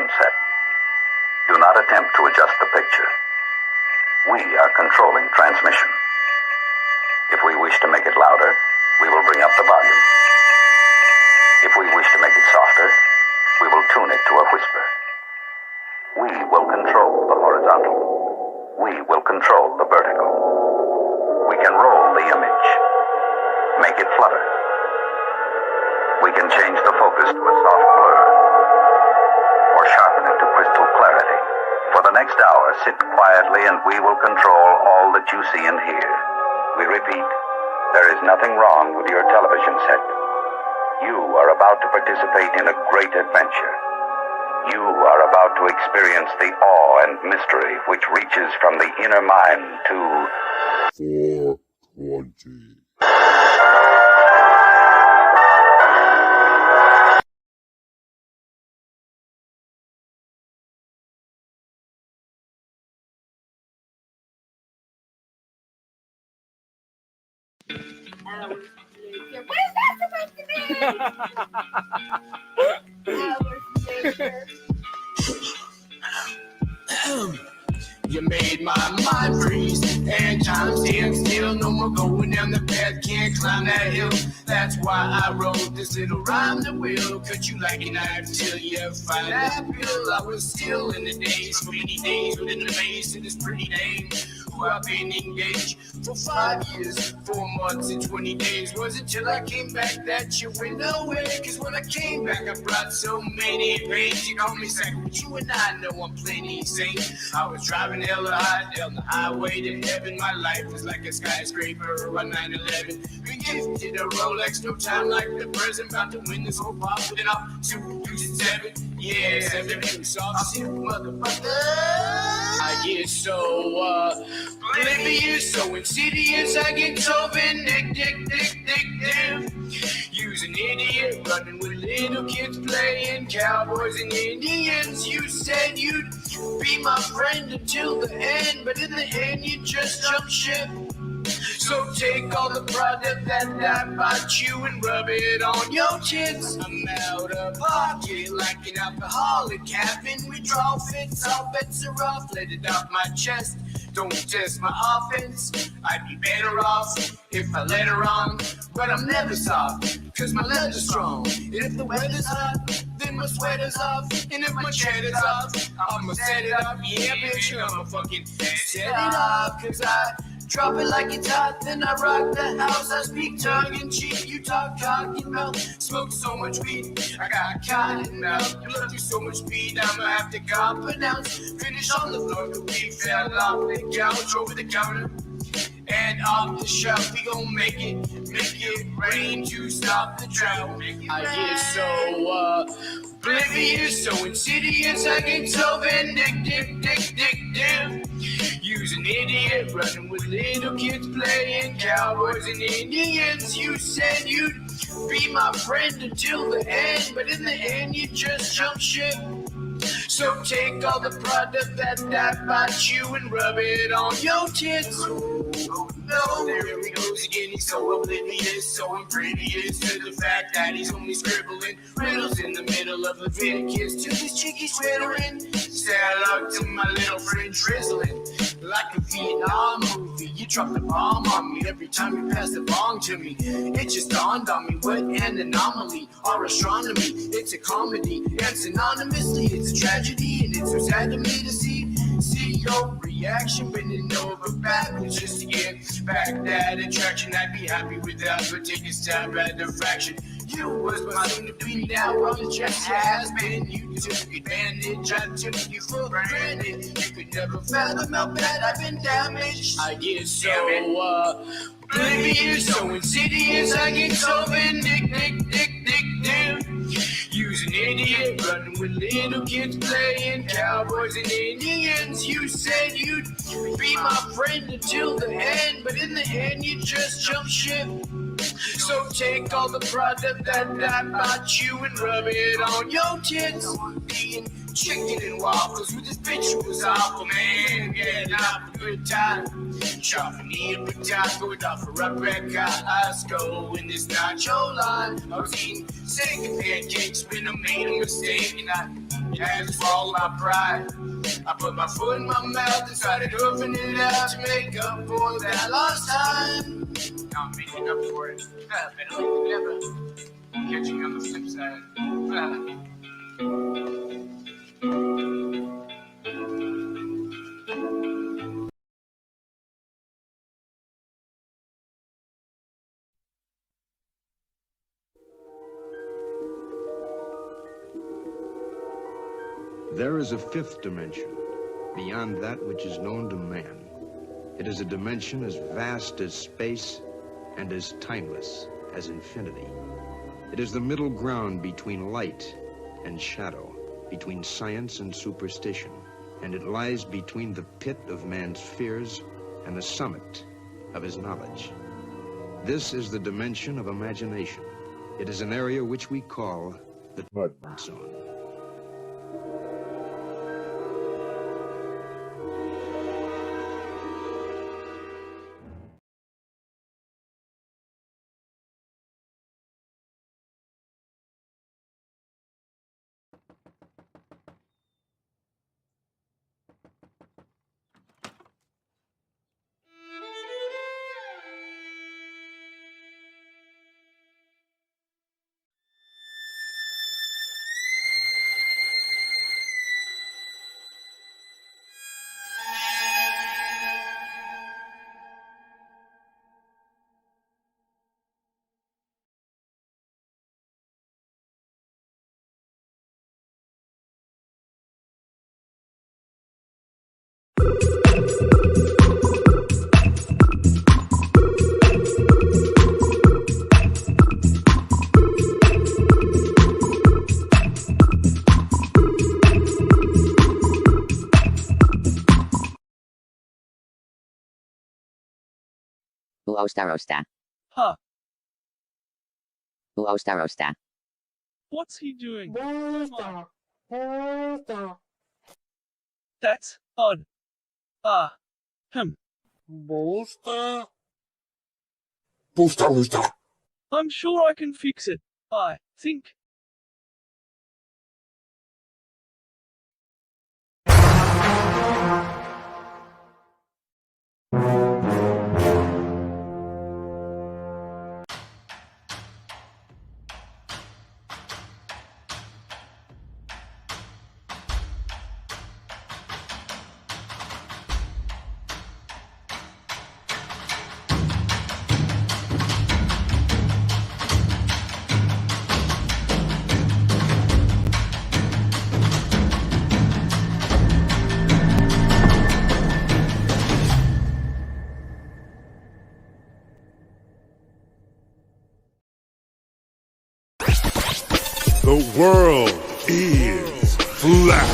television set. Do not attempt to adjust the picture. We are controlling transmission. If we wish to make it louder, we will bring up the volume. If we wish to make it softer, we will tune it to a whisper. We will control the horizontal. We will control the vertical. We can roll the image, make it flutter. We can change the focus to a soft blur, or sharpen it to crystal clarity. For the next hour, sit quietly and we will control all that you see and hear. We repeat, there is nothing wrong with your television set. You are about to participate in a great adventure. You are about to experience the awe and mystery which reaches from the inner mind to 420. Hours later. What is that supposed to be? Hours later. You made my mind freeze and time stand still. No more going down the path, can't climb that hill. That's why I wrote this little rhyme that will cut you like a knife till you find that pill. I was still in the days, for many days within the maze to this pretty name. Who I've been engaged for 5 years, 4 months and 20 days. Wasn't till I came back that you went away. Cause when I came back I brought so many pains. You call me psycho, but you and I know I'm plenty sane. I was driving hella high down the highway to heaven. My life was like a skyscraper on 9/11. Been gifted a Rolex, no time like the present. About to win this whole pop, and I'm 2 using 7. Yeah, 7 soft shit, motherfucker. I get so oblivious, so insidious. I get so vindictive. Use an idiot, running with little kids, playing cowboys and Indians. You said you'd be my friend until the end, but in the end you just jumped ship. So take all the product that I bought you and rub it on your tits. I'm out of pocket like an alcoholic, having withdrawal fits. All bets are off, let it off my chest. Don't test my offense, I'd be better off if I let her on. But I'm never soft, cause my leather's strong. And if the weather's hot, then my sweater's off. And if my cheddar's off, I'ma set it up. Yeah, bitch, I'ma fucking set it off. Cause I drop it like it's hot, then I rock the house. I speak tongue-in-cheek, you talk cock and mouth. Smoke so much weed, I got cotton mouth. Blood through so much speed, I'ma have to go pronounce. Finish on the floor, the weed fell off the couch, over the counter and off the shelf. We gon' make it rain to stop the drought. I get so oblivious, so insidious. I get so vindictive. Use an idiot, running with little kids, playing cowboys and Indians. You said you'd be my friend until the end, but in the end you just jumped ship. So take all the product that I bought you and rub it on your tits. No, there he goes again. He's so oblivious, so impervious to the fact that he's only scribbling riddles in the middle of Leviticus. To this chick he's twittering. Say hello to my little friend drizzling like a Vietnam movie. You drop the bomb on me every time you pass the bong to me. It just dawned on me what an anomaly. Our astronomy, it's a comedy, and synonymously it's a tragedy. And it's so sad to me to see your reaction, bending over backwards just to get back that attraction. I'd be happy with that, but take a stab at the fraction. You was my soon to be, now on just has been. You took advantage, I took you for granted. You could never fathom how bad I've been damaged. I get so oblivious, so insidious. I get so vindictive. Use an idiot, running with little kids, playing cowboys and Indians. You said you'd be my friend until the end, but in the end you just jumped ship. So take all the product that I bought you and rub it on your tits. Eating chicken and waffles with this bitch who was awful, man. Getting off a good time. Chopping the potato it off a Rebecca. In this nacho line. I was eating steak and pancakes when I made a mistake. And and swallow my pride. I put my foot in my mouth and started opening it out to make up for that lost time. Now I'm making up for it. Better late than never. Catching on the flip side. There is a fifth dimension, beyond that which is known to man. It is a dimension as vast as space and as timeless as infinity. It is the middle ground between light and shadow, between science and superstition, and it lies between the pit of man's fears and the summit of his knowledge. This is the dimension of imagination. It is an area which we call the zone. Uostarosta. Huh. Uostarosta. What's he doing? That's odd. Booster. I'm sure I can fix it. I think. The world is flat.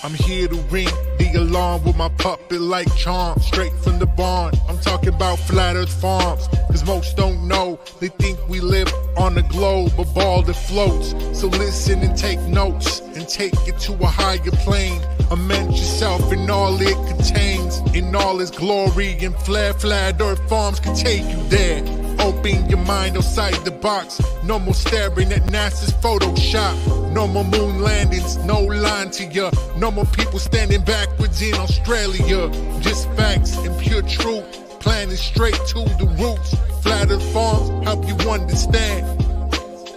I'm here to ring the alarm with my puppet like charm, straight from the barn. I'm talking about Flat Earth Farms, cause most don't know. They think we live on a globe, a ball that floats. So listen and take notes, and take it to a higher plane. Immerse yourself in all it contains, in all its glory and flair. Flat Earth Farms can take you there. Open your mind outside the box. No more staring at NASA's Photoshop. No more moon landings, no line to ya. No more people standing backwards in Australia. Just facts and pure truth, planning straight to the roots. Flat Earth Farms help you understand.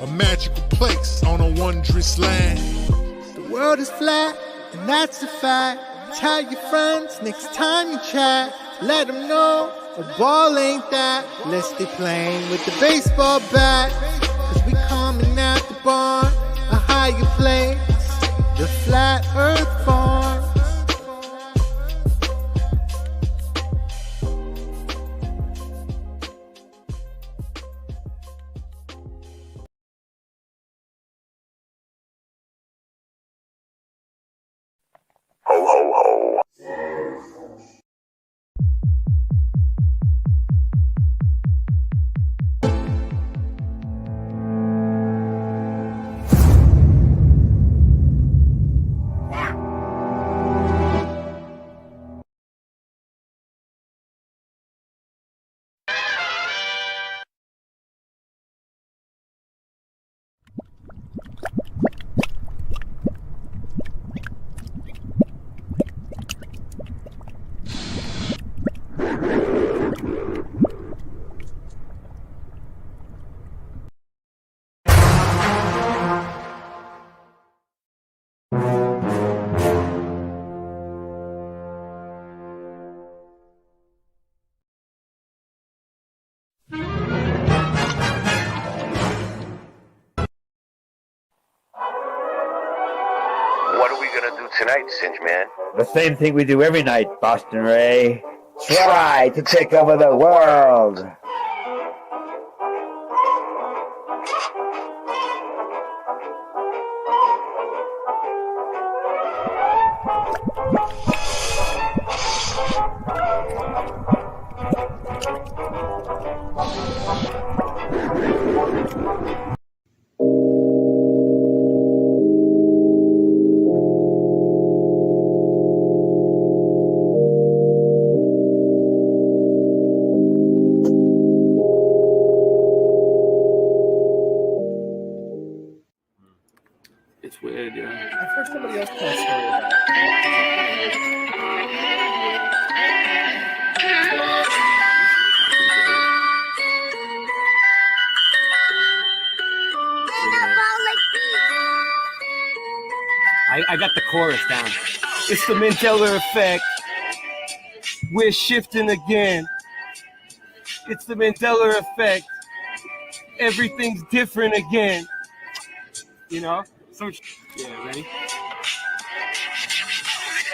A magical place on a wondrous land. The world is flat, and that's a fact. Tell your friends next time you chat. Let them know a ball ain't that. Let's stay playing with the baseball bat. Cause we coming at the barn, a higher place. The Flat Earth Farm. Ho, ho, ho. what are we gonna do tonight, Singe Man? The same thing we do every night, Boston Ray. Try to take over the world. It's weird, yeah. I've heard somebody else tell a story about it. I got the chorus down. It's the Mandela effect. We're shifting again. It's the Mandela effect. Everything's different again. You know? So, yeah, ready?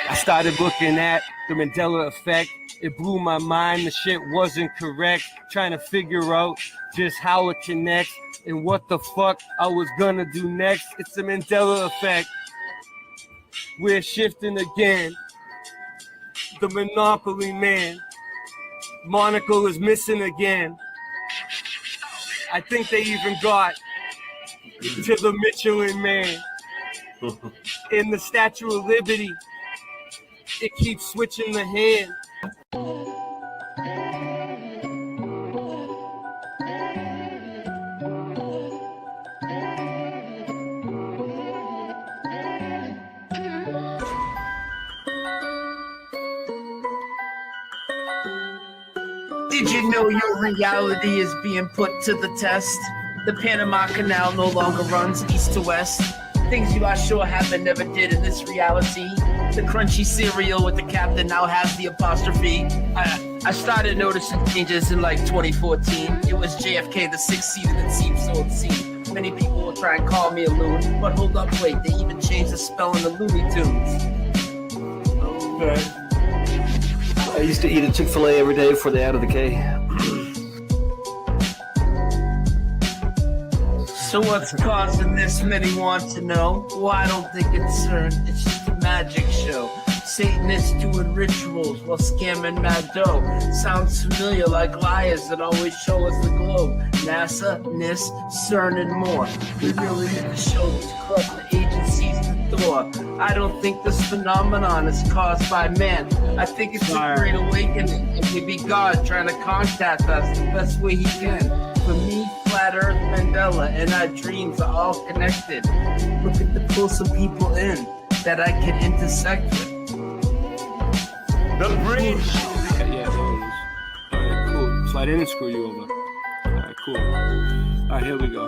I started looking at the Mandela effect. It blew my mind. The shit wasn't correct. Trying to figure out just how it connects and what the fuck I was gonna do next. It's the Mandela effect. We're shifting again. The Monopoly man. Monocle is missing again. I think they even got to the Michelin man. In the Statue of Liberty, it keeps switching the hand. Did you know your reality is being put to the test? The Panama Canal no longer runs east to west. Things you are sure happened never did in this reality. The crunchy cereal with the captain now has the apostrophe. I started noticing changes in like 2014. It was JFK, the six-seater that seemed so obscene. Many people will try and call me a loon, but hold up, wait, they even changed the spelling of Looney Tunes. Okay. I used to eat a Chick-fil-A every day before they added the K. So what's causing this? Many want to know. Well, I don't think it's CERN. It's just a magic show. Satanists doing rituals while scamming mad dough. Sounds familiar, like liars that always show us the globe. NASA, NIST, CERN, and more. We really need to show to corrupt the agencies the door. I don't think this phenomenon is caused by man. I think it's a great awakening, and maybe God trying to contact us the best way he can. For me, Flat Earth, Mandela, and our dreams are all connected. Looking to pull some people in that I can intersect with. The bridge! Yeah, there it is. Alright, cool. So I didn't screw you over. Alright, cool. Alright, here we go.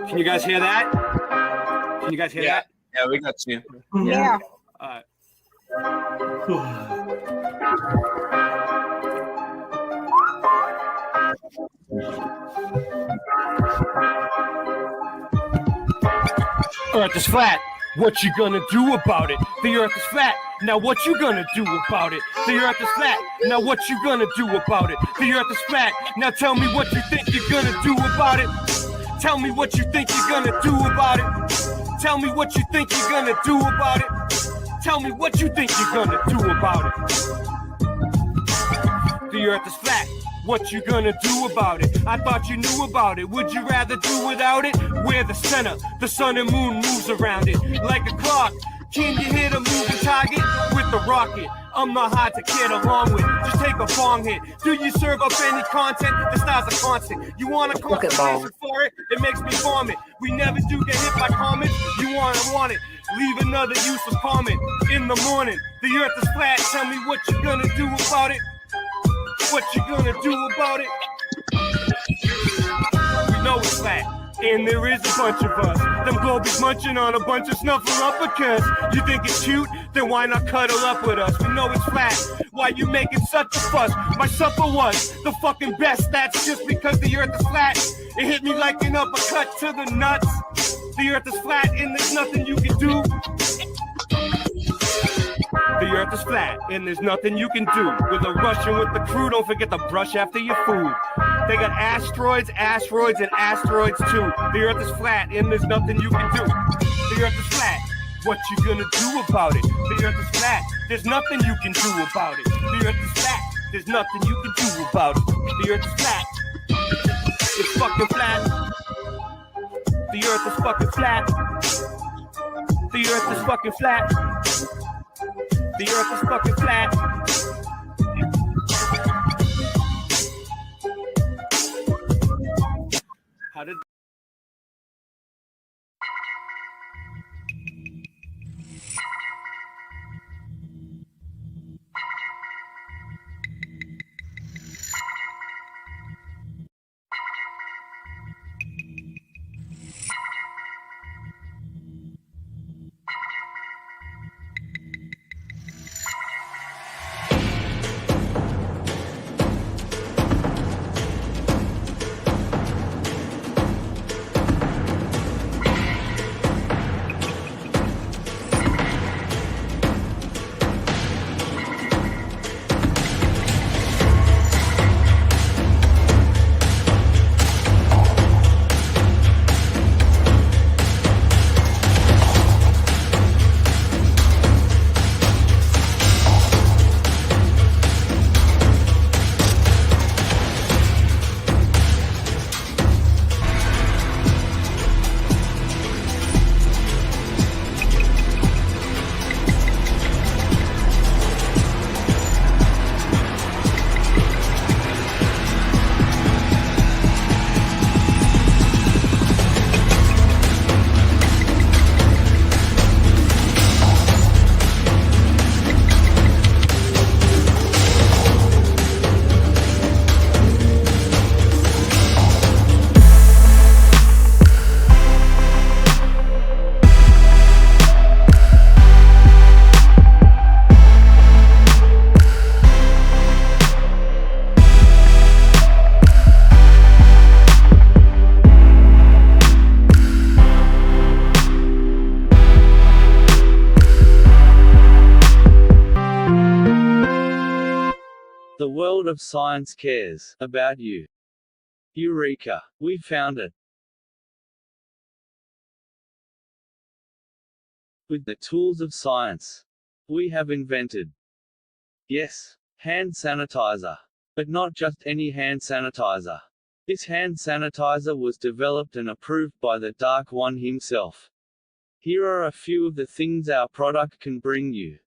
Can you guys hear that? Can you guys hear that? Yeah, we got you. Yeah. Alright. Earth is flat. What you gonna do about it? The earth is flat. Now what you gonna do about it? The earth is flat. Now what you gonna do about it? The earth is flat. Now tell me what you think you're gonna do about it. Tell me what you think you're gonna do about it. Tell me what you think you're gonna do about it. Tell me what you think you're gonna do about it. The earth is flat. What you gonna do about it? I thought you knew about it. Would you rather do without it? We're the center. The sun and moon moves around it like a clock. Can you hit a moving target with the rocket? I'm not hard to get along with. Just take a bong hit. Do you serve up any content? The stars are constant. You want a conversation for it? It makes me vomit. We never do get hit by comments. You want it. Leave another useless comment in the morning. The earth is flat. Tell me what you gonna do about it. What you gonna do about it? We know it's flat, and there is a bunch of us. Them globies munching on a bunch of snuffleupagus. You think it's cute? Then why not cuddle up with us? We know it's flat. Why you making such a fuss? My supper was the fucking best. That's just because the earth is flat. It hit me like an uppercut to the nuts. The earth is flat and there's nothing you can do. The earth is flat and there's nothing you can do. With a Russian with the crew, don't forget to brush after your food. They got asteroids, asteroids, and asteroids too. The earth is flat and there's nothing you can do. The earth is flat, what you gonna do about it? The earth is flat, there's nothing you can do about it. The earth is flat, there's nothing you can do about it. The earth is flat, it's fucking flat. The earth is fucking flat. The earth is fucking flat. The earth is fucking flat. How did the world of science cares about you? Eureka! We found it. With the tools of science, we have invented, yes, hand sanitizer. But not just any hand sanitizer. This hand sanitizer was developed and approved by the Dark One himself. Here are a few of the things our product can bring you.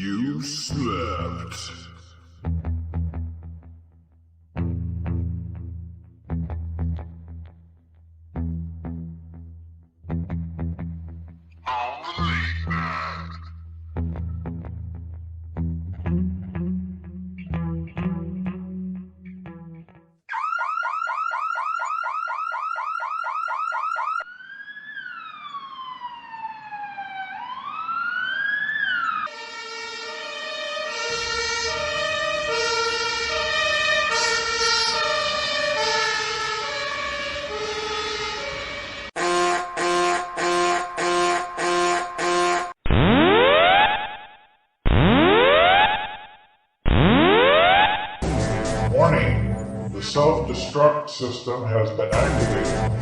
You slept. Warning, the self-destruct system has been activated.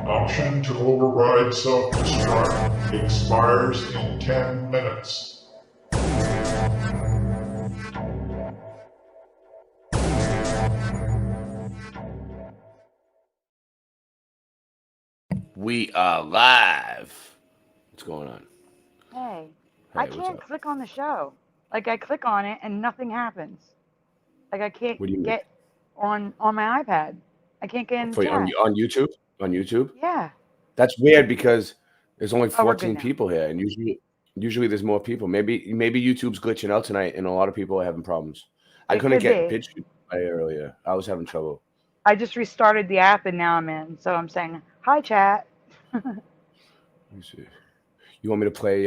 Option to override self-destruct expires in 10 minutes. We are live. What's going on? Hey, Hey, I what's can't up? click on the show. Like I click on it and nothing happens. Like I can't What do you mean? get on my iPad. I can't get in the For, chat. on YouTube? On YouTube? Yeah. That's weird because there's only Oh, we're good 14 now. people here, and usually there's more people. Maybe YouTube's glitching out tonight, and a lot of people are having problems. I It couldn't could get be. pitch by earlier. I was having trouble. I just restarted the app and now I'm in. So I'm saying hi, chat. Let me see. You want me to play?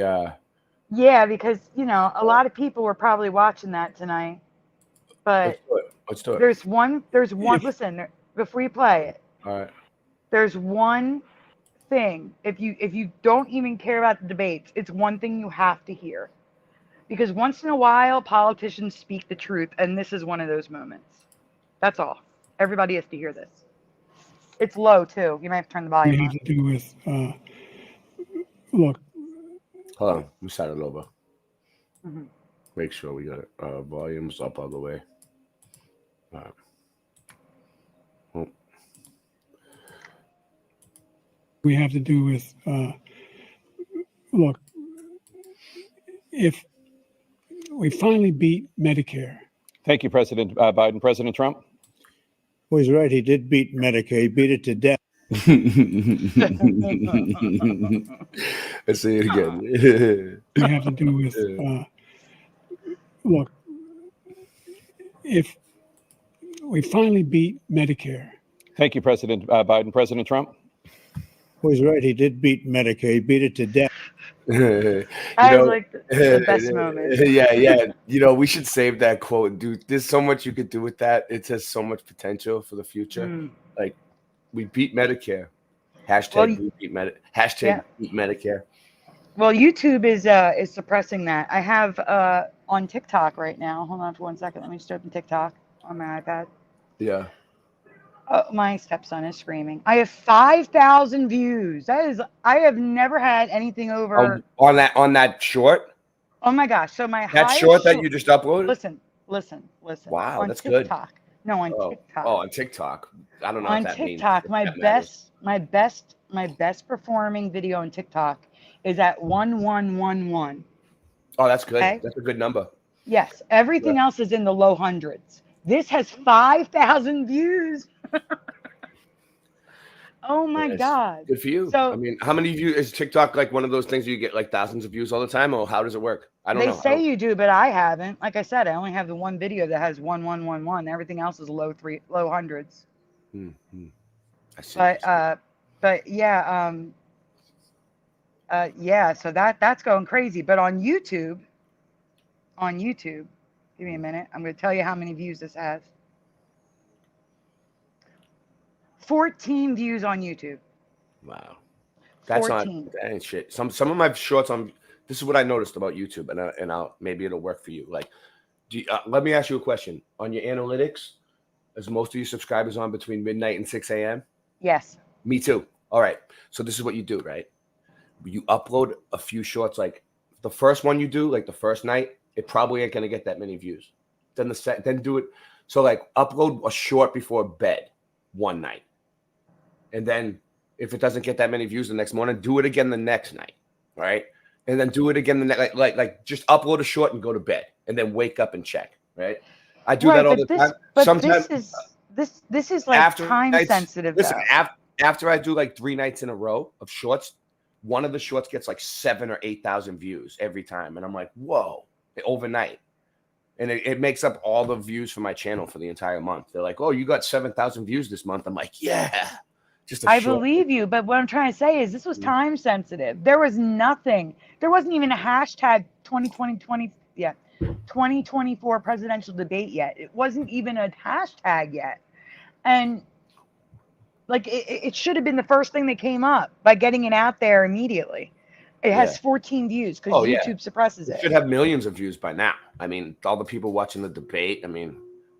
Yeah, because you know a lot of people were probably watching that tonight. But Let's do it. there's one. Listen, before you play it, All right. there's one thing. If you don't even care about the debates, it's one thing you have to hear. Because once in a while, politicians speak the truth, and this is one of those moments. That's all. Everybody has to hear this. It's low, too. You might have to turn the volume up. To do with, look. Hold on. We start it over. Mm-hmm. Make sure we got it. Volumes up all the way. All right. Oh. We have to do with, look, if we finally beat Medicare. Thank you, President Biden. President Trump? Well, he's right. He did beat Medicare. He beat it to death. Let's say it again. We have to do with, look, if we finally beat Medicare. Thank you, President Biden. President Trump? Well, he's right. He did beat Medicare. He beat it to death. I was like the best moment. Yeah. You know, we should save that quote, dude. There's so much you could do with that. It has so much potential for the future. Like, we beat Medicare. Hashtag we beat Medicare. Hashtag beat Medicare. Well, YouTube is suppressing that. I have on TikTok right now. Hold on for 1 second. Let me just open TikTok on my iPad. Yeah. Oh, my stepson is screaming. I have 5,000 views. I have never had anything over on that short. Oh my gosh! So my that short that you just uploaded. Listen. Wow, on that's TikTok. good. No, on TikTok. Oh, on TikTok. I don't know. On if that TikTok, means my best performing video on TikTok is at 1111. Oh, that's good. Okay? That's a good number. Yes, everything else is in the low hundreds. This has 5,000 views. Oh my God. Good for you. So, I mean, how many views is TikTok like one of those things you get like thousands of views all the time, or how does it work? I don't know. They say you do, but I haven't. Like I said, I only have the one video that has 1111. Everything else is low hundreds. I see. But yeah, so that's going crazy. But on YouTube, give me a minute. I'm going to tell you how many views this has. 14 views on YouTube. Wow. That's 14. not that ain't shit. Some of my shorts on this is what I noticed about YouTube, and I'll maybe it'll work for you. Like, let me ask you a question. On your analytics, is most of your subscribers on between midnight and 6 a.m.? Yes. Me too. All right. So this is what you do, right? You upload a few shorts, like the first one you do, like the first night, it probably ain't gonna get that many views. Then then do it. So like upload a short before bed one night. And then if it doesn't get that many views the next morning, do it again the next night, right? and then do it again. Like just upload a short and go to bed, and then wake up and check. Right? I do that all the time. But Sometimes this is like time sensitive. Listen, after I do like 3 nights in a row of shorts, one of the shorts gets like 7,000 or 8,000 views every time, and I'm like, whoa, overnight. And it makes up all the views for my channel for the entire month. They're like, oh, you got 7,000 views this month. I'm like, yeah. I believe you, but what I'm trying to say is this was time sensitive. There was nothing. There wasn't even a hashtag 2024 presidential debate yet. It wasn't even a hashtag yet. And like it should have been the first thing that came up by getting it out there immediately. It has 14 views because YouTube suppresses it. It should have millions of views by now. I mean, all the people watching the debate. I mean,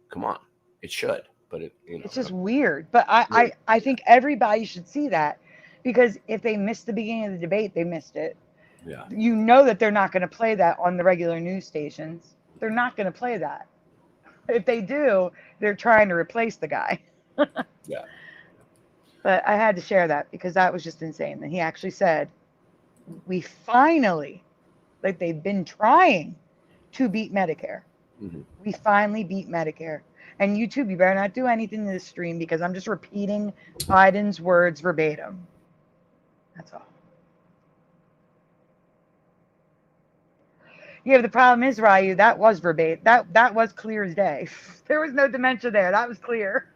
come on, it should. But it's just weird. But I think everybody should see that, because if they missed the beginning of the debate, they missed it. Yeah. You know that they're not going to play that on the regular news stations. They're not going to play that. If they do, they're trying to replace the guy. Yeah. But I had to share that because that was just insane. That he actually said, we finally, like they've been trying to beat Medicare. Mm-hmm. We finally beat Medicare. And YouTube, you better not do anything to this stream because I'm just repeating Biden's words verbatim. That's all. Yeah, but the problem is, Ryu, that was verbatim. That was clear as day. There was no dementia there. That was clear.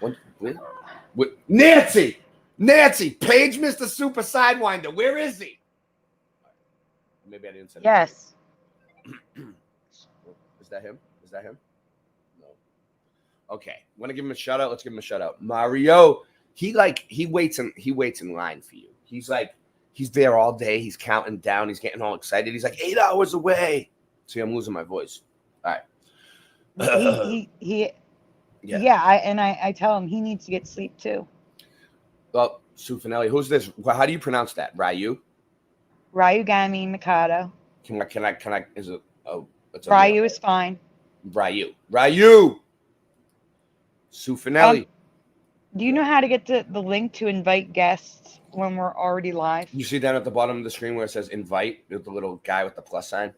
What? Nancy, Paige missed the super sidewinder. Where is he? Maybe I didn't say. Yes. Is that him? No. Okay. Want to give him a shout out? Let's give him a shout out. Mario, he waits in line for you. He's there all day. He's counting down. He's getting all excited. He's like 8 hours away. See, I'm losing my voice. All right. I tell him he needs to get sleep too. Well, Sufinelli, who's this? How do you pronounce that? Ryu Gami Mikado. Can I? Is it? Oh, Ryu is fine. Ryu. Sufinelli. Do you know how to get to the link to invite guests when we're already live? You see down at the bottom of the screen where it says invite with the little guy with the plus sign?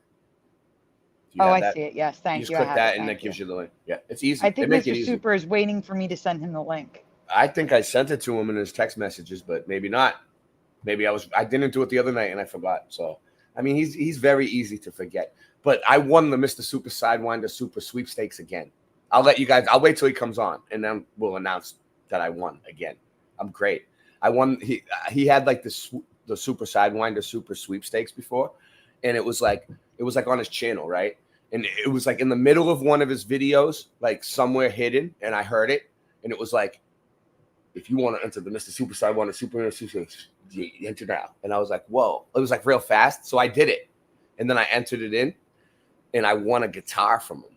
I see it. Yes, thank you. Just click that and that gives you the link. Yeah, it's easy. I think Mr. Super is waiting for me to send him the link. I think I sent it to him in his text messages, but maybe not. Maybe I didn't do it the other night and I forgot. So, I mean, he's very easy to forget. But I won the Mr. Super Sidewinder Super Sweepstakes again. I'll let you guys. I'll wait till he comes on and then we'll announce that I won again. I'm great. I won. He had like the Super Sidewinder Super Sweepstakes before, and it was like on his channel, right? And it was like in the middle of one of his videos, like somewhere hidden, and I heard it, and it was like, if you want to enter the Mr. Super Sidewinder Super Sweepstakes, enter now. And I was like, whoa! It was like real fast, so I did it, and then I entered it in, and I won a guitar from him.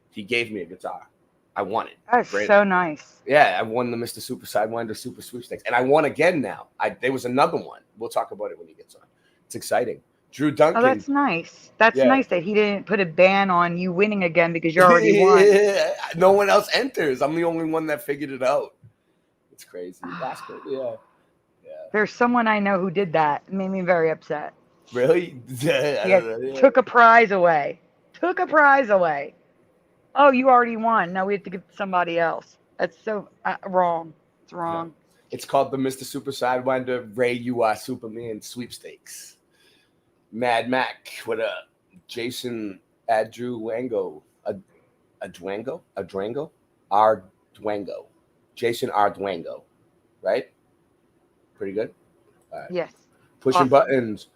He gave me a guitar. I won it. That's so nice. Yeah, I won the Mr. Super Sidewinder Super Sweepstakes, and I won again now. There was another one. We'll talk about it when he gets on. It's exciting. Drew Duncan. Oh, that's nice. That's nice that he didn't put a ban on you winning again because you already won. No one else enters. I'm the only one that figured it out. It's crazy. That's good. Yeah. There's someone I know who did that. It made me very upset. Really? Took a prize away. Oh, you already won. Now we have to give it to somebody else. That's so wrong. It's wrong. No. It's called the Mr. Super Sidewinder Ray You Are Superman Sweepstakes. Mad Mac with a Jason Adruango. Ardwango. Jason Ardwango. Right? Pretty good? All right. Yes. Pushing buttons.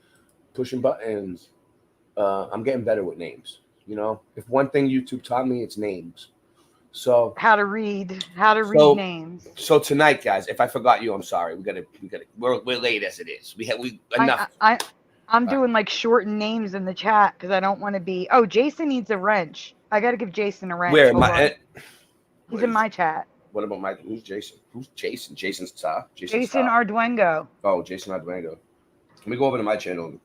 I'm getting better with names. You know, if one thing YouTube taught me, it's names. So how to read names. So tonight, guys, if I forgot you, I'm sorry. We're late as it is. We enough. I'm doing like shortened names in the chat because I don't want to be. Oh, Jason needs a wrench. I got to give Jason a wrench. Where he's in my chat. What about who's Jason? Who's Jason? Jason's Tar? Jason Ardwango. Oh, Jason Ardwango. Let me go over to my channel and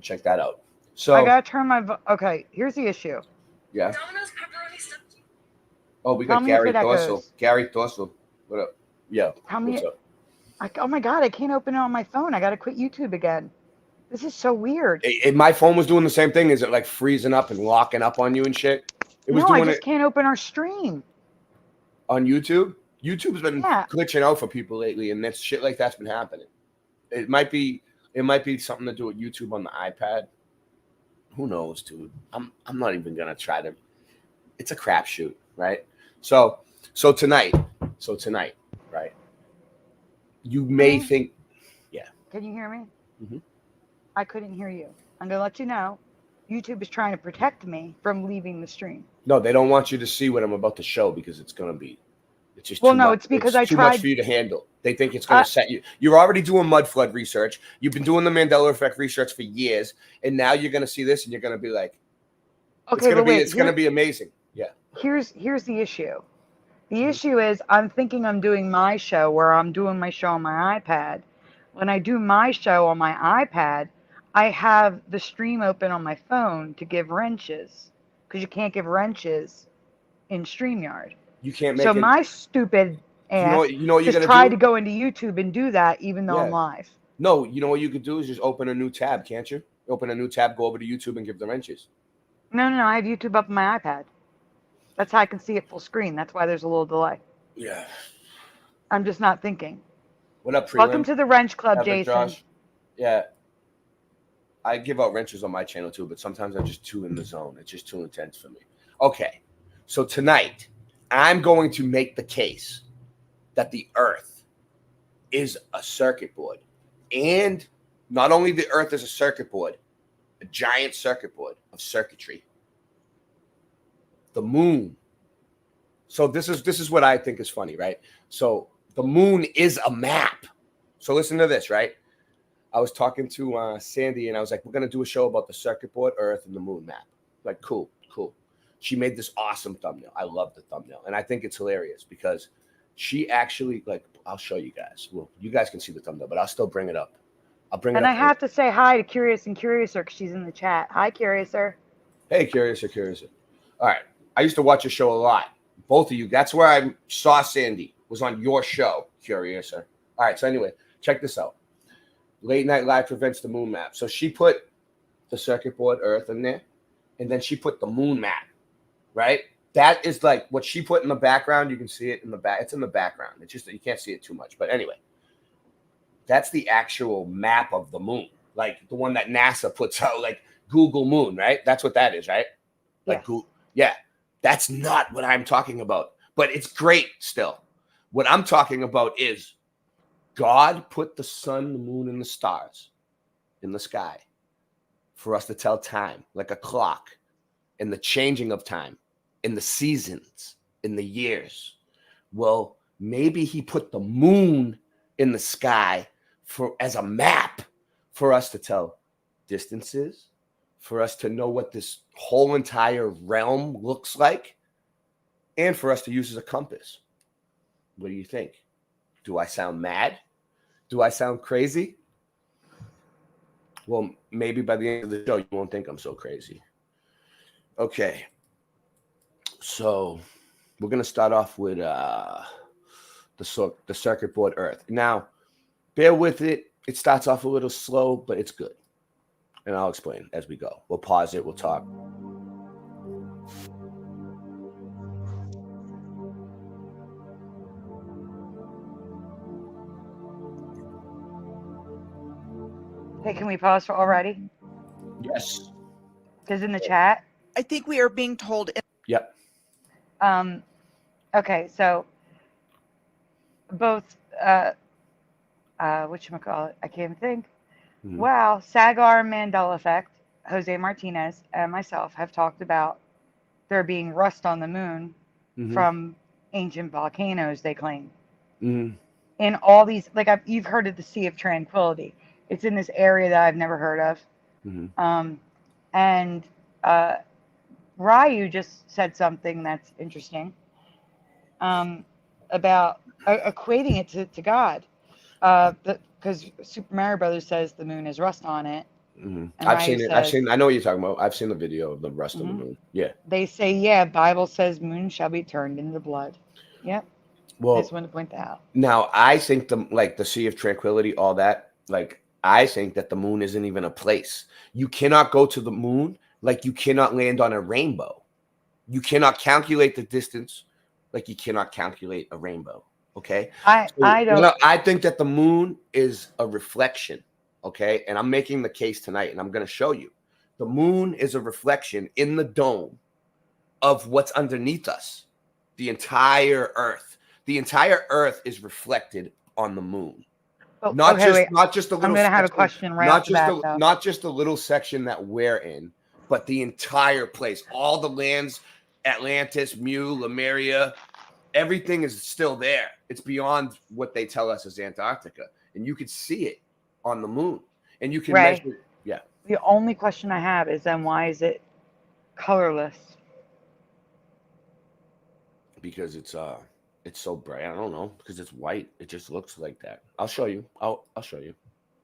check that out. So I gotta turn my. Okay, here's the issue. Yeah. Oh, we got Gary Thorsel. Gary Thorsel. What up? Yeah. What's up? Oh my God, I can't open it on my phone. I gotta quit YouTube again. This is so weird. My phone was doing the same thing. Is it like freezing up and locking up on you and shit? It was No, I doing just it can't open our stream. on YouTube. YouTube's been Yeah. glitching out for people lately, and that's shit like that's been happening. It might be something to do with YouTube on the iPad. Who knows, dude? I'm not even gonna try to. It's a crapshoot, right? So tonight, right? You may think, yeah. Can you hear me? Mm-hmm. I couldn't hear you. I'm gonna let you know. YouTube is trying to protect me from leaving the stream. No, they don't want you to see what I'm about to show because it's gonna be. It's just well, too no, much. it's because it's I too tried. much for you to handle. They think it's going to set you. You're already doing mud flood research. You've been doing the Mandela effect research for years, and now you're going to see this, and you're going to be like, Okay, it's going to be amazing. Yeah. Here's the issue. The issue is I'm thinking I'm doing my show where I'm doing my show on my iPad. When I do my show on my iPad, I have the stream open on my phone to give wrenches because you can't give wrenches in StreamYard. You can't make so it. My stupid ass you know what just tried to go into YouTube and do that even though I'm live. No, you know what you could do is just open a new tab, can't you? Open a new tab, go over to YouTube and give the wrenches. No, I have YouTube up on my iPad. That's how I can see it full screen. That's why there's a little delay. Yeah. I'm just not thinking. What up, Prelim? Welcome to the Wrench Club, Epic Jason. Josh. Yeah. I give out wrenches on my channel too, but sometimes I'm just too in the zone. It's just too intense for me. Okay. So tonight, I'm going to make the case that the Earth is a circuit board. And not only the Earth is a circuit board, a giant circuit board of circuitry. The moon. So this is what I think is funny, right? So the moon is a map. So listen to this, right? I was talking to Sandy, and I was like, we're going to do a show about the circuit board, Earth, and the moon map. Like, cool. She made this awesome thumbnail. I love the thumbnail. And I think it's hilarious because she actually, like, I'll show you guys. Well, you guys can see the thumbnail, but I'll still bring it up. And I have to say hi to Curious and Curiouser because she's in the chat. Hi, Curiouser. Hey, Curiouser. All right. I used to watch your show a lot. Both of you. That's where I saw Sandy, was on your show, Curiouser. All right. So anyway, check this out. Late Night Live prevents the moon map. So she put the circuit board Earth in there, and then she put the moon map, right? That is like what she put in the background. You can see it in the back. It's in the background. It's just that you can't see it too much. But anyway, that's the actual map of the moon, like the one that NASA puts out, like Google Moon, right? That's what that is, right? Like Google. Yeah, that's not what I'm talking about. But it's great still. What I'm talking about is God put the sun, the moon, and the stars in the sky for us to tell time, like a clock, and the changing of time, in the seasons, in the years. Well, maybe he put the moon in the sky as a map for us to tell distances, for us to know what this whole entire realm looks like, and for us to use as a compass. What do you think? Do I sound mad? Do I sound crazy? Well, maybe by the end of the show, you won't think I'm so crazy. Okay. So we're going to start off with the circuit board Earth. Now, bear with it. It starts off a little slow, but it's good. And I'll explain as we go. We'll pause it. We'll talk. Hey, can we pause for already? Yes. Because in the chat. I think we are being told. Yep. Okay, so both whatchamacallit, I can't even think. Mm-hmm. Wow, Sagar Mandela effect, Jose Martinez and myself have talked about there being rust on the moon from ancient volcanoes, they claim. Mm-hmm. In all these, like you've heard of the Sea of Tranquility. It's in this area that I've never heard of. Mm-hmm. And Ryu just said something that's interesting about equating it to God. Because Super Mario Brothers says the moon has rust on it. Mm-hmm. I've seen it. I know what you're talking about. I've seen the video of the rust on the moon. Yeah. They say, yeah, Bible says moon shall be turned into blood. Yep. Well, I just wanted to point that out. Now, I think the Sea of Tranquility, all that, like I think that the moon isn't even a place. You cannot go to the moon like you cannot land on a rainbow. You cannot calculate the distance like you cannot calculate a rainbow. Okay. I think that the moon is a reflection. Okay. And I'm making the case tonight, and I'm going to show you. The moon is a reflection in the dome of what's underneath us. The entire Earth. The entire Earth is reflected on the moon. Oh, Not okay, just a little. I'm going to have a question right off the bat, though. Not just the little section that we're in, but the entire place. All the lands, Atlantis, Mu, Lemuria, everything is still there. It's beyond what they tell us is Antarctica, and you could see it on the moon, and you can measure. Yeah. The only question I have is then why is it colorless? Because it's so bright. I don't know, because it's white. It just looks like that. I'll show you. I'll show you.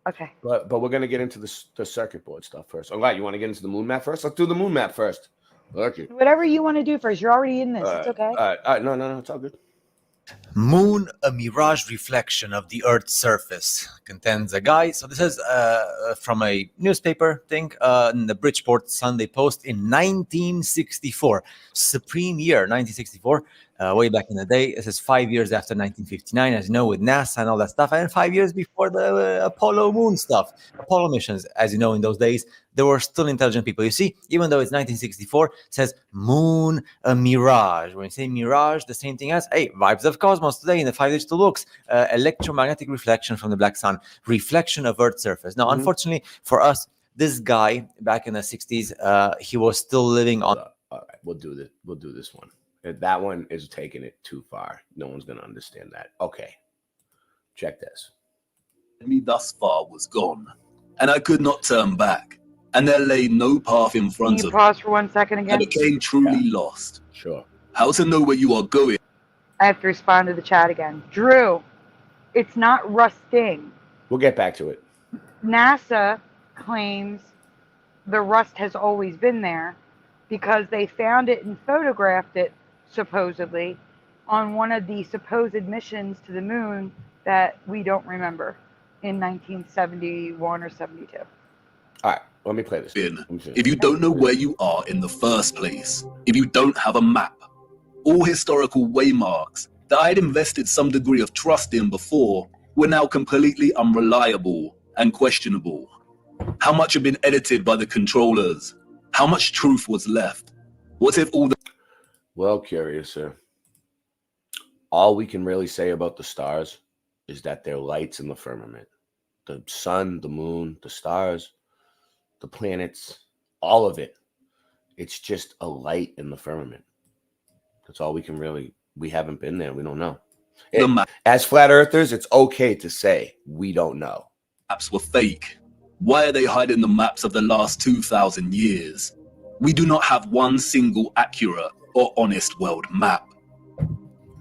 Okay. But we're gonna get into the circuit board stuff first. All right, you want to get into the moon map first? Let's do the moon map first. Okay. Whatever you want to do first. You're already in this. It's okay. No, it's all good. Moon, a mirage reflection of the Earth's surface, contains a guy. So this is from a newspaper thing in the Bridgeport Sunday Post in 1964. Supreme year, 1964. Way back in the day. This is 5 years after 1959, as you know, with NASA and all that stuff, and 5 years before the Apollo moon stuff. Apollo missions, as you know, in those days, there were still intelligent people. You see, even though it's 1964, it says moon, a mirage. When you say mirage, the same thing as, hey, vibes of cosmos today in the 5 digital looks, electromagnetic reflection from the black sun, reflection of Earth's surface. Now, unfortunately for us, this guy back in the 60s, he was still living on. All right, we'll do this. We'll do this one. That one is taking it too far. No one's going to understand that. Okay. Check this. Me thus far was gone, and I could not turn back, and there lay no path in front Can you of pause for 1 second again? I became truly lost. Sure. How to know where you are going? I have to respond to the chat again. Drew, it's not rusting. We'll get back to it. NASA claims the rust has always been there because they found it and photographed it, supposedly, on one of the supposed missions to the moon that we don't remember in 1971 or 72. All right, let me play this. If you don't know where you are in the first place, if you don't have a map, all historical waymarks that I'd invested some degree of trust in before were now completely unreliable and questionable. How much had been edited by the controllers? How much truth was left? What if all the... Well, curious, sir. All we can really say about the stars is that they're lights in the firmament. The sun, the moon, the stars, the planets, all of it. It's just a light in the firmament. That's all we can really... We haven't been there. We don't know. As flat earthers, it's okay to say we don't know. Maps were fake. Why are they hiding the maps of the last 2,000 years? We do not have one single accurate or honest world map.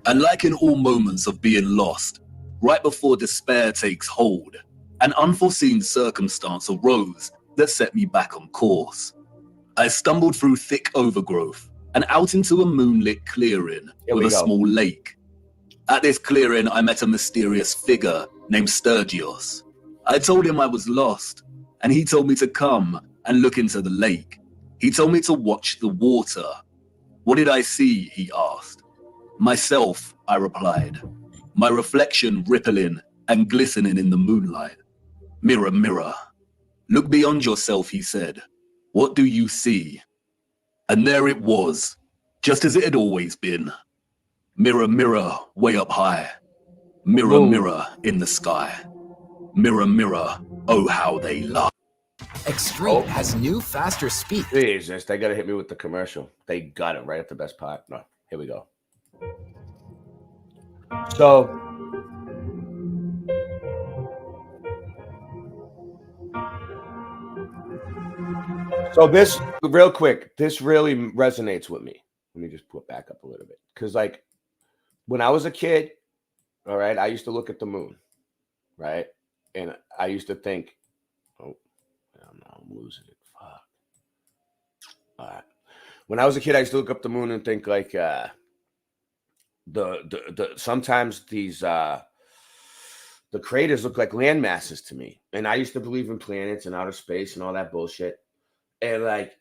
And like in all moments of being lost, right before despair takes hold, an unforeseen circumstance arose that set me back on course. I stumbled through thick overgrowth and out into a moonlit clearing with a small lake. At this clearing, I met a mysterious figure named Sturgios. I told him I was lost, and he told me to come and look into the lake. He told me to watch the water. What did I see, he asked. Myself, I replied. My reflection rippling and glistening in the moonlight. Mirror, mirror. Look beyond yourself, he said. What do you see? And there it was, just as it had always been. Mirror, mirror, way up high. Mirror, mirror, in the sky. Mirror, mirror, oh how they lie. Extreme has new, faster speed. Jesus, they got to hit me with the commercial. They got it right at the best part. No, here we go. So this, real quick, this really resonates with me. Let me just put back up a little bit. Because, like, when I was a kid, all right, I used to look at the moon, right? And I used to think, oh, I'm losing it. Fuck. All right. When I was a kid, I used to look up the moon and think, like, sometimes these the craters look like land masses to me. And I used to believe in planets and outer space and all that bullshit. And like,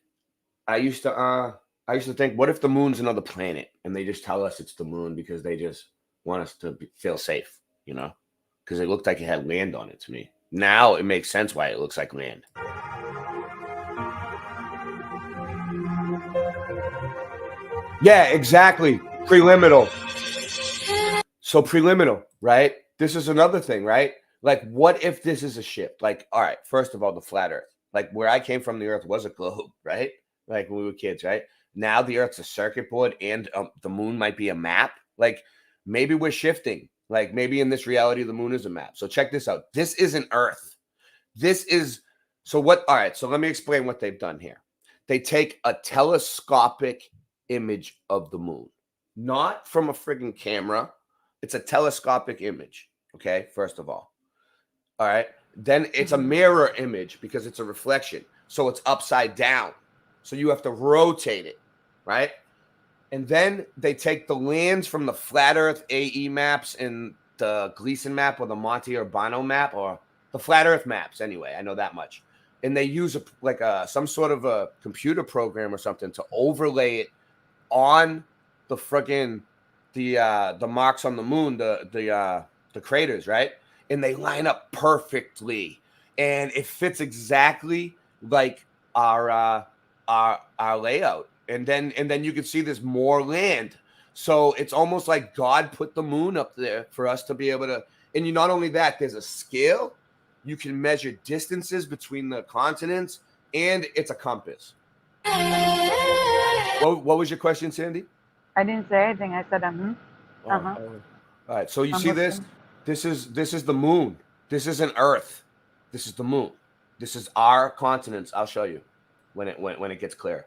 I used to think, what if the moon's another planet and they just tell us it's the moon because they just want us to feel safe, you know? Because it looked like it had land on it to me. Now it makes sense why it looks like land. Yeah, exactly. Preliminal. So preliminal, right? This is another thing, right? Like, what if this is a ship? Like, all right, first of all, the flat Earth. Like, where I came from, the Earth was a globe, right? Like, when we were kids, right? Now the Earth's a circuit board and the moon might be a map. Like, maybe we're shifting. Like, maybe in this reality, the moon is a map. So check this out. This isn't Earth. This is, so what, all right, so let me explain what they've done here. They take a telescopic image of the moon, not from a friggin' camera. It's a telescopic image, okay, first of all. All right, then it's a mirror image because it's a reflection. So it's upside down. So you have to rotate it, right? And then they take the lands from the Flat Earth AE maps and the Gleason map or the Monte Urbano map or the Flat Earth maps anyway. I know that much. And they use some sort of a computer program or something to overlay it on the friggin' the marks on the moon, the craters, right? And they line up perfectly, and it fits exactly like our layout. And then you can see there's more land. So it's almost like God put the moon up there for us to be able to. And not only that, there's a scale. You can measure distances between the continents, and it's a compass. What was your question, Sandy? I didn't say anything. I said, All right. So you see this? This is the moon. This isn't Earth. This is the moon. This is our continents. I'll show you when it gets clear.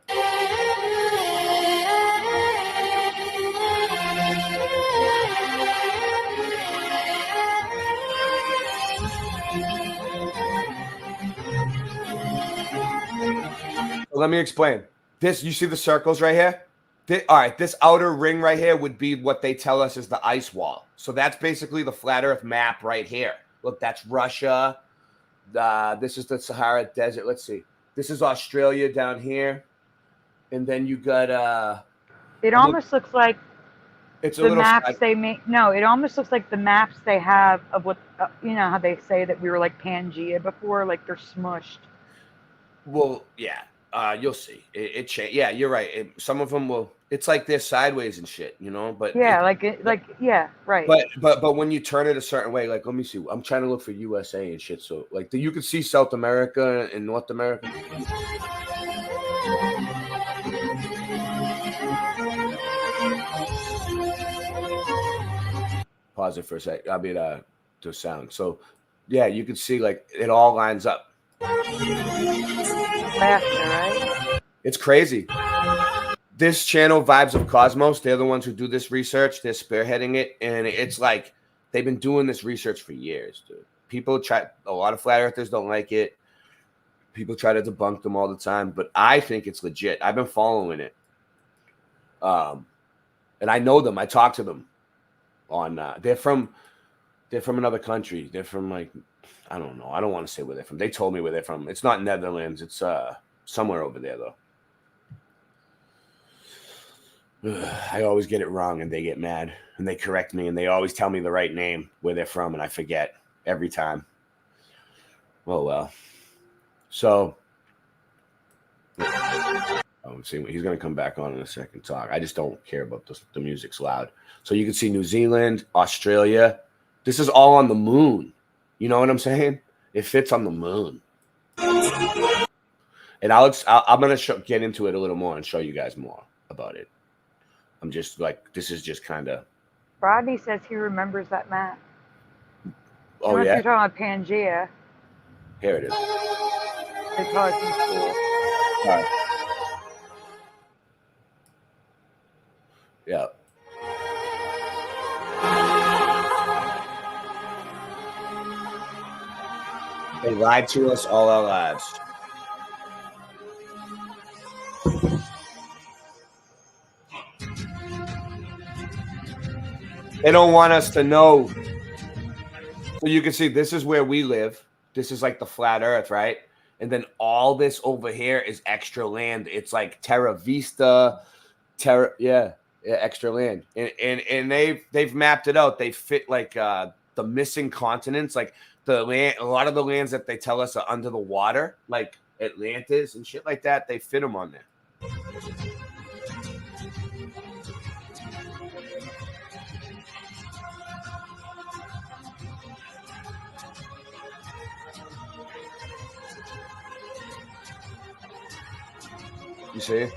Let me explain. This, you see the circles right here? All right, this outer ring right here would be what they tell us is the ice wall. So that's basically the flat Earth map right here. Look, that's Russia. This is the Sahara Desert. Let's see. This is Australia down here. And then you got... it almost looks like it's the maps they make. No, it almost looks like the maps they have of what, you know, how they say that we were like Pangea before, like they're smushed. Well, yeah. You'll see. It changed. Yeah, you're right. Some of them will. It's like they're sideways and shit, you know. But yeah, yeah, right. But when you turn it a certain way, like let me see. I'm trying to look for USA and shit. So like you can see South America and North America. Pause it for a sec. I mean, to sound. So yeah, you can see like it all lines up. Right? It's crazy. This channel, Vibes of Cosmos, they're the ones who do this research. They're spearheading it. And it's like they've been doing this research for years, dude. People a lot of flat earthers don't like it. People try to debunk them all the time. But I think it's legit. I've been following it. And I know them. I talk to them on they're from another country. They're from like, I don't know. I don't want to say where they're from. They told me where they're from. It's not Netherlands. It's somewhere over there, though. I always get it wrong, and they get mad, and they correct me, and they always tell me the right name, where they're from, and I forget every time. Well. So, see, he's going to come back on in a second. Talk. I just don't care about the music's loud. So you can see New Zealand, Australia. This is all on the moon. You know what I'm saying? It fits on the moon. And I'm going to get into it a little more and show you guys more about it. I'm just like, this is just kind of. Rodney says he remembers that map. Oh, yeah? You're talking about Pangea. Here it is. It's hard to school. All right. Yeah. They lied to us all our lives. They don't want us to know So you can see this is where we live. This is like the flat Earth, right? And then all this over here is extra land. It's like Terra Vista, extra land. And they've mapped it out. They fit like the missing continents, like the land. A lot of the lands that they tell us are under the water, like Atlantis and shit like that. They fit them on there. You see?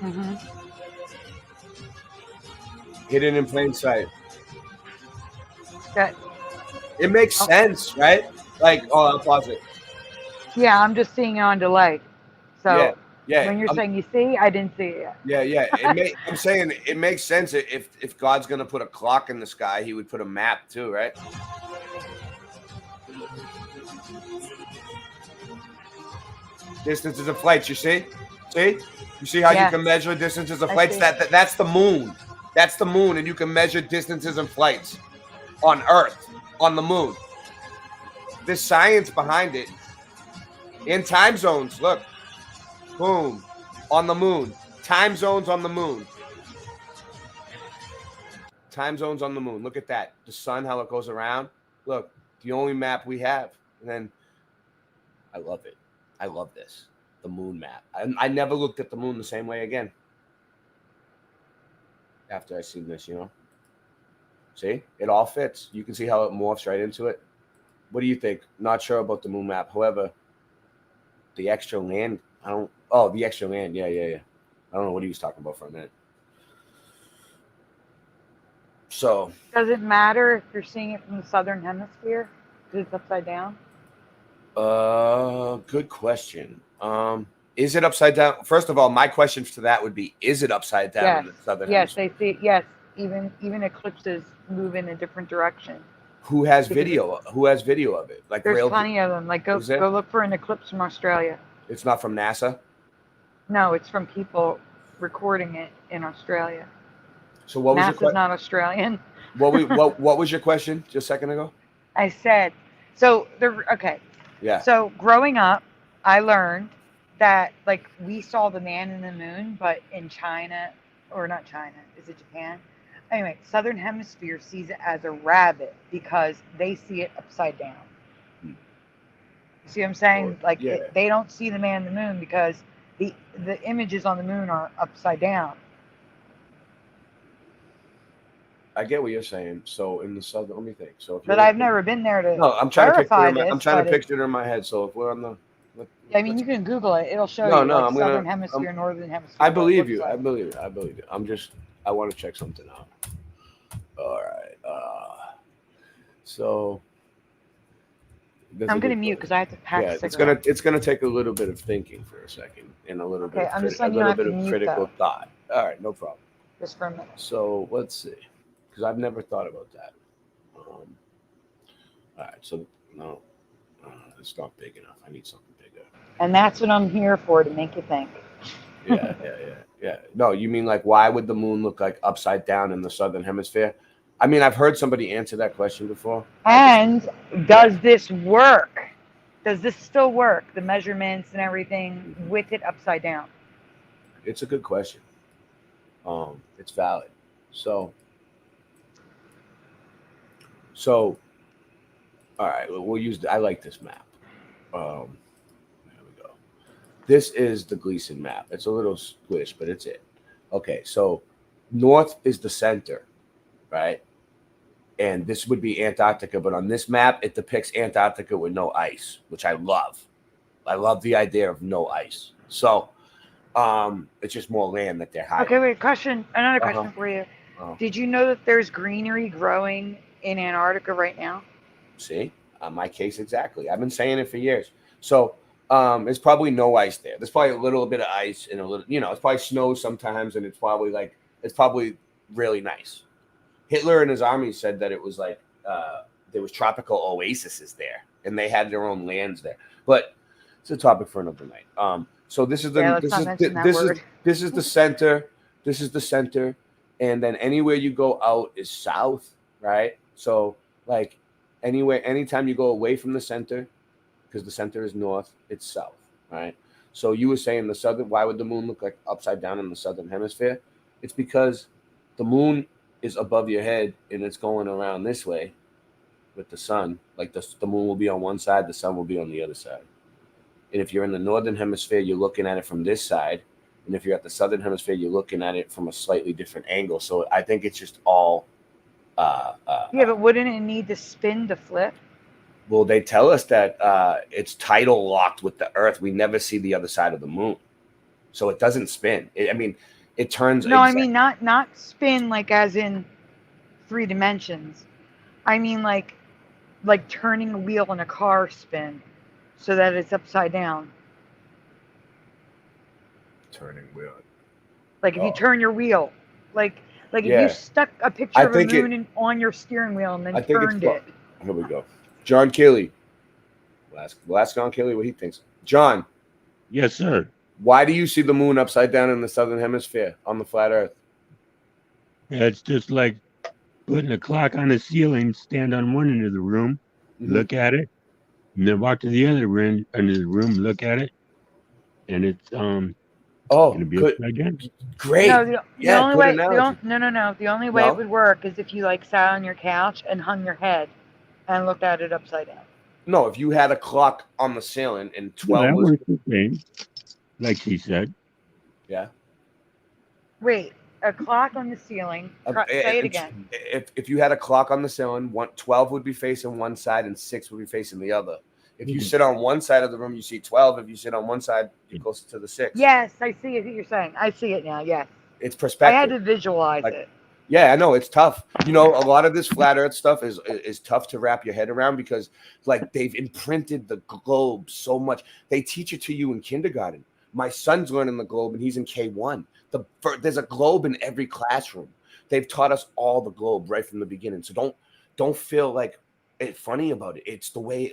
Mm-hmm. Hidden in plain sight. Good. It makes sense, right? Like, I'll pause it. Yeah, I'm just seeing it on delay. So Yeah. when you're saying you see, I didn't see it yet. Yeah. I'm saying it makes sense. If God's gonna put a clock in the sky, he would put a map too, right? Distances of flights, you see? See? You see how you can measure distances of flights? That's the moon. That's the moon, and you can measure distances and flights on Earth, on the moon. There's science behind it. In time zones, look. Boom. On the moon. Time zones on the moon. Time zones on the moon. Look at that. The sun, how it goes around. Look, the only map we have. And then I love it. I love this. The moon map. I never looked at the moon the same way again. After I seen this, you know. See? It all fits. You can see how it morphs right into it. What do you think? Not sure about the moon map. However, the extra land, the extra land. Yeah. I don't know what he was talking about for a minute. So. Does it matter if you're seeing it from the southern hemisphere? Because it's upside down? Good question. Is it upside down? First of all, my question to that would be, is it upside down in the southern hemisphere? Yes, they see. Yes, even eclipses move in a different direction. Who has video? Who has video of it? Like there's plenty of them. Like go look for an eclipse from Australia. It's not from NASA? No, it's from people recording it in Australia. So what was your NASA's not Australian. what was your question just a second ago? I said, okay. Yeah. So growing up, I learned that like we saw the man in the moon, but in China, or not China, is it Japan? Anyway, southern hemisphere sees it as a rabbit because they see it upside down. You see what I'm saying? They don't see the man in the moon because the images on the moon are upside down. I get what you're saying. So in the southern, let me think. So, but I've never been there to. No, I'm trying to picture it. I'm trying to picture it in my head. So if we're on the. I mean, you can Google it. It'll show you southern hemisphere, northern hemisphere. I believe you. I believe you. I want to check something out. All right. So. I'm gonna mute because I have to pack. Yeah, it's gonna take a little bit of thinking for a second and a little bit of critical thought. All right, no problem. Just for a minute. So let's see, because I've never thought about that. All right, so no, it's not big enough. I need something bigger. And that's what I'm here for, to make you think. Yeah. No, you mean like why would the moon look like upside down in the southern hemisphere? I mean, I've heard somebody answer that question before. And does this work? Does this still work? The measurements and everything with it upside down? It's a good question. It's valid. So, all right, we'll use. I like this map. There we go. This is the Gleason map. It's a little squished, but it's it. Okay, so north is the center, right? And this would be Antarctica, but on this map, it depicts Antarctica with no ice, which I love. I love the idea of no ice. So, it's just more land that they're hiding. Okay, wait, another question for you. Did you know that there's greenery growing in Antarctica right now? See, my case exactly. I've been saying it for years. So, it's probably no ice there. There's probably a little bit of ice and a little, it's probably snows sometimes, and it's probably really nice. Hitler and his army said that it was like there was tropical oases there, and they had their own lands there. But it's a topic for another night. So this is the this is the center. This is the center, and then anywhere you go out is south, right? So like anywhere, anytime you go away from the center, because the center is north, it's south, right? So you were saying why would the moon look like upside down in the southern hemisphere? It's because the moon is above your head and it's going around this way with the sun. Like the moon will be on one side, the sun will be on the other side. And if you're in the northern hemisphere, you're looking at it from this side. And if you're at the southern hemisphere, you're looking at it from a slightly different angle. So I think it's just all. Yeah, but wouldn't it need to spin to flip? Well, they tell us that it's tidal locked with the Earth. We never see the other side of the moon, so it doesn't spin. It turns. No, I mean not spin like as in 3 dimensions. I mean like turning a wheel in a car spin, so that it's upside down. Turning wheel. Like if you turn your wheel, like if you stuck a picture of a moon on your steering wheel and then turned it. Here we go. John Keeley. We'll ask John Keeley what he thinks. John. Yes, sir. Why do you see the moon upside down in the southern hemisphere on the flat Earth? Yeah, it's just like putting a clock on the ceiling, stand on one end of the room, look at it, and then walk to the other end of the room, look at it, and it's gonna be upside down. Great. No, the only way the only way it would work is if you sat on your couch and hung your head and looked at it upside down. No, if you had a clock on the ceiling and 12 that was works the same, like she said. Yeah. Wait, a clock on the ceiling. Say it again. If you had a clock on the ceiling, 12 would be facing one side and 6 would be facing the other. If you sit on one side of the room, you see 12. If you sit on one side, you're closer to the 6. Yes, I see it. What you're saying. I see it now. Yes. It's perspective. I had to visualize it. Yeah, I know it's tough. A lot of this flat Earth stuff is tough to wrap your head around because they've imprinted the globe so much. They teach it to you in kindergarten. My son's learning the globe and he's in K1. There's a globe in every classroom. They've taught us all the globe right from the beginning. So don't feel like it's funny about it. It's the way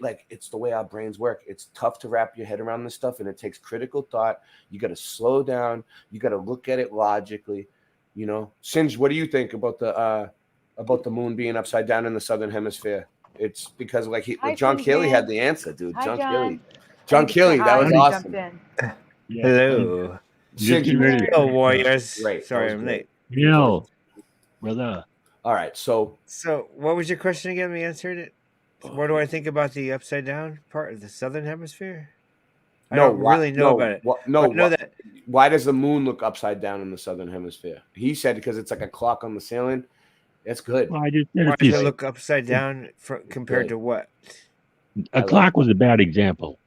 our brains work. It's tough to wrap your head around this stuff, and it takes critical thought. You got to slow down. You got to look at it logically. Singe, what do you think about the moon being upside down in the southern hemisphere? It's because John Keeley had the answer, dude. Hi, John Keeley, that was awesome. Hello. Hello, Warriors. Great. Sorry, I'm late. Yo, brother. All right, so what was your question again? We answered it. What do I think about the upside down part of the southern hemisphere? I don't really know about it. Why does the moon look upside down in the southern hemisphere? He said because it's like a clock on the ceiling. That's good. Well, I just Why does it look upside down compared to what? A clock was a bad example.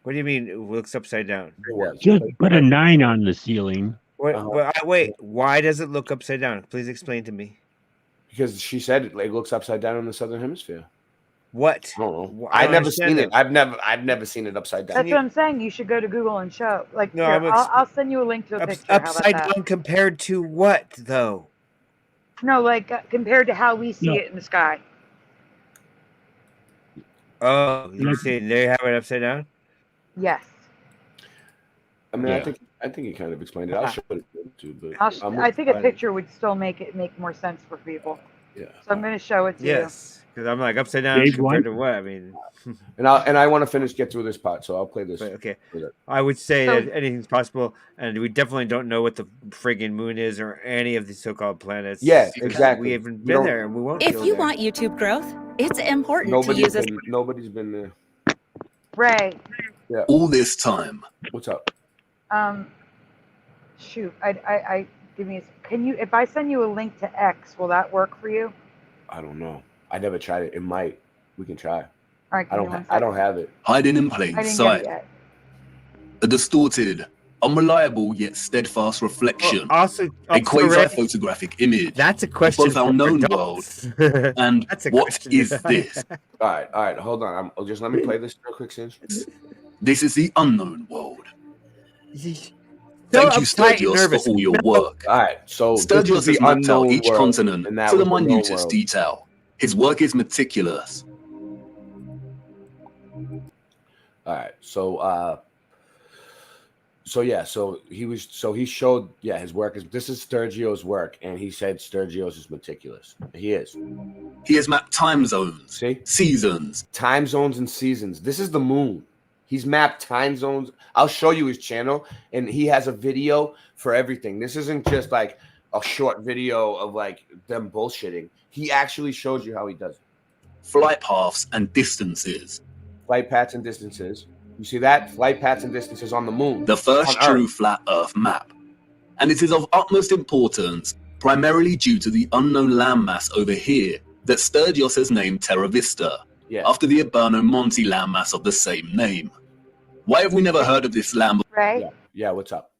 What do you mean it looks upside down? Just put a 9 on the ceiling. Wait, why does it look upside down? Please explain to me. Because she said it looks upside down in the southern hemisphere. What? I don't know. I've never seen it. I've never seen it upside down. That's what I'm saying. You should go to Google and show. I'll send you a link to a picture. Upside down compared to what, though? No, compared to how we see it in the sky. Oh, you see, they have it upside down? Yes. I mean, I think he kind of explained it. I'll show it too, but I think a picture would still make more sense for people. Yeah. So I'm going to show it to you. Yes, because I'm upside down compared to what? I mean, and I want to get through this part, so I'll play this. Okay. I would say that anything's possible, and we definitely don't know what the friggin' moon is or any of these so-called planets. Yeah, exactly. We haven't been there, and we won't. If you want YouTube growth, it's important to use Nobody's been there. Ray. Yeah. All this time. What's up? Shoot. Can you? If I send you a link to X, will that work for you? I don't know. I never tried it. It might. We can try. All right. I don't have it. Hiding in plain sight. A distorted, unreliable yet steadfast reflection. A quasi-photographic image. That's a question of both our known world and what is this? All right. Hold on. Just let me play this real quick, Singe. This is the unknown world. Thank you, Sturgios, for all your work. All right, so Sturgios has mapped out each continent to the was minutest detail. His work is meticulous. All right, so he showed his work is this is Sturgio's work, and he said Sturgio's is meticulous. He is. He has mapped time zones, seasons, time zones and seasons. This is the moon. He's mapped time zones. I'll show you his channel, and he has a video for everything. This isn't just like a short video of like them bullshitting. He actually shows you how he does it. Flight paths and distances. Flight paths and distances. You see that? Flight paths and distances on the moon. The first true flat Earth map. And it is of utmost importance, primarily due to the unknown landmass over here that Sturgios has named Terra Vista, after the Urbano Monte landmass of the same name. Why have we never heard of this land? Right? Yeah, what's up?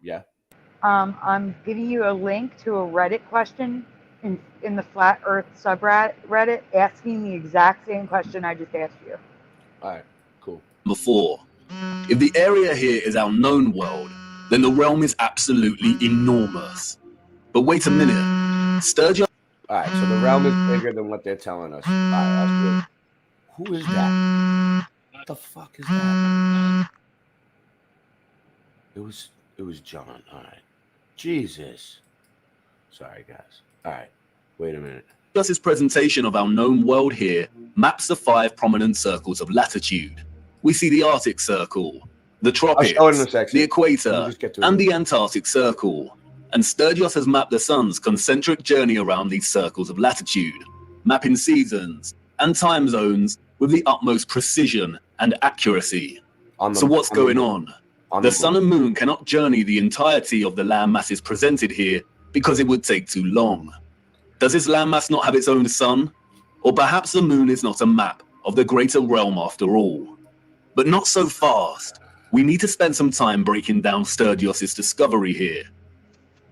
Yeah. I'm giving you a link to a Reddit question in the Flat Earth subreddit asking the exact same question I just asked you. All right, cool. Before, if the area here is our known world, then the realm is absolutely enormous. But wait a minute, Sturgios. All right, so the realm is bigger than what they're telling us. All right, that's good. Who is that? What the fuck is that? It was John. All right. Jesus. Sorry, guys. All right. Wait a minute. His presentation of our known world here maps the 5 prominent circles of latitude. We see the Arctic Circle, the tropics, the equator, and the Antarctic Circle. And Sturgios has mapped the sun's concentric journey around these circles of latitude, mapping seasons and time zones with the utmost precision and accuracy. So what's going on? The sun and moon cannot journey the entirety of the land masses presented here because it would take too long. Does this landmass not have its own sun? Or perhaps the moon is not a map of the greater realm after all? But not so fast. We need to spend some time breaking down Sturgios' discovery here.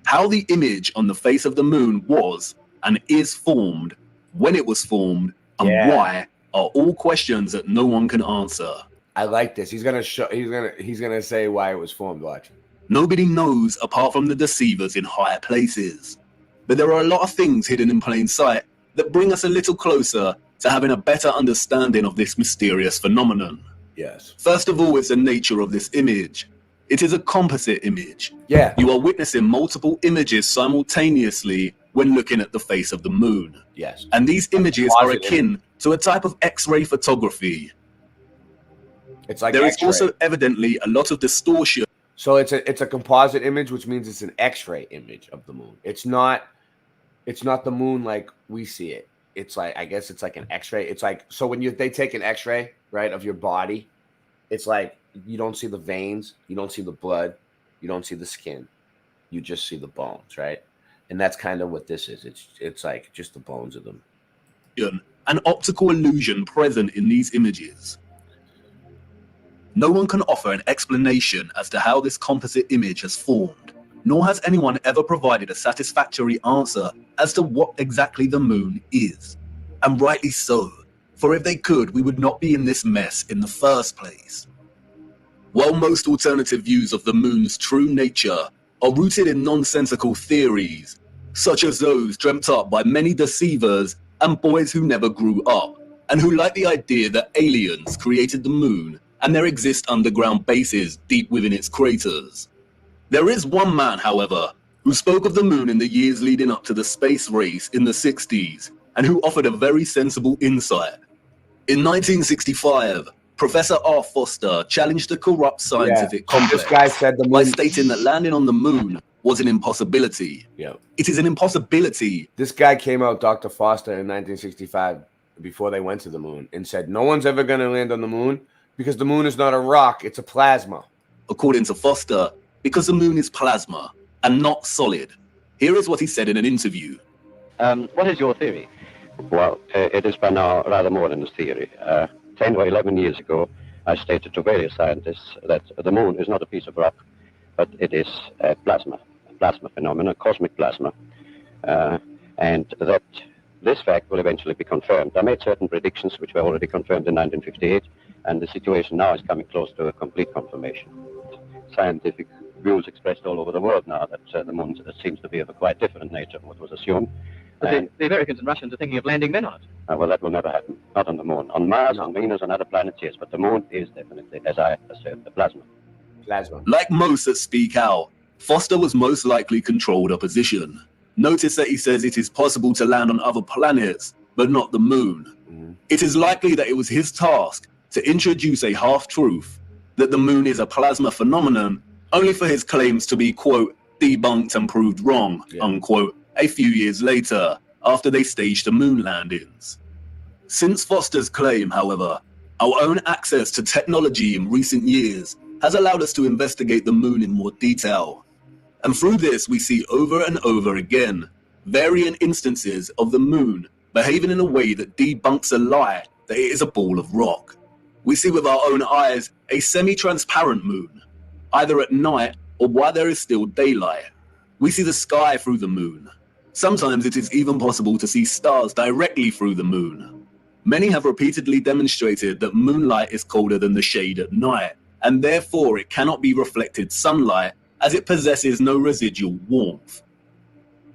How the image on the face of the moon was and is formed, when it was formed, and why are all questions that no one can answer. I like this. He's gonna say why it was formed. Watch. Nobody knows apart from the deceivers in higher places. But there are a lot of things hidden in plain sight that bring us a little closer to having a better understanding of this mysterious phenomenon. Yes. First of all is the nature of this image. It is a composite image. Yeah. You are witnessing multiple images simultaneously when looking at the face of the moon. Yes. And these images are akin to a type of X-ray photography. It's like there is also evidently a lot of distortion. So it's a composite image, which means it's an X-ray image of the moon. It's not the moon like we see it. It's like, I guess it's like an X-ray. It's like, so when they take an X-ray, right, of your body, it's like you don't see the veins, you don't see the blood, you don't see the skin, you just see the bones, right? And that's kind of what this is. It's like just the bones of them. An optical illusion present in these images. No one can offer an explanation as to how this composite image has formed, nor has anyone ever provided a satisfactory answer as to what exactly the moon is. And rightly so, for if they could, we would not be in this mess in the first place. While most alternative views of the moon's true nature are rooted in nonsensical theories, such as those dreamt up by many deceivers and boys who never grew up, and who like the idea that aliens created the moon and there exist underground bases deep within its craters. There is one man, however, who spoke of the moon in the years leading up to the space race in the 60s, and who offered a very sensible insight. In 1965, Professor R. Foster challenged the corrupt scientific complex this guy said the moon by stating that landing on the moon was an impossibility. Yeah. It is an impossibility. This guy came out, Dr. Foster, in 1965, before they went to the moon, and said no one's ever going to land on the moon because the moon is not a rock, it's a plasma. According to Foster, because the moon is plasma and not solid. Here is what he said in an interview. What is your theory? Well, it is by now rather more than a theory. 10 or 11 years ago, I stated to various scientists that the moon is not a piece of rock, but it is a plasma phenomenon, cosmic plasma, and that this fact will eventually be confirmed. I made certain predictions which were already confirmed in 1958, and the situation now is coming close to a complete confirmation. Scientific views expressed all over the world now that the moon seems to be of a quite different nature from what was assumed. But the Americans and Russians are thinking of landing men on it. Well, that will never happen. Not on the moon. On Mars, on Venus, and other planets, yes. But the moon is definitely, as I assert, the plasma. Plasma. Like most that speak out, Foster was most likely controlled opposition. Notice that he says it is possible to land on other planets, but not the moon. It is likely that it was his task to introduce a half-truth, that the moon is a plasma phenomenon, only for his claims to be, quote, debunked and proved wrong, unquote, a few years later, after they staged the moon landings. Since Foster's claim, however, our own access to technology in recent years has allowed us to investigate the moon in more detail. And through this, we see over and over again varying instances of the moon behaving in a way that debunks a lie that it is a ball of rock. We see with our own eyes a semi-transparent moon, either at night or while there is still daylight. We see the sky through the moon. Sometimes it is even possible to see stars directly through the moon. Many have repeatedly demonstrated that moonlight is colder than the shade at night, and therefore it cannot be reflected sunlight as it possesses no residual warmth.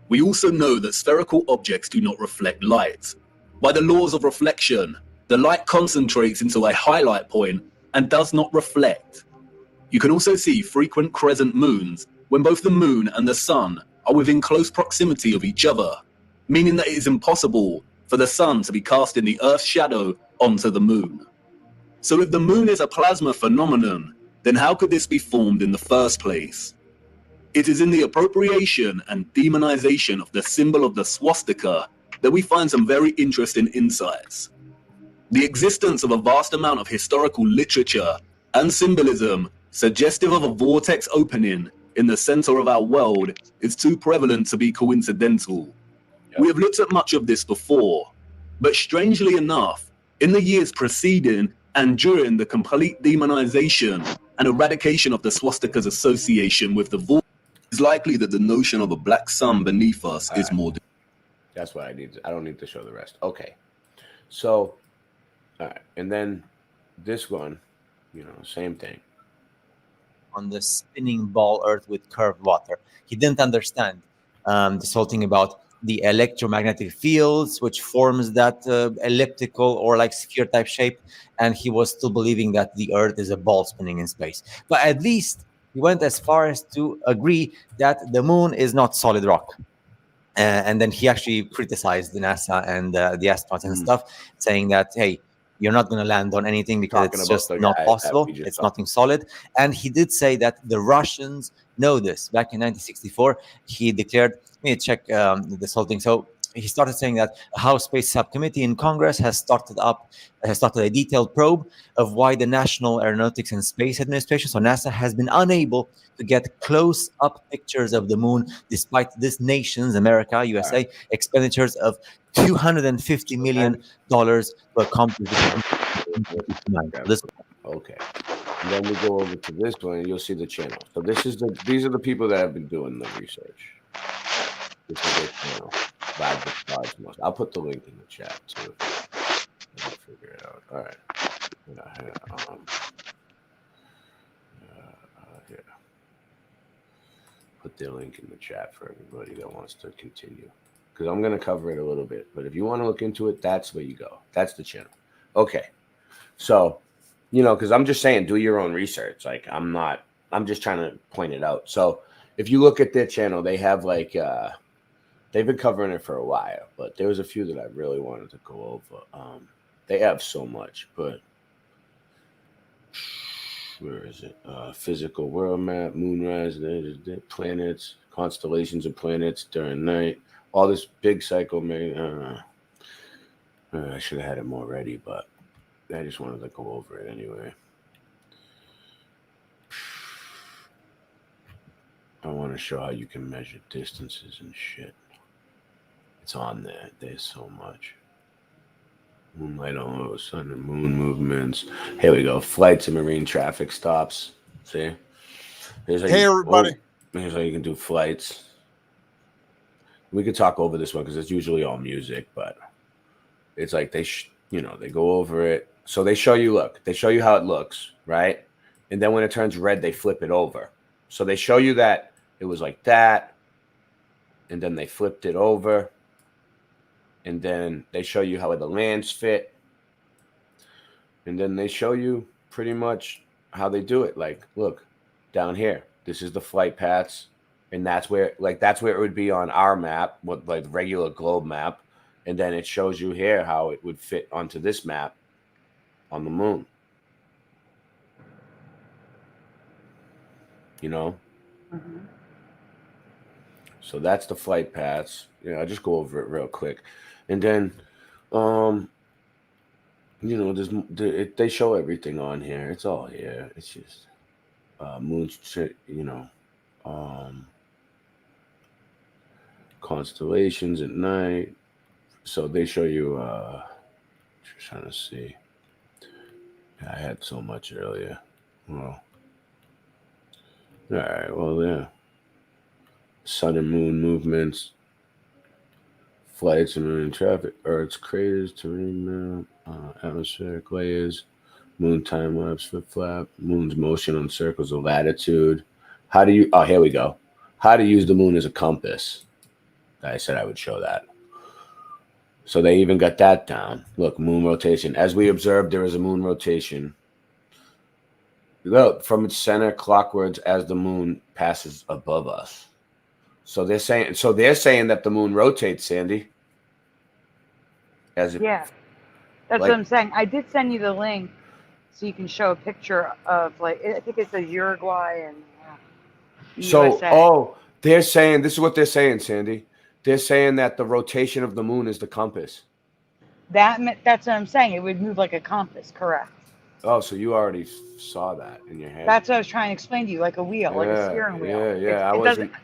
We also know that spherical objects do not reflect light. By the laws of reflection, the light concentrates into a highlight point and does not reflect. You can also see frequent crescent moons when both the moon and the sun are within close proximity of each other, meaning that it is impossible for the sun to be casting the Earth's shadow onto the moon. So if the moon is a plasma phenomenon, then how could this be formed in the first place? It is in the appropriation and demonization of the symbol of the swastika that we find some very interesting insights. The existence of a vast amount of historical literature and symbolism suggestive of a vortex opening in the center of our world is too prevalent to be coincidental. We have looked at much of this before, but strangely enough, in the years preceding and during the complete demonization and eradication of the swastika's association with the vortex, it is likely that the notion of a black sun beneath us is more. That's what I need. I don't need to show the rest. Okay. So, all right. And then this one, same thing. On the spinning ball Earth with curved water. He didn't understand this whole thing about the electromagnetic fields, which forms that elliptical or like sphere type shape. And he was still believing that the Earth is a ball spinning in space. But at least he went as far as to agree that the moon is not solid rock. And then he actually criticized the NASA and the astronauts and stuff, saying that, hey, you're not going to land on anything because it's just not possible. It's nothing solid. And he did say that the Russians know this. Back in 1964, he declared, let me check this whole thing. So he started saying that a House Space Subcommittee in Congress has started a detailed probe of why the National Aeronautics and Space Administration, so NASA, has been unable to get close-up pictures of the moon, despite this nation's, America, USA, expenditures of $250 million to accomplish this. Okay. And then we go over to this one, and you'll see the channel. So these are the people that have been doing the research. This is their channel. I'll put the link in the chat too. I'll figure it out. All right. Here. Put the link in the chat for everybody that wants to continue. Because I'm going to cover it a little bit. But if you want to look into it, that's where you go. That's the channel. Okay. So, because I'm just saying, do your own research. Like, I'm just trying to point it out. So, if you look at their channel, they have they've been covering it for a while, but there was a few that I really wanted to go over. They have so much, but where is it? Physical world map, moonrise, planets, constellations of planets during night. All this big cycle, man. I should have had it more ready, but I just wanted to go over it anyway. I want to show how you can measure distances and shit. It's on there. There's so much. Moonlight all of a sudden, moon movements. Here we go. Flights and marine traffic stops. See? Hey, everybody. Here's how you can do flights. We could talk over this one because it's usually all music, but it's like they go over it. So they show you, they show you how it looks, right? And then when it turns red, they flip it over. So they show you that it was like that, and then they flipped it over. and then they show you how the lands fit, and then they show you pretty much how they do it. Like, look, down here, this is the flight paths, and that's where it would be on our map, what like regular globe map, and then it shows you here how it would fit onto this map on the moon. You know? Mm-hmm. So that's the flight paths. I'll just go over it real quick. And then, they show everything on here. It's all here. It's just moon, constellations at night. So they show you, just trying to see. I had so much earlier. Well, all right. Well, yeah. Sun and moon movements, flights and moon traffic, Earth's craters, terrain map, atmospheric layers, moon time lapse, flip flap, moon's motion on circles of latitude. Here we go. How to use the moon as a compass. I said I would show that. So they even got that down. Look, moon rotation. As we observed, there is a moon rotation. Look, from its center clockwards as the moon passes above us. So they're saying that the moon rotates, Sandy. Yeah, that's what I'm saying. I did send you the link so you can show a picture of I think it says Uruguay and USA. They're saying, this is what they're saying, Sandy. They're saying that the rotation of the moon is the compass. That's what I'm saying. It would move like a compass, correct? Oh, so you already saw that in your head. That's what I was trying to explain to you, like a wheel, like a steering wheel. Yeah.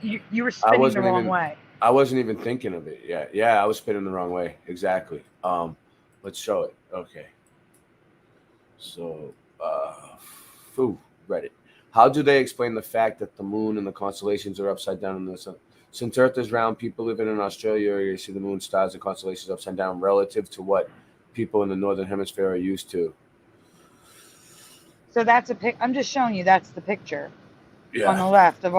You were spinning the wrong way. I wasn't even thinking of it yet. Yeah, I was spinning the wrong way. Exactly. Let's show it. Okay. So, Reddit. How do they explain the fact that the moon and the constellations are upside down in the sun? Since Earth is round, people living in Australia area see the moon, stars, and constellations upside down relative to what people in the northern hemisphere are used to. So that's a pic. I'm just showing you. That's the picture on the left of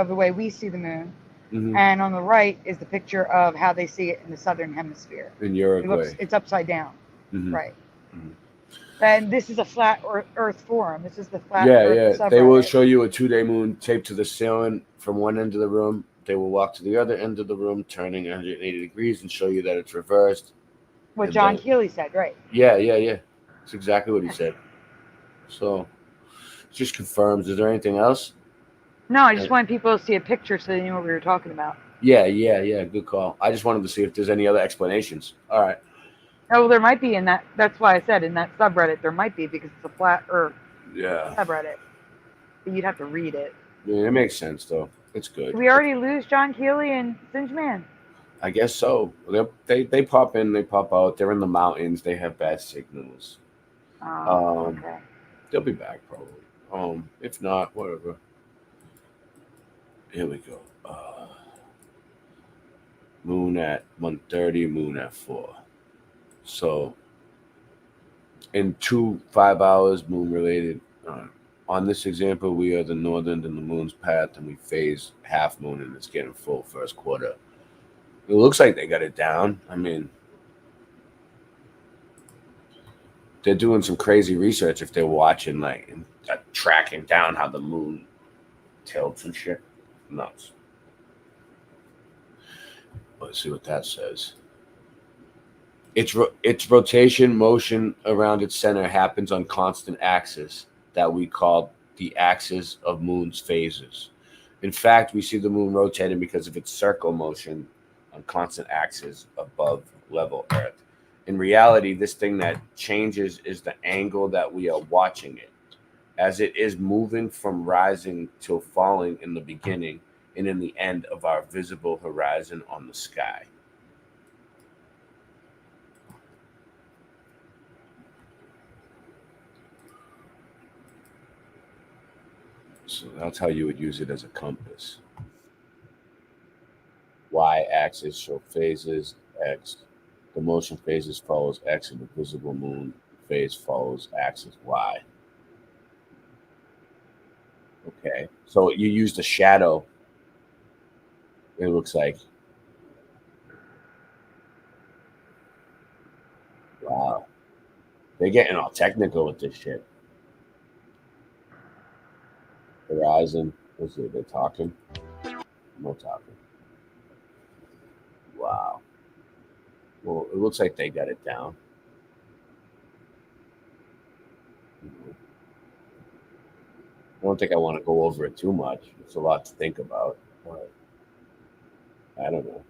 the way we see the moon, and on the right is the picture of how they see it in the southern hemisphere. In Uruguay, it's upside down, right? And this is a flat Earth forum. This is the flat Earth subreddit. They will show you a 2-day moon taped to the ceiling from one end of the room. They will walk to the other end of the room, turning 180 degrees, and show you that it's reversed. What John Keeley said, right? Yeah. That's exactly what he said. So, it just confirms. Is there anything else? No, I just wanted people to see a picture so they knew what we were talking about. Yeah. Good call. I just wanted to see if there's any other explanations. All right. Oh, well, there might be in that. That's why I said in that subreddit there might be, because it's a flat Earth subreddit. But you'd have to read it. Yeah, it makes sense though. It's good. Did we already lose John Keeley and Singe Man? I guess so. They pop in, they pop out. They're in the mountains. They have bad signals. Okay. They'll be back probably. If not, whatever. Here we go. Moon at 1:30, moon at 4. So in 5 hours, moon related. On this example, we are the northern and the moon's path, and we phase half moon, and it's getting full first quarter. It looks like they got it down. I mean, they're doing some crazy research if they're watching, and tracking down how the moon tilts and shit. Nuts. Let's see what that says. Its rotation motion around its center happens on constant axis that we call the axis of moon's phases. In fact, we see the moon rotating because of its circle motion on constant axis above level Earth. In reality, this thing that changes is the angle that we are watching it, as it is moving from rising to falling in the beginning and in the end of our visible horizon on the sky. So that's how you would use it as a compass. Y-axis show phases, X. The motion phases follows X, and the visible moon phase follows axis Y. Okay, so you use the shadow. It looks like They're getting all technical with this shit. Horizon. Let's see, they're talking. No talking. Wow. Well, it looks like they got it down. I don't think I want to go over it too much. It's a lot to think about. But I don't know.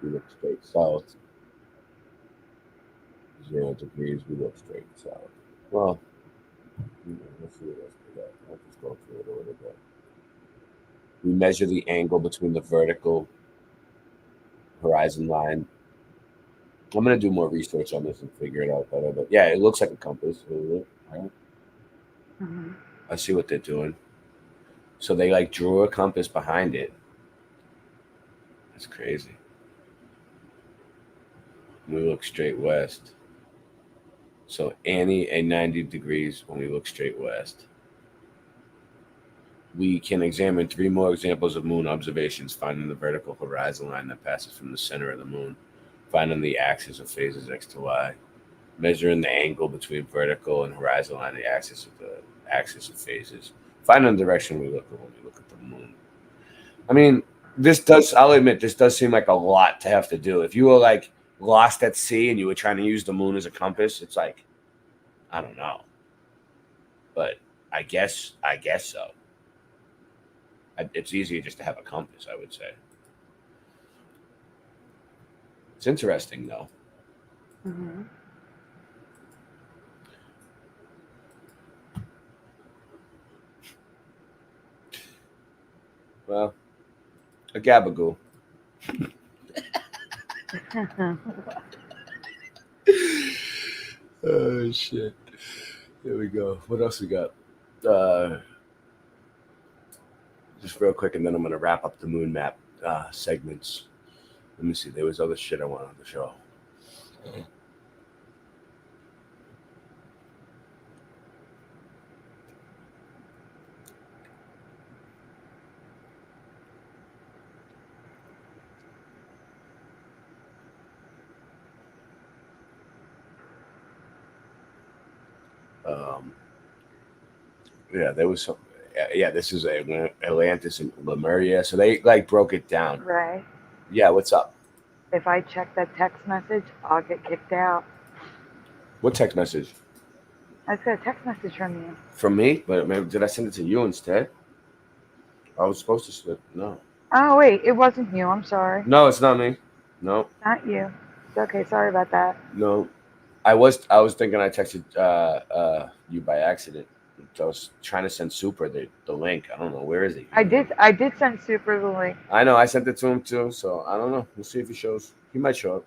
We look straight south. 0 degrees. We look straight south. Well, let's see what else we got. I'll just go through it a little bit. We measure the angle between the vertical horizon line. I'm going to do more research on this and figure it out better. But yeah, it looks like a compass. Right? Mm-hmm. I see what they're doing. So they like drew a compass behind it. That's crazy. We look straight west. So any 90 degrees when we look straight west. We can examine 3 more examples of moon observations, finding the vertical horizon line that passes from the center of the moon, finding the axis of phases x to y, measuring the angle between vertical and horizon line, the axis of phases, finding the direction we look at when we look at the moon. I mean, I'll admit, this does seem like a lot to have to do. If you were like lost at sea and you were trying to use the moon as a compass, it's like, I don't know. But I guess so. It's easier just to have a compass, I would say. It's interesting, though. Mm-hmm. Well, a gabagoo. Oh, shit. Here we go. What else we got? Just real quick, and then I'm going to wrap up the moon map segments. Let me see. There was other shit I wanted to show. Yeah, there was some. Yeah, this is Atlantis and Lemuria. So they like broke it down. Right. Yeah, what's up? If I check that text message, I'll get kicked out. What text message? I got a text message from you. From me? But maybe, did I send it to you instead? I was supposed to slip. No. Oh, wait. It wasn't you. I'm sorry. No, it's not me. No. Not you. It's okay. Sorry about that. No. I was thinking I texted you by accident. I was trying to send Super the link. I don't know. Where is he? I did send Super the link. I know. I sent it to him too. So I don't know. We'll see if he shows. He might show up.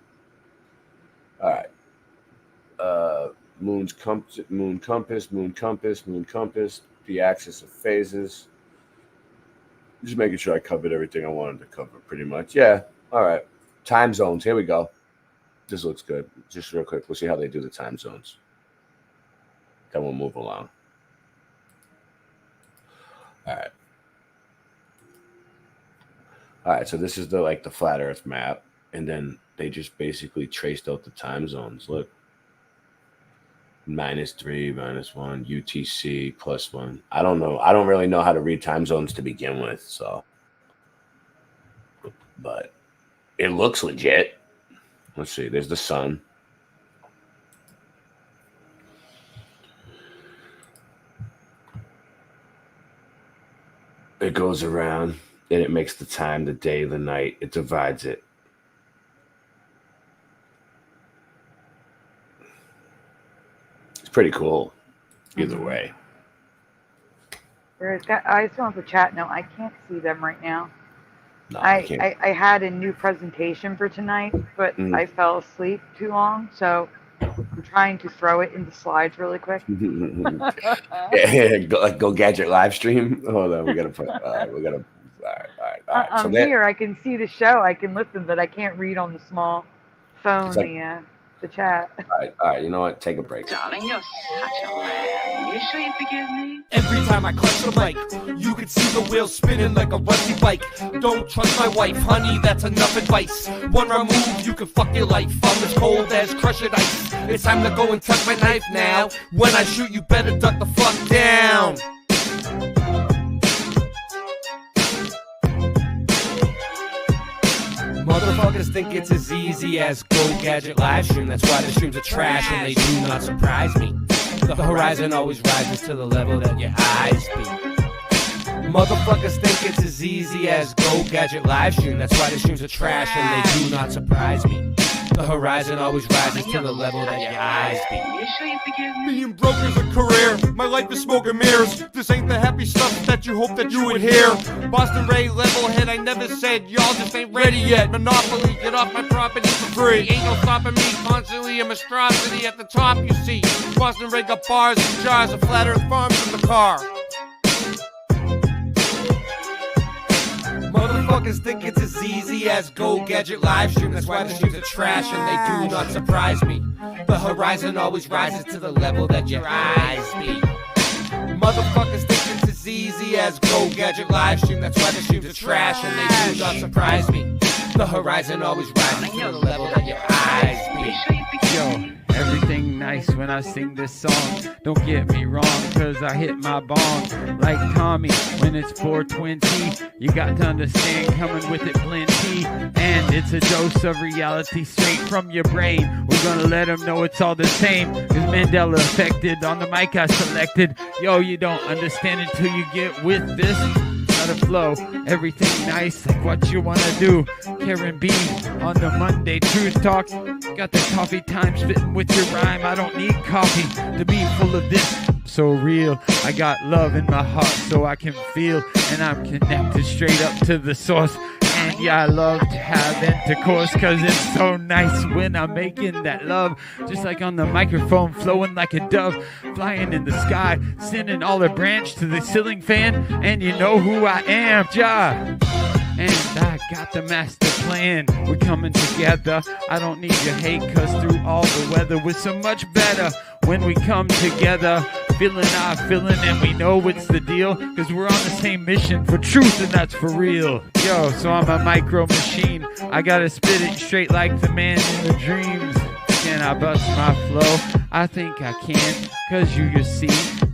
All right. Moon compass, the axis of phases. Just making sure I covered everything I wanted to cover pretty much. Yeah. All right. Time zones. Here we go. This looks good. Just real quick. We'll see how they do the time zones. Then we'll move along. All right. So this is the flat Earth map. And then they just basically traced out the time zones. Look. -3, -1, UTC, +1. I don't know. I don't really know how to read time zones to begin with, so. But it looks legit. Let's see. There's the sun. It goes around and it makes the time, the day, the night. It divides it. Pretty cool either way. I still have the chat now. I can't see them right now. No, I had a new presentation for tonight, but I fell asleep too long, so I'm trying to throw it into slides really quick. Go gadget live stream. Hold on, we gotta put. All right. I'm here. I can see the show. I can listen, but I can't read on the small phone. the chat. All right. You know what? Take a break. Darling, you're such a lamb. You sure you forgive me? Every time I clutch the mic, you can see the wheels spinning like a rusty bike. Don't trust my wife, honey, that's enough advice. One wrong move, you can fuck your life. I'm as cold as crushed ice. It's time to go and tuck my knife now. When I shoot, you better duck the fuck down. Motherfuckers think it's as easy as Go Gadget live stream. That's why the streams are trash and they do not surprise me. The horizon always rises to the level that your eyes be. Motherfuckers think it's as easy as Go Gadget live stream. That's why the streams are trash and they do not surprise me. The horizon always rises to the level that your eyes be. You sure you forgive me? Being broke is a career. My life is smoke and mirrors. This ain't the happy stuff that you hope that you would hear. Boston Ray, level head, I never said y'all just ain't ready yet. Monopoly, get off my property for free. Ain't no stopping me, constantly a monstrosity at the top, you see. Boston Ray got bars and jars of flat earth farms in the car. Motherfuckers think it's as easy as Go Gadget live stream. That's why the streams are trash and they do not surprise me. The horizon always rises to the level that your eyes be. Motherfuckers think it's as easy as Go Gadget live stream. That's why the streams are trash and they do not surprise me. The horizon always rises to the level that your eyes be. Yo, everything nice when I sing this song. Don't get me wrong, cause I hit my bong like Tommy when it's 420. You got to understand, coming with it plenty. And it's a dose of reality straight from your brain. We're gonna let them know it's all the same. Cause Mandela affected on the mic I selected. Yo, you don't understand until you get with this. Gotta flow, everything nice, like what you wanna do. Karen B on the Monday Truth Talk. Got the coffee time spitting with your rhyme. I don't need coffee to be full of this. So real, I got love in my heart so I can feel. And I'm connected straight up to the source. And yeah, I love to have intercourse cause it's so nice when I'm making that love. Just like on the microphone, flowing like a dove, flying in the sky, sending all the branch to the ceiling fan. And you know who I am, Ja. And I got the master plan. We're coming together. I don't need your hate cause through all the weather we're so much better when we come together. Feeling our feeling and we know it's the deal cause we're on the same mission for truth and that's for real. Yo, so I'm a micro machine. I gotta spit it straight like the man in the dreams. Can I bust my flow? I think I can cause you see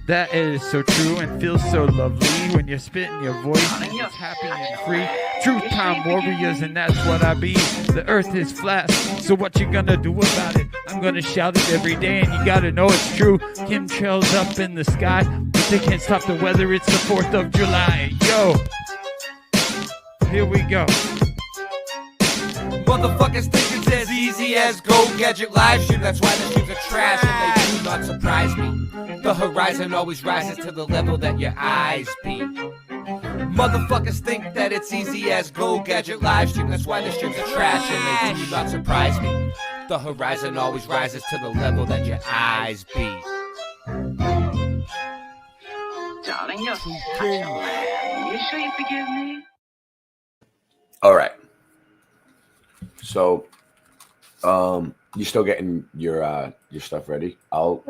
that it is so true and feels so lovely when you're spitting your voice and it's happy and free. Truth time warriors and that's what I be. The earth is flat, so what you gonna do about it? I'm gonna shout it every day and you gotta know it's true. Chemtrails up in the sky, but they can't stop the weather, it's the 4th of July. Yo, here we go. Motherfuckers think it's as easy as Go Gadget live stream. That's why the streams are trash and they do not surprise me. The horizon always rises to the level that your eyes be. Motherfuckers think that it's easy as Go Gadget live stream. That's why the streams are trash and they do not surprise me. The horizon always rises to the level that your eyes be. Darling, you're such a lamb. You sure you forgive me? All right. So, you still getting your stuff ready? I'll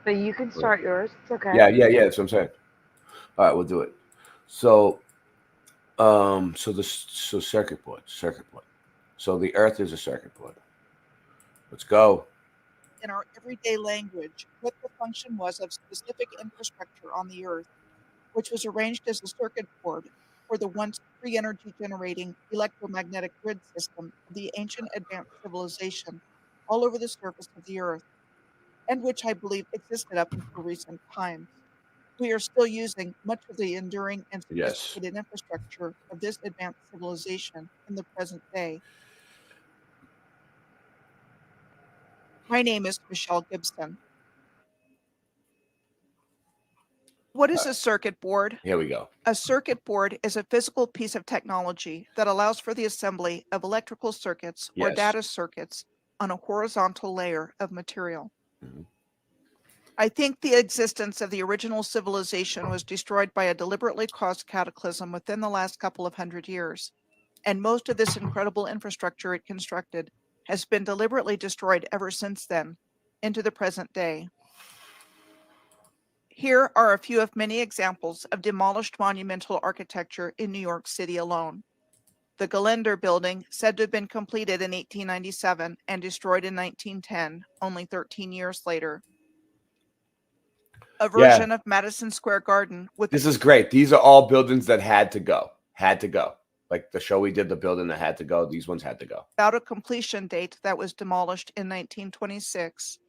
But you can start yours. It's okay. Yeah. That's what I'm saying. All right, we'll do it. So, so circuit board. So the Earth is a circuit board. Let's go. In our everyday language, what the function was of specific infrastructure on the Earth, which was arranged as a circuit board for the once free energy generating electromagnetic grid system of the ancient advanced civilization all over the surface of the Earth, and which I believe existed up until recent times. We are still using much of the enduring and sophisticated infrastructure of this advanced civilization in the present day. My name is Michelle Gibson. What is a circuit board? Here we go. A circuit board is a physical piece of technology that allows for the assembly of electrical circuits or data circuits on a horizontal layer of material. Mm-hmm. I think the existence of the original civilization was destroyed by a deliberately caused cataclysm within the last couple of 100 years, and most of this incredible infrastructure it constructed has been deliberately destroyed ever since then, into the present day. Here are a few of many examples of demolished monumental architecture in New York City alone. The Galender Building, said to have been completed in 1897 and destroyed in 1910, only 13 years later. A version of Madison Square Garden with... This is great. These are all buildings that had to go. Had to go. Like the show we did, the building that had to go, these ones had to go. Without a completion date that was demolished in 1926.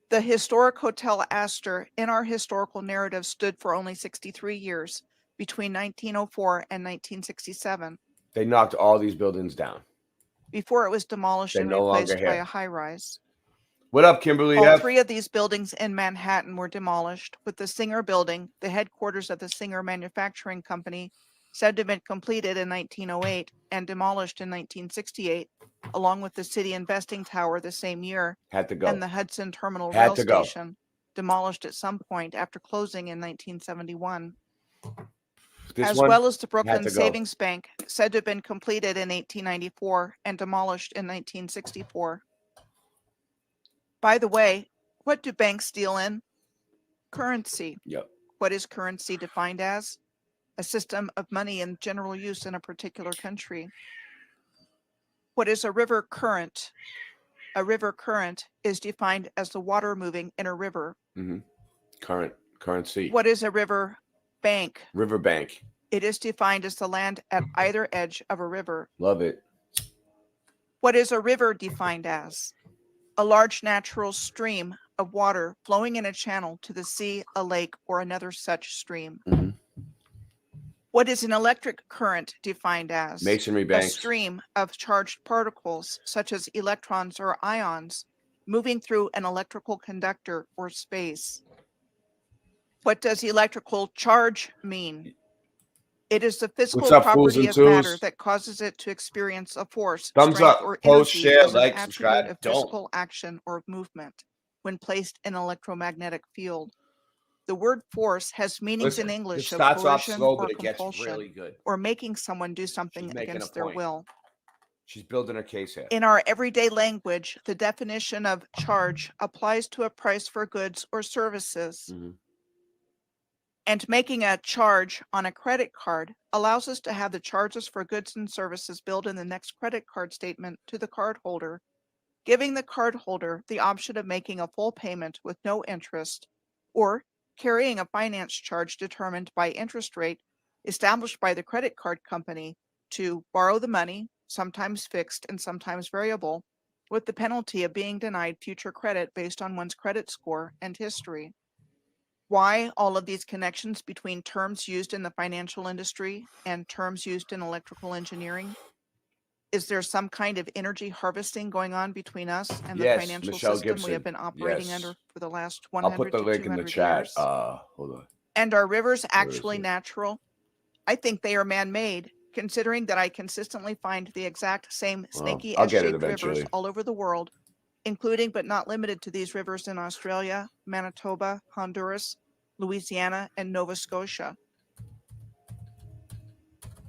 The historic Hotel Astor in our historical narrative stood for only 63 years, between 1904 and 1967. They knocked all these buildings down. Before it was demolished and replaced by a high-rise. What up, Kimberly? All three of these buildings in Manhattan were demolished, with the Singer Building, the headquarters of the Singer Manufacturing Company, said to have been completed in 1908 and demolished in 1968, along with the City Investing Tower the same year, had to go. And the Hudson Terminal Rail Station, demolished at some point after closing in 1971. As well as the Brooklyn Savings Bank, said to have been completed in 1894 and demolished in 1964. By the way, what do banks deal in? Currency. Yep. What is currency defined as? A system of money in general use in a particular country. What is a river current? A river current is defined as the water moving in a river. Currency. What is a river bank? River bank. It is defined as the land at either edge of a river. Love it. What is a river defined as? A large natural stream of water flowing in a channel to the sea, a lake, or another such stream. What is an electric current defined as? Masonry banks. A stream of charged particles, such as electrons or ions, moving through an electrical conductor or space. What does electrical charge mean? It is the physical property of matter that causes it to experience a force, thumbs up, or post, energy share, as an like, attribute subscribe. of physical action or movement when placed in an electromagnetic field. The word force has meanings in English of coercion or compulsion, or making someone do something against their will. She's building her case here. In our everyday language, the definition of charge applies to a price for goods or services. And making a charge on a credit card allows us to have the charges for goods and services billed in the next credit card statement to the cardholder, giving the cardholder the option of making a full payment with no interest, or carrying a finance charge determined by interest rate established by the credit card company to borrow the money, sometimes fixed and sometimes variable, with the penalty of being denied future credit based on one's credit score and history. Why all of these connections between terms used in the financial industry and terms used in electrical engineering? Is there some kind of energy harvesting going on between us and the financial system we have been operating under for the last 100 I'll put the to link in the 200 chat. years? Hold on. And are rivers actually natural? I think they are man-made, considering that I consistently find the exact same snaky S-shaped rivers all over the world, including but not limited to these rivers in Australia, Manitoba, Honduras, Louisiana, and Nova Scotia.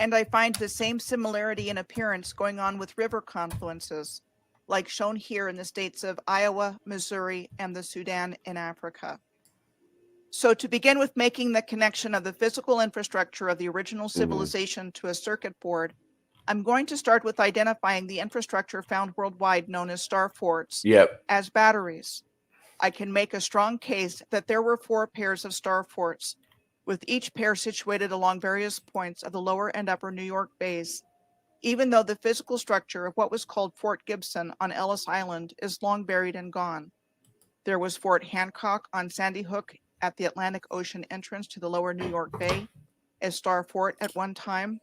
And I find the same similarity in appearance going on with river confluences, like shown here in the states of Iowa, Missouri, and the Sudan in Africa. So to begin with making the connection of the physical infrastructure of the original civilization to a circuit board, I'm going to start with identifying the infrastructure found worldwide known as star forts as batteries. I can make a strong case that there were 4 pairs of star forts, with each pair situated along various points of the lower and upper New York bays, even though the physical structure of what was called Fort Gibson on Ellis Island is long buried and gone. There was Fort Hancock on Sandy Hook at the Atlantic Ocean entrance to the lower New York Bay, as Star Fort at one time,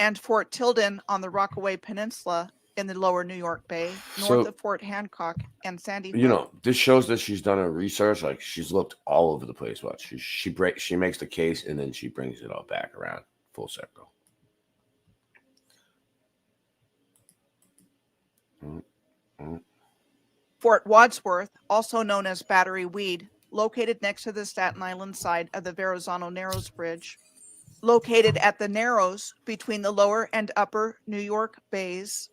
and Fort Tilden on the Rockaway Peninsula in the lower New York Bay, north of Fort Hancock and Sandy Hook. You know, this shows that she's done her research. Like, she's looked all over the place. What she makes the case and then she brings it all back around full circle. Fort Wadsworth, also known as Battery Weed, located next to the Staten Island side of the Verrazano Narrows Bridge. located at the Narrows between the lower and upper New York bays,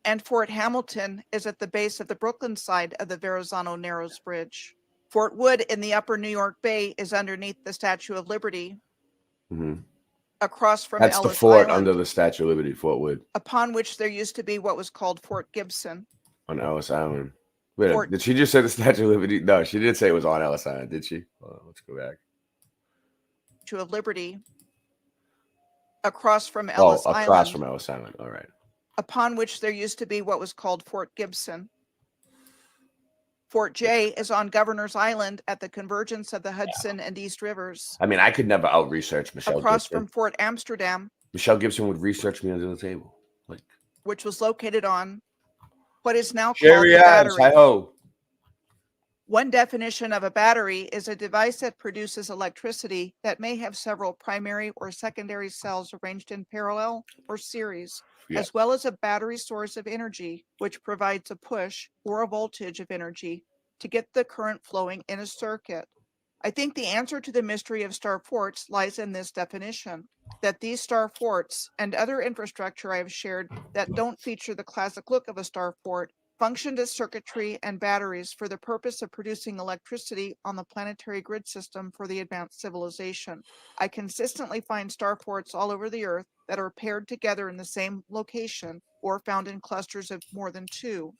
and Fort Hamilton is at the base of the Brooklyn side of the Verrazano Narrows Bridge. Fort Wood in the upper New York Bay is underneath the Statue of Liberty, across from That's Ellis the fort Island, under the Statue of Liberty, Fort Wood, upon which there used to be what was called Fort Gibson. on Ellis Island. Wait, did she just say the Statue of Liberty? No, she did say it was on Ellis Island, did she? Hold on, let's go back. Statue of Liberty, across from Ellis Island. Across from Ellis Island. All right. Upon which there used to be what was called Fort Gibson. Fort J is on Governor's Island at the convergence of the Hudson and East Rivers. I mean, I could never out-research Michelle Across Gibson. from Fort Amsterdam, Michelle Gibson would research me under the table. Like, which was located on what is now called Sherry the Adams, battery. hi-ho. One definition of a battery is a device that produces electricity that may have several primary or secondary cells arranged in parallel or series, as well as a battery source of energy, which provides a push or a voltage of energy to get the current flowing in a circuit. I think the answer to the mystery of star forts lies in this definition, that these star forts and other infrastructure I have shared that don't feature the classic look of a star fort functioned as circuitry and batteries for the purpose of producing electricity on the planetary grid system for the advanced civilization. I consistently find star forts all over the Earth that are paired together in the same location or found in clusters of more than two.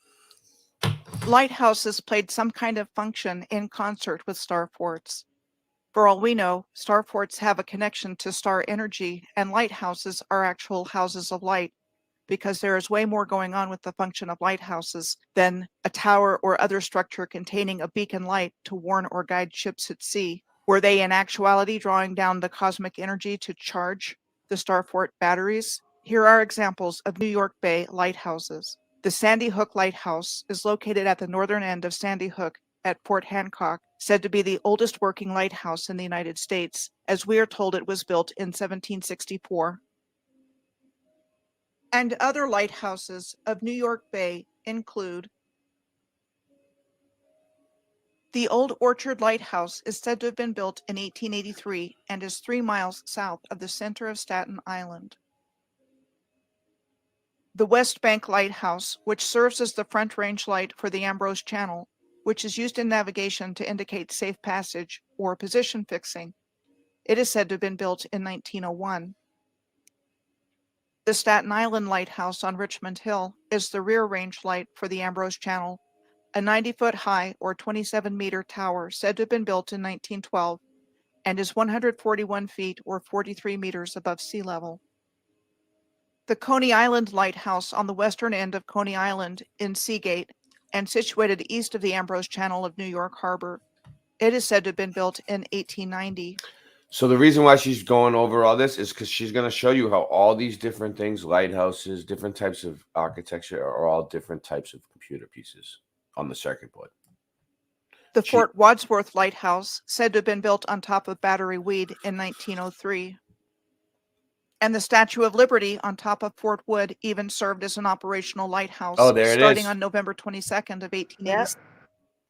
Lighthouses played some kind of function in concert with star forts. For all we know, star forts have a connection to star energy, and lighthouses are actual houses of light, because there is way more going on with the function of lighthouses than a tower or other structure containing a beacon light to warn or guide ships at sea. Were they in actuality drawing down the cosmic energy to charge the star fort batteries? Here are examples of New York Bay lighthouses. The Sandy Hook Lighthouse is located at the northern end of Sandy Hook at Fort Hancock, said to be the oldest working lighthouse in the United States, as we are told it was built in 1764. And other lighthouses of New York Bay include the Old Orchard Lighthouse is said to have been built in 1883 and is 3 miles south of the center of Staten Island. The West Bank Lighthouse, which serves as the front range light for the Ambrose Channel, which is used in navigation to indicate safe passage or position fixing. It is said to have been built in 1901. The Staten Island Lighthouse on Richmond Hill is the rear range light for the Ambrose Channel, a 90-foot high or 27-meter tower said to have been built in 1912 and is 141 feet or 43 meters above sea level. The Coney Island Lighthouse on the western end of Coney Island in Seagate and situated east of the Ambrose Channel of New York Harbor. It is said to have been built in 1890. So the reason why she's going over all this is because she's going to show you how all these different things, lighthouses, different types of architecture, are all different types of computer pieces on the circuit board. The Fort Wadsworth Lighthouse, said to have been built on top of Battery Weed in 1903. And the Statue of Liberty on top of Fort Wood even served as an operational lighthouse starting on November 22nd of 1880,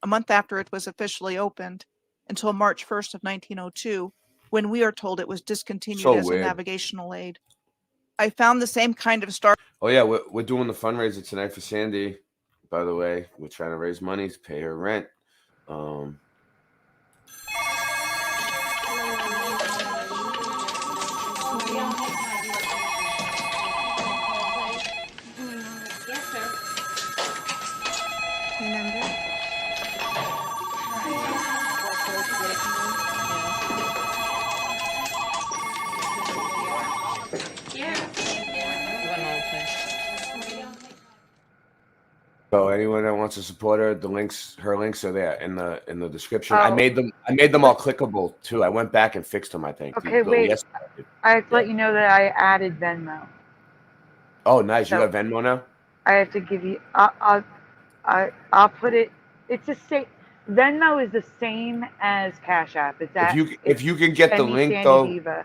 a month after it was officially opened, until March 1st of 1902, when we are told it was discontinued as a navigational aid. I found the same kind of star. Oh yeah, we're doing the fundraiser tonight for Sandy. By the way, we're trying to raise money to pay her rent. So anyone that wants to support her, her links are there in the description. I made them all clickable too. I went back and fixed them, I think. Okay, wait. I have to let you know that I added Venmo. Oh, nice. So you got Venmo now? I have to give you. I'll put it. It's the same. Venmo is the same as Cash App. It's that. If you can get the link though. DiVa.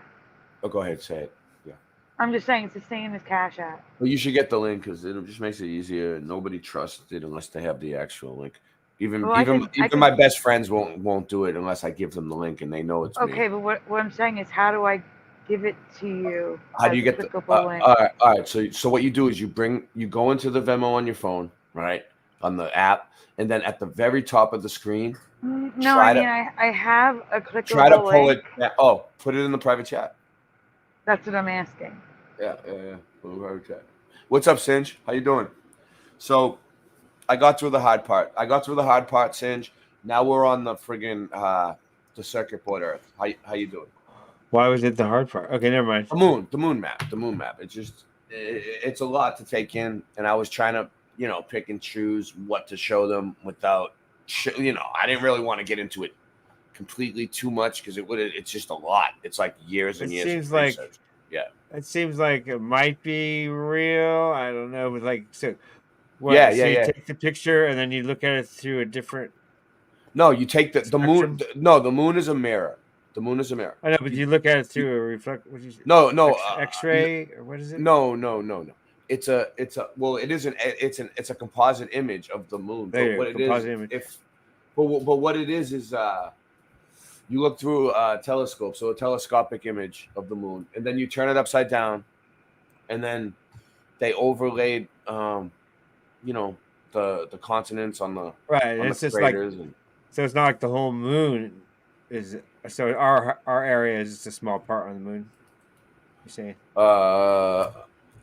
Oh, go ahead, say it. Yeah. I'm just saying it's the same as Cash App. Well, you should get the link because it just makes it easier. Nobody trusts it unless they have the actual link. Even my best friends won't do it unless I give them the link and they know it's me. Okay, but what I'm saying is, how do I give it to you. How do as you a get the? clickable link. All right. So what you do is you go into the Venmo on your phone, right, on the app, and then at the very top of the screen, No, I have a clickable try to pull link. it. Oh, put it in the private chat. That's what I'm asking. Yeah. Put it in the private chat. What's up, Singe? How you doing? So, I got through the hard part. Singe. Now we're on the friggin' the circuit board Earth. How you doing? Why was it the hard part? Okay, never mind. The moon map. It's just it's a lot to take in, and I was trying to pick and choose what to show them without I didn't really want to get into it completely too much because it's just a lot. It's like years and years. It seems like research. Yeah. It seems like it might be real. I don't know, but like so. What, Yeah. You take the picture and then you look at it through a different. No, you take the moon. No, the moon is a mirror. The moon is a mirror. I know, but you look at it through a reflect. What is it? No, X-ray or what is it? No. It's a it's a composite image of the moon. But what it is, but what it is you look through a telescope, so a telescopic image of the moon, and then you turn it upside down, and then they overlaid the continents on the right. On it's the just like so it's not like the whole moon is. So our area is just a small part on the moon. You're saying?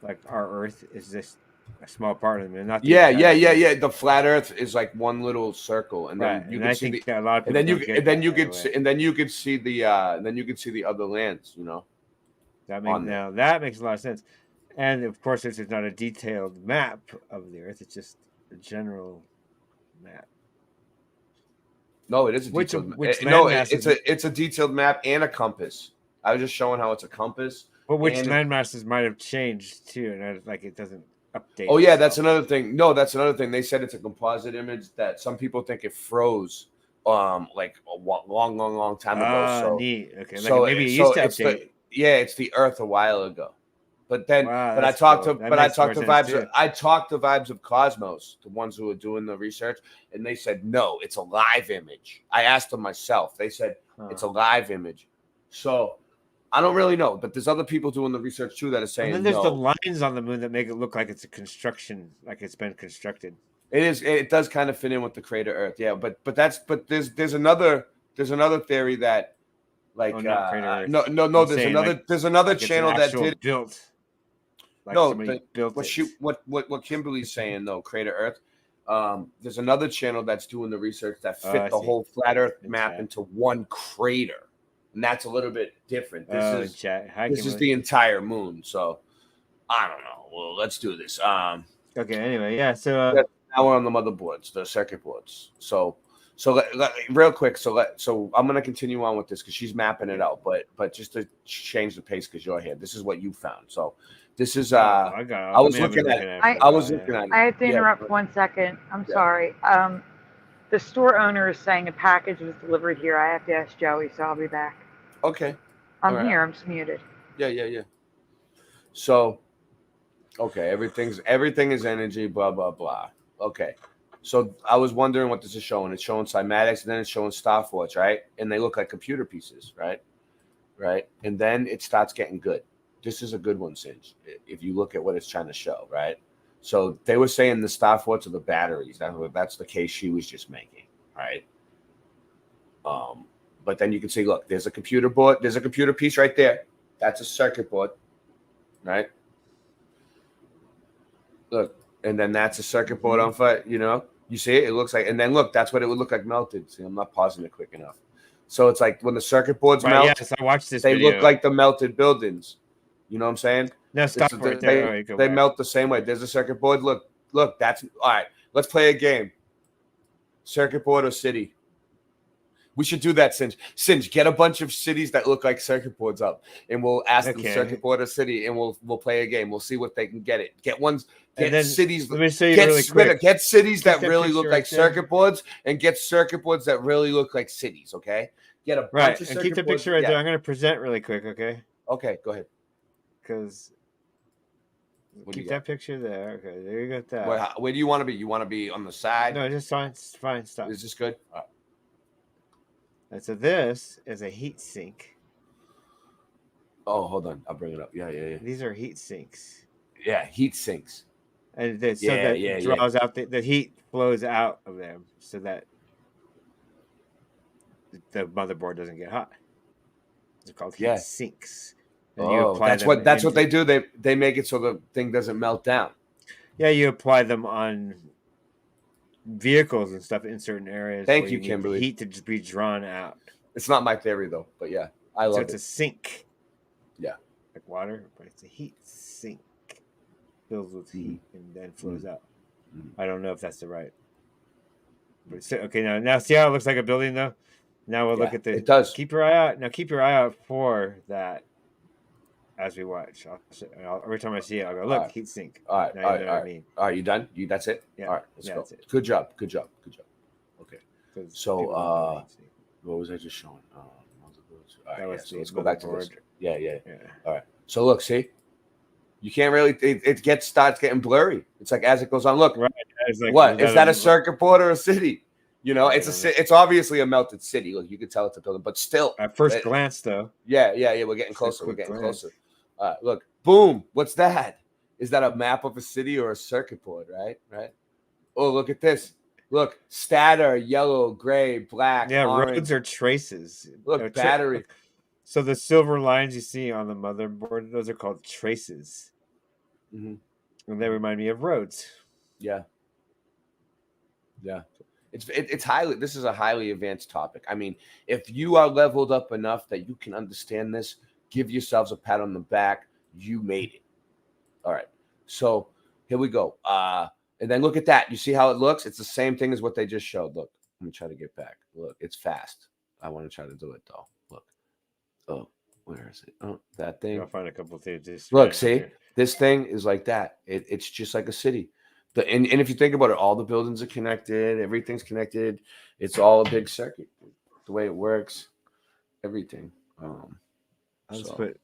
Like our Earth is just a small part of the moon. Not the yeah. The flat Earth is like one little circle, and then you can see a lot of people and then you could see the other lands. That makes a lot of sense. And of course, this is not a detailed map of the Earth; it's just a general map. No, it is a detailed map. It's a detailed map and a compass. I was just showing how it's a compass. But which landmasses might have changed too, and like it doesn't update. Oh yeah, that's another thing. No, that's another thing. They said it's a composite image that some people think it froze, like a long time ago. So neat. Okay, so maybe it used to update. It's the Earth a while ago. But then, I talked to Vibes of Cosmos, the ones who are doing the research, and they said no, it's a live image. I asked them myself. They said it's a live image. So I don't really know, but there's other people doing the research too that are saying. And then there's the lines on the moon that make it look like it's a construction, like it's been constructed. It is. It does kind of fit in with the crater Earth, yeah. But there's another theory that like there's another like channel that did built. Like what Kimberly's saying though, Crater Earth. There's another channel that's doing the research that fit the whole flat Earth map into one crater, and that's a little bit different. This is the entire moon. So I don't know. Well, let's do this. Okay. Anyway, yeah. So now we're on the motherboards, the circuit boards. So real quick. So I'm gonna continue on with this because she's mapping it out, but just to change the pace because you're here. This is what you found. So. This is I was looking at it. I have to interrupt 1 second. I'm sorry. The store owner is saying a package was delivered here. I have to ask Joey, so I'll be back. Okay. I'm here. I'm just muted. Yeah. So, okay, everything is energy. Blah blah blah. Okay. So I was wondering what this is showing. It's showing cymatics, and then it's showing star forts, right? And they look like computer pieces, right? Right. And then it starts getting good. This is a good one, Singe, if you look at what it's trying to show, right? So they were saying the star forts are the batteries. That's the case she was just making, right? But then you can see, look, there's a computer board. There's a computer piece right there. That's a circuit board, right? Look, and then that's a circuit board on fire, You see it? It looks like, and then look, that's what it would look like melted. See, I'm not pausing it quick enough. So it's like when the circuit boards melt, yes, I watched this they video. look like the melted buildings. You know what I'm saying? No, stop right there. They melt the same way. There's a circuit board. Look, that's all right. Let's play a game. Circuit board or city? We should do that, Singe. Get a bunch of cities that look like circuit boards up, and we'll ask them circuit board or city, and we'll play a game. We'll see what they can get it. Get cities. Let me show you really quick. Get cities that really look like circuit boards, and get circuit boards that really look like cities. Okay. Get a bunch of and keep the picture right there. I'm going to present really quick. Okay. Okay. Go ahead. Because keep that picture there. Okay, there you go. Where do you want to be? You want to be on the side? No, just fine. Stop. Is this good? All right. And so this is a heat sink. Oh, hold on. I'll bring it up. Yeah. These are heat sinks. Yeah, heat sinks. And that draws out the heat flows out of them so that the motherboard doesn't get hot. They're called heat sinks. And you apply that's what they do. They make it so the thing doesn't melt down. Yeah, you apply them on vehicles and stuff in certain areas. Thank you, Kimberly. Heat to just be drawn out. It's not my theory though, but yeah, I love it. So it's a sink. Yeah, like water, but it's a heat sink. Fills with heat and then flows out. I don't know if that's the right. But okay, now see how it looks like a building though. Now we'll look at the. It does. Keep your eye out. Now keep your eye out for that. As we watch, every time I see it, I'll go, look, heat sink. All right, now all you know right, what I mean. all right. You done? That's it? Yeah. All right, let's go. That's it. Good job. Okay. So, what was I just showing? All right, so let's go back to this. Yeah. All right. So look, see, you can't really. It starts getting blurry. It's like as it goes on. Look, right. Like, what is that? A circuit board or a city? You know, it's obviously a melted city. Look, you can tell it's a building, but still, at first glance, though. Yeah. We're getting closer. Closer. Look, boom. What's that? Is that a map of a city or a circuit board? Right. Oh, look at this. Look, statter, yellow, gray, black. Yeah, orange. roads are traces. Look, battery. So the silver lines you see on the motherboard, those are called traces. Mm-hmm. And they remind me of roads. Yeah. It's highly. This is a highly advanced topic. I mean, if you are leveled up enough that you can understand this, give yourselves a pat on the back. You made it. All right. So here we go. And then look at that. You see how it looks? It's the same thing as what they just showed. Look, let me try to get back. Look, it's fast. I want to try to do it though. Look. Oh, where is it? Oh, that thing. I'll find a couple of things. Look, see, this thing is like that. It's just like a city. And if you think about it, all the buildings are connected. Everything's connected. It's all a big circuit. The way it works, everything. Let's put.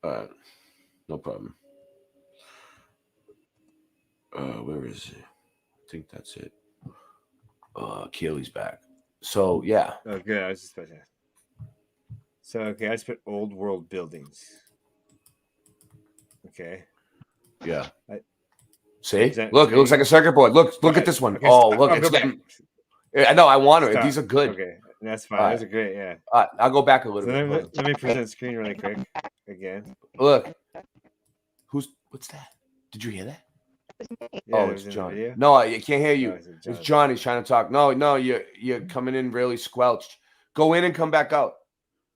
No problem. Where is it? I think that's it. Keely's back. So yeah. Oh, good. I was just about to. So okay, I just put old world buildings. Okay. Yeah. See? Look, it looks like a circuit board. Look at this one. Okay, oh, look, it's getting. I know. I want to. These are good. Okay, that's fine. Those are great. Yeah. I'll go back a little bit. Let me present the screen really quick again. Look. What's that? Did you hear that? Yeah, it's John. No, I can't hear you. It's John. He's trying to talk. No, you're coming in really squelched. Go in and come back out.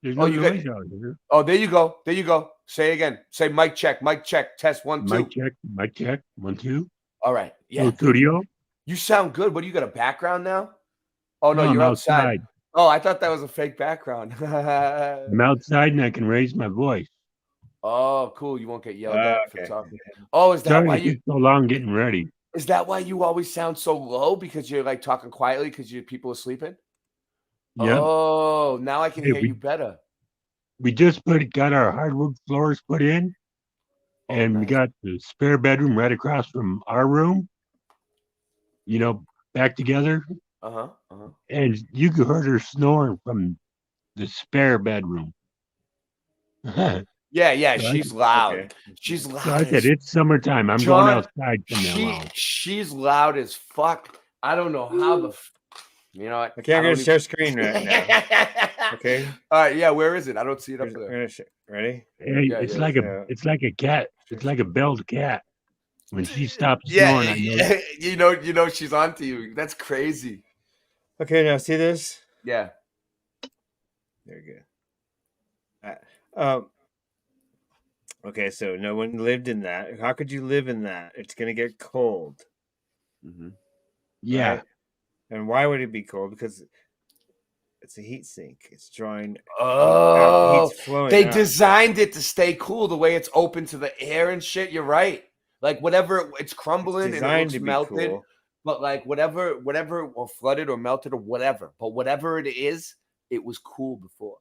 There's no noise out here. Oh, there you go. Say again. Say mic check. Test 1, 2. Mic check. 1, 2. All right. Yeah. Studio. You sound good. What do you got? A background now? Oh no, I'm you're outside. Oh, I thought that was a fake background. I'm outside and I can raise my voice. Oh, cool. You won't get yelled at for talking. Oh, is that Sorry why it took so long getting ready? Is that why you always sound so low? Because you're like talking quietly because people are sleeping? Yeah. Oh, now I can hear you better. We just got our hardwood floors put in, and we got the spare bedroom right across from our room. You know, back together. And you could heard her snoring from the spare bedroom. Yeah, she's loud. Okay. She's loud. So I said, it's summertime. I'm going outside from now on. She's loud as fuck. I don't know how the... You know what? Okay, I'm going to share screen right now. Okay. All right, yeah, where is it? I don't see it up there. Ready? Hey, it's like a cat. It's like a belled cat. When she stops snoring, I know. You know she's onto you. That's crazy. Okay, now see this? Yeah. Very good. Okay, so no one lived in that. How could you live in that? It's going to get cold. Yeah. Right? And why would it be cold? Because it's a heat sink. It's drawing. Oh, they out. Designed it to stay cool the way it's open to the air and shit. You're right. Like whatever, it's crumbling and it looks melted. Cool. But like whatever, or flooded or melted or whatever. But whatever it is, it was cool before.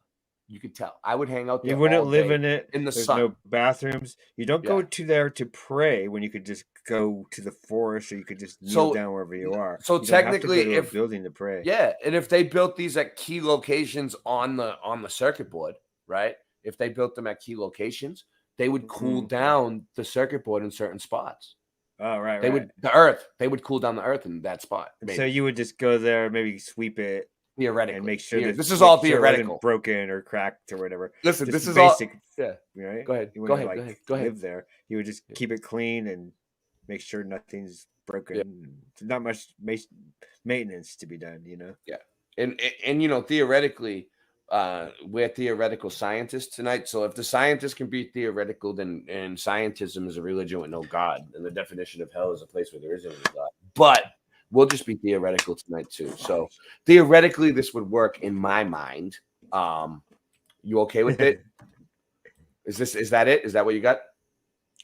You could tell. I would hang out there. You wouldn't live in it. In the There's sun. No bathrooms. You don't go to there to pray when you could just go to the forest or you could just kneel down wherever you are. So you technically, don't have to go to a building to pray. Yeah, and if they built these at key locations on the circuit board, right? If they built them at key locations, they would cool down the circuit board in certain spots. Oh, right, They would they would cool down the earth in that spot. Maybe. So you would just go there, maybe sweep it theoretically, and make sure this is all sure it wasn't theoretical, broken or cracked or whatever. Listen, Just this is basic, all. Yeah, right. Go ahead. You Go wouldn't, ahead. like, Go ahead. live there. You would just keep it clean and make sure nothing's broken. Yeah. There's not much maintenance to be done, you know. Yeah, and you know, theoretically, we're theoretical scientists tonight. So if the scientists can be theoretical, then and scientism is a religion with no God, and the definition of hell is a place where there isn't any God. But we'll just be theoretical tonight too. So theoretically, this would work in my mind. You okay with it? Is that it? Is that what you got?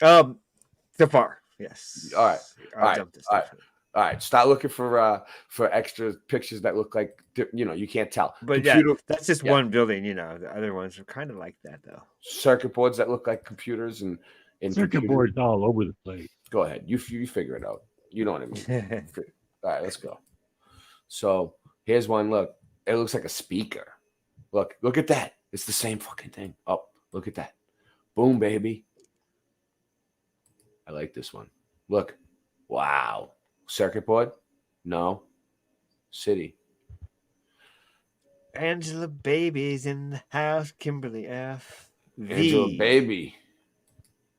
So far, yes. All right. All right. All right. Start looking for extra pictures that look like, you know, you can't tell. But Computer, yeah, that's just one building. You know, the other ones are kind of like that though. Circuit boards that look like computers and circuit boards all over the place. Go ahead. You figure it out. You know what I mean. All right, let's go. So here's one. Look, it looks like a speaker. Look at that. It's the same fucking thing. Oh, look at that. Boom, baby. I like this one. Look. Wow. Circuit board? No. City. Angela Baby's in the house. Kimberly F. V. Angela Baby.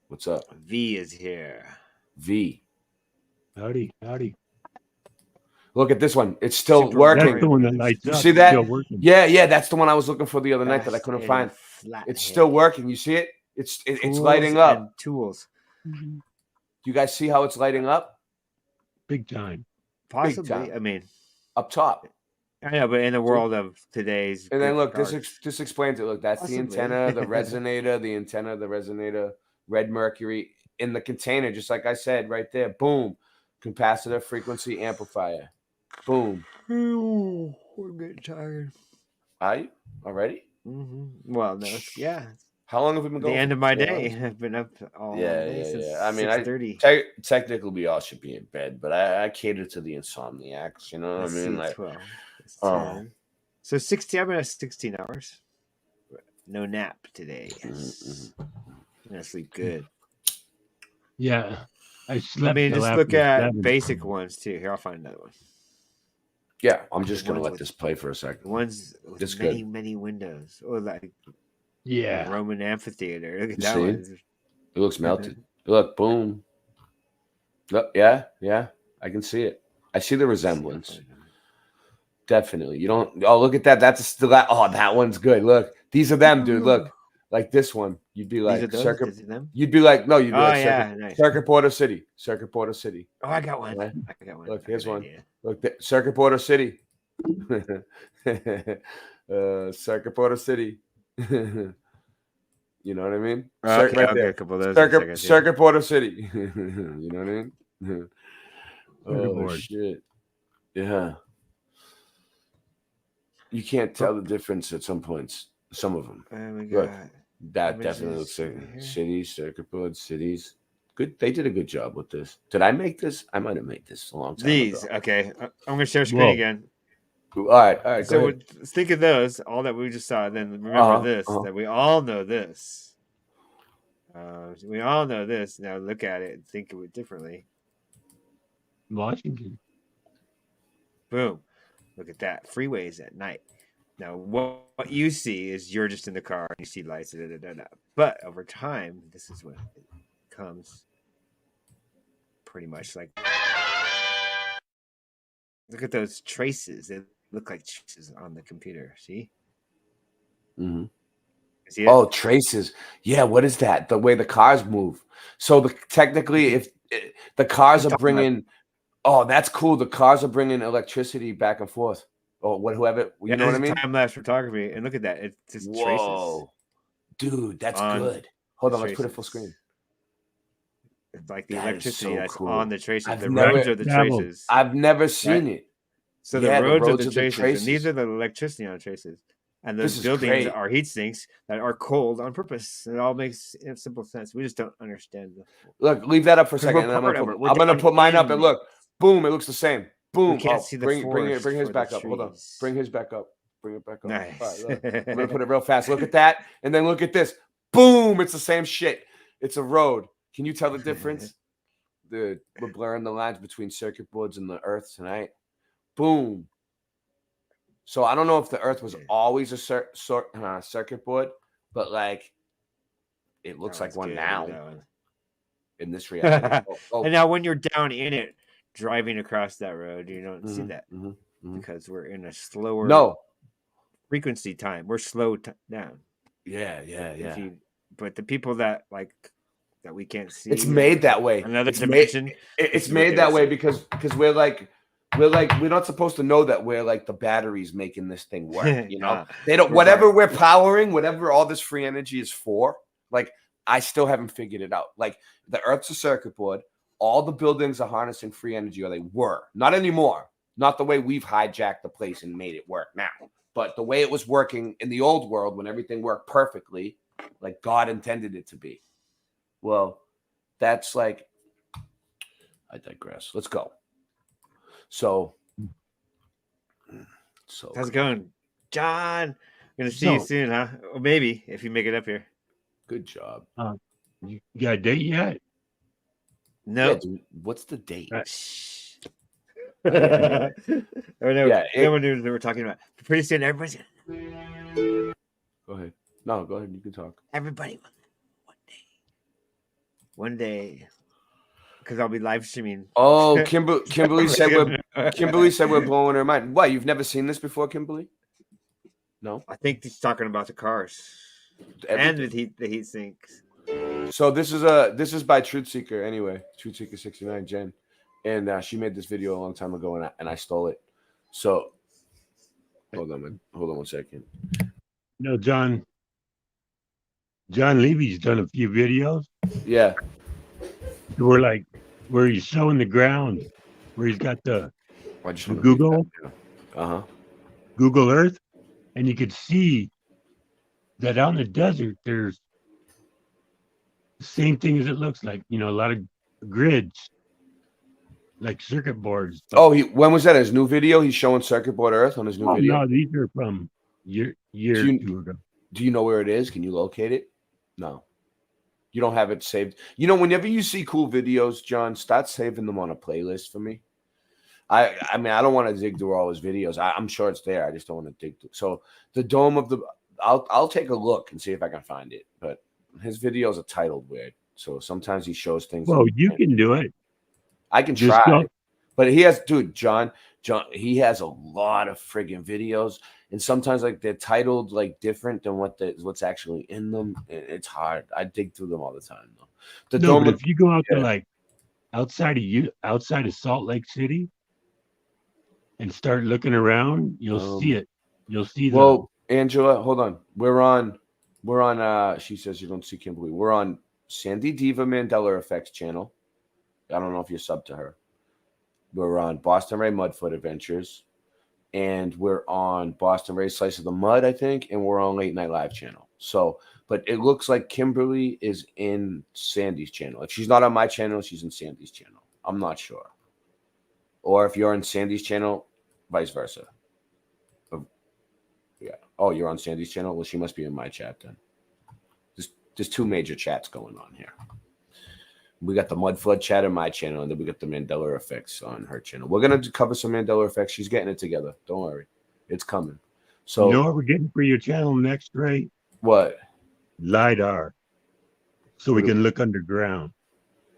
What's up? V is here. V. Howdy. Look at this one. It's still working. That's the one that lights You up. see that? Still working. Yeah. That's the one I was looking for the other night that I couldn't find. It's still working. You see it? It's lighting up. And tools. You guys see how it's lighting up? Big time. Possibly. Big time. I mean, up top. I know, but in the world of today's, and then look, cars, this explains it. Look, that's possibly. the antenna, the resonator, red mercury in the container, just like I said right there. Boom, capacitor, frequency, amplifier. Boom. Ooh, we're getting tired. Are you already? Mm-hmm. Well, no, yeah. How long have we been going? The end of my day. I've been up all day since I mean, 6:30. Technically, we all should be in bed, but I cater to the insomniacs. You know what I mean? Like 12. So 16. I've been at 16 hours. No nap today. Yes. I'm gonna sleep good. Yeah, I slept. Let me just look at basic ones too. Here, I'll find another one. Yeah, I'm just gonna let this play for a second. Ones with many windows, or like Roman amphitheater. Look at that one. It looks melted. Look, boom. Look, yeah, I can see it. I see the resemblance. Definitely. You don't. Oh, look at that. That's still that. Oh, that one's good. Look, these are them, dude. Look, like this one. You'd be like circuit. You'd be like no. You'd be like circuit boarder city. Circuit boarder city. Oh, I got one. Right? I got one. Look, here's one. Look, circuit boarder city. Circuit boarder city. You know what I mean? Okay, right there. A couple of those Circuit boarder city. You know what I mean? Oh shit! Yeah. You can't tell the difference at some points. Some of them. Look, that definitely looks like cities, circuit boards, cities. Good. They did a good job with this. Did I make this? I might have made this a long time ago. Okay. I'm going to share screen again. All right. So think of those, all that we just saw. Then remember that we all know this. We all know this. Now look at it and think of it differently. Washington. Boom. Look at that. Freeways at night. Now, what you see is you're just in the car and you see lights. But over time, this is when it comes pretty much like. Look at those traces. They look like traces on the computer. See? Mm-hmm. See it? Oh, traces. Yeah, what is that? The way the cars move. So technically, if the cars are bringing. Oh, that's cool. The cars are bringing electricity back and forth. Or whoever, you know what I mean? Time-lapse photography. And look at that. It's just traces. Dude, that's good. Hold on, let's put it full screen. It's like the electricity that's on the traces. Roads are the traces. I've never seen it. So the roads are the traces. And these are the electricity on traces. And those buildings are heat sinks that are cold on purpose. It all makes simple sense. We just don't understand. Look, leave that up for a second. And I'm going to put mine up and look. Boom, it looks the same. Boom. We can't see the bring his back up. Hold on. Bring his back up. Bring it back up. Nice. All right, look. I'm gonna put it real fast. Look at that, and then look at this. Boom! It's the same shit. It's a road. Can you tell the difference? We're blurring the lines between circuit boards and the Earth tonight. Boom. So I don't know if the Earth was always a circuit board, but like it looks like one now in this reality. And now when you're down in it, driving across that road, you don't see that because we're in a slower frequency time. We're slow down. Yeah. But the people that like that we can't see, it's made that way. Another dimension. It's made that way because we're not supposed to know that we're like the batteries making this thing work. You know, they don't. Whatever we're powering, whatever all this free energy is for. Like I still haven't figured it out. Like the Earth's a circuit board. All the buildings are harnessing free energy, or they were. Not anymore. Not the way we've hijacked the place and made it work now. But the way it was working in the old world when everything worked perfectly, like God intended it to be. Well, that's like, I digress. Let's go. So how's it going, John? I'm gonna see you soon, huh? Or maybe if you make it up here. Good job. You got a date yet? No. Yeah, dude, what's the date? Oh no! No one knew they were talking about. Pretty soon, everybody's gonna... Go ahead. No, go ahead. You can talk. Everybody, one day, because I'll be live streaming. Oh, Kimberly said we're blowing her mind. Why? You've never seen this before, Kimberly? No. I think he's talking about the cars and the heat sinks. So this is by Truth Seeker anyway. Truth Seeker 69 Jen, and she made this video a long time ago, and I stole it. So hold on one second. No, John Levy's done a few videos. Yeah. Where he's showing the ground, where he's got the Google Earth, and you could see that out in the desert there's the same thing as it looks like. You know, a lot of grids, like circuit boards. Oh, when was that? His new video? He's showing circuit board Earth on his new video. No, these are from year or two ago. Do you know where it is? Can you locate it? No. You don't have it saved. You know, whenever you see cool videos, John, start saving them on a playlist for me. I mean, I don't want to dig through all his videos. I'm sure it's there. I just don't want to dig through. So the dome of the, I'll take a look and see if I can find it. But his videos are titled weird, so sometimes he shows things. Well, you can do it. I can try, but he has, dude, John. He has a lot of friggin' videos, and sometimes like they're titled like different than what's actually in them. It's hard. I dig through them all the time, though. But if you go out to like outside of Salt Lake City and start looking around, you'll see it. You'll see. Well, Angela, hold on. We're on. She says you don't see Kimberly. We're on Sandy Diva Mandela Effects channel. I don't know if you're sub to her. We're on Boston Ray Mudfoot Adventures, and we're on Boston Ray Slice of the Mud, I think, and we're on Late Night Live channel. So, but it looks like Kimberly is in Sandy's channel. If she's not on my channel, she's in Sandy's channel. I'm not sure. Or if you're on Sandy's channel, vice versa. Yeah. Oh, you're on Sandy's channel? Well, she must be in my chat then. There's two major chats going on here. We got the Mud Flood chat on my channel, and then we got the Mandela Effects on her channel. We're going to cover some Mandela Effects. She's getting it together. Don't worry. It's coming. So, you know what we're getting for your channel next, Ray? What? LiDAR. So we can look underground.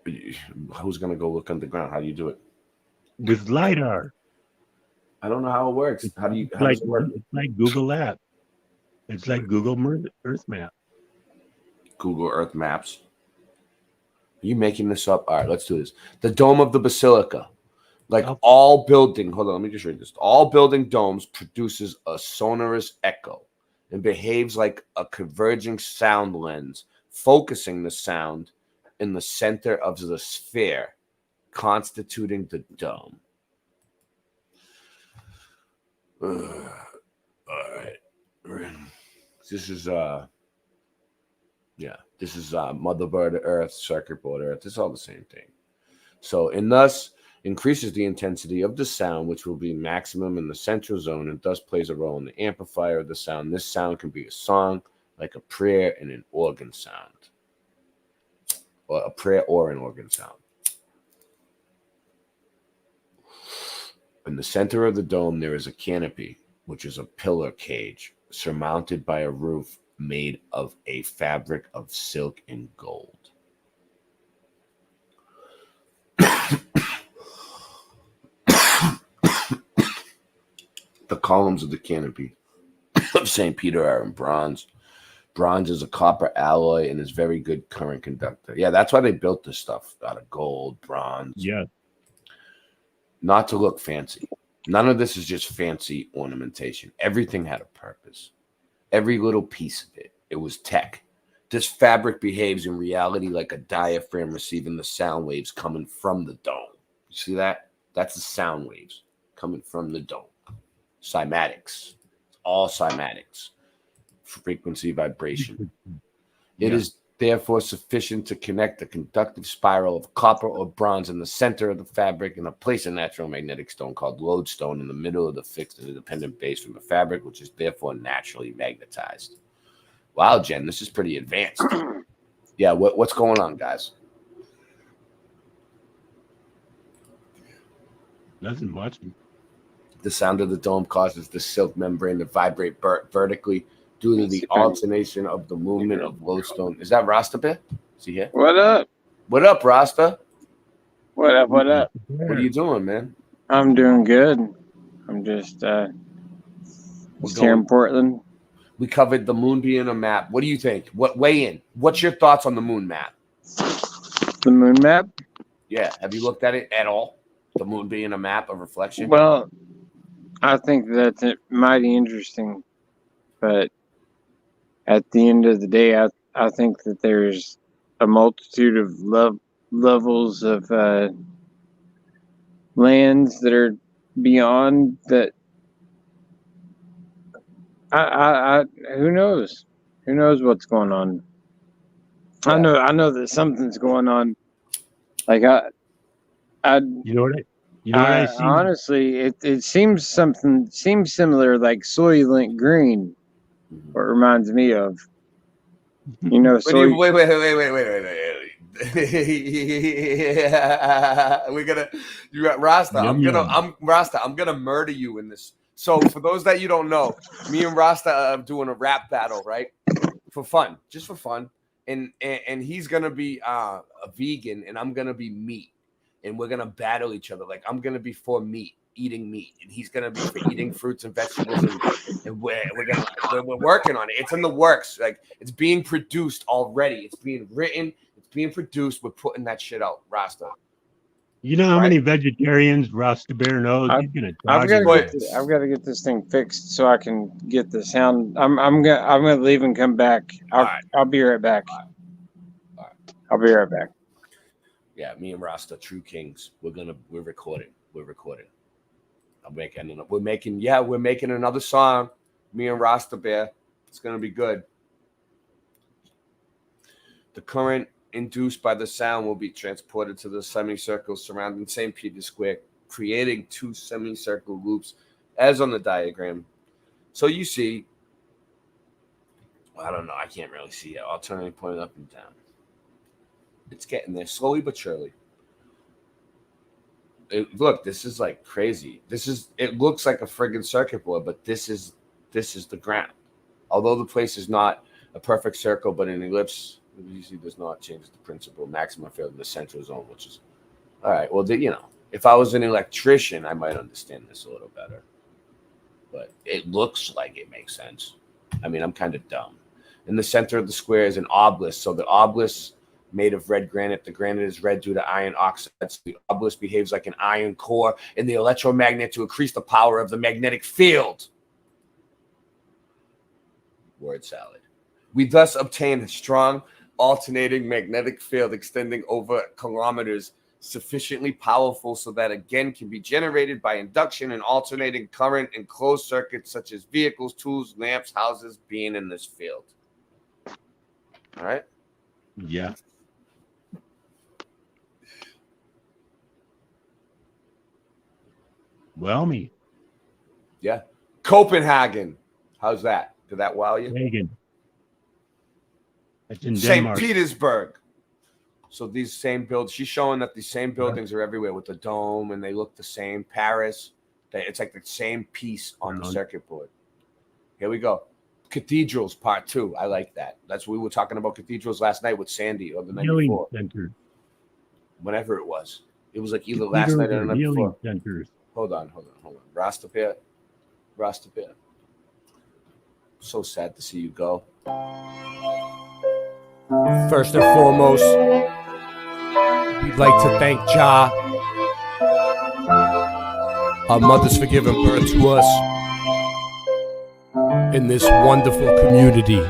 Who's going to go look underground? How do you do it? With LiDAR. I don't know how it works. How does it work? It's like Google App. It's like Google Earth Map. Google Earth Maps. Are you making this up? All right, let's do this. The dome of the basilica. Like all building, hold on, let me just read this. All building domes produces a sonorous echo and behaves like a converging sound lens, focusing the sound in the center of the sphere, constituting the dome. All right. This is this is Mother Bird Earth, Circuit Board Earth. It's all the same thing. So, and thus, increases the intensity of the sound, which will be maximum in the central zone, and thus plays a role in the amplifier of the sound. This sound can be a song, like a prayer, and an organ sound, or a prayer or an organ sound. In the center of the dome, there is a canopy, which is a pillar cage surmounted by a roof made of a fabric of silk and gold. The columns of the canopy of St. Peter are in bronze. Bronze is a copper alloy and is very good current conductor. Yeah, that's why they built this stuff out of gold, bronze. Yeah. Not to look fancy. None of this is just fancy ornamentation. Everything had a purpose. Every little piece of it. It was tech. This fabric behaves in reality like a diaphragm receiving the sound waves coming from the dome. You see that? That's the sound waves coming from the dome. Cymatics. It's all cymatics. Frequency vibration. It is therefore sufficient to connect the conductive spiral of copper or bronze in the center of the fabric and place a natural magnetic stone called lodestone in the middle of the fixed and independent base from the fabric, which is therefore naturally magnetized. Wow, Jen, this is pretty advanced. Yeah, what's going on, guys? Nothing much. The sound of the dome causes the silk membrane to vibrate vertically due to the alternation of the movement of lodestone. Is that Rasta Bear? Is he here? What up? What up, Rasta? What up? What up? What are you doing, man? I'm doing good. I'm just here in Portland. We covered the moon being a map. What do you think? Weigh in. What's your thoughts on the moon map? The moon map? Yeah. Have you looked at it at all? The moon being a map of reflection? Well, I think that's mighty interesting, but at the end of the day, I think that there's a multitude of levels of lands that are beyond that. I who knows? Who knows what's going on? Yeah. I know that something's going on. Like you know what I see? Honestly, it seems similar, like Soylent Green. What reminds me of, you know. Wait. We're gonna, Rasta. I'm Rasta. I'm gonna murder you in this. So for those that you don't know, me and Rasta are doing a rap battle, right? For fun, just for fun. And he's gonna be a vegan, and I'm gonna be meat, and we're gonna battle each other. Like I'm gonna be for meat, eating meat, and he's gonna be for eating fruits and vegetables, and we're working on it. It's in the works. Like it's being produced already. It's being written. It's being produced. We're putting that shit out, Rasta. You know how many vegetarians Rasta Bear knows? He's gonna I've got to get this thing fixed so I can get the sound. I'm gonna leave and come back. I'll be right back. All right. I'll be right back. Yeah, me and Rasta, true kings. We're recording. We're making another song. Me and Rasta Bear. It's gonna be good. The current induced by the sound will be transported to the semicircle surrounding St. Peter's Square, creating two semicircle loops as on the diagram. So you see, I don't know, I can't really see it. Alternating point up and down. It's getting there slowly but surely. Look, this is like crazy. It looks like a friggin' circuit board, but this is the ground. Although the place is not a perfect circle, but an ellipse usually does not change the principle maximum field in the central zone, which is all right. Well, if I was an electrician, I might understand this a little better, but it looks like it makes sense. I mean, I'm kind of dumb. In the center of the square is an obelisk. So the obelisk made of red granite. The granite is red due to iron oxides. The obelisk behaves like an iron core in the electromagnet to increase the power of the magnetic field. Word salad. We thus obtain a strong alternating magnetic field extending over kilometers, sufficiently powerful so that again can be generated by induction and alternating current in closed circuits such as vehicles, tools, lamps, houses being in this field. All right? Yeah. Whelmy. Yeah. Copenhagen. How's that? Did that wow you? Hagen. That's in St. Denmark. Petersburg. So these same buildings, she's showing that these same buildings are everywhere with the dome and they look the same. Paris, it's like the same piece on the circuit board. Here we go. Cathedrals part 2. I like that. That's what we were talking about cathedrals last night with Sandy or the night before. Center. Whenever it was. It was like either last night or the night before. Centers. Hold on. Rastapir. So sad to see you go. First and foremost, we'd like to thank Ja, our mothers for giving birth to us in this wonderful community. We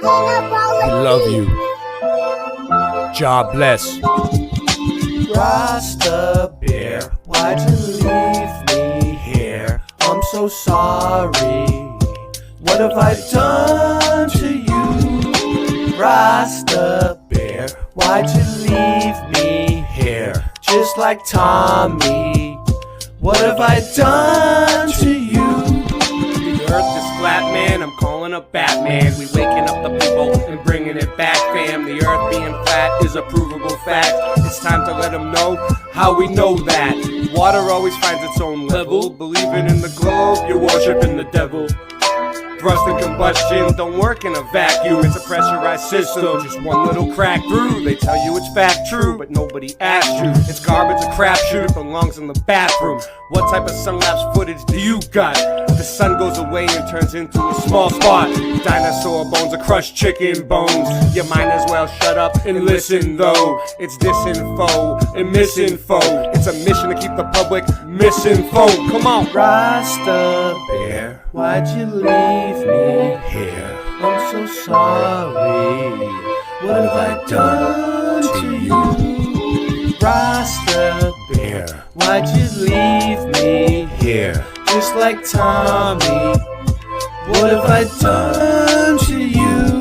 love you. Ja bless. Rasta Bear, why'd you leave me here? I'm so sorry. What have I done to you? Rasta Bear, why'd you leave me here? Just like Tommy. What have I done to you? The earth is flat, man. I'm calling up Batman. We waking up the people and bringing it back, fam. The earth being flat is a provable fact. It's time to let them know how we know that. Water always finds its own level. Believing in the globe, you're worshiping the devil. Thrust and combustion don't work in a vacuum. It's a pressurized system, just one little crack through. They tell you it's fact true, but nobody asked you. It's garbage, a crapshoot, it belongs in the bathroom. What type of sun-lapse footage do you got? The sun goes away and turns into a small spot. Dinosaur bones are crushed chicken bones. You might as well shut up and listen though. It's disinfo and misinfo. It's a mission to keep the public misinformed. Come on. Rasta Bear, why'd you leave me here? I'm so sorry. What have I done to you? Rasta Bear, why'd you leave me here? Just like Tommy. What have I done to you?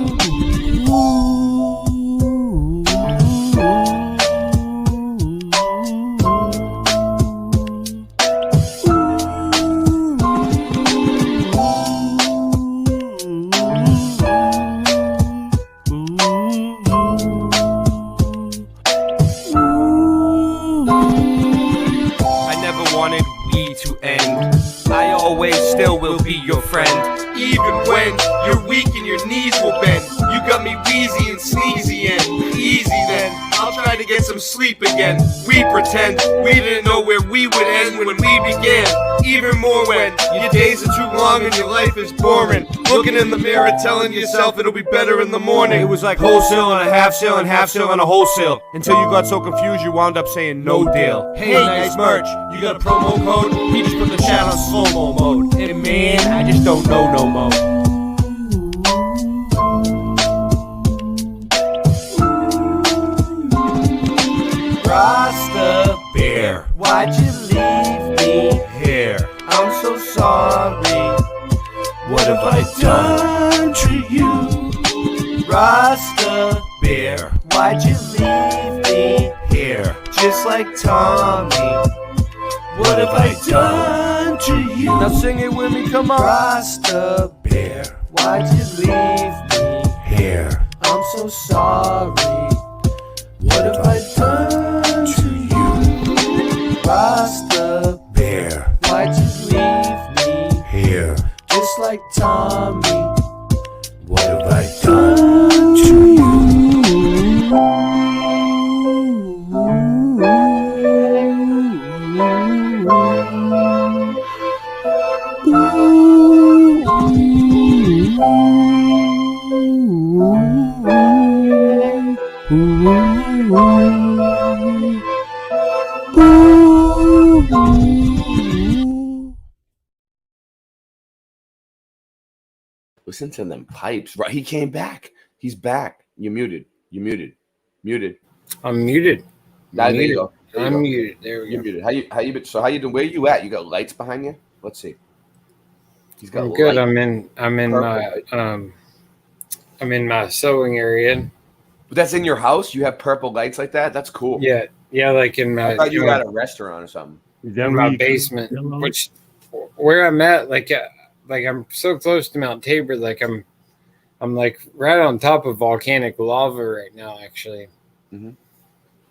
Still will be your friend. Even when you're weak and your knees will bend. You got me wheezy and sneezy and easy then. I'll try to get some sleep again. We pretend we didn't know where we would end when we began. Even more when your days are too long and your life is boring. Looking in the mirror telling yourself it'll be better in the morning. It was like wholesale and a half sale and half sale and a wholesale. Until you got so confused you wound up saying no deal. Hey, nice merch, you got a promo code? He just put the chat on slow-mo mode. And man, I just don't know no more. Rasta Bear, why'd you leave me here? I'm so sorry. What have I done to you? Rasta Bear, why'd you leave me here? Just like Tommy. What have I done to you? Now sing it with me, come on. Rasta Bear, why'd you leave me here? I'm so sorry. What have I done to you? Rasta Bear, why'd you leave me here? Just like Tommy. What have I done to you? Listen to them pipes. Right, he came back. He's back. You're muted. You're muted. Muted. I'm muted. There you go. I'm muted. There we You're go. muted. How you been? So how you doing? Where you at? You got lights behind you? Let's see. He's got I'm good. light. I'm in my sewing area. But that's in your house? You have purple lights like that? That's cool. Yeah, like in my. I thought you were at a restaurant or something. Is that in where my you keep basement, pillows? which where I'm at, like I'm so close to Mount Tabor, like I'm like right on top of volcanic lava right now, actually.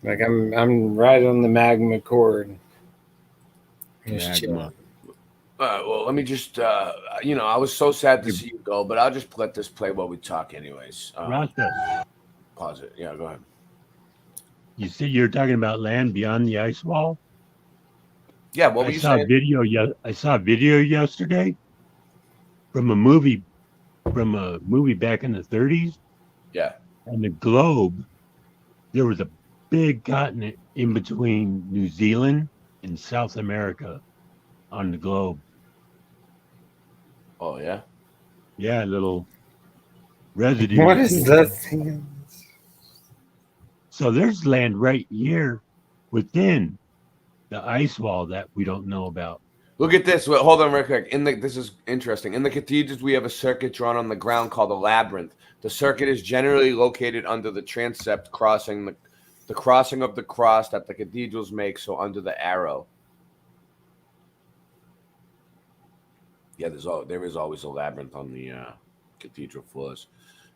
Like I'm right on the magma core. Just chilling. Well, let me just, I was so sad to see you go, but I'll just let this play while we talk, anyways. Rasta, Pause it. Yeah, go ahead. you said you're talking about land beyond the ice wall. Yeah, what were you saying? I saw a video yesterday from a movie back in the 30s. Yeah. On the globe, there was a big continent in between New Zealand and South America on the globe. Oh, yeah? Yeah, little residue. What is that thing? So there's land right here within the ice wall that we don't know about. Look at this. Wait, hold on real quick. This is interesting. In the cathedrals, we have a circuit drawn on the ground called a labyrinth. The circuit is generally located under the transept crossing the crossing of the cross that the cathedrals make, so under the arrow. Yeah, there is always a labyrinth on the cathedral floors.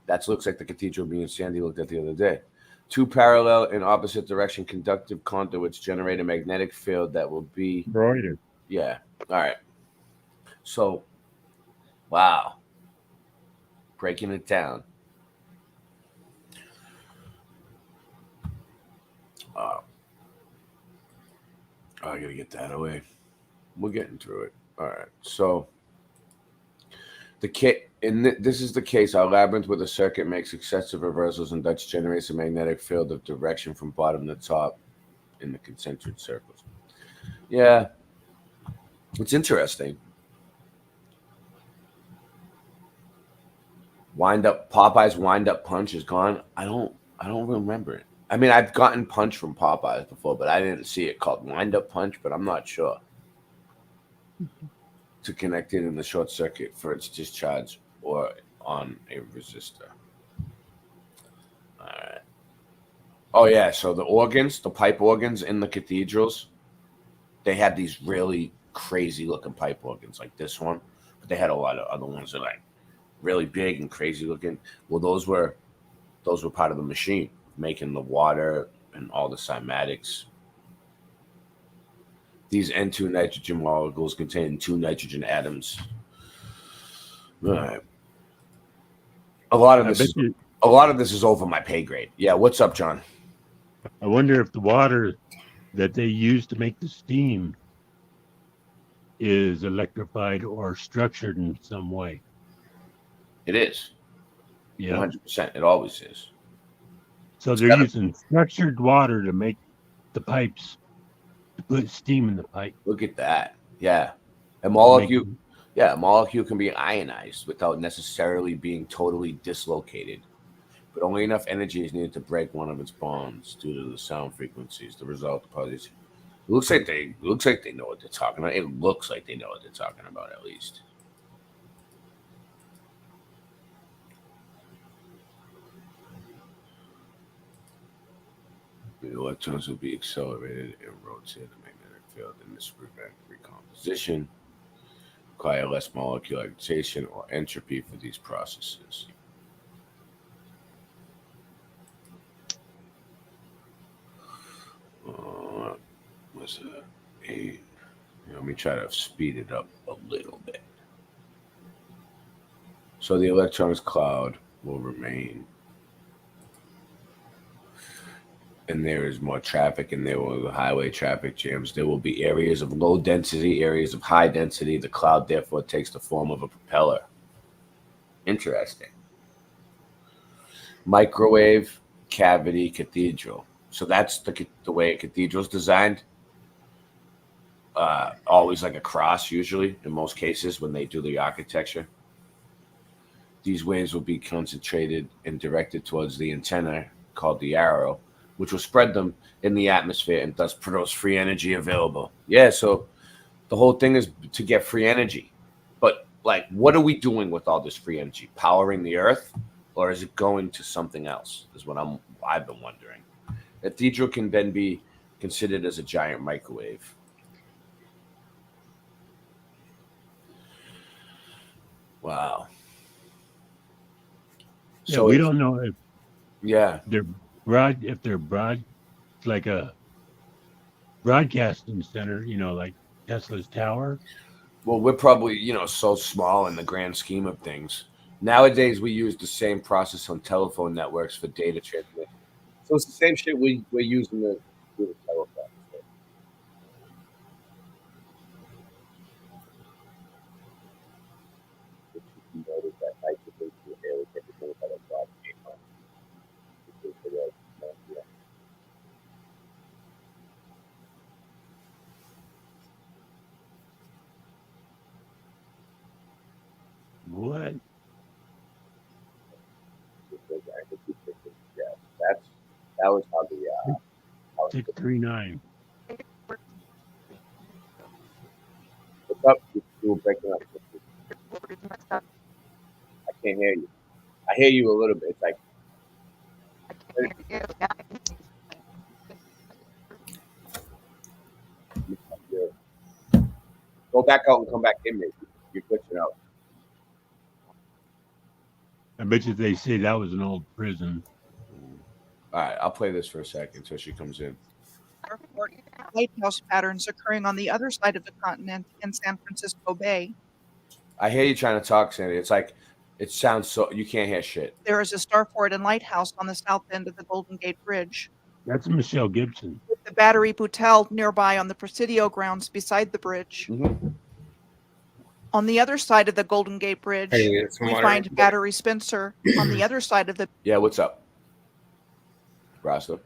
That looks like the cathedral me and Sandy looked at the other day. Two parallel in opposite direction conductive conduits generate a magnetic field that will be Reuters. Yeah. All right. So, wow. Breaking it down. I gotta get that away. We're getting through it. All right. So, this is the case. Our labyrinth with a circuit makes successive reversals and thus generates a magnetic field of direction from bottom to top in the concentric circles. Yeah. It's interesting. Popeye's wind up punch is gone. I don't remember it. I mean, I've gotten punch from Popeyes before, but I didn't see it called wind up punch, but I'm not sure. To connect it in the short circuit for its discharge or on a resistor. All right. Oh yeah, so the pipe organs in the cathedrals, they had these really crazy looking pipe organs like this one, but they had a lot of other ones that are like really big and crazy looking. Well, those were part of the machine, making the water and all the cymatics. These N2 nitrogen molecules contain 2 nitrogen atoms. All right. A lot of this is over my pay grade. Yeah, what's up, John? I wonder if the water that they use to make the steam is electrified or structured in some way. It is. Yeah. 100%. It always is. So they're using structured water to make the pipes, to put steam in the pipe. Look at that. Yeah. A molecule can be ionized without necessarily being totally dislocated. But only enough energy is needed to break one of its bonds due to the sound frequencies. The result is it looks like they know what they're talking about. It looks like they know what they're talking about, at least. The electrons will be accelerated and rotate the magnetic field in this prevent recomposition. Require less molecular agitation or entropy for these processes. What's that? Let me try to speed it up a little bit. So the electrons cloud will remain. And there is more traffic, and there will be highway traffic jams. There will be areas of low density, areas of high density. The cloud, therefore, takes the form of a propeller. Interesting. Microwave cavity cathedral. So that's the way a cathedral is designed. Always like a cross, usually, in most cases, when they do the architecture. These waves will be concentrated and directed towards the antenna, called the arrow, which will spread them in the atmosphere and thus produce free energy available. Yeah, so the whole thing is to get free energy. But, like, what are we doing with all this free energy? Powering the Earth? Or is it going to something else, is what I've been wondering. A cathedral can then be considered as a giant microwave. Wow. Yeah, we don't know if they're like a broadcasting center, like Tesla's tower. Well, we're probably, so small in the grand scheme of things. Nowadays, we use the same process on telephone networks for data transmission. So it's the same shit we're using to do the telephone. What? That was how the 639. What's up? You were breaking up. I can't hear you. I hear you a little bit. It's like go back out and come back in, maybe. You're glitching out. I bet you they say that was an old prison. All right, I'll play this for a second until she comes in. Lighthouse patterns occurring on the other side of the continent in San Francisco Bay. I hear you trying to talk, Sandy. It's like it sounds so you can't hear shit. There is a starport and lighthouse on the south end of the Golden Gate Bridge. That's Michelle Gibson. With the Battery Boutel nearby on the Presidio grounds beside the bridge. Mm-hmm. On the other side of the Golden Gate Bridge, we find Battery Spencer on the other side of the... Yeah, what's up? Rasta.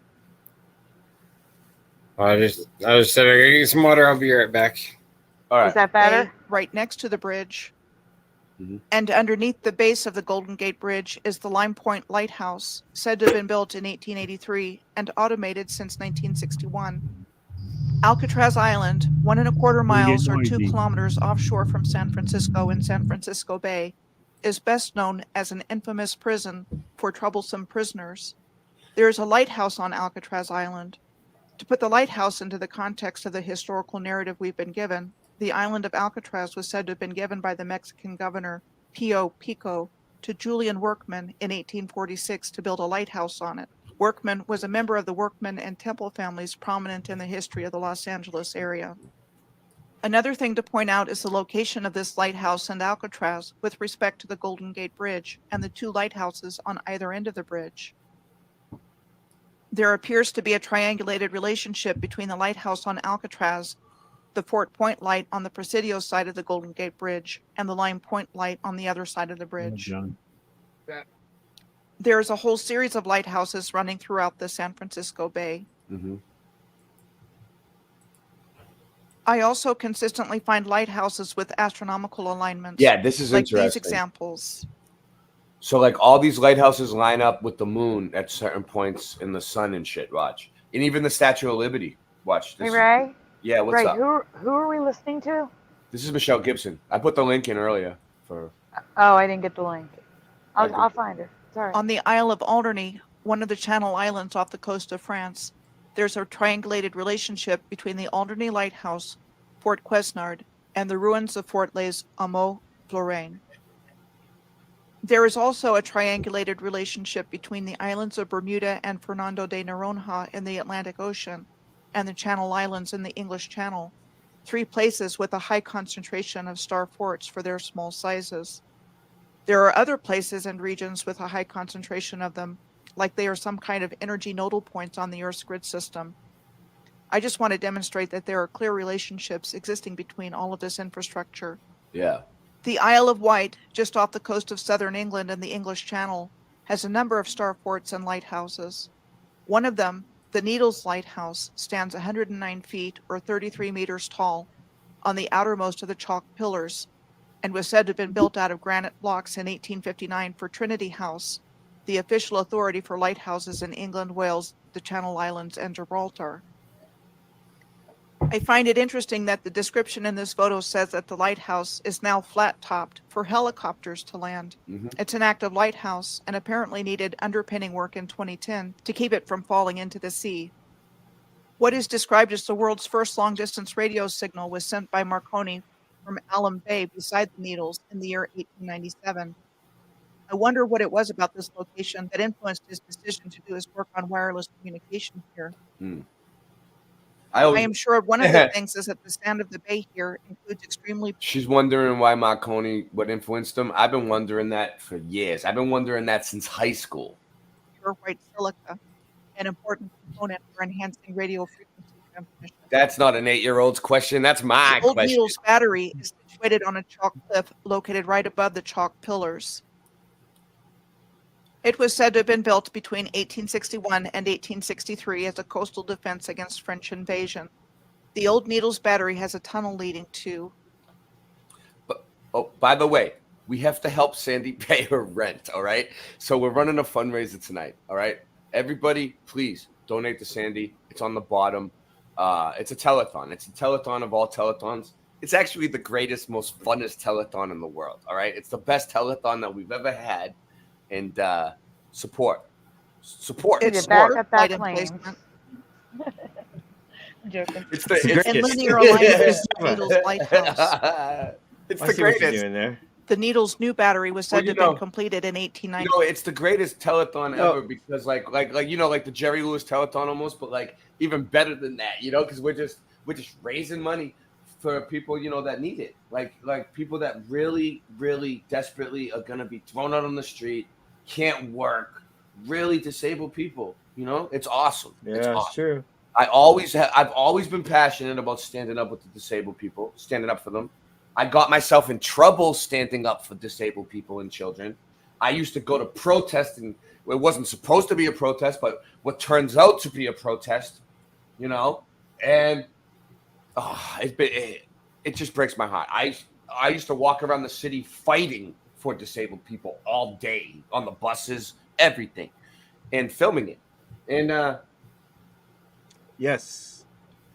I just said I gotta get some water. I'll be right back. All right. Is that better? Right next to the bridge. And underneath the base of the Golden Gate Bridge is the Lime Point Lighthouse, said to have been built in 1883 and automated since 1961. Alcatraz Island, 1¼ miles or 2 kilometers offshore from San Francisco in San Francisco Bay, is best known as an infamous prison for troublesome prisoners. There is a lighthouse on Alcatraz Island. To put the lighthouse into the context of the historical narrative we've been given, the island of Alcatraz was said to have been given by the Mexican governor Pío Pico to Julian Workman in 1846 to build a lighthouse on it. Workman was a member of the Workman and Temple families prominent in the history of the Los Angeles area. Another thing to point out is the location of this lighthouse and Alcatraz with respect to the Golden Gate Bridge and the 2 lighthouses on either end of the bridge. There appears to be a triangulated relationship between the lighthouse on Alcatraz, the Fort Point light on the Presidio side of the Golden Gate Bridge, and the Lime Point light on the other side of the bridge. There is a whole series of lighthouses running throughout the San Francisco Bay. Mm-hmm. I also consistently find lighthouses with astronomical alignments. Yeah, this is like interesting. These examples. So like all these lighthouses line up with the moon at certain points in the sun and shit. Watch, and even the Statue of Liberty. Watch this. Hey, Ray? Yeah, what's Ray, up? who are we listening to? This is Michelle Gibson. I put the link in earlier for. Oh, I didn't get the link. I'll find her. Sorry. On the Isle of Alderney, one of the Channel Islands off the coast of France, there's a triangulated relationship between the Alderney Lighthouse, Fort Quesnard, and the ruins of Fort Les Amours Lorraine. There is also a triangulated relationship between the islands of Bermuda and Fernando de Noronha in the Atlantic Ocean and the Channel Islands in the English Channel, 3 places with a high concentration of star forts for their small sizes. There are other places and regions with a high concentration of them, like they are some kind of energy nodal points on the Earth's grid system. I just want to demonstrate that there are clear relationships existing between all of this infrastructure. Yeah. The Isle of Wight, just off the coast of southern England and the English Channel, has a number of star forts and lighthouses. One of them, the Needles Lighthouse, stands 109 feet or 33 meters tall on the outermost of the chalk pillars and was said to have been built out of granite blocks in 1859 for Trinity House, the official authority for lighthouses in England, Wales, the Channel Islands, and Gibraltar. I find it interesting that the description in this photo says that the lighthouse is now flat-topped for helicopters to land. It's an active lighthouse and apparently needed underpinning work in 2010 to keep it from falling into the sea. What is described as the world's first long-distance radio signal was sent by Marconi from Alum Bay beside the Needles in the year 1897. I wonder what it was about this location that influenced his decision to do his work on wireless communication here. I am sure one of the things is that the sound of the bay here includes extremely. She's wondering why Marconi, what influenced him. I've been wondering that for years. I've been wondering that since high school. Pure white silica, an important component for enhancing radio frequency transmission. That's not an 8-year-old's question. That's my The Old question. Needles battery is situated on a chalk cliff located right above the chalk pillars. It was said to have been built between 1861 and 1863 as a coastal defense against French invasion. The Old Needles battery has a tunnel leading to. Oh, by the way, we have to help Sandy pay her rent, all right? So we're running a fundraiser tonight, all right? Everybody, please donate to Sandy. It's on the bottom. It's a telethon. It's a telethon of all telethons. It's actually the greatest, most funnest telethon in the world, all right? It's the best telethon that we've ever had. And support. It's back at that plane. I'm joking. It's the and linear alignment with the Needles lighthouse. It's the greatest. The Needles' new battery was said to have been completed in 1890. You know, it's the greatest telethon ever because, like you know, like the Jerry Lewis telethon almost, but like even better than that, you know, because we're just raising money for people, you know, that need it, like people that really, really desperately are gonna be thrown out on the street, can't work, really disabled people. You know, it's awesome. Yeah, it's awesome. True. I've always been passionate about standing up with the disabled people, standing up for them. I got myself in trouble standing up for disabled people and children. I used to go to protesting. It wasn't supposed to be a protest, but what turns out to be a protest, you know, and it just breaks my heart. I used to walk around the city fighting for disabled people all day on the buses, everything, and filming it. And yes,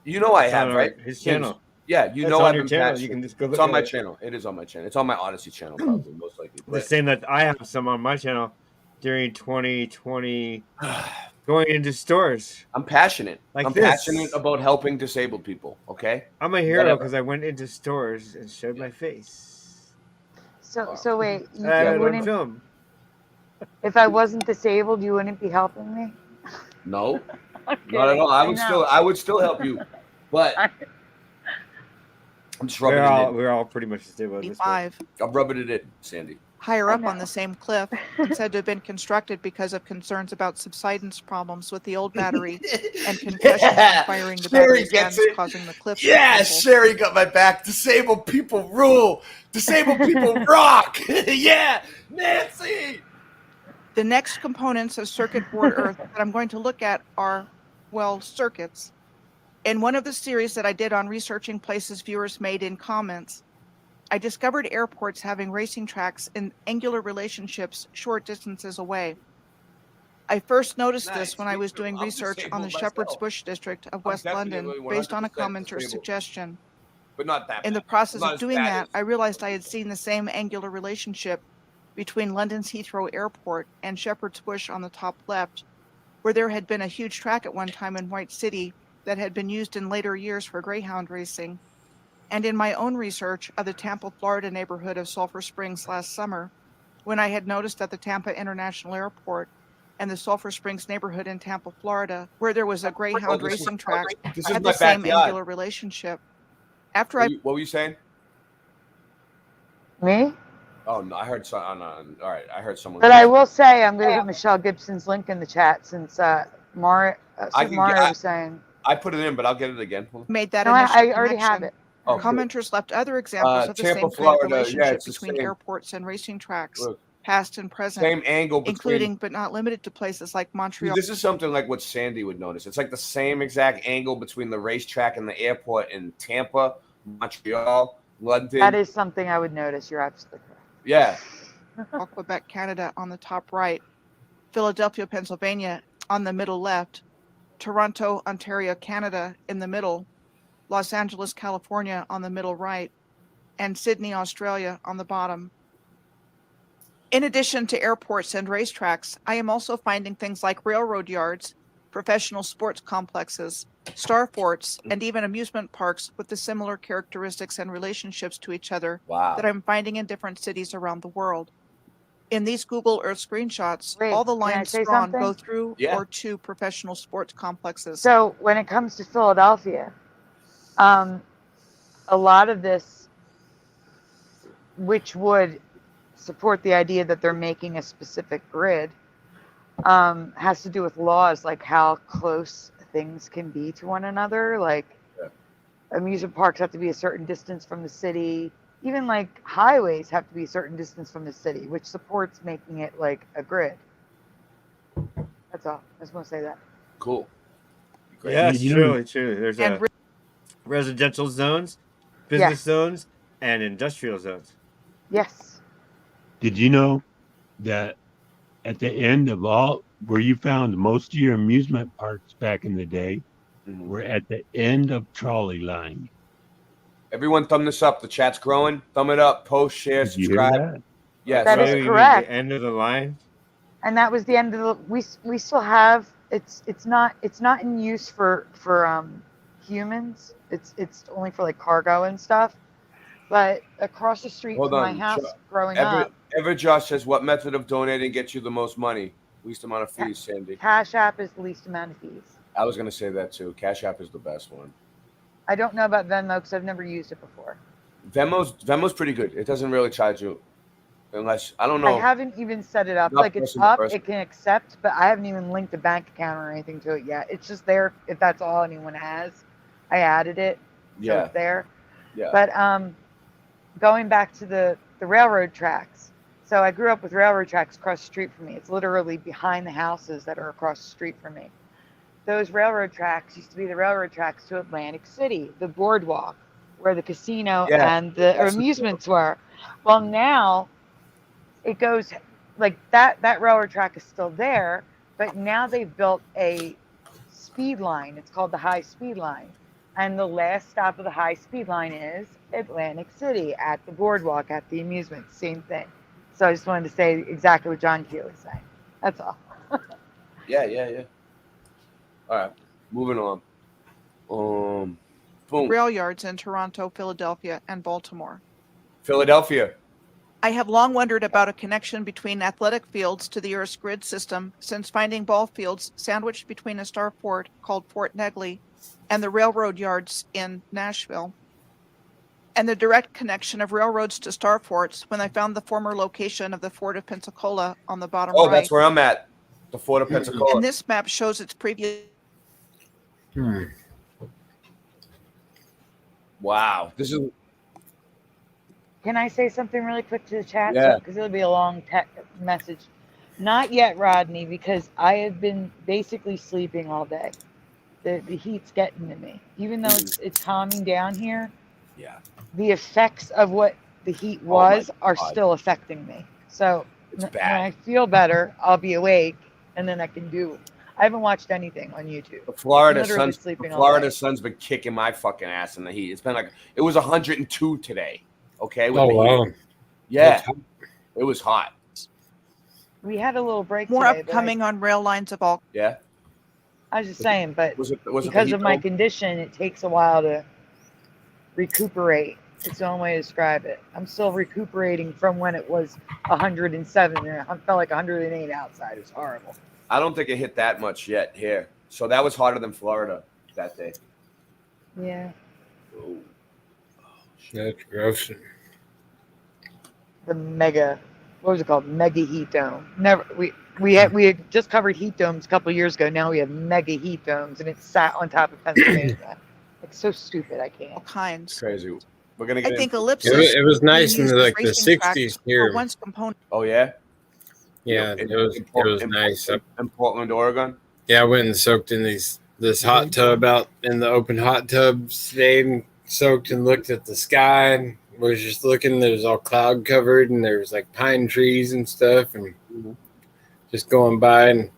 you know I have, right? His channel. Yeah, you know I've been passionate. You can just go look it's on at my it. channel. It is on my channel. It's on my Odyssey channel, probably most likely. The same that I have some on my channel during 2020, going into stores. I'm passionate. Like I'm this. passionate about helping disabled people. Okay. I'm a hero because I went into stores and showed my face. So wait, you wouldn't film. If I wasn't disabled, you wouldn't be helping me? No, not at all. I would still help you, but I'm just rubbing it in. We're all pretty much disabled. I'm rubbing it in, Sandy. Higher up on the same cliff, it's said to have been constructed because of concerns about subsidence problems with the old battery and concussions from firing the battery's guns, causing the cliff to Yeah, crumble. Sherry got my back. Disabled people rule. Disabled people rock. Yeah, Nancy. The next components of circuit board Earth that I'm going to look at are, well, circuits. In one of the series that I did on researching places viewers made in comments, I discovered airports having racing tracks in angular relationships short distances away. I first noticed this when I was doing research on the Shepherd's Bush district of West London based on a commenter's suggestion. But not that bad. In the process Not of as doing bad that, as- I realized I had seen the same angular relationship between London's Heathrow Airport and Shepherd's Bush on the top left, where there had been a huge track at one time in White City that had been used in later years for greyhound racing. And in my own research of the Tampa, Florida neighborhood of Sulphur Springs last summer, when I had noticed that the Tampa International Airport and the Sulphur Springs neighborhood in Tampa, Florida, where there was a greyhound racing track, This is had my the same backyard. angular relationship. After What were you saying? Me? Oh no, I heard some. All right, I heard someone. But I will say I'm going to put Michelle Gibson's link in the chat since Mario was saying. I put it in, but I'll get it again. made that No, initial I already have connection. it. Oh, cool. Commenters left other examples of the Tampa, same kind Florida, of yeah, relationship it's the between same. airports and racing tracks, Look. past and present, Same angle between- including but not limited to places like Montreal. This is something like what Sandy would notice. It's like the same exact angle between the racetrack and the airport in Tampa, Montreal, London. That is something I would notice. You're absolutely correct. Yeah. Quebec, Canada on the top right, Philadelphia, Pennsylvania on the middle left, Toronto, Ontario, Canada in the middle, Los Angeles, California on the middle right, and Sydney, Australia on the bottom. In addition to airports and racetracks, I am also finding things like railroad yards, professional sports complexes, star forts, and even amusement parks with the similar characteristics and relationships to each other Wow. that I'm finding in different cities around the world. In these Google Earth screenshots, Wait, all the can I lines say drawn something? go through Yeah. or to professional sports complexes. So when it comes to Philadelphia, a lot of this, which would support the idea that they're making a specific grid, has to do with laws, like how close things can be to one another. Like amusement parks have to be a certain distance from the city. Even like highways have to be a certain distance from the city, which supports making it like a grid. That's all. I just want to say that. Cool. Yeah, it's You know- true. It's true. There's And residential zones, business Yes. zones, and industrial zones. Yes. Did you know that at the end of all, where you found most of your amusement parks back in the day, were at the end of trolley line? Everyone, thumb this up. The chat's growing. Thumb it up. Post, share, Did you hear subscribe. that? Yeah, That so is you mean correct. the end of the line. And that was the end of the. We still have. It's not in use for humans. It's only for like cargo and stuff. But across the street Hold from my on. house, growing up, Josh says, what method of donating gets you the most money? Least amount of fees, Sandy. Cash App is the least amount of fees. I was going to say that too. Cash App is the best one. I don't know about Venmo because I've never used it before. Venmo's pretty good. It doesn't really charge you unless, I don't know. I haven't even set it up. Not Like it's person to up, person. it can accept, but I haven't even linked a bank account or anything to it yet. It's just there if that's all anyone has. I added it, so Yeah. it's there. Yeah. But going back to the railroad tracks. So I grew up with railroad tracks across the street from me. It's literally behind the houses that are across the street from me. Those railroad tracks used to be the railroad tracks to Atlantic City, the boardwalk, where the casino Yeah, and the that's amusements were. Well, now it goes like that railroad track is still there, but now they've built a speed line. It's called the high speed line. And the last stop of the high speed line is Atlantic City at the boardwalk, at the amusement, same thing. So I just wanted to say exactly what John Q was saying. That's all. Yeah. All right, moving on. Boom. rail yards in Toronto, Philadelphia, and Baltimore. Philadelphia. I have long wondered about a connection between athletic fields to the Earth's grid system since finding ball fields sandwiched between a star fort called Fort Negley and the railroad yards in Nashville, and the direct connection of railroads to star forts when I found the former location of the Fort of Pensacola on the bottom right. That's where I'm at. The Fort of Pensacola. And this map shows its previous. Wow. This is. Can I say something really quick to the chat? Yeah. Because it'll be a long message. Not yet, Rodney, because I have been basically sleeping all day. The heat's getting to me. Even though it's calming down here, yeah, the effects of what the heat was are still affecting me. So when I feel better, I'll be awake, and then I can do. I haven't watched anything on YouTube. The Florida I'm literally sun's sleeping all day. been kicking my fucking ass in the heat. It's been like it was 102 today. Okay. Oh, wow. Yeah, it was hot. We had a little break More today, upcoming on rail lines of all. Yeah. I was just saying, but Was it the because heat of my dome? condition, it takes a while to recuperate. It's the only way to describe it. I'm still recuperating from when it was 107 and I felt like 108 outside. It was horrible. I don't think it hit that much yet here. So that was hotter than Florida that day. Yeah. Oh. That's gross. The mega, what was it called? Mega heat dome. Never. We had just covered heat domes a couple of years ago. Now we have mega heat domes, and it sat on top of Pennsylvania. It's so stupid. I can't. All kinds. It's crazy. We're gonna get. I think into- ellipses. It was nice being in used as like the racing 60s tracks here. were once component. Oh yeah. Yeah, it was nice. In Portland, Oregon. Yeah, I went and soaked in this hot tub out in the open hot tub, stayed and soaked and looked at the sky and was just looking. There was all cloud covered and there was like pine trees and stuff and just going by, and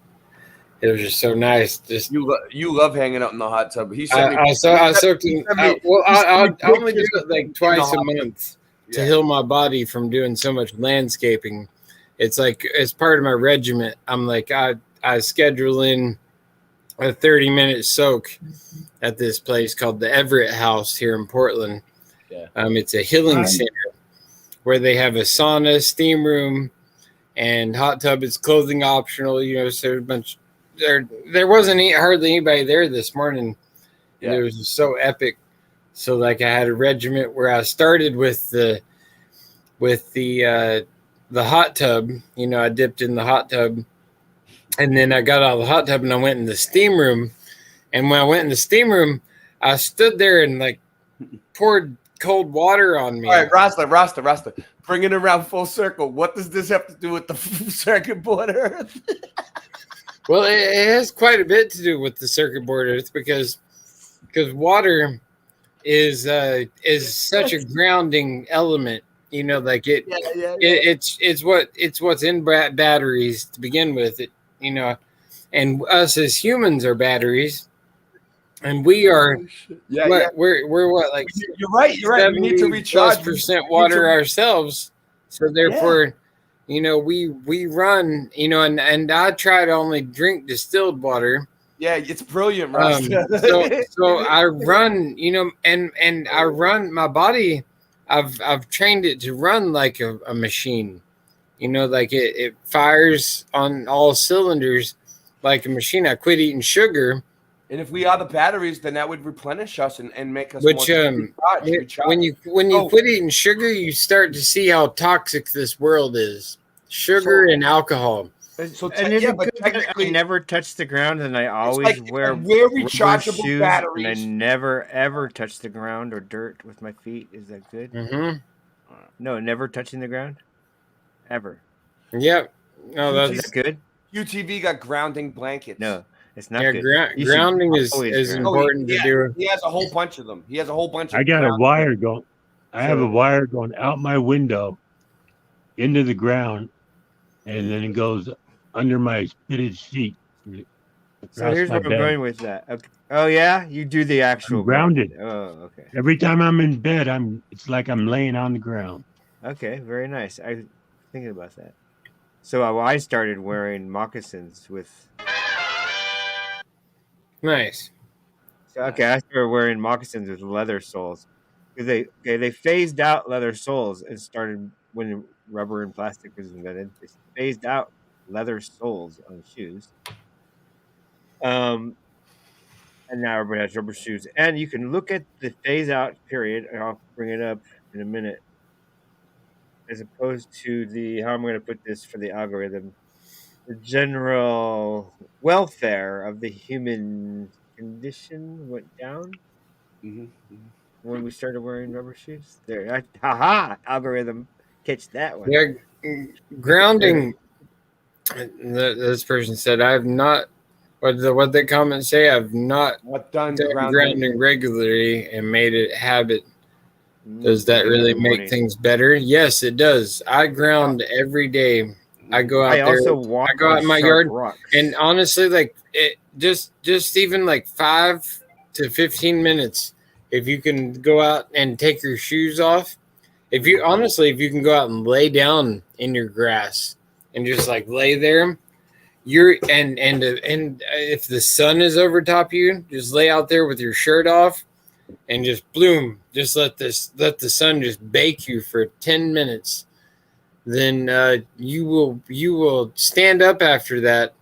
it was just so nice. Just you love hanging out in the hot tub. He said I soaked in. I only do it like twice a month to heal my body from doing so much landscaping. It's like it's part of my regiment. I'm like I schedule in a 30-minute soak at this place called the Everett House here in Portland. Yeah. It's a healing center where they have a sauna, steam room, and hot tub. It's clothing optional, so there's a bunch. There wasn't hardly anybody there this morning. Yeah. It was so epic. So like I had a regiment where I started with the hot tub. I dipped in the hot tub, and then I got out of the hot tub and I went in the steam room. And when I went in the steam room, I stood there and like poured cold water on me. All right, Rasta, bring it around full circle. What does this have to do with the circuit board Earth? Well, it has quite a bit to do with the circuit board Earth because water is such a grounding element. Like it's what's in batteries to begin with. And us as humans are batteries, and we are. We're what, like you're right. We need to recharge +% water ourselves. So therefore, we run. And I try to only drink distilled water. Yeah, it's brilliant, Rasta. So I run, and I run my body. I've trained it to run like a machine. Like it fires on all cylinders like a machine. I quit eating sugar. And if we are the batteries, then that would replenish us and make us Which more recharge. when you quit eating sugar, you start to see how toxic this world is. Sugar and alcohol. So technically, I never touch the ground, and I always wear rechargeable shoes, batteries. and I never ever touch the ground or dirt with my feet. Is that good? Mm-hmm. No, never touching the ground, ever. Yep. No, that's is that good. UTV got grounding blankets. No, it's not good. Grounding is important to do. He has a whole bunch of them. He has a whole bunch of I got a grounding. wire going. I have a wire going out my window into the ground, and then it goes under my fitted sheet. So here's where I'm going with that. Okay. Oh yeah, you do the actual I'm grounded. Oh, okay. Every time I'm in bed, it's like I'm laying on the ground. Okay, very nice. I was thinking about that. So I started wearing moccasins with. Nice. So, okay, I started wearing moccasins with leather soles. They phased out leather soles and started when rubber and plastic was invented. They phased out leather soles on shoes. And now everybody has rubber shoes. And you can look at the phase out period, and I'll bring it up in a minute, as opposed to how I'm going to put this for the algorithm, the general welfare of the human condition went down when we started wearing rubber shoes. There, algorithm, catch that one. Yeah, grounding. This person said, "I've not." What the comments say? I've not done grounding regularly and made it a habit. Does that really make things better? Yes, it does. I ground every day. I go out there. I go out in my yard, and honestly, like it, just even like 5 to 15 minutes. If you can go out and take your shoes off, if you can go out and lay down in your grass and just like lay there. And if the sun is over top of you, just lay out there with your shirt off and just bloom. Just let the sun just bake you for 10 minutes. Then you will stand up after that,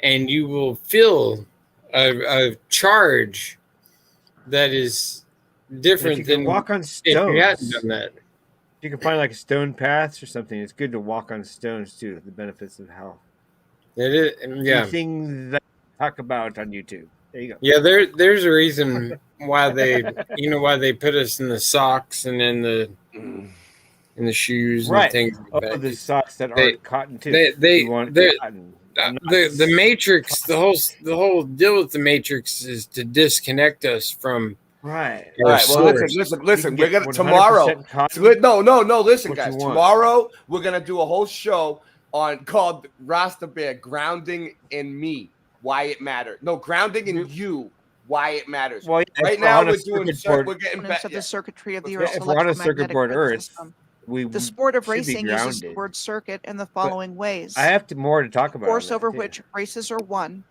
and you will feel a charge that is different than walk on stones. If you hadn't done that. You can find like a stone paths or something. It's good to walk on stones too. The benefits of how. It is, yeah. Things that I talk about on YouTube. There you go. Yeah, there's a reason why they put us in the socks and in the shoes and things like that. The socks that aren't cotton too. The Matrix, the whole deal with the Matrix is to disconnect us from Right. Well, listen. We're gonna tomorrow. No. Listen, guys. Tomorrow we're gonna do a whole show called Rasta Bear Grounding in Me, Why It Matters. No, grounding in you, Why It Matters. Well, right now we're doing. We're getting back of the circuitry of the Earth's if we're on a circuit board electromagnetic Earth, system. The sport of should be racing uses the grounded. word circuit in the following ways. I have more to talk about. Course on that, over too. which races are won.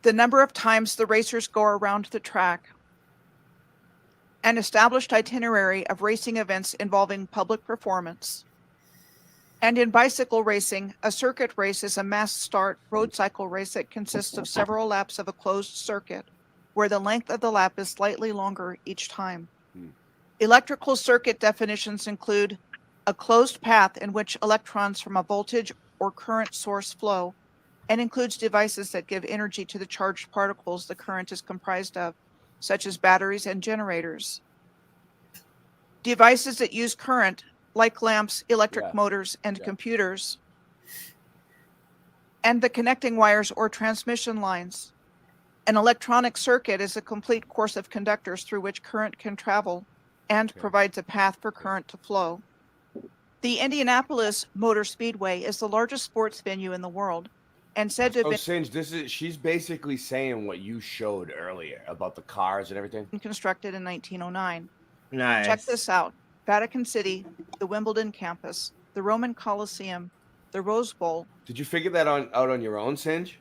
the number of times the racers go around the track, an established itinerary of racing events involving public performance. And in bicycle racing, a circuit race is a mass start road cycle race that consists of several laps of a closed circuit, where the length of the lap is slightly longer each time. Electrical circuit definitions include a closed path in which electrons from a voltage or current source flow, and includes devices that give energy to the charged particles the current is comprised of, such as batteries and generators. Devices that use current, like lamps, electric motors, and computers, and the connecting wires or transmission lines. An electronic circuit is a complete course of conductors through which current can travel and provides a path for current to flow. The Indianapolis Motor Speedway is the largest sports venue in the world, and said to have been Singe, she's basically saying what you showed earlier about the cars and everything. Constructed in 1909. Nice. Check this out. Vatican City, the Wimbledon campus, the Roman Colosseum, the Rose Bowl. Did you figure that out on your own, Singe?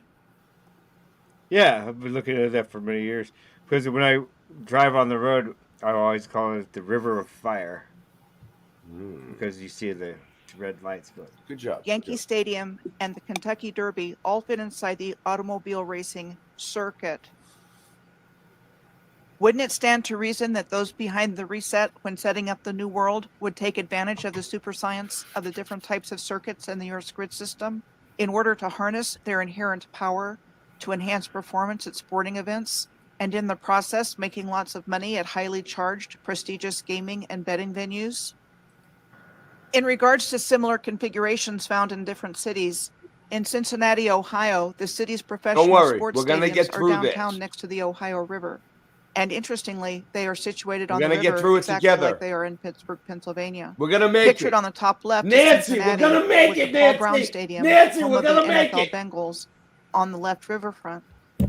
Yeah, I've been looking at that for many years. Because when I drive on the road, I always call it the River of Fire. Because you see the red lights go. Good job. Yankee Stadium and the Kentucky Derby all fit inside the automobile racing circuit. Wouldn't it stand to reason that those behind the reset when setting up the new world would take advantage of the super science of the different types of circuits in the Earth's grid system in order to harness their inherent power to enhance performance at sporting events, and in the process making lots of money at highly charged, prestigious gaming and betting venues? In regards to similar configurations found in different cities, in Cincinnati, Ohio, the city's professional sports stadiums are downtown next to the Ohio River. And interestingly, they are situated on the river exactly like they are in Pittsburgh, Pennsylvania. We're gonna make Pictured on the top left, Nancy, we're gonna make with it, the Paul Nancy. Brown Stadium, Nancy, home we're of the gonna make NFL it. Bengals, on the left riverfront.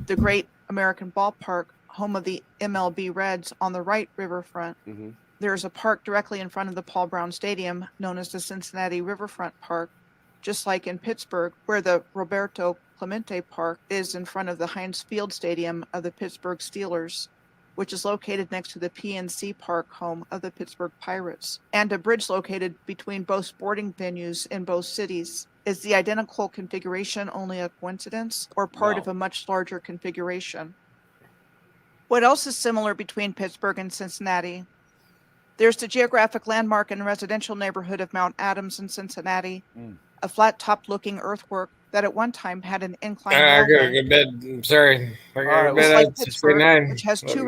The Great American Ballpark, home of the MLB Reds, on the right riverfront. There is a park directly in front of the Paul Brown Stadium, known as the Cincinnati Riverfront Park, just like in Pittsburgh, where the Roberto Clemente Park is in front of the Heinz Field Stadium of the Pittsburgh Steelers, which is located next to the PNC Park, home of the Pittsburgh Pirates. And a bridge located between both sporting venues in both cities. Is the identical configuration only a coincidence or part of a much larger configuration? What else is similar between Pittsburgh and Cincinnati? There's the geographic landmark and residential neighborhood of Mount Adams in Cincinnati, a flat-topped looking earthwork that at one time had an incline I gotta railway. go to bed. I'm sorry. I gotta go to bed Like at Pittsburgh, 6:09. which has two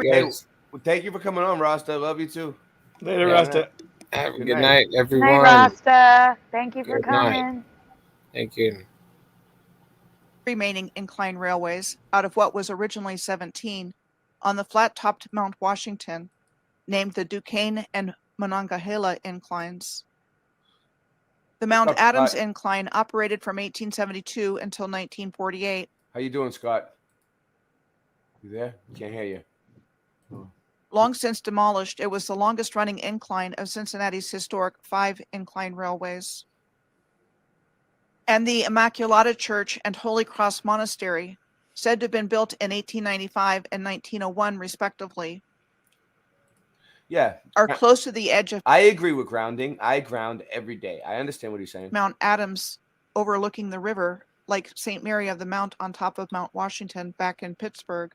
Well, thank you for coming on, Rasta. Love you too. Later, Yeah. Rasta. Have a good night, Good everyone. night, Rasta. Thank you for Good night. coming. Thank you. Remaining incline railways out of what was originally 17 on the flat-topped Mount Washington, named the Duquesne and Monongahela inclines. The Mount What's up, Adams Scott? incline operated from 1872 until 1948. How you doing, Scott? You there? Can't hear you. Long since demolished, it was the longest running incline of Cincinnati's historic 5 incline railways. And the Immaculata Church and Holy Cross Monastery, said to have been built in 1895 and 1901 respectively, Yeah. are close to the edge of I agree with grounding. I ground every day. I understand what he's saying. Mount Adams overlooking the river, like St. Mary of the Mount on top of Mount Washington back in Pittsburgh.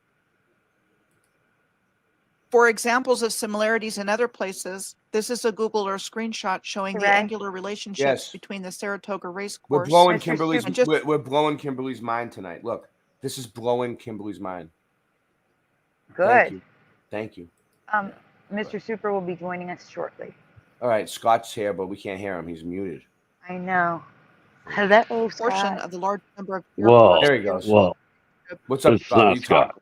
For examples of similarities in other places, this is a Google Earth screenshot showing the Hooray. angular relationships Yes. between the Saratoga race We're course. blowing Mr. Kimberly's. And just We're blowing Kimberly's mind tonight. Look, this is blowing Kimberly's mind. Thank Good. you. Thank you. Mr. Super will be joining us shortly. All right, Scott's here, but we can't hear him. He's muted. I know. Hello, portion Scott. of the large number of Whoa. There he goes. Whoa. What's up, What's Scott? up, You Scott? talk.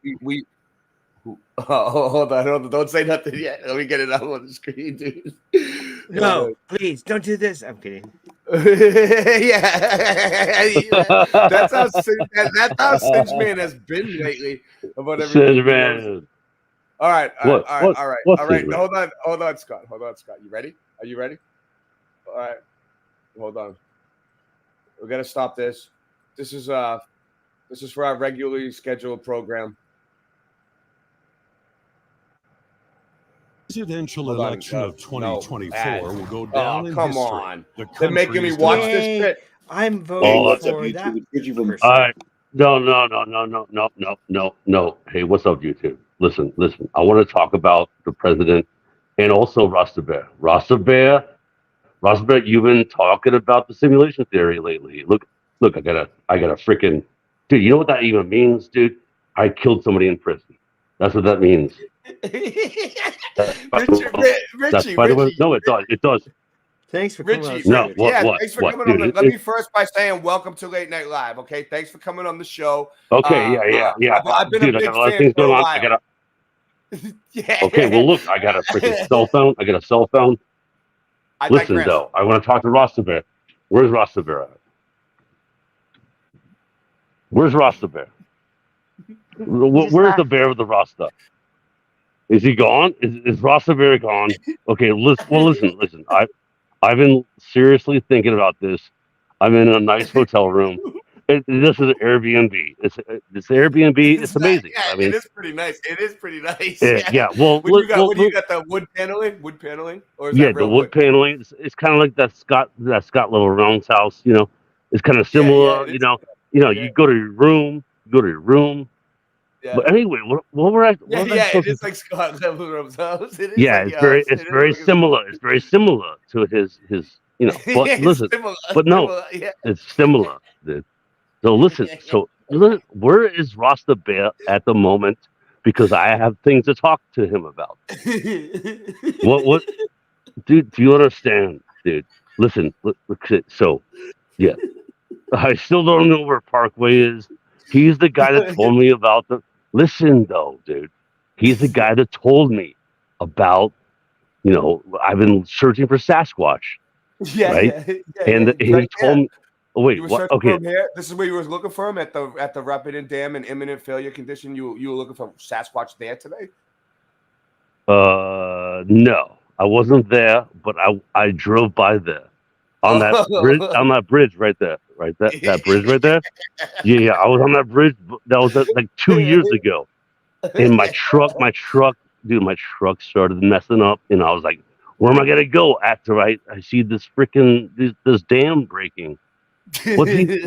Hold on. Don't say nothing yet. Let me get it up on the screen, dude. No, please don't do this. I'm kidding. Yeah. That's how Cinch Man has been lately about everything. Cinch Man. All right. What? All right. What's All right. Cinch Man? Hold on, Scott. You ready? Are you ready? All right. Hold on. We're gonna stop this. This is This is for our regularly scheduled program. Presidential election of 2024 will go down in come history. on. They're making me watch this shit. I'm voting what's for up, that. YouTube? It's Richie from. person. All right. No. Hey, what's up, YouTube? Listen. I want to talk about the president and also Rasta Bear. Rasta Bear, you've been talking about the simulation theory lately. Look, I got a freaking dude. You know what that even means, dude? I killed somebody in prison. That's what that means. Richie. No, it does. Thanks for coming Richie. on. Thanks for coming on. Let me first by saying welcome to Late Night Live. Okay, thanks for coming on the show. Okay, yeah. I've been Dude, a big I got a lot of fan things for a going on. while. Okay, well, look, I got a freaking cell phone. Listen, though, I want to talk to Rasta Bear. Where's Rasta Bear at? Where's Rasta Bear? Where's the bear with the Rasta? Is he gone? Is Rasta Bear gone? Okay, listen. I've been seriously thinking about this. I'm in a nice hotel room. This is an Airbnb. It's Airbnb. It's amazing. Yeah, I mean, it is pretty nice. Yeah. Well, what do you got? The wood paneling, or is that the real wood paneling. It's kind of like that Scott Little Round's house. You know, it's kind of similar. You go to your room. Yeah. But anyway, what were I? It is like Scott Littlera's house. It is it's very similar. It's very similar to his. But listen, it's similar. Dude. So listen. Where is Rasta Bear at the moment? Because I have things to talk to him about. What? Dude, do you understand, dude? Listen. So, yeah, I still don't know where Parkway is. He's the guy that told me about the. Listen, though, dude. He's the guy that told me about. I've been searching for Sasquatch. Right? And he told me. Oh, wait, you were what? searching Okay. for him here? This is where you were looking for him at the Rapid Dam and imminent failure condition. You were looking for Sasquatch there today? No, I wasn't there, but I drove by there on that bridge right there, that bridge right there. Yeah, I was on that bridge. That was like 2 years ago, and my truck, dude, my truck started messing up, and I was like, where am I gonna go after I see this freaking this dam breaking? What is?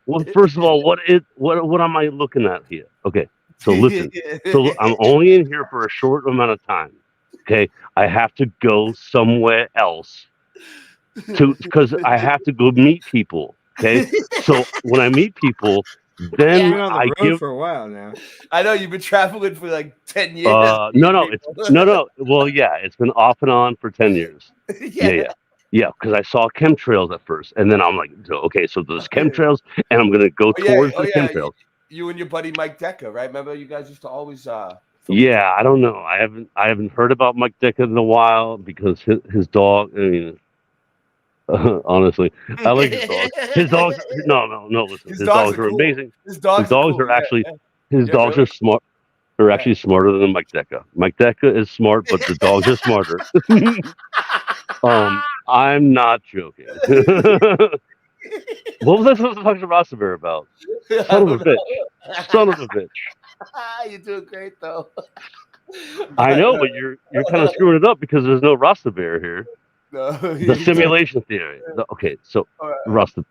Well, first of all, what am I looking at here? Okay, so listen. So I'm only in here for a short amount of time. Okay, I have to go somewhere else because I have to go meet people. Okay, so when I meet people, then You've been on the I road give. for a while now. I know you've been traveling for like 10 years. No. Well, yeah, it's been off and on for 10 years. Yeah, because I saw chemtrails at first, and then I'm like, okay, so there's chemtrails, and I'm gonna go towards the chemtrails. You and your buddy Mike Decker, right? Remember, you guys used to always. Yeah, I don't know. I haven't heard about Mike Decker in a while because his dog. I mean, honestly, I like his dog. His dogs. No. Listen, his dogs are cool. Amazing. His dogs are actually. His dogs are smart. They're actually smarter than Mike Decker. Mike Decker is smart, but the dogs are smarter. I'm not joking. What was I supposed to talk to Rasta Bear about? Son of a bitch. You're doing great though. I know, but you're kind of screwing it up because there's no Rasta Bear here. No, the simulation theory. Okay, so Rasta.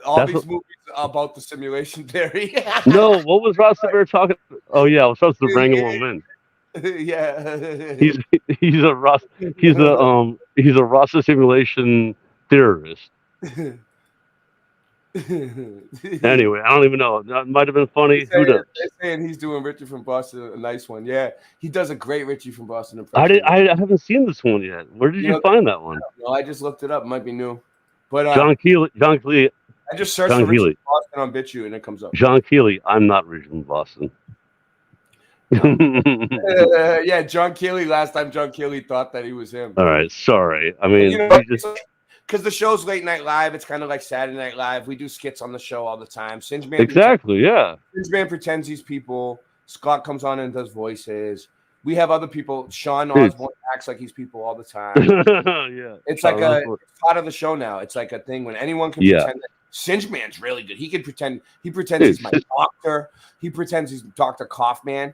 All these movies are about the simulation theory. No, what was Rasta Bear talking? Oh yeah, I was supposed to bring him in. Yeah, he's a Rasta simulation theorist. Anyway, I don't even know. That might have been funny. They're saying he's doing Richie from Boston, a nice one. Yeah, he does a great Richie from Boston impression. I haven't seen this one yet. Where did you find that one? No, I just looked it up. It might be new. But John Keeley. I just searched for Richie from Boston on BitChute and it comes up. John Keeley. I'm not Richie from Boston. Yeah, John Keeley. Last time John Keeley thought that he was him. All right, sorry. I mean, because the show's Late Night Live, it's kind of like Saturday Night Live. We do skits on the show all the time. Singeman Singeman pretends he's people. Scott comes on and does voices. We have other people. Sean Osborne acts like he's people all the time. Yeah, it's like it's part of the show now. It's like a thing when anyone can pretend that Singe Man's really good. He can pretend. He pretends he's my doctor. He pretends he's Dr. Kaufman.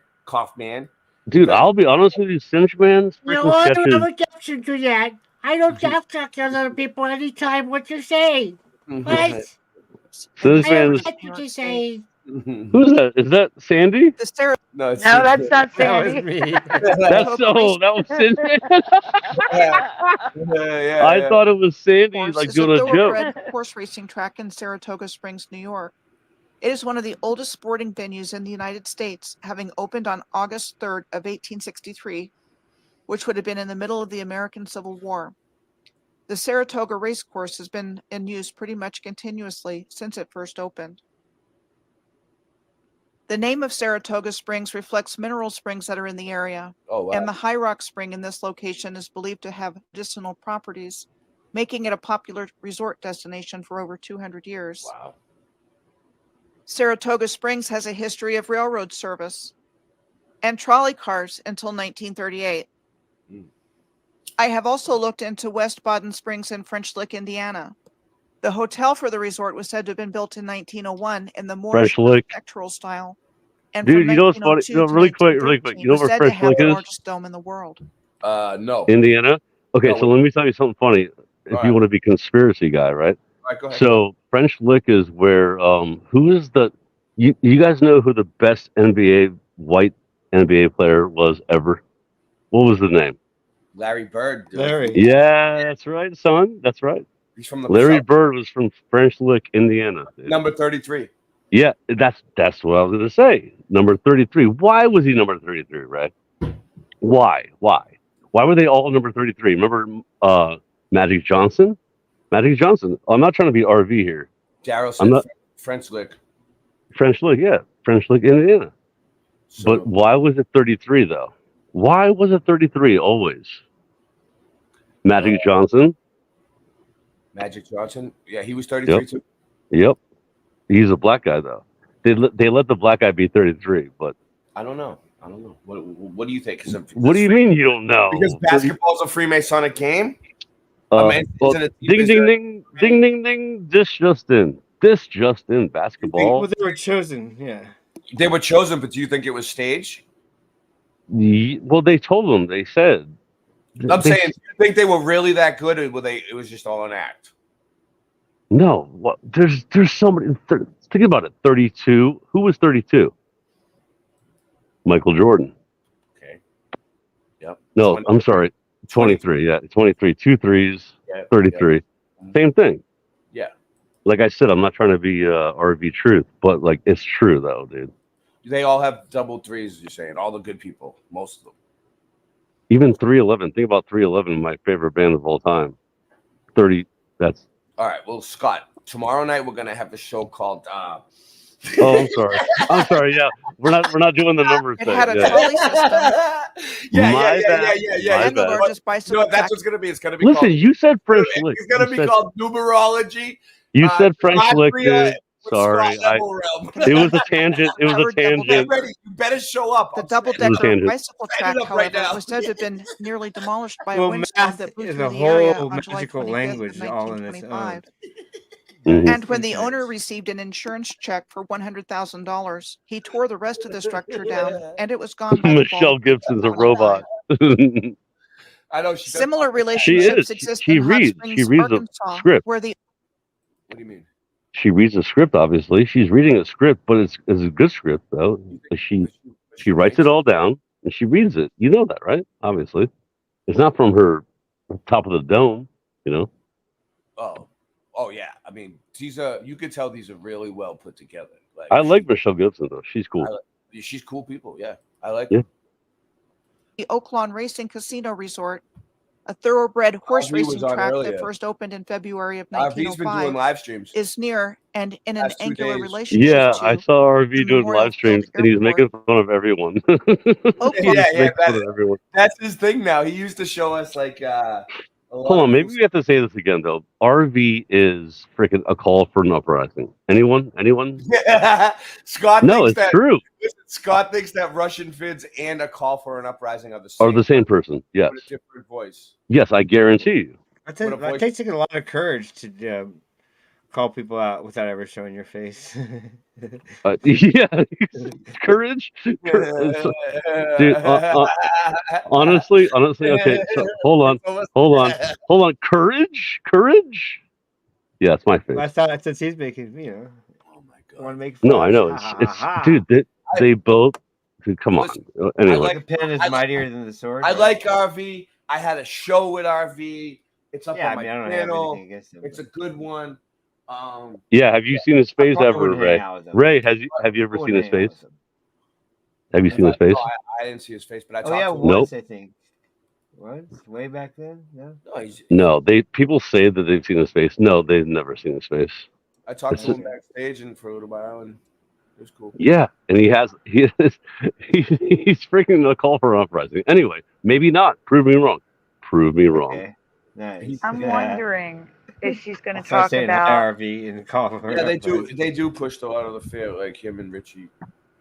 Dude, I'll be honest with you, Singe Man's freaking I don't have sketches. objection to that. I don't have to tell other people anytime what to say. What? Singe I Man have is. nothing to say. Who's that? Is that Sandy? No, that's not Sandy. That was Singe Man. I thought it was Sandy, like is doing a joke. thoroughbred horse racing track in Saratoga Springs, New York. It is one of the oldest sporting venues in the United States, having opened on August 3rd of 1863, which would have been in the middle of the American Civil War. The Saratoga Racecourse has been in use pretty much continuously since it first opened. The name of Saratoga Springs reflects mineral springs that are in the area, and the High Rock Spring in this location is believed to have medicinal properties, making it a popular resort destination for over 200 years. Wow. Saratoga Springs has a history of railroad service and trolley cars until 1938. I have also looked into West Baden Springs in French Lick, Indiana. The hotel for the resort was said to have been built in 1901 in the Moorish architectural style. And Dude, you know what's funny? No, really quick. You know was where said to French have Lick the is? largest dome in the world. No. Indiana? Okay, No. so let me tell you something funny. If you want to be conspiracy guy, right? All right, go ahead. So French Lick is where who is the you guys know who the best white NBA player was ever? What was the name? Larry Bird. Dude. Larry. Yeah, that's right, son. That's right. He's from the Larry South. Bird was from French Lick, Indiana. Dude. Number 33. Yeah, that's what I was gonna say. Number 33. Why was he number 33, right? Why? Why were they all number 33? Remember Magic Johnson? Magic Johnson. I'm not trying to be RV here. Darryl I'm said not French Lick. French Lick, yeah. French Lick, Indiana. But why was it 33 though? Why was it 33 always? Magic Johnson. Magic Johnson. Yeah, he was 33 too. Yep. He's a black guy though. They let the black guy be 33, but I don't know. What do you think? What do you mean you don't know? Because basketball's a Freemasonic game. Well, ding, ding, ding. This just in. Basketball. Well, they were chosen. Yeah. They were chosen, but do you think it was staged? Well, they told them. They said. I'm saying, do you think they were really that good, or were they? It was just all an act. No. What? There's so many. Think about it. 32. Who was 32? Michael Jordan. Okay. Yep. No, 20. I'm sorry. 23. Yeah, 23. 2 threes. Yeah, 33. yeah. Same thing. Yeah. Like I said, I'm not trying to be RV truth, but like it's true though, dude. They all have double threes. You're saying all the good people, most of them. Even 311. Think about 311, my favorite band of all time. 30. That's. All right. Well, Scott, tomorrow night we're gonna have a show called. Oh, I'm sorry. Yeah, we're not doing the numbers It thing. had a Yeah. trolley system. Yeah. And the largest bicycle No, that's track. what's gonna be. It's gonna be. Listen, called, you said French Lick. It's gonna be called numerology. You said French Lick, dude. with Sorry, Scott Levelrealm. it was a tangent. It was a Get tangent. ready. You better show up. The It was a double-decker tangent. bicycle track, it up right however, now. was said to have been nearly demolished by a Well, windstorm math that blew is through a the area whole on July magical 25th language of all in its own. 1925. Mhm. And when the owner received an insurance check for $100,000, he tore the rest of the structure down, and it was gone by the Michelle fall. Gibson's a robot. I know she does. Similar She relationships is. exist She in Hot reads. Springs, She reads a Arkansas, script. where the What do you mean? She reads a script. Obviously, she's reading a script, but it's a good script though. She writes it all down and she reads it. You know that, right? Obviously, it's not from her top of the dome. You know. Oh yeah. I mean, you could tell these are really well put together. I like Michelle Gibson though. She's cool. She's cool people. Yeah, I like. Yeah. Oaklawn Racing Casino Resort, a thoroughbred horse RV racing was on track earlier. that first opened in February of RV's been doing 1905, live streams. is near and in an Last 2 angular days. relationship Yeah, to I saw RV doing Memorial live streams Field and he's making fun of everyone. He just makes fun of everyone. That's his thing now. He used to show us like. Hold on, maybe we have to say this again though. RV is freaking a call for an uprising. Anyone? Scott. No, thinks it's that, true. Listen, Scott thinks that Russian Fids and a call for an uprising are the Are same. the same person? Yes. With a different voice. Yes, I guarantee you. It takes a lot of courage to call people out without ever showing your face. Yeah, courage. Dude, honestly, okay. So hold on. Courage. Yeah, it's my face. That's not since he's making, want to make fun. No, I know. It's dude. They both. Dude, come on. Anyway, the pen is mightier than the sword. I like RV. I had a show with RV. It's up on my I don't have channel. anything against him. It's a good one. yeah. Have you seen his face ever, Ray? Ray, have you ever seen his face? Have you seen his face? No, I didn't see his face, but I talked to him. Once, I think. Once, way back then. No, people say that they've seen his face. No, they've never seen his face. I talked to him backstage and for a little while, and it was cool. Yeah, and he's freaking a call for uprising. Anyway, maybe not. Prove me wrong. Okay. Nice. I'm wondering if she's going to talk about RV and call for they do push a lot of the fair, like him and Richie,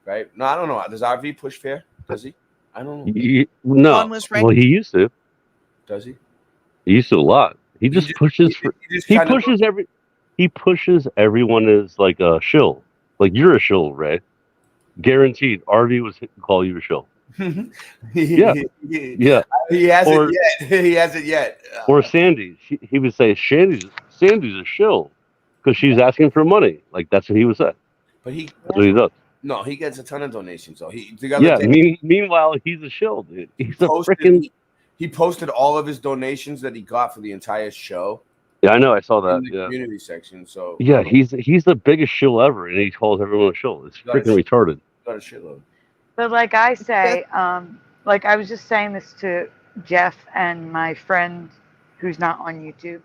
right? No, I don't know. Does RV push fair? Does he? I don't know. No. Well, he used to. Does he? He used to a lot. He just pushes. He pushes everyone as like a shill. Like you're a shill, Ray. Guaranteed. RV was call you a shill. Yeah. He hasn't yet. He hasn't yet. Or Sandy. He would say Sandy's a shill because she's asking for money. Like that's what he would say. But that's what he does. No, he gets a ton of donations. So meanwhile, he's a shill, dude. He's a freaking. He posted all of his donations that he got for the entire show. Yeah, I know. I saw that. In the community section. So yeah, he's the biggest shill ever, and he calls everyone a shill. It's freaking retarded. Got a shitload. But like I say, like I was just saying this to Jeff and my friend who's not on YouTube.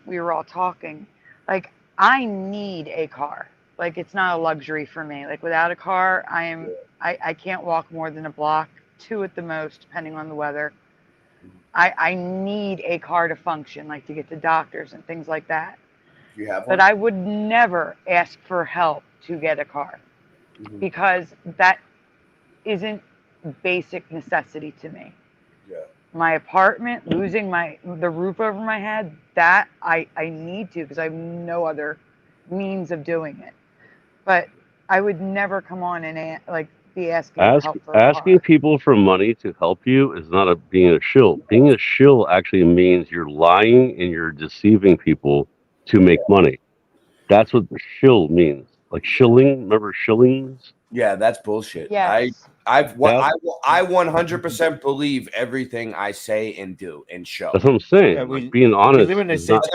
We were all talking. Like I need a car. Like it's not a luxury for me. Like without a car, I can't walk more than a block, 2 at the most, depending on the weather. I need a car to function, like to get to doctors and things like that. You have one? But I would never ask for help to get a car because that isn't basic necessity to me. Yeah. My apartment, losing the roof over my head, that I need to because I have no other means of doing it. But I would never come on and be asking help for asking people for money to help you is not being a shill. Being a shill actually means you're lying and you're deceiving people to make money. That's what shill means. Like shilling, remember shillings? Yeah, that's bullshit. Yes. I 100% believe everything I say and do and show. That's what I'm saying. Yeah, like being honest. We live in a is not-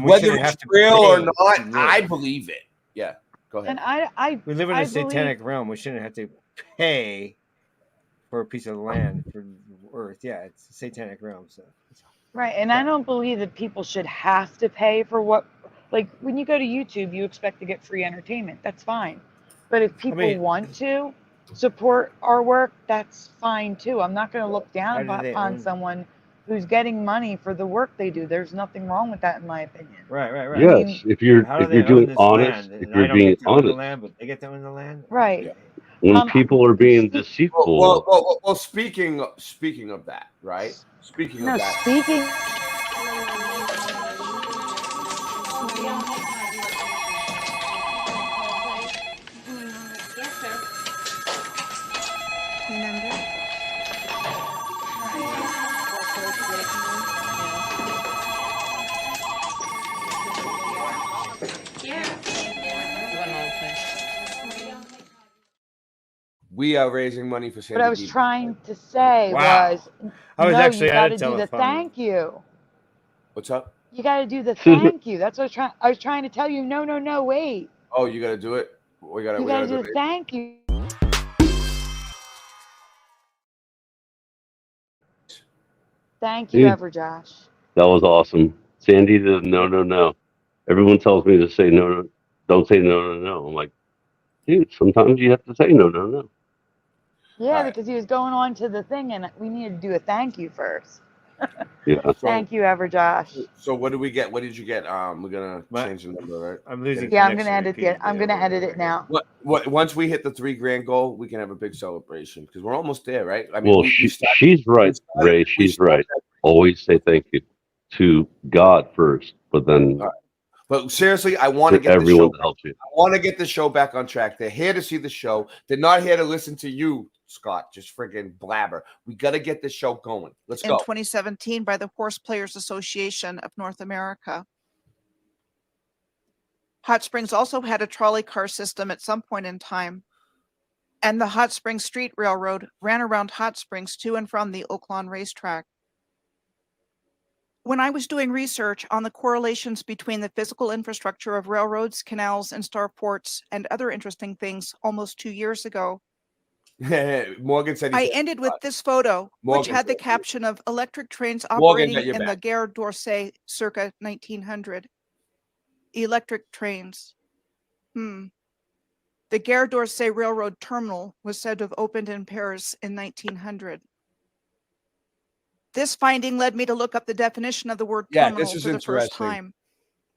Whether it's real or not, I believe it. Yeah, go ahead. And we live in a believe- satanic realm. We shouldn't have to pay for a piece of land for Earth. Yeah, it's a satanic realm. So Right, and I don't believe that people should have to pay for what. Like when you go to YouTube, you expect to get free entertainment. That's fine, but if people want to support our work, that's fine too. I'm not going to look down upon someone who's getting money for the work they do. There's nothing wrong with that, in my opinion. Right. Yes, I mean, if you're doing honest, land? if And you're I don't being get to own the honest, land, but they get to own the land. Right. when people are being deceitful. Well, speaking of that, right? Speaking of that. We are raising money for Sandy. What I was trying to say Wow. was, I was no, actually you at got a to do the telephone. thank you. What's up? You got to do the thank you. That's what I was trying to tell you. No, wait. Oh, you got to do it. We got You to got to do do the it. thank you. Thank you, Dude, Everjosh. That was awesome. Sandy did no. Everyone tells me to say no. Don't say no. I'm like, dude, sometimes you have to say no. Yeah, because he was going on to the thing, and we needed to do a thank you first. Yeah. Thank you, Everjosh. So what did we get? What did you get? We're gonna change the number, right? I'm losing. Yeah, I'm gonna edit it. I'm gonna edit it now. What? Once we hit the $3,000 goal, we can have a big celebration because we're almost there, right? I mean, Well, she's right, Ray. She's right. Always say thank you to God first, but then But seriously, I want to For get the everyone show. to help you. I want to get the show back on track. They're here to see the show. They're not here to listen to you, Scott. Just friggin' blabber. We got to get this show going. Let's in go. 2017 by the Horse Players Association of North America. Hot Springs also had a trolley car system at some point in time, and the Hot Springs Street Railroad ran around Hot Springs to and from the Oaklawn racetrack. When I was doing research on the correlations between the physical infrastructure of railroads, canals, and starports, and other interesting things almost 2 years ago, Morgan said I ended with this photo, Morgan which had the said- caption of electric trains Morgan, operating got your in the back. Gare d'Orsay circa 1900. Electric trains. The Gare d'Orsay Railroad Terminal was said to have opened in Paris in 1900. This finding led me to look up the definition of the word Yeah, terminal this is for the first interesting. time.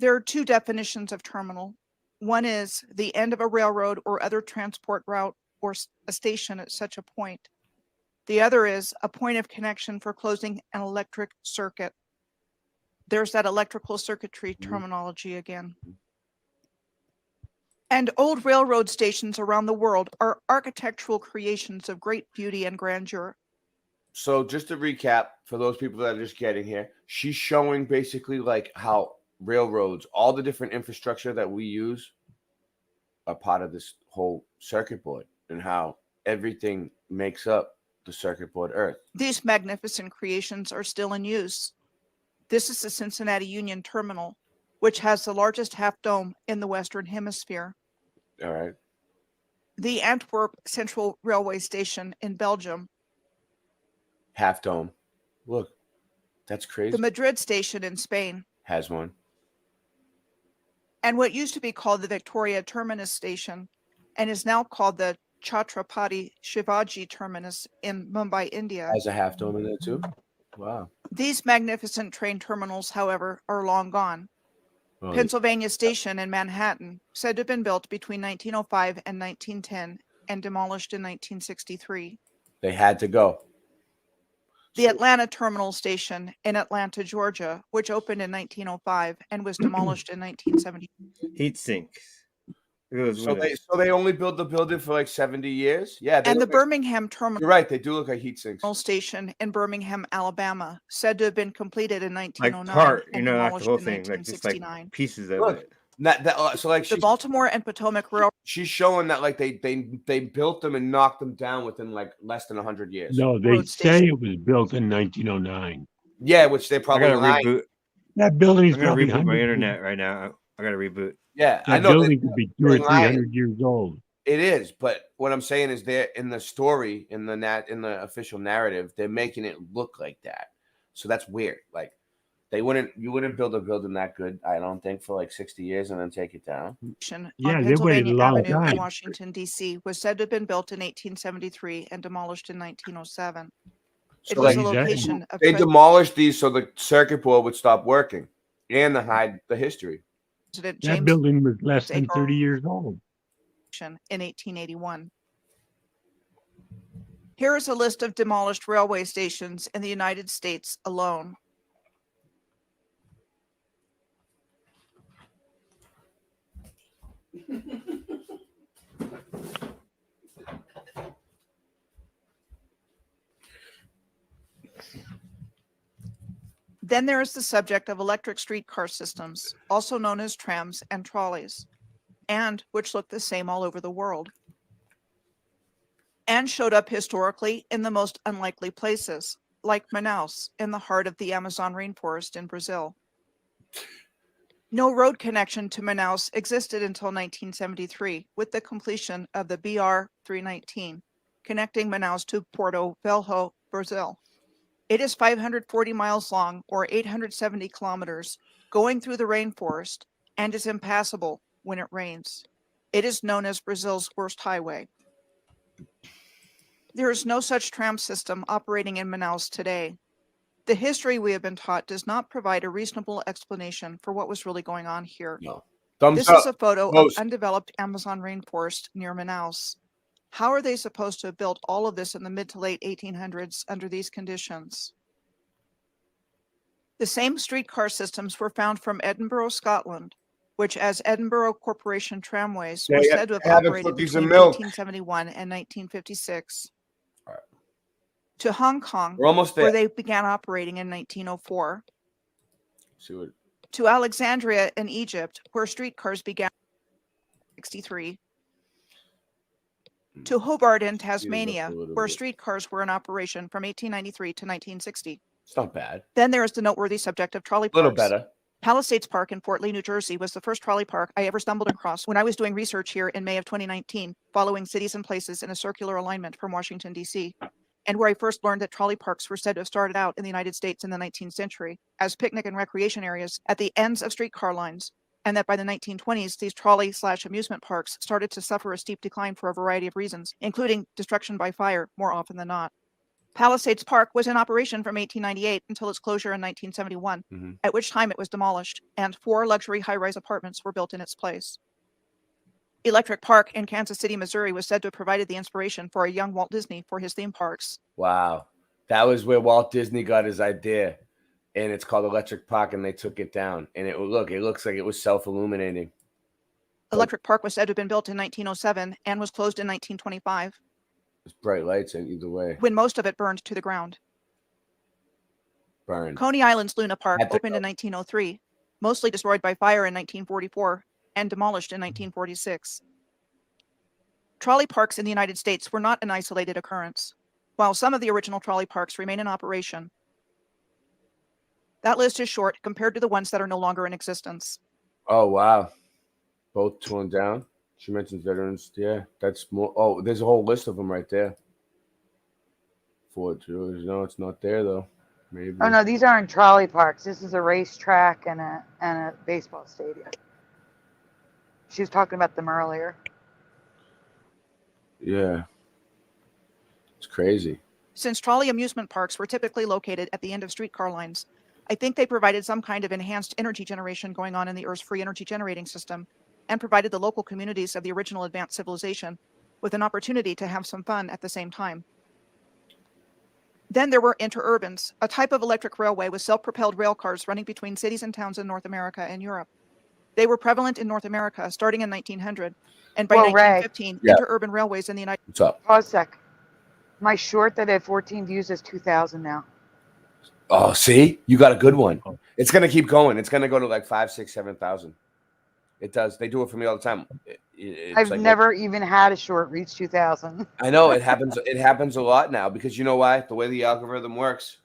There are two definitions of terminal. One is the end of a railroad or other transport route or a station at such a point. The other is a point of connection for closing an electric circuit. There's that electrical circuitry terminology again. And old railroad stations around the world are architectural creations of great beauty and grandeur. So just to recap, for those people that are just getting here, she's showing basically like how railroads, all the different infrastructure that we use are part of this whole circuit board and how everything makes up the circuit board Earth. These magnificent creations are still in use. This is the Cincinnati Union Terminal, which has the largest half dome in the Western Hemisphere. All right. The Antwerp Central Railway Station in Belgium. Half dome. Look, that's crazy. The Madrid Station in Spain. Has one. And what used to be called the Victoria Terminus Station and is now called the Chhatrapati Shivaji Terminus in Mumbai, India. Has a half dome in there too. Wow. These magnificent train terminals, however, are long gone. Well, Pennsylvania Station in Manhattan, said to have been built between 1905 and 1910 and demolished in 1963. they had to go. The Atlanta Terminal Station in Atlanta, Georgia, which opened in 1905 and was demolished in 1970. Heat sinks. So they only built the building for like 70 years? Yeah. they And the look like- Birmingham Terminal You're right. They do look like heat sinks. Station in Birmingham, Alabama, said to have been completed in Like 1909 part, and not the demolished whole in thing, like just 1969. like pieces of Look, it. so like The Baltimore and Potomac Railroad. she's showing that like they built them and knocked them down within like less than 100 years. No, they say it was built in 1909. Yeah, which they probably I gotta lying. reboot. That building is I'm gonna probably reboot my 100 internet right now. I gotta reboot. Yeah, I That know building could be 200 or they're lying. 300 years old. It is, but what I'm saying is they're in the story, in the official narrative, they're making it look like that. So that's weird. Like you wouldn't build a building that good, I don't think, for like 60 years and then take it down. Yeah, on they waited a Pennsylvania long Avenue time. in Washington, D.C., was said to have been built in 1873 and demolished in 1907. It So was like, a location of they demolished these so the circuit board would stop working and to hide the history. President That James building was less than A. 30 years old. in 1881. Here is a list of demolished railway stations in the United States alone. Then there is the subject of electric streetcar systems, also known as trams and trolleys, and which look the same all over the world, and showed up historically in the most unlikely places, like Manaus in the heart of the Amazon rainforest in Brazil. No road connection to Manaus existed until 1973 with the completion of the BR 319, connecting Manaus to Porto Velho, Brazil. It is 540 miles long, or 870 kilometers, going through the rainforest, and is impassable when it rains. It is known as Brazil's worst highway. There is no such tram system operating in Manaus today. The history we have been taught does not provide a reasonable explanation for what was really going on here. No. This is a photo of undeveloped Amazon rainforest near Manaus. How are they supposed to have built all of this in the mid to late 1800s under these conditions? The same streetcar systems were found from Edinburgh, Scotland, which as Edinburgh Corporation Tramways Yeah, were yeah, said to have having operated cookies between and milk. 1871 and 1956. All right. To Hong Kong, We're almost there. where they began operating in 1904. See what? To Alexandria in Egypt, where streetcars began in 1963. To Hobart in Tasmania, where streetcars were in operation from 1893 to 1960. It's not bad. Then there is the noteworthy subject of trolley A little parks. better. Palisades Park in Fort Lee, New Jersey was the first trolley park I ever stumbled across when I was doing research here in May of 2019, following cities and places in a circular alignment from Washington, D.C., and where I first learned that trolley parks were said to have started out in the United States in the 19th century as picnic and recreation areas at the ends of streetcar lines, and that by the 1920s, these trolley/amusement parks started to suffer a steep decline for a variety of reasons, including destruction by fire more often than not. Palisades Park was in operation from 1898 until its closure in 1971, at which time it was demolished, and 4 luxury high-rise apartments were built in its place. Electric Park in Kansas City, Missouri was said to have provided the inspiration for a young Walt Disney for his theme parks. Wow. That was where Walt Disney got his idea. And it's called Electric Park, and they took it down. And it looks like it was self-illuminating. Electric Park was said to have been built in 1907 and was closed in 1925. It's bright lights in either way. When most of it burned to the ground. Burned. Coney Island's Luna Park opened in 1903, mostly destroyed by fire in 1944, and demolished in 1946. Trolley parks in the United States were not an isolated occurrence. While some of the original trolley parks remain in operation, that list is short compared to the ones that are no longer in existence. Oh, wow. Both torn down. She mentions veterans. Yeah, that's more. Oh, there's a whole list of them right there. Fort George. No, it's not there, though. Maybe. Oh, no, these aren't trolley parks. This is a racetrack and a baseball stadium. She was talking about them earlier. Yeah. It's crazy. Since trolley amusement parks were typically located at the end of streetcar lines, I think they provided some kind of enhanced energy generation going on in the Earth's free energy generating system, and provided the local communities of the original advanced civilization with an opportunity to have some fun at the same time. Then there were interurbans, a type of electric railway with self-propelled rail cars running between cities and towns in North America and Europe. They were prevalent in North America starting in 1900, and by 1915, interurban railways in the United States. What's up? Pause a sec. My short that had 14 views is 2,000 now. Oh, see? You got a good one. It's going to keep going. It's going to go to like 5, 6, 7,000. It does. They do it for me all the time. I've never even had a short reach 2,000. I know it happens. It happens a lot now because you know why? The way the algorithm works,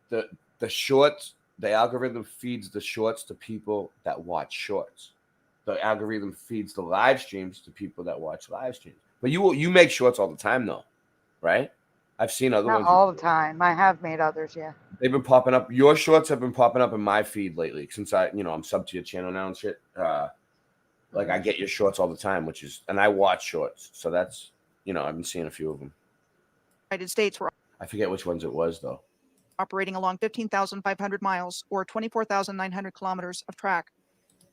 the shorts, the algorithm feeds the shorts to people that watch shorts. The algorithm feeds the live streams to people that watch live streams. But you make shorts all the time though, right? I've seen other Not ones. all the time. I have made others, yeah. They've been popping up. Your shorts have been popping up in my feed lately since I'm sub to your channel now and shit. Like I get your shorts all the time, and I watch shorts. So that's, I've been seeing a few of them. United States were I forget which ones it was though. operating along 15,500 miles or 24,900 kilometers of track.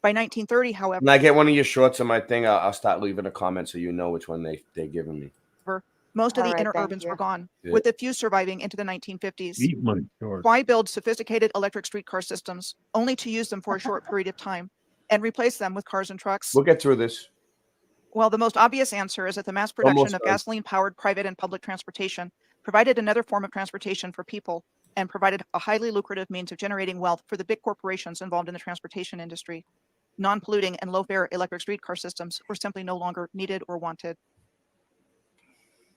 By 1930, however, When I get one of your shorts on my thing, I'll start leaving a comment so you know which one they're giving me. most of the All right, thank interurbans you. were gone, Yeah. with a few surviving into the 1950s. Eat my shorts. Why build sophisticated electric streetcar systems only to use them for a short period of time and replace them with cars and trucks? We'll get through this. Well, the most obvious answer is that the mass production Almost of done. gasoline-powered private and public transportation provided another form of transportation for people and provided a highly lucrative means of generating wealth for the big corporations involved in the transportation industry. Non-polluting and low-fare electric streetcar systems were simply no longer needed or wanted.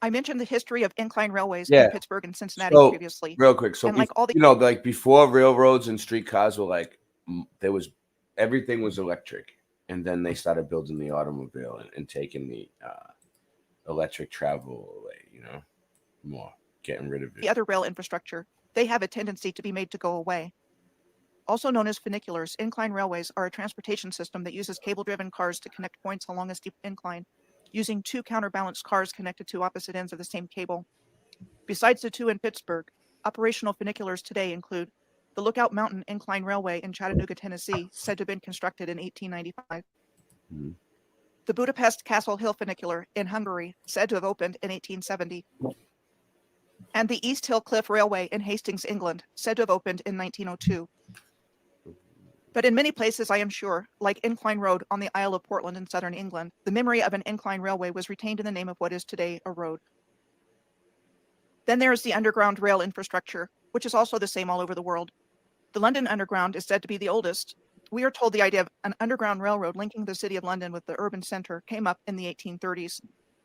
I mentioned the history of incline railways in Pittsburgh and Cincinnati previously. Real quick, so and like all the like before railroads and streetcars were like, everything was electric, and then they started building the automobile and taking the electric travel away. More getting rid of it. the other rail infrastructure, they have a tendency to be made to go away. Also known as funiculars, incline railways are a transportation system that uses cable-driven cars to connect points along a steep incline, using two counterbalanced cars connected to opposite ends of the same cable. Besides the two in Pittsburgh, operational funiculars today include the Lookout Mountain Incline Railway in Chattanooga, Tennessee, said to have been constructed in 1895. The Budapest Castle Hill Funicular in Hungary, said to have opened in 1870. And the East Hill Cliff Railway in Hastings, England, said to have opened in 1902. But in many places, I am sure, like Incline Road on the Isle of Portland in southern England, the memory of an incline railway was retained in the name of what is today a road. Then there is the underground rail infrastructure, which is also the same all over the world. The London Underground is said to be the oldest. We are told the idea of an underground railroad linking the city of London with the urban center came up in the 1830s,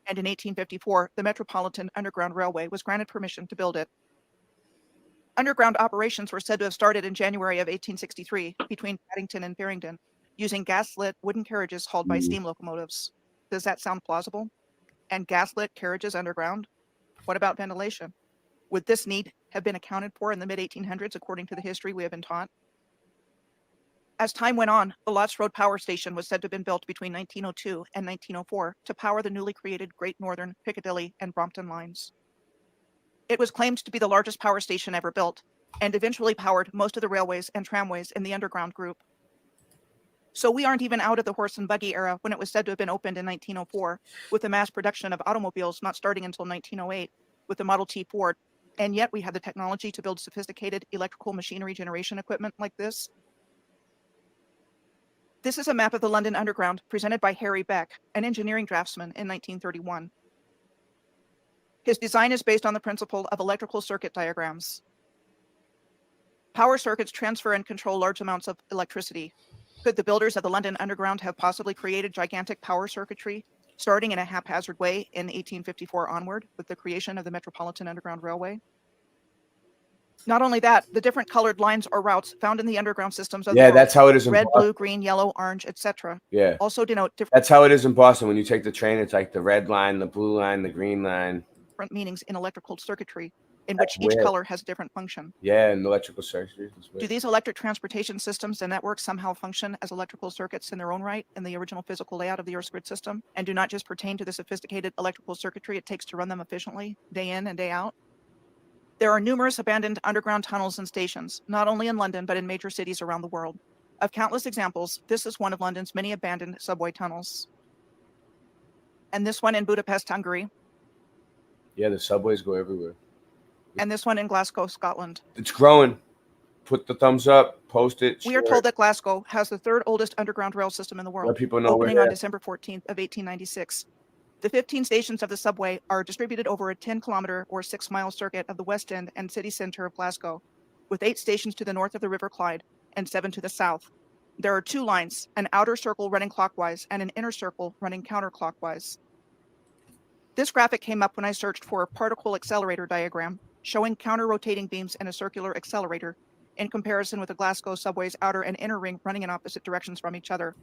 and in 1854, the Metropolitan Underground Railway was granted permission to build it. Underground operations were said to have started in January of 1863 between Paddington and Farringdon, using gas-lit wooden carriages hauled by steam locomotives. Does that sound plausible? And gas-lit carriages underground? What about ventilation? Would this need have been accounted for in the mid-1800s according to the history we have been taught? As time went on, the Lots Road Power Station was said to have been built between 1902 and 1904 to power the newly created Great Northern, Piccadilly, and Brompton lines. It was claimed to be the largest power station ever built, and eventually powered most of the railways and tramways in the underground group. So we aren't even out of the horse and buggy era when it was said to have been opened in 1904, with the mass production of automobiles not starting until 1908, with the Model T Ford, and yet we have the technology to build sophisticated electrical machinery generation equipment like this. This is a map of the London Underground presented by Harry Beck, an engineering draftsman in 1931. His design is based on the principle of electrical circuit diagrams. Power circuits transfer and control large amounts of electricity. Could the builders of the London Underground have possibly created gigantic power circuitry, starting in a haphazard way in 1854 onward with the creation of the Metropolitan Underground Railway? Not only that, the different colored lines or routes found in the underground systems of the world, that's how it is in red, Boston. blue, green, yellow, orange, etc. Yeah. Also denote That's how it is in Boston. When you take the train, it's like the red line, the blue line, the green line. different meanings in electrical circuitry, in That's which each weird. color has a different function. Yeah, and electrical circuitry. Do these electric transportation systems and networks somehow function as electrical circuits in their own right in the original physical layout of the Earth's grid system, and do not just pertain to the sophisticated electrical circuitry it takes to run them efficiently, day in and day out? There are numerous abandoned underground tunnels and stations, not only in London, but in major cities around the world. Of countless examples, this is one of London's many abandoned subway tunnels. And this one in Budapest, Hungary, Yeah, the subways go everywhere. and this one in Glasgow, Scotland. It's growing. Put the thumbs up, post it. We are share told it. that Glasgow has the third oldest underground rail system in the world, Let people know we're opening on there. December 14th of 1896. The 15 stations of the subway are distributed over a 10-kilometer or 6-mile circuit of the West End and city center of Glasgow, with 8 stations to the north of the River Clyde and 7 to the south. There are 2 lines, an outer circle running clockwise and an inner circle running counterclockwise. This graphic came up when I searched for a particle accelerator diagram showing counter-rotating beams and a circular accelerator in comparison with the Glasgow subway's outer and inner ring running in opposite directions from each other.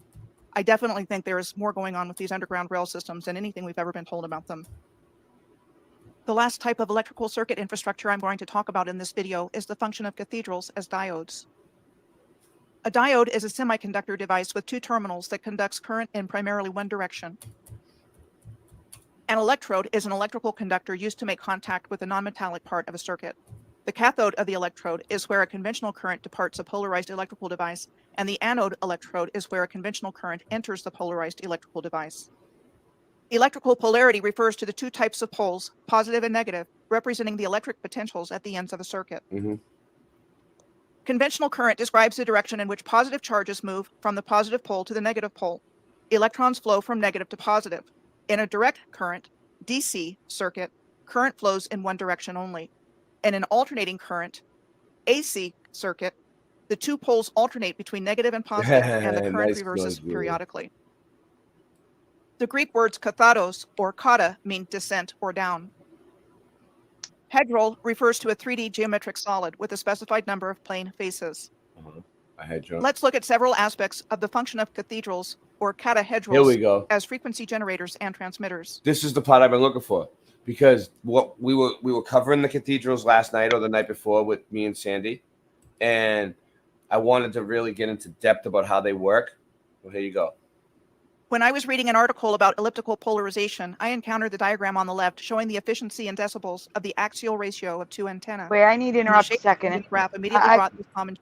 I definitely think there is more going on with these underground rail systems than anything we've ever been told about them. The last type of electrical circuit infrastructure I'm going to talk about in this video is the function of cathedrals as diodes. A diode is a semiconductor device with 2 terminals that conducts current in primarily one direction. An electrode is an electrical conductor used to make contact with the nonmetallic part of a circuit. The cathode of the electrode is where a conventional current departs a polarized electrical device, and the anode electrode is where a conventional current enters the polarized electrical device. Electrical polarity refers to the 2 types of poles, positive and negative, representing the electric potentials at the ends of a circuit. Conventional current describes the direction in which positive charges move from the positive pole to the negative pole. Electrons flow from negative to positive. In a direct current, DC circuit, current flows in one direction only. In an alternating current, AC circuit, the 2 poles alternate between negative and positive, and the current Nice reverses plug, periodically. The Greek words kathados or kata mean descent or down. Hedral refers to a 3D geometric solid with a specified number of plane faces. Let's look at several aspects of the function of cathedrals or catahedrals Here we go. as frequency generators and transmitters. This is the part I've been looking for, because what we were covering the cathedrals last night or the night before with me and Sandy, and I wanted to really get into depth about how they work. Well, here you go. When I was reading an article about elliptical polarization, I encountered the diagram on the left showing the efficiency in decibels of the axial ratio of 2 antennae. Wait, I need to interrupt a second. This graph immediately brought this common.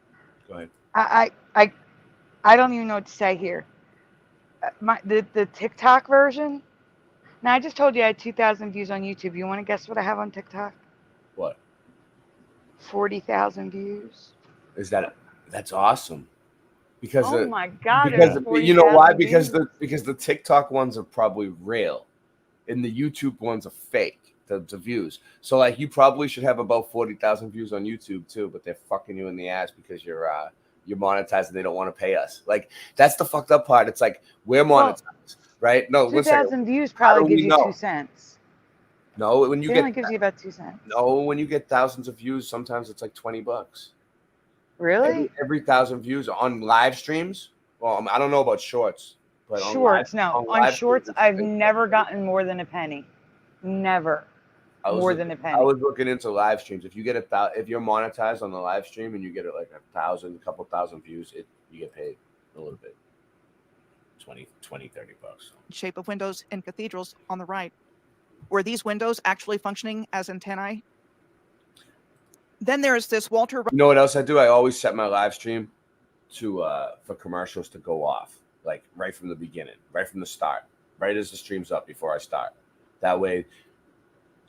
Go ahead. I don't even know what to say here. The TikTok version. Now I just told you I had 2,000 views on YouTube. You want to guess what I have on TikTok? What? 40,000 views. That's awesome. because Oh my God! because there's you know why? 40,000 Because the TikTok ones are probably real, and the YouTube ones are fake. The views. So like you probably should have about 40,000 views on YouTube too, but they're fucking you in the ass because you're monetized and they don't want to pay us. Like that's the fucked up part. It's like we're monetized, right? No, listen. 2,000 views How do probably gives we you know? 2 cents. No, when you It get only gives you about 2 cents. no, when you get thousands of views, sometimes it's like $20. Really? Every 1,000 views on live streams. Well, I don't know about shorts, but Shorts, no. On live shorts, streams, I've never gotten more than a penny. Never. More than a penny. I was looking into live streams. If you get if you're monetized on the live stream and you get like 1,000, a couple thousand views, you get paid a little bit. 20, $30. Shape of windows in cathedrals on the right. Were these windows actually functioning as antennae? Then there's this Walter. You know what else I do? I always set my live stream to for commercials to go off, like right from the beginning, right from the start, right as the stream's up before I start. That way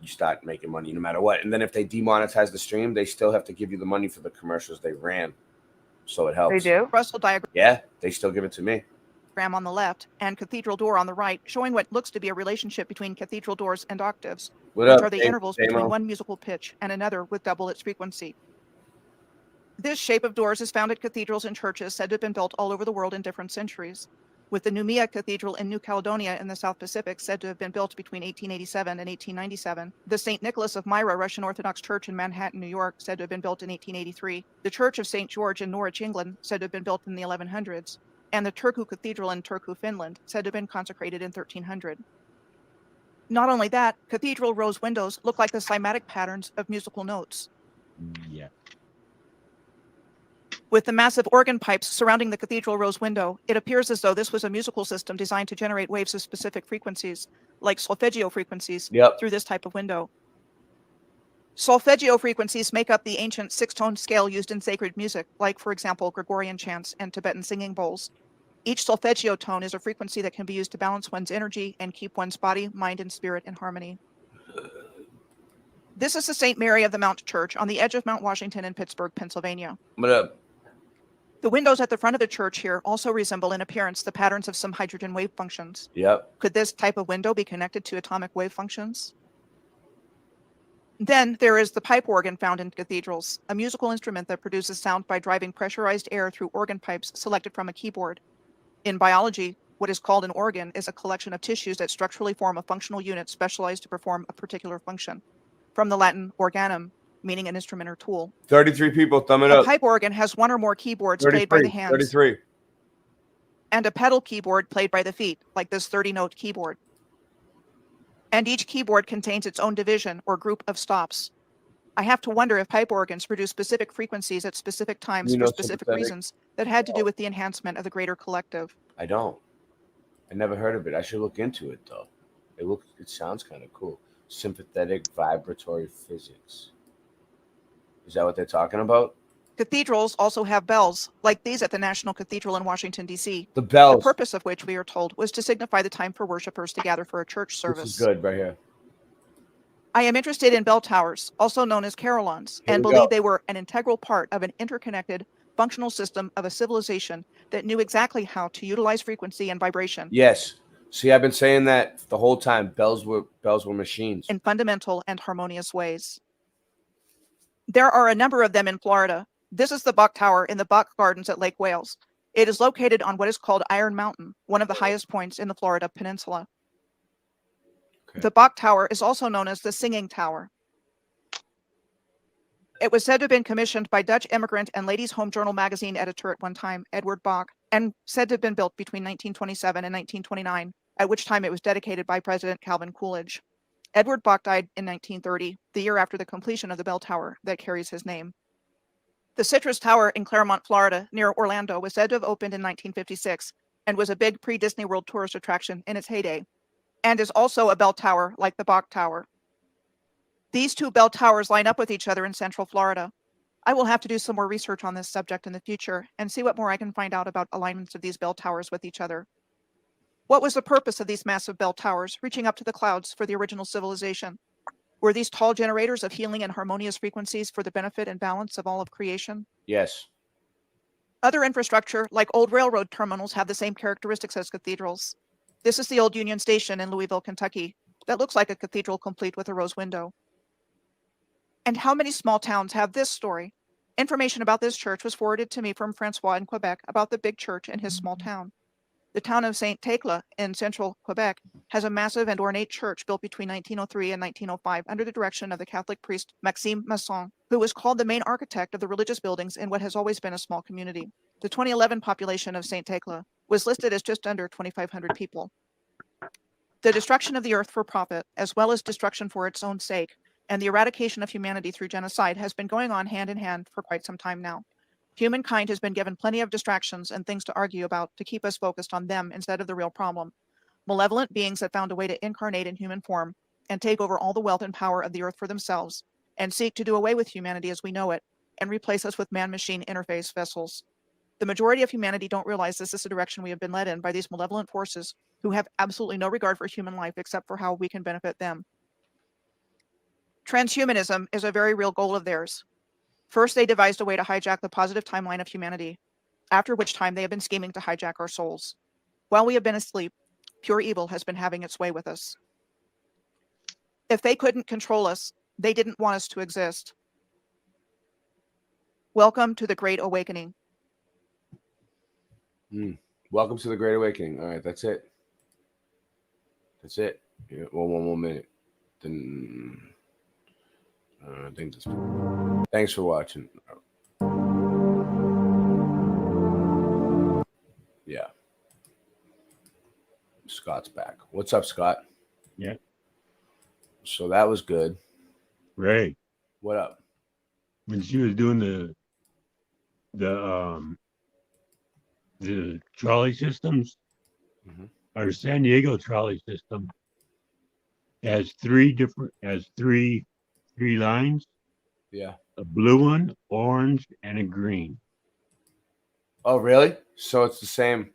you start making money no matter what. And then if they demonetize the stream, they still have to give you the money for the commercials they ran. So it helps. They do? Russell diagram Yeah, they still give it to me. on the left and cathedral door on the right, showing what looks to be a relationship between cathedral doors and octaves, What which up, are the Damo? intervals between one musical pitch and another with double its frequency. This shape of doors is found at cathedrals and churches said to have been built all over the world in different centuries, with the Noumea Cathedral in New Caledonia in the South Pacific said to have been built between 1887 and 1897, the St. Nicholas of Myra Russian Orthodox Church in Manhattan, New York, said to have been built in 1883, the Church of St. George in Norwich, England, said to have been built in the 1100s, and the Turku Cathedral in Turku, Finland, said to have been consecrated in 1300. Not only that, cathedral rose windows look like the cymatic patterns of musical notes. Yeah. With the massive organ pipes surrounding the cathedral rose window, it appears as though this was a musical system designed to generate waves of specific frequencies, like solfeggio frequencies, through this type of window. Solfeggio frequencies make up the ancient six-tone scale used in sacred music, like, for example, Gregorian chants and Tibetan singing bowls. Each solfeggio tone is a frequency that can be used to balance one's energy and keep one's body, mind, and spirit in harmony. This is the St. Mary of the Mount Church on the edge of Mount Washington in Pittsburgh, Pennsylvania. What up? The windows at the front of the church here also resemble in appearance the patterns of some hydrogen wave functions. Yep. Could this type of window be connected to atomic wave functions? Then there is the pipe organ found in cathedrals, a musical instrument that produces sound by driving pressurized air through organ pipes selected from a keyboard. In biology, what is called an organ is a collection of tissues that structurally form a functional unit specialized to perform a particular function. From the Latin organum, meaning an instrument or tool. 33 people, thumb it A up. pipe organ has one or more keyboards played by the hands. 33. And a pedal keyboard played by the feet, like this 30-note keyboard. And each keyboard contains its own division or group of stops. I have to wonder if pipe organs produce specific frequencies at specific times You know for specific sympathetic? reasons that had to do with the enhancement of the greater collective. I don't. I never heard of it. I should look into it though. It sounds kind of cool. Sympathetic vibratory physics. Is that what they're talking about? Cathedrals also have bells, like these at the National Cathedral in Washington, D.C. The bells. The purpose of which, we are told, was to signify the time for worshipers to gather for a church service. This is good right here. I am interested in bell towers, also known as carillons, Here and we believe go. they were an integral part of an interconnected, functional system of a civilization that knew exactly how to utilize frequency and vibration Yes. See, I've been saying that the whole time. Bells were machines. in fundamental and harmonious ways. There are a number of them in Florida. This is the Buck Tower in the Buck Gardens at Lake Wales. It is located on what is called Iron Mountain, one of the highest points in the Florida Peninsula. The Buck Tower is also known as the Singing Tower. It was said to have been commissioned by Dutch immigrant and Ladies' Home Journal magazine editor at one time, Edward Bok, and said to have been built between 1927 and 1929, at which time it was dedicated by President Calvin Coolidge. Edward Bok died in 1930, the year after the completion of the bell tower that carries his name. The Citrus Tower in Claremont, Florida, near Orlando, was said to have opened in 1956 and was a big pre-Disney World tourist attraction in its heyday, and is also a bell tower like the Bok Tower. These two bell towers line up with each other in Central Florida. I will have to do some more research on this subject in the future and see what more I can find out about alignments of these bell towers with each other. What was the purpose of these massive bell towers reaching up to the clouds for the original civilization? Were these tall generators of healing and harmonious frequencies for the benefit and balance of all of creation? Yes. Other infrastructure, like old railroad terminals, have the same characteristics as cathedrals. This is the old Union Station in Louisville, Kentucky, that looks like a cathedral complete with a rose window. And how many small towns have this story? Information about this church was forwarded to me from Francois in Quebec about the big church in his small town. The town of Saint Thècle in central Quebec has a massive and ornate church built between 1903 and 1905 under the direction of the Catholic priest Maxime Masson, who was called the main architect of the religious buildings in what has always been a small community. The 2011 population of Saint Thècle was listed as just under 2,500 people. The destruction of the earth for profit, as well as destruction for its own sake, and the eradication of humanity through genocide has been going on hand in hand for quite some time now. Humankind has been given plenty of distractions and things to argue about to keep us focused on them instead of the real problem. Malevolent beings have found a way to incarnate in human form and take over all the wealth and power of the earth for themselves and seek to do away with humanity as we know it and replace us with man-machine interface vessels. The majority of humanity don't realize this is the direction we have been led in by these malevolent forces who have absolutely no regard for human life except for how we can benefit them. Transhumanism is a very real goal of theirs. First, they devised a way to hijack the positive timeline of humanity, after which time they have been scheming to hijack our souls. While we have been asleep, pure evil has been having its way with us. If they couldn't control us, they didn't want us to exist. Welcome to the Great Awakening. Welcome to the Great Awakening. All right, that's it. That's it. Yeah, one more minute. Then I think that's. Thanks for watching. Yeah. Scott's back. What's up, Scott? Yeah. So that was good. Ray. What up? When she was doing the trolley systems, our San Diego trolley system has three lines. Yeah. A blue one, orange, and a green. Oh, really? So it's the same.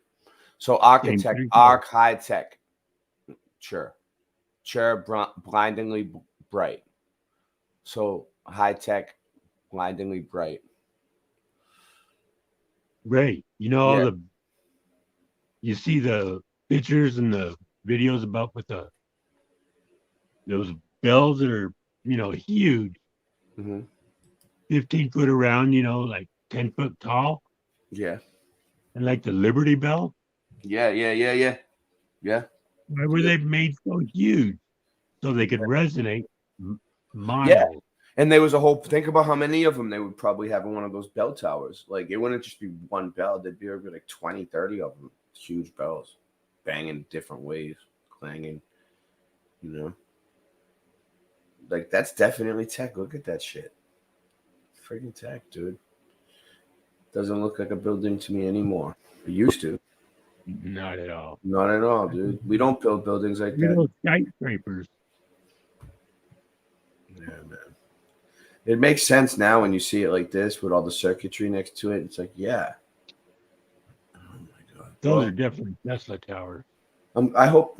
So architect, arc, high tech. Sure. Blindingly bright. So high tech, blindingly bright. Ray, you know you see the pictures and the videos about with those bells that are, huge. 15 foot around, like 10 foot tall. Yeah. And like the Liberty Bell. Yeah. Why were they made so huge? So they could resonate miles. Yeah. And there was a whole, think about how many of them they would probably have in one of those bell towers. Like, it wouldn't just be one bell. There'd be over like 20, 30 of them. Huge bells. Banging different ways. Clanging. Like, that's definitely tech. Look at that shit. Freaking tech, dude. Doesn't look like a building to me anymore. It used to. Not at all. Not at all, dude. We don't build buildings like that. Little skyscrapers. Yeah, man. It makes sense now when you see it like this with all the circuitry next to it. It's like, yeah. Oh my god. Those are definitely Tesla towers. I hope,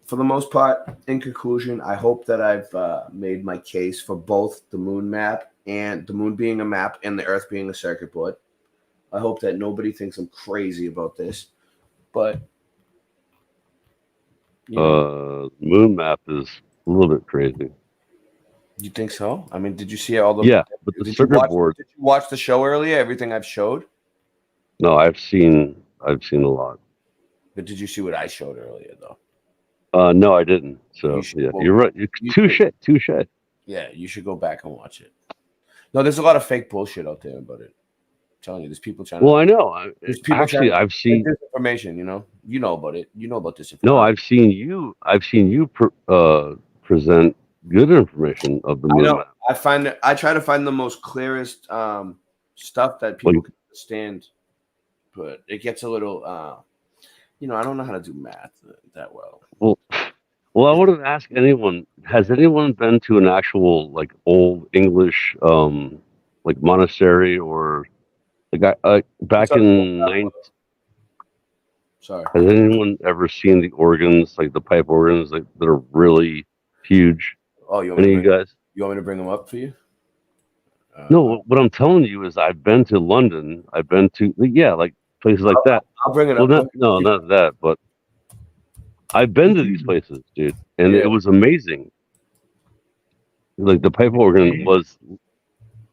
for the most part, in conclusion, I hope that I've made my case for both the moon map and the moon being a map and the Earth being a circuit board. I hope that nobody thinks I'm crazy about this, but moon map is a little bit crazy. You think so? I mean, did you see all the? Yeah, but the circuit board. Did you watch the show earlier? Everything I've showed. No, I've seen a lot. But did you see what I showed earlier, though? No, I didn't. So you're right. Touche. Yeah, you should go back and watch it. No, there's a lot of fake bullshit out there about it. I'm telling you, there's people trying. Well, I know. Actually, I've seen disinformation. You know about it. You know about disinformation. No, I've seen you present good information of the moon map. I try to find the most clearest stuff that people can understand, but it gets a little. I don't know how to do math that well. Well, I wanted to ask anyone: has anyone been to an actual old English monastery or back in Sorry. Has anyone ever seen the organs, like the pipe organs, that are really huge? Oh, you guys? You want me to bring them up for you? No, what I'm telling you is I've been to London. I've been to like places like that. I'll bring it Well, up. not that, but I've been to these places, dude, and it was amazing. Like the pipe organ was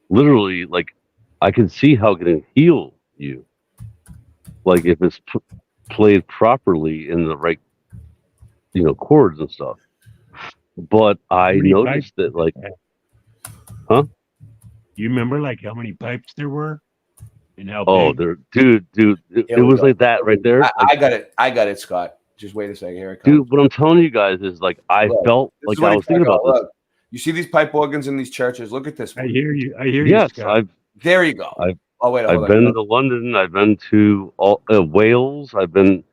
literally like I can see how it can heal you, like if it's played properly in the right, chords and stuff. But I noticed that, like, huh? You remember like how many pipes there were, and how Oh, big? dude, it was like that right there. I got it, Scott. Just wait a second. Here it comes. Dude, what I'm telling you guys is like I felt like I was thinking about this. Look, you see these pipe organs in these churches? Look at this one. I hear you. I hear Yes, you. Scott. There you go. I've been to London. I've been to Wales. I did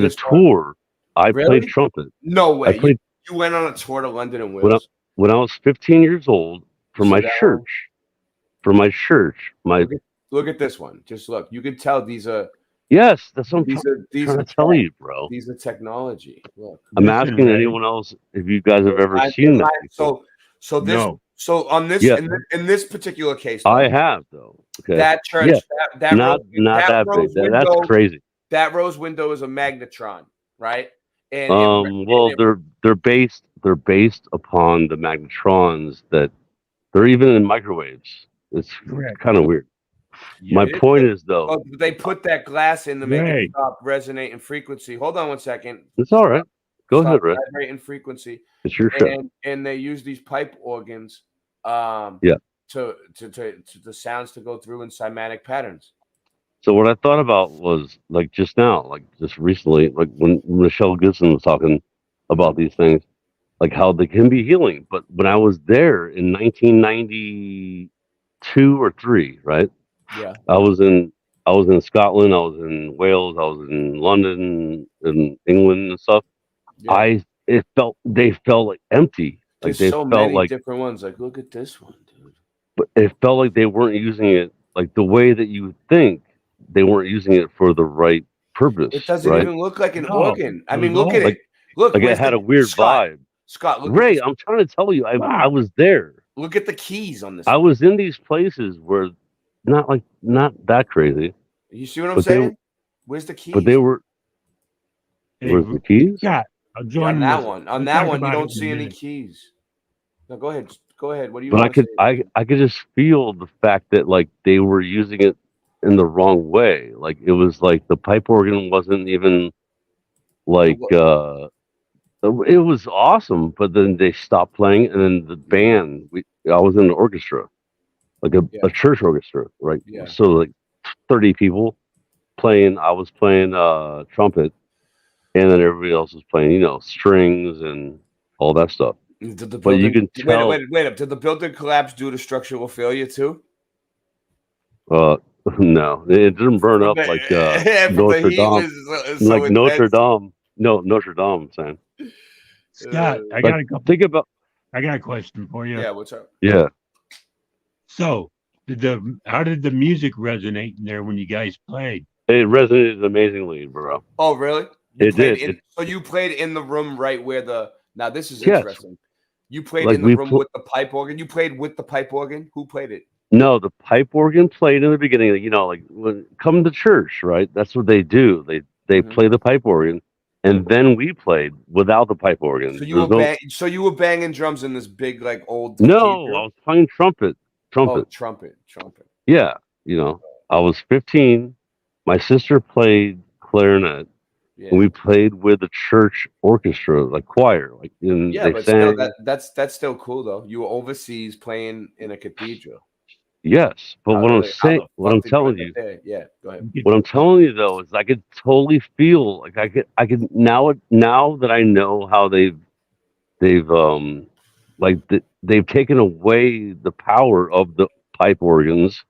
a tour. I played trumpet. No way. I played You went on a tour to London and Wales. when I was 15 years old for my church. For my church, Look at this one. Just look. You can tell these are. Yes, that's what I'm these trying are to tell you, bro. These are technology. Look. I'm asking anyone else if you guys have ever seen that. So on this in this particular case, I have though. Okay. That church, that not that big. That's crazy. That rose window is a magnetron, right? And they're based upon the magnetrons that they're even in microwaves. It's kind of weird. My point is though, they put that glass in to make it stop resonating frequency. Hold on one second. It's all right. Go ahead, Red. Vibrating frequency. It's your show. And they use these pipe organs, to the sounds to go through in cymatic patterns. So what I thought about was like just now, like just recently, like when Michelle Gibson was talking about these things, like how they can be healing. But when I was there in 1992 or 3, right? Yeah. I was in Scotland, I was in Wales, I was in London, in England and stuff. Yeah. They felt like empty. Like There's they so felt many like different ones. Like, look at this one, dude. But it felt like they weren't using it like the way that you would think. They weren't using it for the right purpose. It doesn't right? even look like an organ. I mean, look at it. Look, like it had a weird vibe. Scott, look Ray, I'm trying to tell you, I was there. Look at the keys on this. I was in these places where not that crazy. You see what I'm saying? Where's the keys? But they were. Where's the keys? Yeah, I'll join on that one. On that one, you don't see any keys. No, go ahead. Go ahead. What do you? But I could just feel the fact that like they were using it in the wrong way. Like it was like the pipe organ wasn't even like it was awesome, but then they stopped playing, and then the band. I was in an orchestra, like a church orchestra, right? Yeah. So like 30 people playing. I was playing trumpet, and then everybody else was playing, strings and all that stuff. But you can tell. Wait up. Did the building collapse due to structural failure too? No, it didn't burn up like Notre Dame. Like Notre Dame. No, Notre Dame, Sam. Scott, I got a question for you. Yeah, what's up? Yeah. So, how did the music resonate in there when you guys played? It resonated amazingly, bro. Oh, really? It did. So you played in the room right where the. Now this is interesting. You played like in the room with the pipe organ. You played with the pipe organ. Who played it? No, the pipe organ played in the beginning. Like when come to church, right? That's what they do. They play the pipe organ, and then we played without the pipe organ. So you were banging drums in this big like old. No, I was playing trumpet. Oh, trumpet. Yeah, I was 15. My sister played clarinet. Yeah. And we played with the church orchestra, like choir, like but still, that's still cool though. You were overseas playing in a cathedral. Yes, but what I'm telling you, yeah, go ahead. What I'm telling you though is I could totally feel like I could now that I know how they've taken away the power of the pipe organs,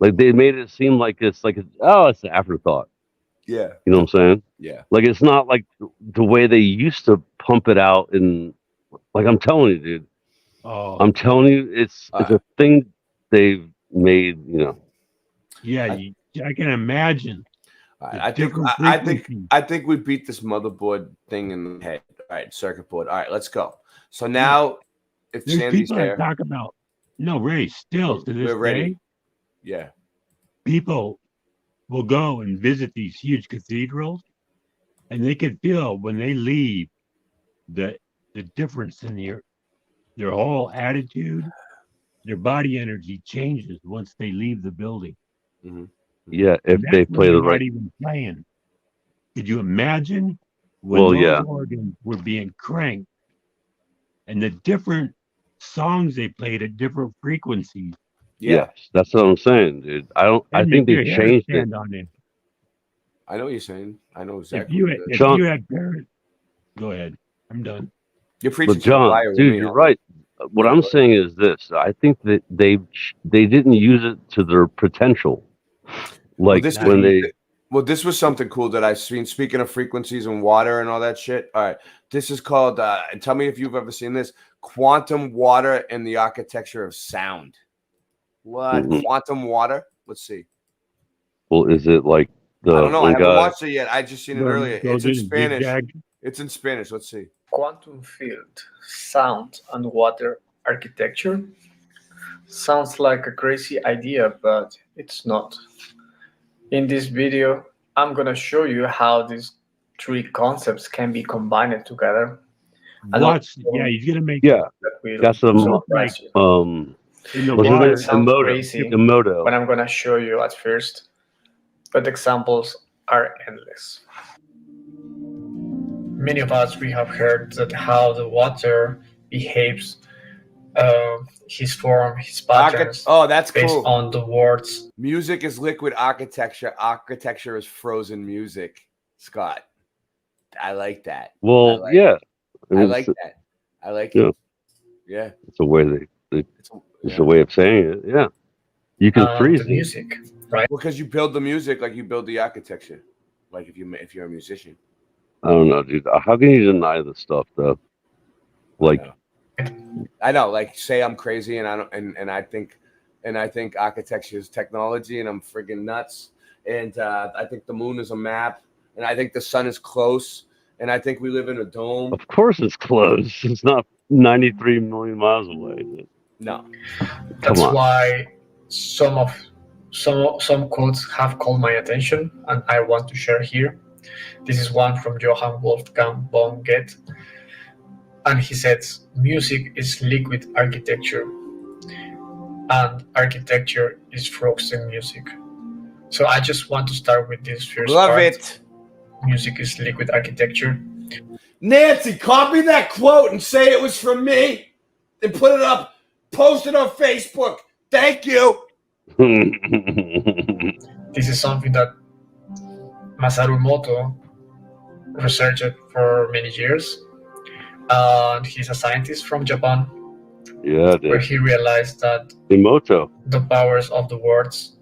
like they made it seem like it's an afterthought. Yeah. You know what I'm saying? Yeah. Like it's not like the way they used to pump it out and like I'm telling you, dude. Oh. I'm telling you, it's a thing they've made, Yeah, I can imagine. I think we beat this motherboard thing in the head. All right, circuit board. All right, let's go. So now if there's Sandy's people that here. talk about No, Ray, still to this We're ready. day, Yeah. people will go and visit these huge cathedrals, and they can feel when they leave the difference in their whole attitude, their body energy changes once they leave the building. Mm-hmm. Yeah, if And they that's when play they're the not right. even playing. Could you imagine when Well, those yeah. organs were being cranked and the different songs they played at different frequencies? Yes, that's what I'm saying, dude. I That'd think make they your hair changed it. stand on end. I know what you're saying. I know exactly. If John- you had parents, go ahead. I'm done. You're But preaching to the John, choir with dude, me, you're aren't right. What I'm saying is this: I think that they didn't use it to their potential. Like this when they. this was something cool that I've seen. Speaking of frequencies and water and all that shit. All right, this is called. Tell me if you've ever seen this: quantum water and the architecture of sound. What quantum water? Let's see. Well, is it like the I don't know. I one haven't guy? watched it yet. I just seen it earlier. It's in Spanish. Zigzag. It's in Spanish. Let's see. Quantum field, sound, and water architecture. Sounds like a crazy idea, but it's not. In this video, I'm gonna show you how these three concepts can be combined together. Watch, yeah, he's gonna make Got some surprise you. in the was water. it Sounds Emoto? crazy, Emoto. but I'm gonna show you at first. But examples are endless. Many of us, we have heard that how the water behaves, his form, his patterns. Oh, that's based cool. on the words. Music is liquid architecture. Architecture is frozen music. Scott, I like that. Well, I yeah. like that. I like Yeah. it. Yeah. It's a way it's a way of saying it. Yeah. You can freeze the it. music, right? Because you build the music like you build the architecture. Like if you're a musician. I don't know, dude. How can you deny this stuff though? Like, I know, like say I'm crazy and I don't and I think architecture is technology and I'm friggin' nuts. And I think the moon is a map, and I think the sun is close, and I think we live in a dome. of course it's close. It's not 93 million miles away. No. That's on. why some quotes have called my attention, and I want to share here. This is one from Johann Wolfgang von Goethe, and he says, "Music is liquid architecture, and architecture is frozen music." So I just want to start with this first Love part. it. Music is liquid architecture. Nancy, copy that quote and say it was from me, and put it up, post it on Facebook. Thank you. This is something that Masaru Emoto researched for many years. And he's a scientist from Japan, Yeah, where dude. he realized that Emoto. the powers of the words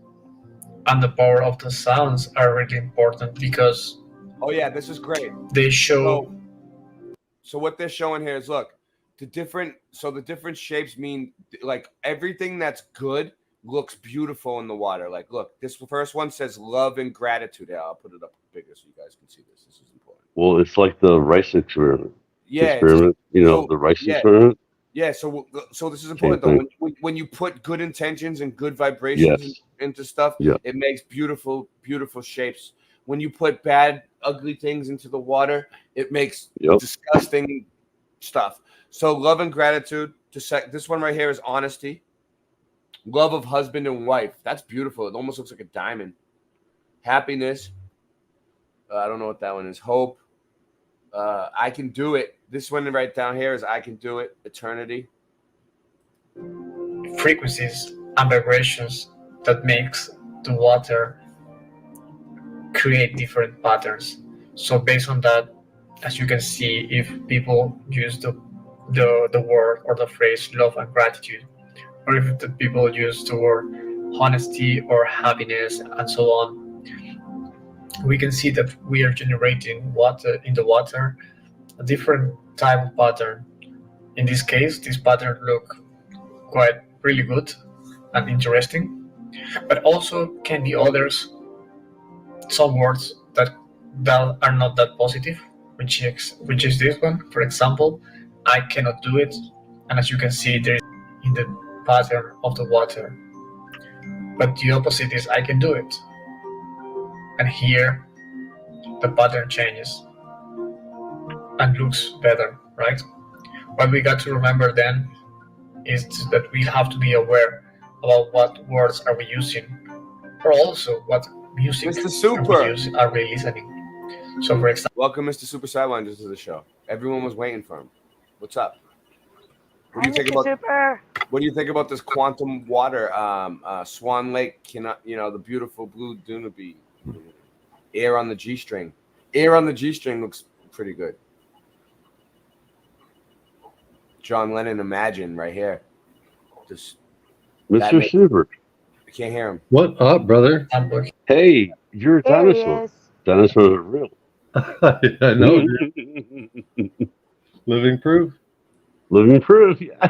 and the power of the sounds are really important because Oh yeah, this is great. they show So what they're showing here is look, the different shapes mean like everything that's good looks beautiful in the water. Like look, this first one says love and gratitude. Yeah, I'll put it up bigger so you guys can see this. This is important. Well, it's like the rice experiment. Yeah, Experiment. You know, so- the rice yeah. experiment. Yeah, so this is important Same though. When you put good intentions and good vibrations Yes. into stuff, Yeah. it makes beautiful shapes. When you put bad, ugly things into the water, it makes Yep. disgusting stuff. So love and gratitude. This one right here is honesty. Love of husband and wife. That's beautiful. It almost looks like a diamond. Happiness. I don't know what that one is. Hope. I can do it. This one right down here is I can do it. Eternity. frequencies and vibrations that makes the water create different patterns. So based on that, as you can see, if people use the word or the phrase love and gratitude, or if the people use the word honesty or happiness and so on, we can see that we are generating water in the water a different type of pattern. In this case, this pattern look quite really good and interesting, but also can be others, some words that are not that positive, which is this one. For example, I cannot do it, and as you can see, there in the pattern of the water. But the opposite is I can do it. And here the pattern changes and looks better, right? What we got to remember then is that we have to be aware about what words are we using, or also what music are we listening. So for example, welcome Mr. Super Sidelines to the show. Everyone was waiting for him. What's up? What do you think about What do you think about this quantum water? Swan Lake, the beautiful blue Dunaby. Air on the G string. Air on the G string looks pretty good. John Lennon, Imagine, right here. Just Mr. Super. I can't hear him. What up, brother? Hey, you're a dinosaur. Dinosaurs are real. I know. Dude. Living proof. Living proof. Yeah.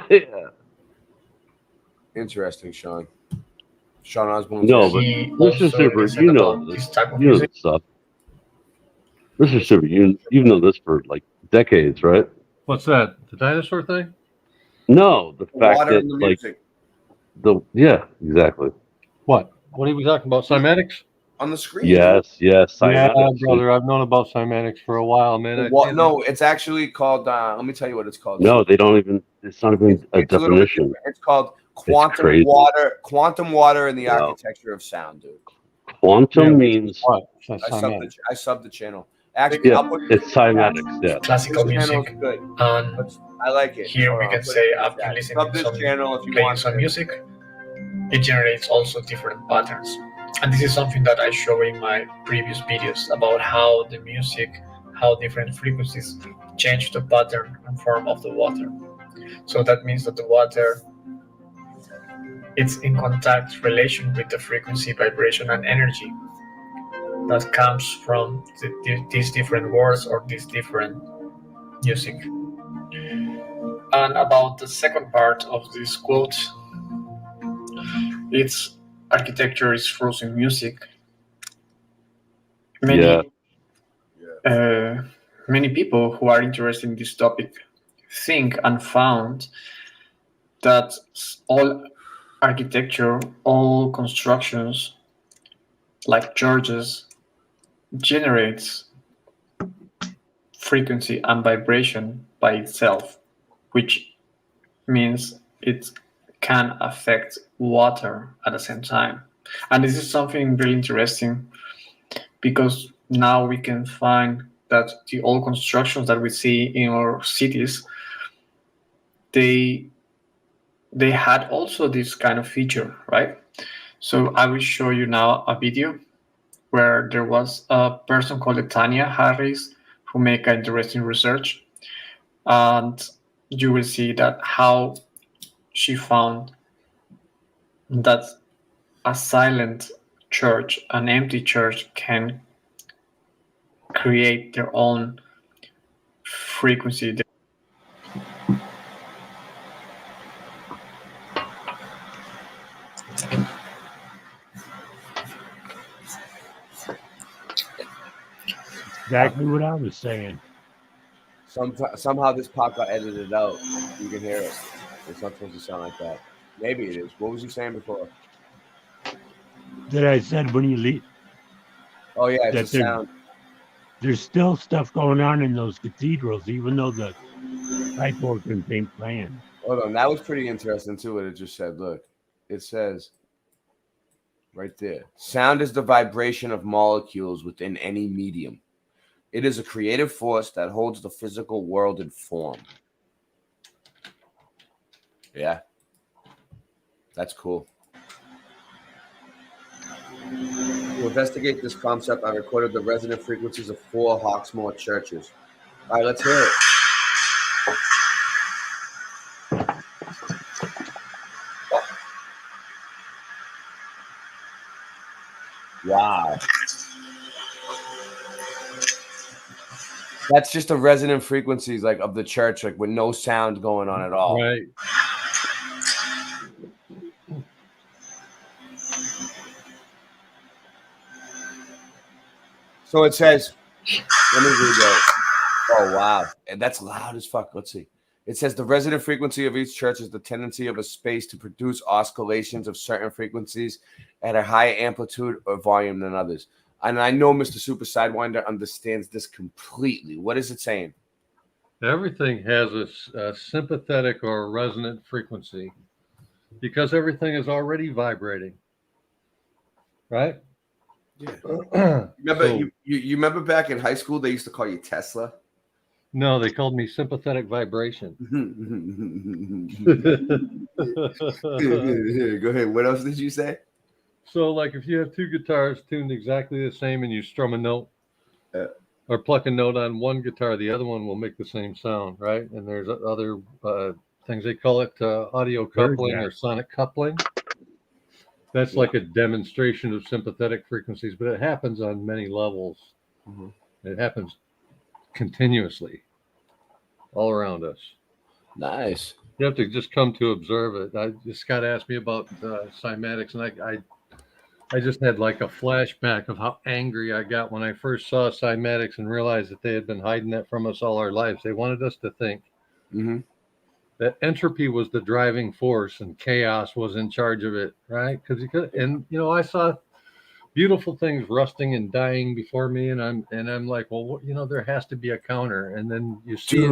Interesting, Sean. Sean Osborne. No, but Mr. Super, you know this. You know this stuff. Mr. Super, you've known this for like decades, right? What's that? The dinosaur thing? No, the fact Water that and the like music. yeah, exactly. What? What are we talking about? Cymatics? On the screen. Yes. Yeah, Cymatics. brother. I've known about cymatics for a while, man. No, it's actually called. Let me tell you what it's called. No, they don't even. It's not even a definition. It's called quantum water. Quantum water in the architecture of sound, dude. Quantum means what? I subbed the channel. Actually, it's cymatics. Yeah. Classical music. Good. And I like it. Here we can say after listening to playing some music, it generates also different patterns. And this is something that I show in my previous videos about how the music, how different frequencies change the pattern and form of the water. So that means that the water, it's in contact relation with the frequency, vibration, and energy that comes from these different words or these different music. And about the second part of this quote, it's architecture is frozen music. Many people who are interested in this topic think and found that all architecture, all constructions like churches generates frequency and vibration by itself, which means it can affect water at the same time. And this is something really interesting because now we can find that the old constructions that we see in our cities, they had also this kind of feature, right? So I will show you now a video where there was a person called Tanya Harris who make interesting research, and you will see that how she found that a silent church, an empty church, can create their own frequency. Exactly what I was saying. Somehow this part got edited out. You can hear it. It's not supposed to sound like that. Maybe it is. What was you saying before? That I said when you leave. Oh yeah, it's a sound. There's still stuff going on in those cathedrals, even though the pipe organs ain't playing. Hold on, that was pretty interesting too. What it just said. Look, it says right there: sound is the vibration of molecules within any medium. It is a creative force that holds the physical world in form. Yeah. That's cool. To investigate this concept, I recorded the resonant frequencies of 4 Hawksmoor churches. All right, let's hear it. Wow. That's just the resonant frequencies like of the church, like with no sound going on at all. Right. So it says, let me read that. Oh, wow. And that's loud as fuck. Let's see. It says the resonant frequency of each church is the tendency of a space to produce oscillations of certain frequencies at a higher amplitude or volume than others. And I know Mr. Super Sidewinder understands this completely. What is it saying? Everything has a sympathetic or a resonant frequency because everything is already vibrating, right? Yeah. You remember back in high school they used to call you Tesla? No, they called me sympathetic vibration. Go ahead. What else did you say? So, like, if you have two guitars tuned exactly the same and you strum a note or pluck a note on one guitar, the other one will make the same sound, right? And there's other things. They call it audio coupling or sonic coupling. That's like a demonstration of sympathetic frequencies, but it happens on many levels. Mm-hmm. It happens continuously all around us. Nice. You have to just come to observe it. Scott asked me about cymatics, and I just had like a flashback of how angry I got when I first saw cymatics and realized that they had been hiding that from us all our lives. They wanted us to think that entropy was the driving force and chaos was in charge of it, right? And I saw beautiful things rusting and dying before me, and I'm like, well, there has to be a counter. And then you see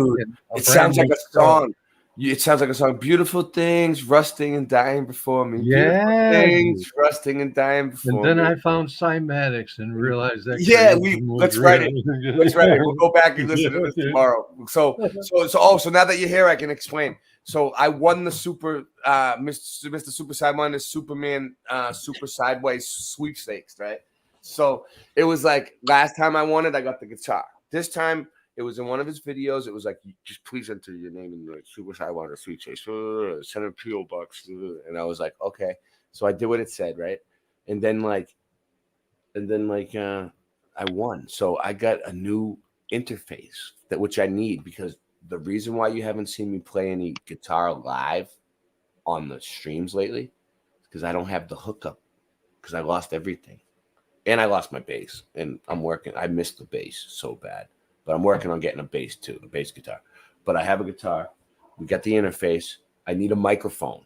it sounds like a song. It sounds like a song. Beautiful things rusting and dying before me. Yeah. Beautiful things rusting and dying before me. And then I found cymatics and realized that. Let's write it. Let's write it. We'll go back and listen to this tomorrow. So now that you're here, I can explain. So I won the Mr. Super Sidewinder Superman Super Sideways sweepstakes, right? So it was like last time I won it, I got the guitar. This time it was in one of his videos. It was like, just please enter your name in the Super Sidewinder sweepstakes. Send a PO box. And I was like, okay. So I did what it said, right? And then I won. So I got a new interface which I need, because the reason why you haven't seen me play any guitar live on the streams lately is because I don't have the hookup, because I lost everything. And I lost my bass. And I missed the bass so bad. But I'm working on getting a bass too, a bass guitar. But I have a guitar. We got the interface. I need a microphone.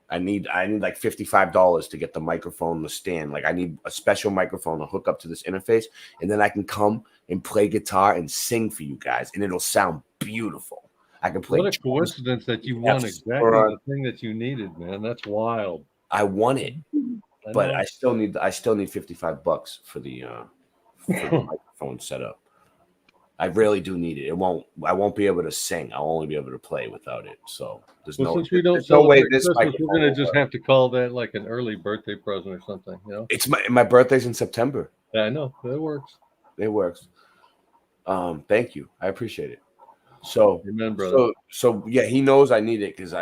I need like $55 to get the microphone, the stand. Like I need a special microphone to hook up to this interface, and then I can come and play guitar and sing for you guys, and it'll sound beautiful. I can play. What a coincidence that you won exactly the thing that you needed, man. That's wild. I won it, but I still need $55 for the microphone setup. I really do need it. I won't be able to sing. I'll only be able to play without it. So since we don't celebrate Christmas, we're gonna just have to call that like an early birthday present or something. It's my birthday's in September. Yeah, I know. It works. It works. Thank you. I appreciate it. So, amen, brother. So yeah, he knows I need it, because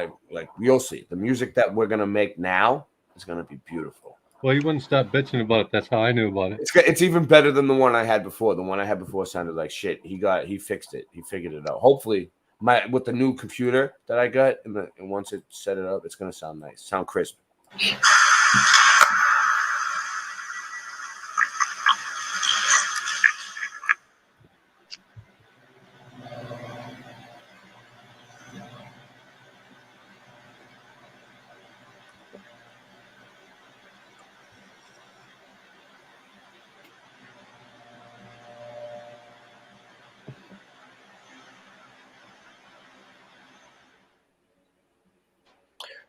you'll see the music that we're gonna make now is gonna be beautiful. Well, you wouldn't stop bitching about it. That's how I knew about it. It's even better than the one I had before. The one I had before sounded like shit. He fixed it. He figured it out. Hopefully, with the new computer that I got, and once it set it up, it's gonna sound nice, sound crisp.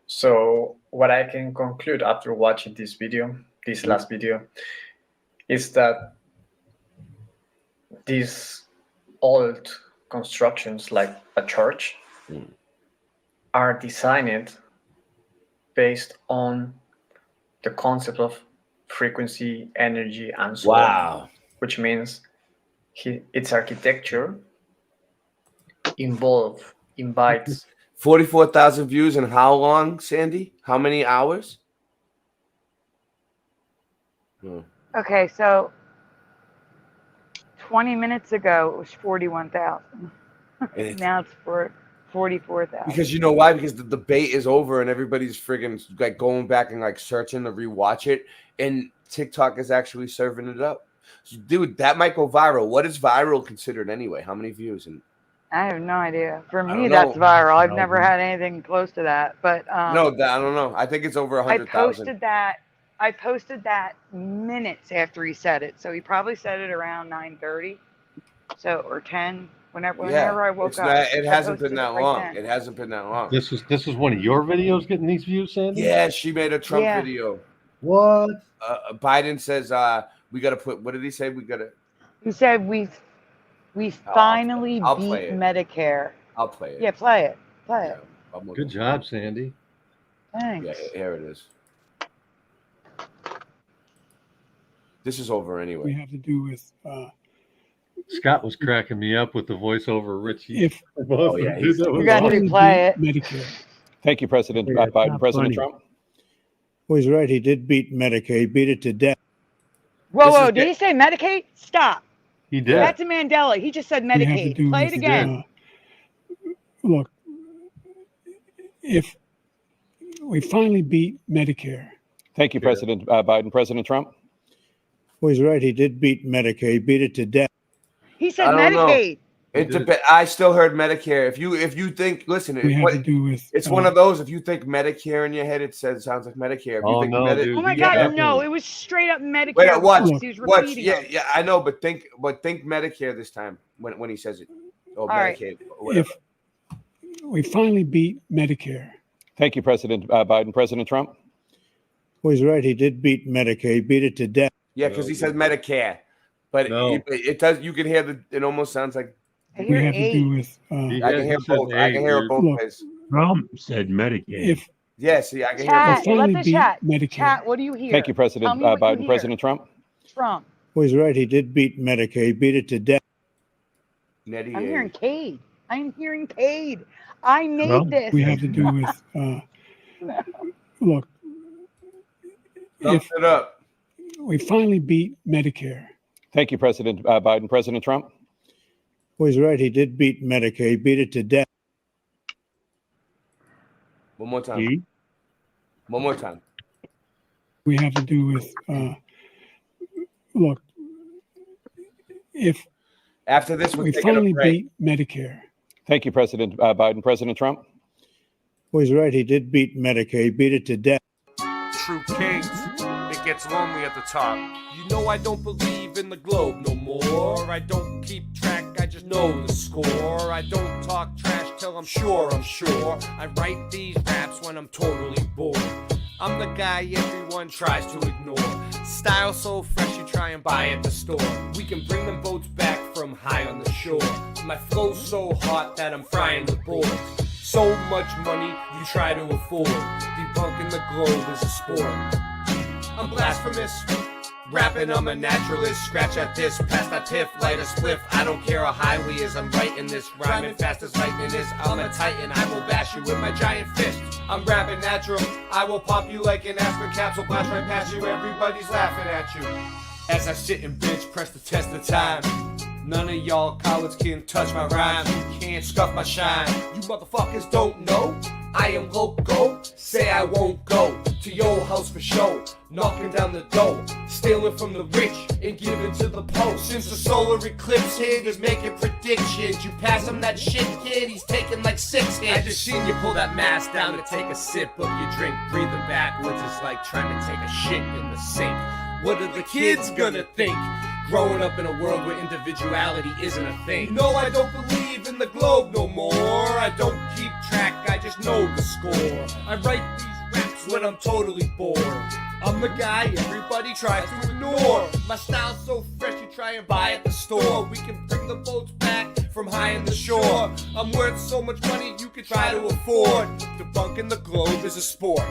So what I can conclude after watching this last video, is that these old constructions like a church are designed based on the concept of frequency, energy, and so on, which means its architecture invites 44,000 views in how long, Sandy? How many hours? Okay, so 20 minutes ago it was 41,000. Now it's for 44,000. Because you know why? Because the debate is over and everybody's friggin' like going back and like searching to rewatch it, and TikTok is actually serving it up. So, dude, that might go viral. What is viral considered anyway? How many views? And I have no idea. For I me, don't that's know. viral. I've never had anything close to that. But No, I don't know. I think it's over I 100,000. posted that minutes after he said it. So he probably said it around 9:30, or 10. Whenever I woke up. It hasn't been that long. It hasn't been that long. This is one of your videos getting these views, Sandy? Yeah, she made a Trump video. What? Biden says we got to put. What did he say? He said we finally I'll beat play it. Medicare. I'll play it. Yeah, play it. Play it. Good job, Sandy. Thanks. Yeah, here it is. This is over anyway. We have to do with. Scott was cracking me up with the voiceover, Richie. We're going to replay it. Medicare. Thank you, President Biden. President Trump. Well, he's right. He did beat Medicaid, beat it to death. Whoa, did he say Medicaid? Stop. He did. That's a Mandela. He just said Medicaid. Play it again. Look, if we finally beat Medicare. Thank you, President Biden. President Trump. Well, he's right. He did beat Medicaid, beat it to death. He said I don't know. Medicaid. I still heard Medicare. If you think, listen, We have to do with. it's one of those. If you think Medicare in your head, it sounds like Medicare. If you think Oh my God, no! It was straight up Medicare. Wait, watch. He was repeating them. Yeah, I know, but think Medicare this time when he says it. Oh, All right. Medicaid. Whatever. If we finally beat Medicare. Thank you, President Biden. President Trump. Well, he's right. He did beat Medicaid, beat it to death. Yeah, because he says Medicare, but it does. You can hear it almost sounds like. We have to do with. I can hear both. I can hear it both ways. Trump said Medicaid. Yeah, see, I can hear Chat, both. let the chat. Chat, what do you hear? Thank you, President Tell me what you Biden. hear. President Trump. Trump. Well, he's right. He did beat Medicaid, beat it to death. I'm hearing Cade. I'm hearing Cade. I made this. We have to do with. Look. Thumbs it up. We finally beat Medicare. Thank you, President Biden. President Trump. Well, he's right. He did beat Medicaid, beat it to death. One more time. One more time. We have to do with. Look. If after this, we're we taking a finally break. beat Medicare. Thank you, President Biden. President Trump. Well, he's right. He did beat Medicaid, beat it to death. True kings, it gets lonely at the top. You know I don't believe in the globe no more. I don't keep track, I just know the score. I don't talk trash till I'm sure. I write these raps when I'm totally bored. I'm the guy everyone tries to ignore. Style so fresh you try and buy at the store. We can bring them boats back from high on the shore. My flow's so hot that I'm frying the boards. So much money you try to afford. Debunking the globe is a sport. I'm blasphemous, rapping I'm a naturalist. Scratch at this, pass that tiff, light a spliff. I don't care how highly is I'm writing this. Rhyming fast as lightning is, I'm a titan. I will bash you with my giant fist. I'm rapping natural, I will pop you like an aspirin capsule. Blast right past you, everybody's laughing at you. As I sit and bitch, press the test of time. None of y'all cowards can touch my rhyme. You can't scuff my shine. You motherfuckers don't know I am loco. Say I won't go to your house for show. Knocking down the door, stealing from the rich and giving to the poor. Since the solar eclipse hit, is making predictions. You pass him that shit, kid, he's taking like 6 hits. I just seen you pull that mask down to take a sip of your drink. Breathing backwards is like trying to take a shit in the sink. What are the kids gonna think? Growing up in a world where individuality isn't a thing. No, I don't believe in the globe no more. I don't keep track, I just know the score. I write these raps when I'm totally bored. I'm the guy everybody tries to ignore. My style's so fresh you try and buy at the store. We can bring the boats back from high in the shore. I'm worth so much money you could try to afford. Debunking the globe is a sport.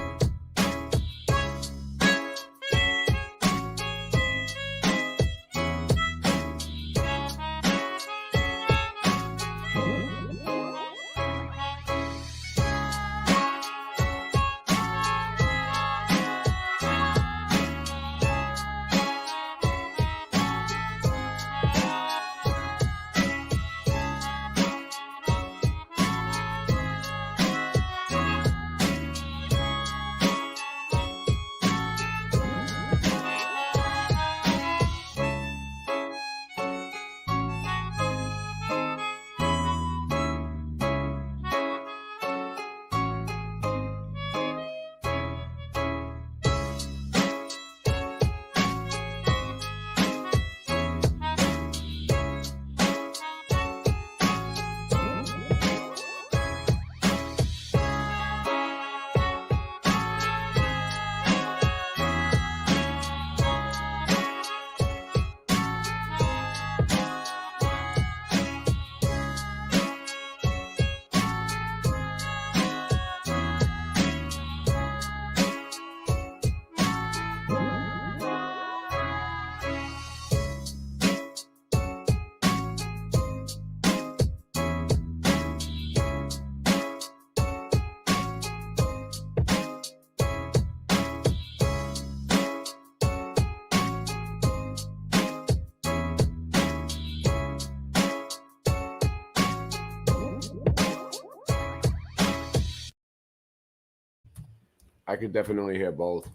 I could definitely hear both.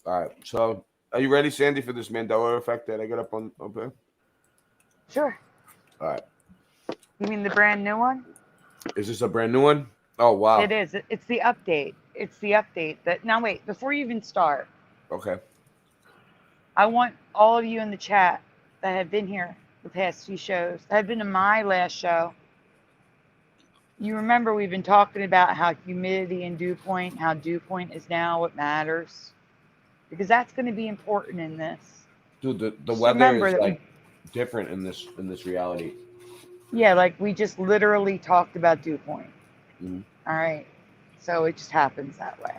All right. So, are you ready, Sandy, for this Mandela effect that I got up on there? Sure. All right. You mean the brand new one? Is this a brand new one? Oh, wow. It is. It's the update. It's the update that. Now wait, before you even start, Okay. I want all of you in the chat that have been here the past few shows, that have been to my last show. You remember we've been talking about how humidity and dew point, how dew point is now what matters, because that's going to be important in this. Dude, the Just weather remember is that like different in this reality. Yeah, like we just literally talked about dew point. Mhm. All right. So it just happens that way.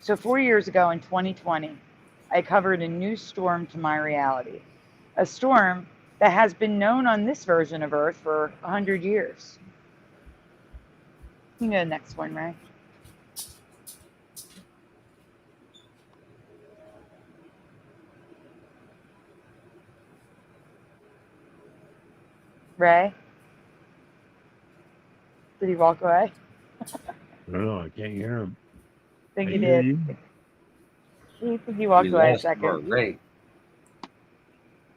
So 4 years ago in 2020, I covered a new storm to my reality. A storm that has been known on this version of Earth for 100 years. You know the next one, right? Ray? Did he walk away? I don't know. I can't hear him. I think I he hear did. you. I think he walked We away a lost our second. Ray.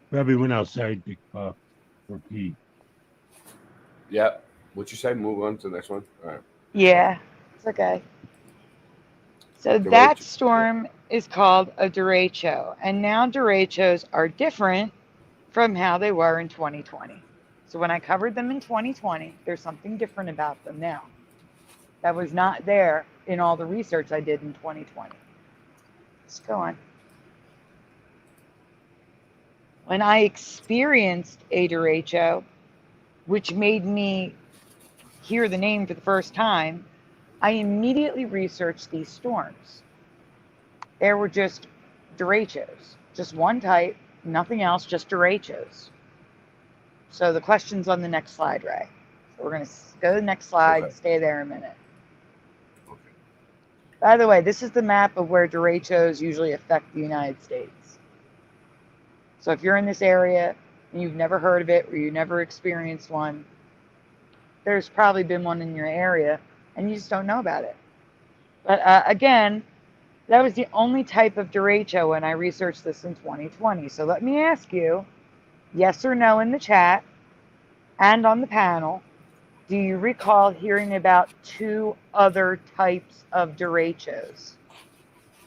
Probably went outside to for pee. Yep. What you say? Move on to the next one. All right. Yeah, it's okay. So Derecho. that storm is called a derecho. And now derechos are different from how they were in 2020. So when I covered them in 2020, there's something different about them now. That was not there in all the research I did in 2020. Let's go on. When I experienced a derecho, which made me hear the name for the first time, I immediately researched these storms. There were just derechos, just one type, nothing else, just derechos. So the question's on the next slide, Ray. So we're going to go to the next slide, Okay. stay there a minute. By the way, this is the map of where derechos usually affect the United States. So if you're in this area and you've never heard of it or you never experienced one, there's probably been one in your area and you just don't know about it. But again, that was the only type of derecho when I researched this in 2020. So let me ask you, yes or no in the chat and on the panel, do you recall hearing about 2 other types of derechos?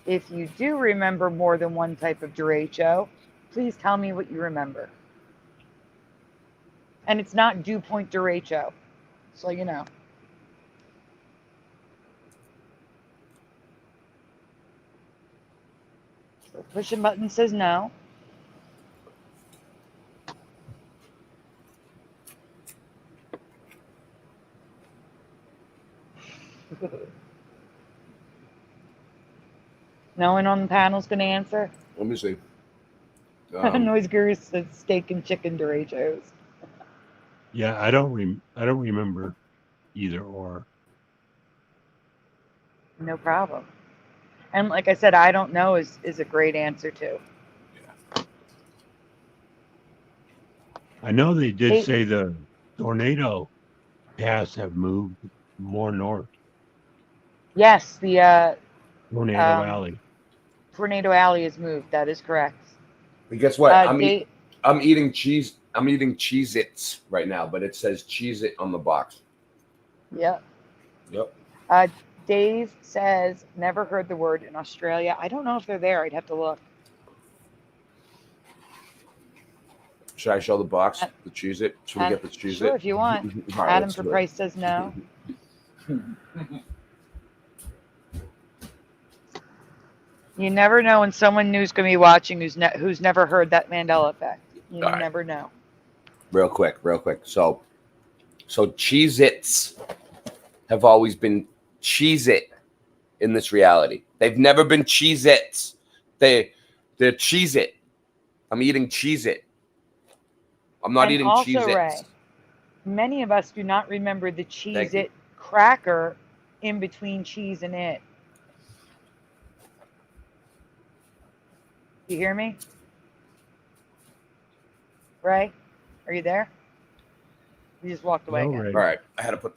If you do remember more than one type of derecho, please tell me what you remember. And it's not dew point derecho, so you know. The pushing button says no. No one on the panel's going to answer? Let me see. Noise Guru says steak and chicken derechos. Yeah, I don't remember either or. No problem. And like I said, I don't know is a great answer too. I know they did say the tornado paths have moved more north. Yes, the Tornado Alley. Tornado Alley is moved. That is correct. And guess what? I'm eating cheese. I'm eating Cheez-Its right now, but it says Cheez-It on the box. Yep. Yep. Dave says, never heard the word in Australia. I don't know if they're there. I'd have to look. Should I show the box, the Cheez-It? Should we get the Cheez-It? Sure, if you want. All right, Adam let's for do it. Price says no. You never know when someone new's going to be watching who's never heard that Mandela effect. You All right. never know. Real quick. So Cheez-Its have always been Cheez-It in this reality. They've never been Cheez-Its. They're Cheez-It. I'm eating Cheez-It. I'm not eating also, Cheez-Its. Ray, many of us do not remember the Cheez-It cracker in between cheese and it. You hear me? Ray, are you there? You just walked away again. All right, I had to put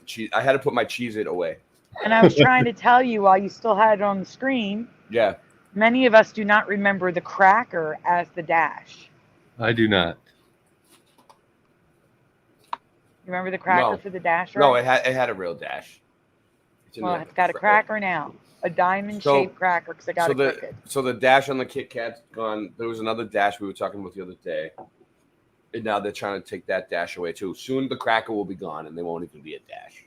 my Cheez-It away. And I was trying to tell you while you still had it on the screen, Yeah. many of us do not remember the cracker as the dash. I do not. You remember the cracker No. for the dash, right? No, it had a real dash. Well, it's got a cracker now. A diamond-shaped cracker because I got it crooked. So the dash on the Kit Kat's gone. There was another dash we were talking about the other day. And now they're trying to take that dash away too. Soon the cracker will be gone and there won't even be a dash.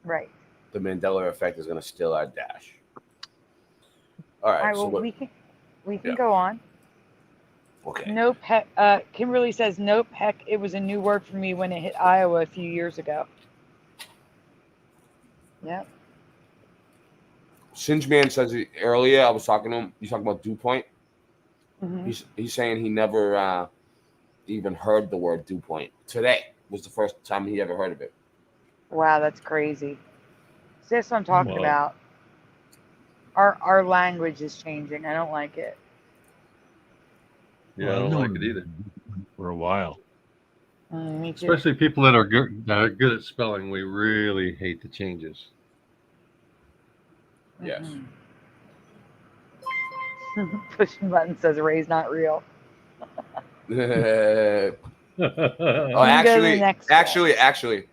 Right. The Mandela effect is going to steal our dash. All right. Well, so we can go on. Okay. Nope. Kimberly says, nope. Heck, it was a new word for me when it hit Iowa a few years ago. Yep. Singe Man says earlier, I was talking to him. He's talking about dew point. Mm-hmm. He's saying he never even heard the word dew point. Today was the first time he ever heard of it. Wow, that's crazy. See, that's what I'm talking Whoa. about. Our language is changing. I don't like it. Yeah, I don't like it either. For a while. Me too. Especially people that are good at spelling. We really hate the changes. Yes. Pushing button says Ray's not real. Oh, actually,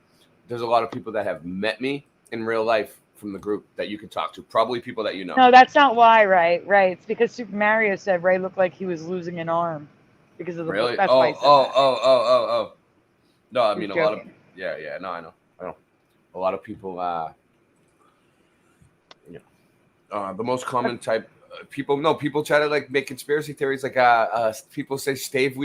there's a lot of people that have met me in real life from the group that you can talk to. Probably people that you know. No, that's not why, Ray. Right. It's because Super Mario said Ray looked like he was losing an arm because of the Really? That's why he said that. Oh. No, I mean He's a lot of joking. yeah. No, I know. A lot of people. The most common type. People try to like make conspiracy theories like people say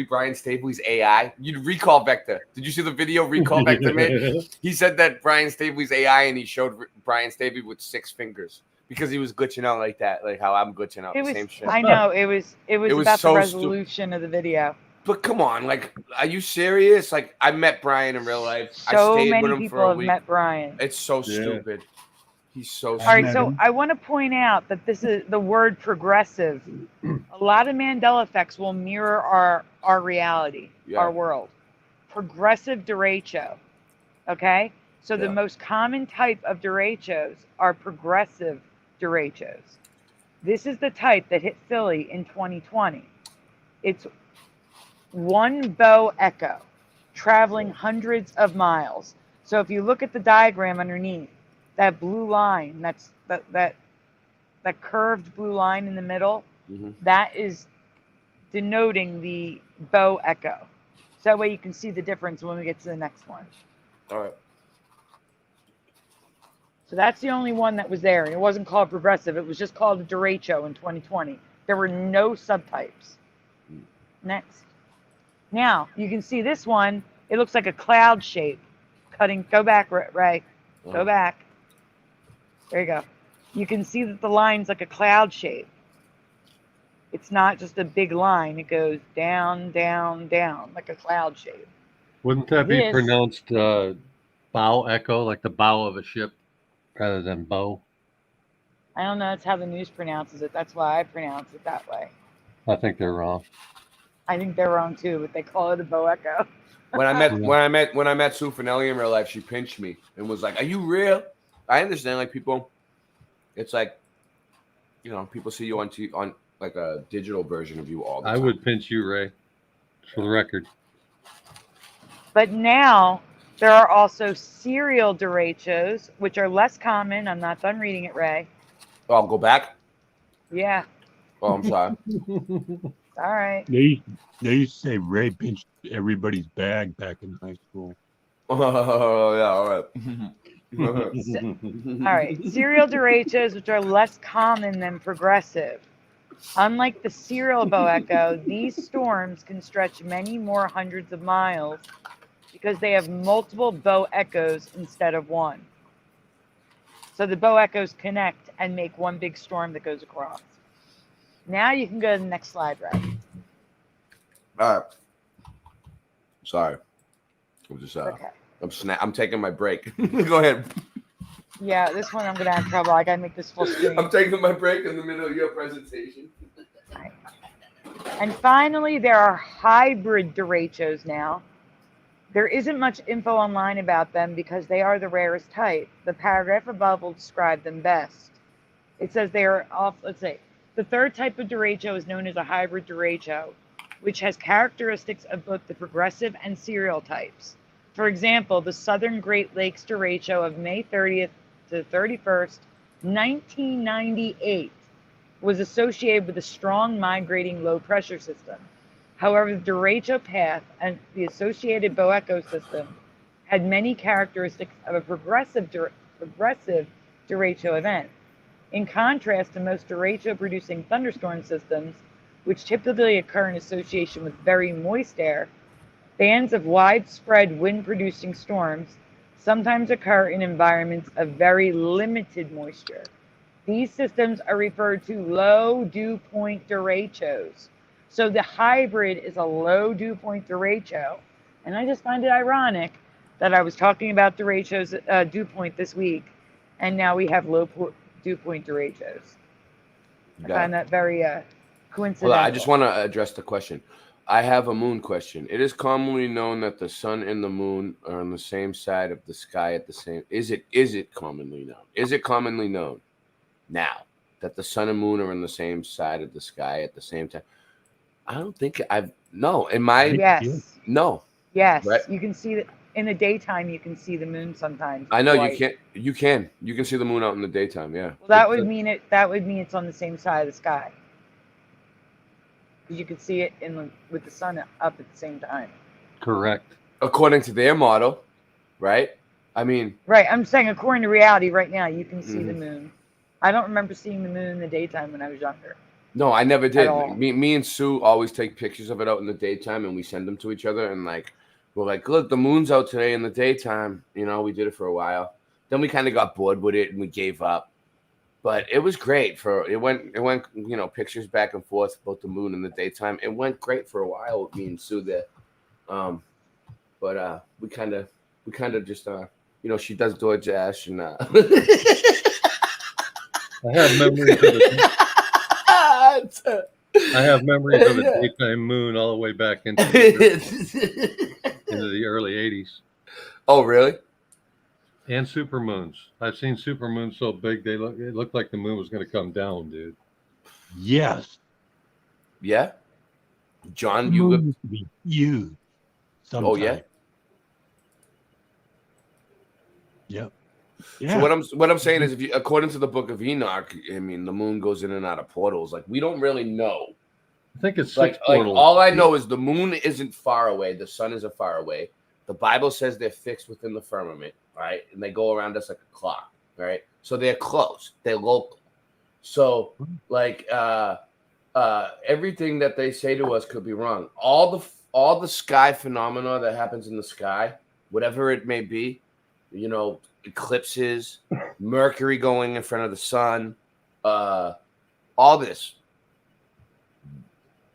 Brian Staveley's AI. You recall Vector. Did you see the video recall Vector made? He said that Brian Staveley's AI and he showed Brian Staveley with 6 fingers because he was glitching out like that, like how I'm glitching out. It The was, same shit. I know it was about so the resolution of the video. But come on, like, are you serious? Like, I met Brian in real life. I So stayed many with him people for a have week. met Brian. It's so stupid. He's so stupid. All right, so I want to point out that this is the word progressive. A lot of Mandela effects will mirror our reality, our world. Progressive derecho. Okay? So the most common type of derechos are progressive derechos. This is the type that hit Philly in 2020. It's one bow echo traveling hundreds of miles. So if you look at the diagram underneath, that blue line, that's that curved blue line in the middle, that is denoting the bow echo. So that way you can see the difference when we get to the next one. All right. So that's the only one that was there. And it wasn't called progressive. It was just called a derecho in 2020. There were no subtypes. Next. Now, you can see this one. It looks like a cloud shape. Go back, Ray. Go back. There you go. You can see that the line's like a cloud shape. It's not just a big line. It goes down, down, down, like a cloud shape. Wouldn't that be pronounced bow echo, like the bow of a ship, rather than bow? I don't know. It's how the news pronounces it. That's why I pronounce it that way. I think they're wrong. I think they're wrong too, but they call it a bow echo. When I met Sue Finelli in real life, she pinched me and was like, "Are you real?" I understand, like people, it's like, people see you on like a digital version of you all the time. I would pinch you, Ray, for the record. But now there are also serial derechos, which are less common. I'm not done reading it, Ray. Oh, I'll go back. Yeah. Oh, I'm sorry. All right. They used to say Ray pinched everybody's bag back in high school. Oh, yeah, all right. All right. Serial derechos, which are less common than progressive. Unlike the serial bow echo, these storms can stretch many more hundreds of miles because they have multiple bow echoes instead of one. So the bow echoes connect and make one big storm that goes across. Now you can go to the next slide, Ray. All right. Sorry. I'm just okay. I'm taking my break. Go ahead. Yeah, this one I'm gonna have trouble. I gotta make this full screen. I'm taking my break in the middle of your presentation. And finally, there are hybrid derechos now. There isn't much info online about them because they are the rarest type. The paragraph above will describe them best. It says they are off, let's say, the third type of derecho is known as a hybrid derecho, which has characteristics of both the progressive and serial types. For example, the Southern Great Lakes derecho of May 30th to 31st, 1998 was associated with a strong migrating low pressure system. However, the derecho path and the associated bow ecosystem had many characteristics of a progressive derecho event. In contrast to most derecho-producing thunderstorm systems, which typically occur in association with very moist air, bands of widespread wind-producing storms sometimes occur in environments of very limited moisture. These systems are referred to low dew point derechos. So the hybrid is a low dew point derecho. And I just find it ironic that I was talking about derechos, dew point this week, and now we have low dew point derechos. I find that very coincidental. Well, I just want to address the question. I have a moon question. It is commonly known that the sun and the moon are on the same side of the sky at the same. Is it commonly known? Is it commonly known now that the sun and moon are on the same side of the sky at the same time? I don't think I've Yes. No. Yes. Right? You can see that in the daytime. You can see the moon sometimes. I know White. you can see the moon out in the daytime. Yeah. Well, that would mean it's on the same side of the sky. You could see it with the sun up at the same time. Correct. According to their model, right? I mean, right. I'm saying according to reality, right now you can see the moon. I don't remember seeing the moon in the daytime when I was younger. No, I never did. all. Me and Sue always take pictures of it out in the daytime, and we send them to each other. And we're like, look, the moon's out today in the daytime. You know, we did it for a while. Then we kind of got bored with it, and we gave up. But it was great it went, you know, pictures back and forth about the moon in the daytime. It went great for a while with me and Sue there. But we kind of just, you know, she does DoorDash and I have memories of it. I have memories of a daytime moon all the way back into the early 80s. Oh, really? And supermoons. I've seen supermoons so big it looked like the moon was going to come down, dude. Yes. Yeah. John, you look to be huge. Sometime. Oh yeah. Yep. Yeah. So what I'm saying is, according to the Book of Enoch, I mean, the moon goes in and out of portals. Like, we don't really know. I think it's like all I know is the moon isn't far away. The sun isn't far away. The Bible says they're fixed within the firmament, right? And they go around us like a clock, right? So they're close. They're local. So everything that they say to us could be wrong. All the sky phenomena that happens in the sky, whatever it may be, you know, eclipses, Mercury going in front of the sun, all this,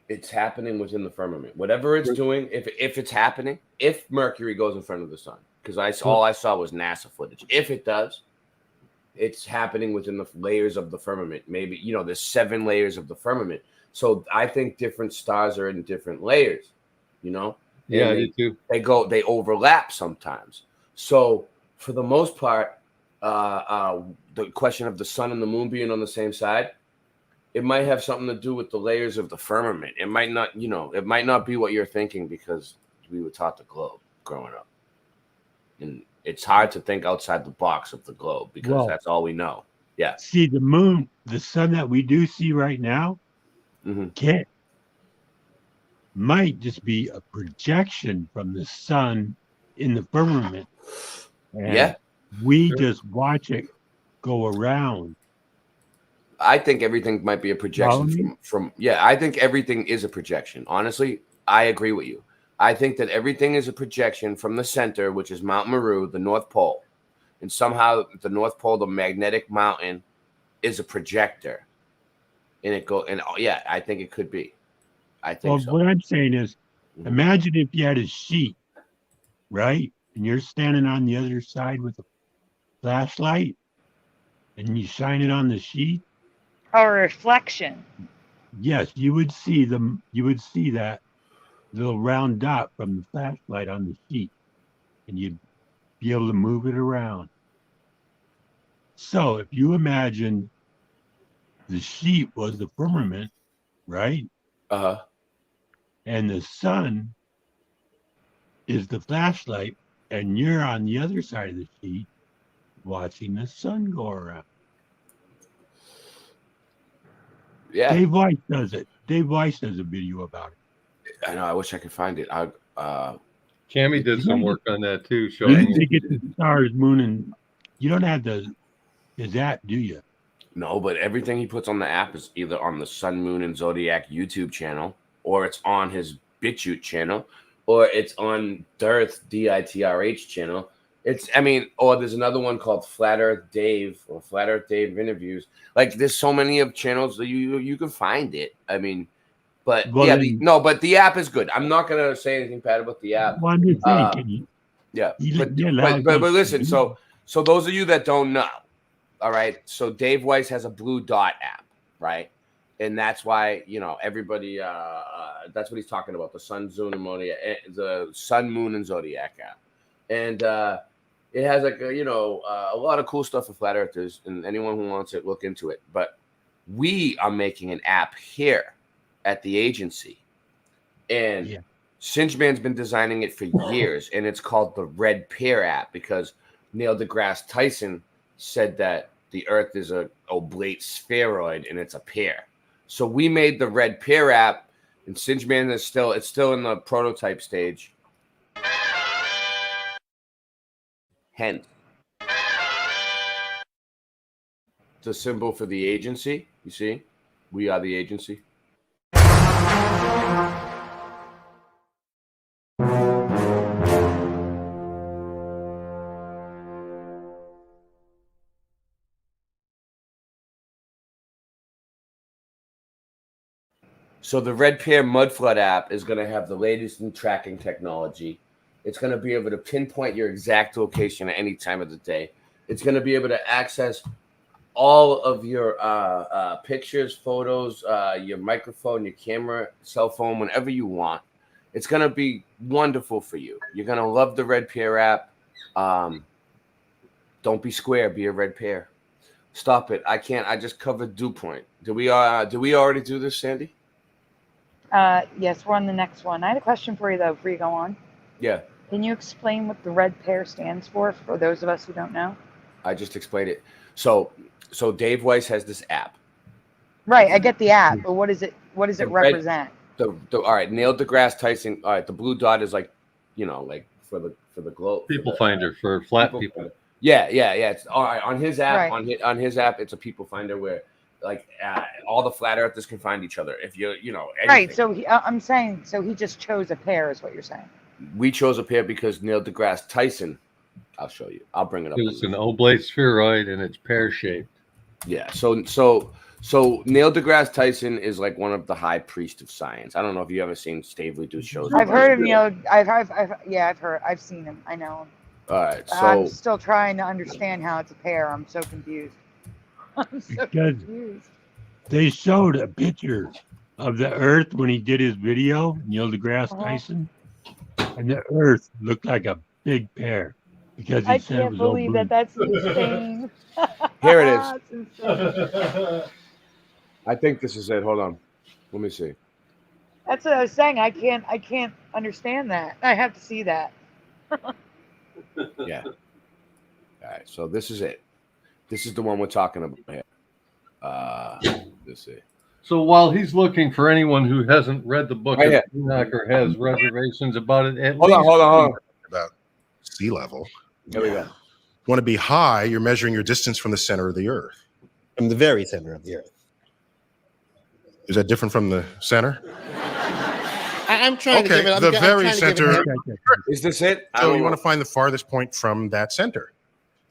it's happening within the firmament. Whatever it's doing, if it's happening, if Mercury goes in front of the sun, because all I saw was NASA footage. If it does, it's happening within the layers of the firmament. Maybe, you know, there's 7 layers of the firmament. So I think different stars are in different layers, you know? Yeah, I do too. They overlap sometimes. So for the most part, the question of the sun and the moon being on the same side, it might have something to do with the layers of the firmament. It might not, you know, it might not be what you're thinking because we were taught the globe growing up. And it's hard to think outside the box of the globe because that's all we know. Yeah. See, the moon, the sun that we do see right now, might just be a projection from the sun in the firmament. And we just watch it go around. I think everything might be a projection I think everything is a projection. Honestly, I agree with you. I think that everything is a projection from the center, which is Mount Meru, the North Pole. And somehow the North Pole, the magnetic mountain, is a projector. And I think it could be. I think so. What I'm saying is, imagine if you had a sheet, right? And you're standing on the other side with a flashlight and you shine it on the sheet. Or reflection. Yes, you would see that little round dot from the flashlight on the sheet. and you'd be able to move it around. So if you imagine the sheet was the firmament, right? Uh-huh. And the sun is the flashlight, and you're on the other side of the sheet watching the sun go around. Yeah. Dave Weiss does it. Dave Weiss does a video about it. I know. I wish I could find it. Cammy did some work on that too, You showing can get the stars, moon, and you don't have his app, do you? No, but everything he puts on the app is either on the Sun, Moon, and Zodiac YouTube channel, or it's on his BitChute channel, or it's on Dirth, DITRH channel. Or there's another one called Flat Earth Dave or Flat Earth Dave Interviews. Like, there's so many of channels that you can find it. But the app is good. I'm not gonna say anything bad about the app. Well, I'm just saying, but listen. So those of you that don't know, all right. So Dave Weiss has a Blue Dot app, right? And that's why everybody. That's what he's talking about: the Sun, Moon, and Zodiac app, and it has a lot of cool stuff for flat earthers, and anyone who wants it, look into it. But we are making an app here at the agency, and Cinchman's been designing it for years, and it's called the Red Pear app because Neil deGrasse Tyson said that the Earth is a oblate spheroid and it's a pear. So we made the Red Pear app, and Cinchman is still in the prototype stage. Hence the symbol for the agency. You see, we are the agency. So the Red Pear Mud Flood app is going to have the latest in tracking technology. It's going to be able to pinpoint your exact location at any time of the day. It's going to be able to access all of your pictures, photos, your microphone, your camera, cell phone, whenever you want. It's going to be wonderful for you. You're going to love the Red Pear app. Don't be square, be a red pear. Stop it. I can't. I just covered dew point. Did we already do this, Sandy? Yes, we're on the next one. I had a question for you, though, before you go on. Yeah. Can you explain what the Red Pear stands for those of us who don't know? I just explained it. So Dave Weiss has this app. Right, I get the app, but what does it represent? All right, Neil deGrasse Tyson. All right, the blue dot is like for the globe. People finder for flat people. Yeah. It's all right on his app. Right. On his app, it's a people finder where all the flat earthers can find each other. If anything. Right. So I'm saying, he just chose a pair, is what you're saying. We chose a pair because Neil deGrasse Tyson. I'll show you. I'll bring it up. It's an oblate spheroid and it's pear shaped. Yeah. So Neil deGrasse Tyson is like one of the high priests of science. I don't know if you ever seen Stavely do shows. I've heard of Neil. I've seen him. I know him. All right. So I'm still trying to understand how it's a pair. I'm so confused. Confused. They showed a picture of the Earth when he did his video, Neil deGrasse Tyson, and the Earth looked like a big pear because he said it was all blue. That's insane. Here it is. That's insane. I think this is it. Hold on. Let me see. That's what I was saying. I can't understand that. I have to see that. Yeah. All right. So this is it. This is the one we're talking about here. Let's see. So while he's looking for anyone who hasn't read the book Right of Enoch or has reservations about it, hold on. About sea level. Here we go. You want to be high, you're measuring your distance from the center of the Earth. From the very center of the Earth. Is that different from the center? I'm trying to give it. The very center. Is this it? So you want to find the farthest point from that center.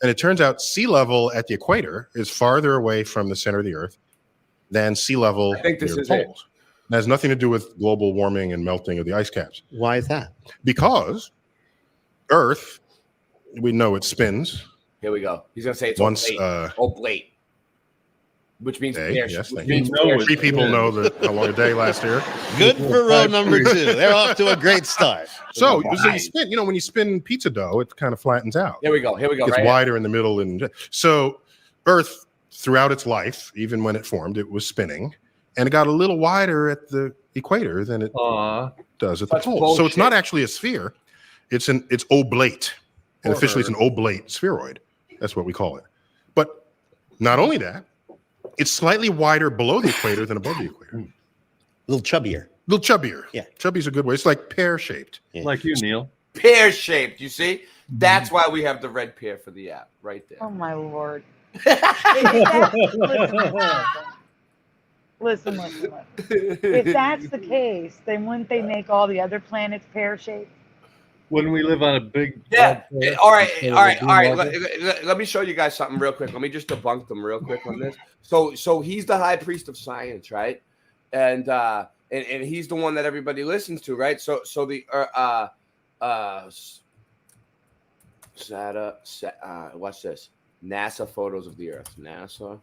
And it turns out sea level at the equator is farther away from the center of the Earth than sea level near the poles. It has nothing to do with global warming and melting of the ice caps. Why is that? Because Earth, we know it spins. Here we go. He's gonna say it's once oblate. which means Day, pear yes, shaped. thank you. 3 people know how long a day lasts here. Good for row number 2. They're off to a great start. So you spin, when you spin pizza dough, it kind of flattens out. Here we go. Here we go. It's Right wider in the middle, and so Earth, throughout its life, even when it formed, it was spinning, and it got a little wider at the equator than it does at the That's pole. So it's not bullshit. actually a sphere; it's oblate, and officially it's an oblate spheroid. That's what we call it. But not only that, it's slightly wider below the equator than above the equator. A little chubbier. Yeah, chubby's a good way. It's like pear-shaped. Like you, Neil. Pear shaped. You see, that's why we have the red pear for the app right there. Oh my lord. Listen. If that's the case, then wouldn't they make all the other planets pear-shaped? When we live on a big All right. Let me show you guys something real quick. Let me just debunk them real quick on this. So he's the high priest of science, right? And he's the one that everybody listens to, right? So the watch this. NASA photos of the Earth. NASA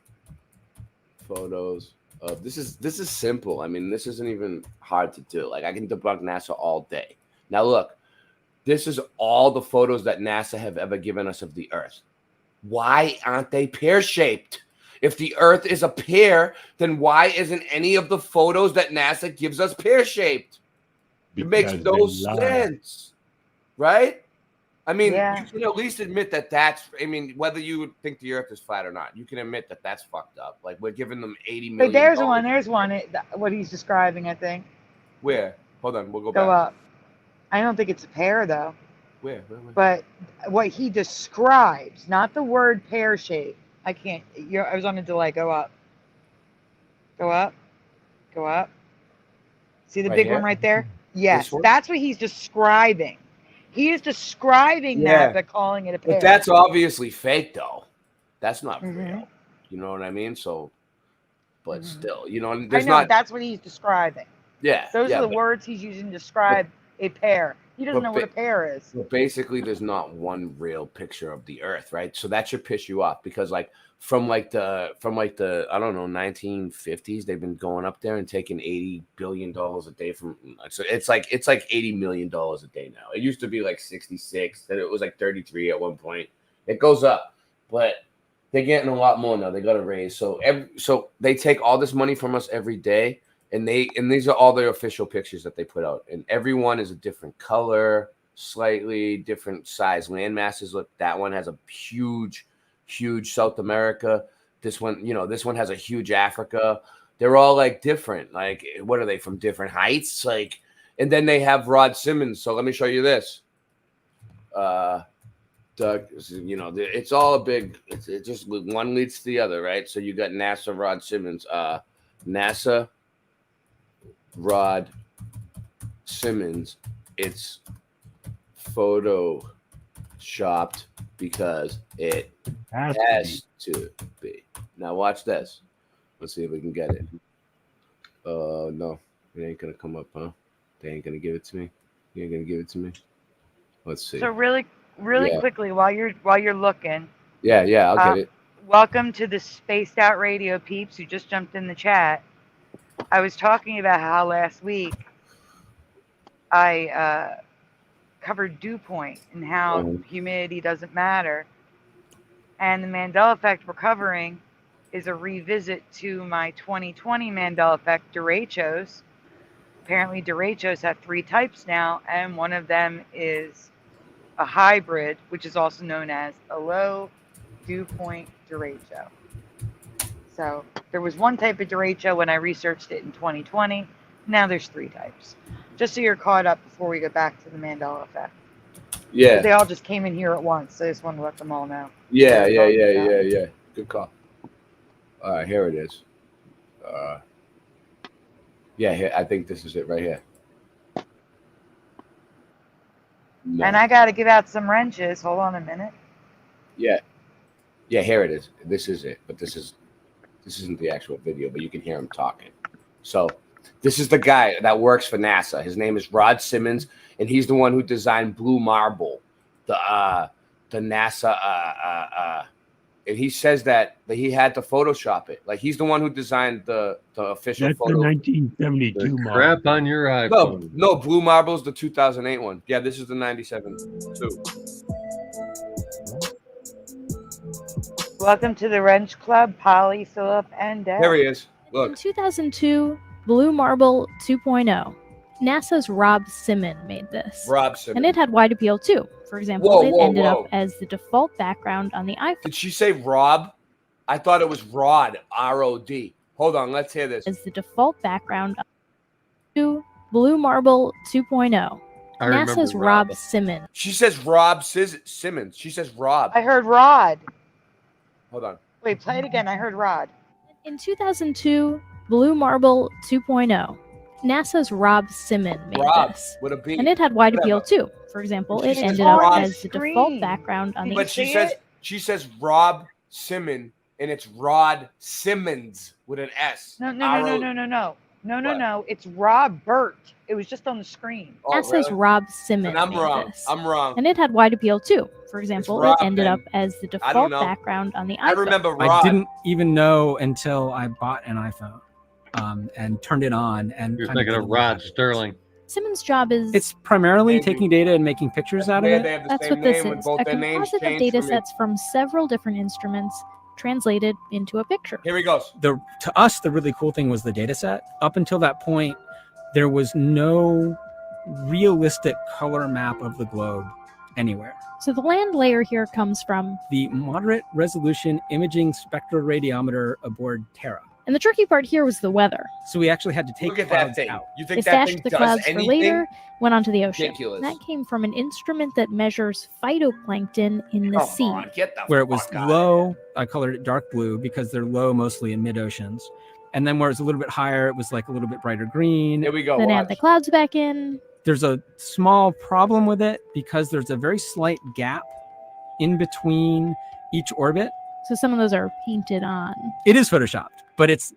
photos of this is simple. I mean, this isn't even hard to do. Like I can debunk NASA all day. Now look. This is all the photos that NASA have ever given us of the Earth. Why aren't they pear-shaped? If the Earth is a pear, then why isn't any of the photos that NASA gives us pear-shaped? It makes no sense, right? I mean, you can at least admit whether you would think the Earth is flat or not, you can admit that that's fucked up. Like, we're giving them $80 million. But there's one, what he's describing, I think. Where? Hold on, we'll go back. Go up. I don't think it's a pear, though. Where? But what he describes, not the word pear shape. I can't. I was on a delay. Go up. Go up. Go up. See the Right big here? one right there? Yes, This one? that's what he's describing. He is describing that, but calling it a pear. But that's obviously fake, though. That's not Mm-hmm. real. You know what I mean? So, but still, that's what he's describing. Yeah. Those are the but- words he's using to describe a pear. He doesn't know what a pear is. But basically, there's not one real picture of the Earth, right? So that should piss you off because, like, from the I don't know 1950s, they've been going up there and taking $80 billion a day from. So it's like $80 million a day now. It used to be like 66, then it was like 33 at one point. It goes up, but they're getting a lot more now. They got to raise. So they take all this money from us every day. And these are all their official pictures that they put out. And every one is a different color, slightly different size land masses. Look, that one has a huge South America. This one has a huge Africa. They're all like different. Like, what are they from different heights? Like, and then they have Rod Simmons. So let me show you this. Doug, it's all a big, it just one leads to the other, right? So you got NASA Rod Simmons, NASA Rod Simmons. It's photoshopped because it has to be. Now watch this. Let's see if we can get it. No, it ain't gonna come up, huh? They ain't gonna give it to me. You ain't gonna give it to me. Let's see. So really quickly, while you're looking. Yeah, I'll get it. Welcome to the Spaced Out Radio peeps who just jumped in the chat. I was talking about how last week I covered dew point and how humidity doesn't matter. And the Mandela effect we're covering is a revisit to my 2020 Mandela effect derechos. Apparently derechos have 3 types now, and one of them is a hybrid, which is also known as a low dew point derecho. So there was one type of derecho when I researched it in 2020. Now there's 3 types. Just so you're caught up before we go back to the Mandela effect. Yeah. They all just came in here at once. So I just want to let them all know. Yeah. Good call. All right, here it is. Here, I think this is it right here. No. And I got to give out some wrenches. Hold on a minute. Yeah, here it is. This is it, but this isn't the actual video, but you can hear him talking. So this is the guy that works for NASA. His name is Rod Simmons, and he's the one who designed Blue Marble, the NASA And he says that he had to Photoshop it. Like he's the one who designed the official That's the photo. 1972 model. Crap on your iPhone. No, Blue Marble's the 2008 one. Yeah, this is the 97 too. Welcome to the Wrench Club, Polly, Philip, and Deb. There he is. In Look. 2002, Blue Marble 2.0. NASA's Rob Simon made this. Rob Simon. And it had wide appeal too. For example, Whoa, it whoa, ended whoa. up as the default background on the iPhone. Did she say Rob? I thought it was Rod. R-O-D. Hold on, let's hear this. As the default background to Blue Marble 2.0. I remember NASA's Rob Simon. She says Rob Simmons. She says Rob. I heard Rod. Hold on. Wait, play it again. I heard Rod. In 2002, Blue Marble 2.0. NASA's Rob Simon made Rob this. with a B. And it had wide appeal Whatever. too. For example, She it says ended up Rob as the default background on the But she says Rob Simon, and it's Rod Simmons with an S. No. It's Robert. It was just on the screen. NASA's Rob Simon And I'm made wrong. this. I'm wrong. And it had wide appeal too. For example, Rob it ended then. up as the I don't default know. background on the iPhone. I remember I Rod. didn't even know until I bought an iPhone and turned it on. And You're kind thinking of did Rod Sterling. Simmons' job is It's primarily taking data and making pictures out of weird it. they have the that's same what this name when is. both A their names composite of changed data from it. sets from several different instruments translated into a picture. Here he goes. To us, the really cool thing was the data set. Up until that point, there was no realistic color map of the globe anywhere. So the land layer here comes from, The moderate resolution imaging spectroradiometer aboard Terra. and the tricky part here was the weather. So we actually had to take Look at that clouds thing. out. You They think that thing stashed the does clouds anything? for later, went onto the ocean. Ridiculous. That came from an instrument that measures phytoplankton in the Come sea. on, get the Where it was fuck out. low, I colored it dark blue because they're low mostly in mid oceans. And then where it's a little bit higher, it was like a little bit brighter green. Here we go. Then add the clouds back in. There's a small problem with it because there's a very slight gap in between each orbit. So some of those are painted on. It is photoshopped, but it's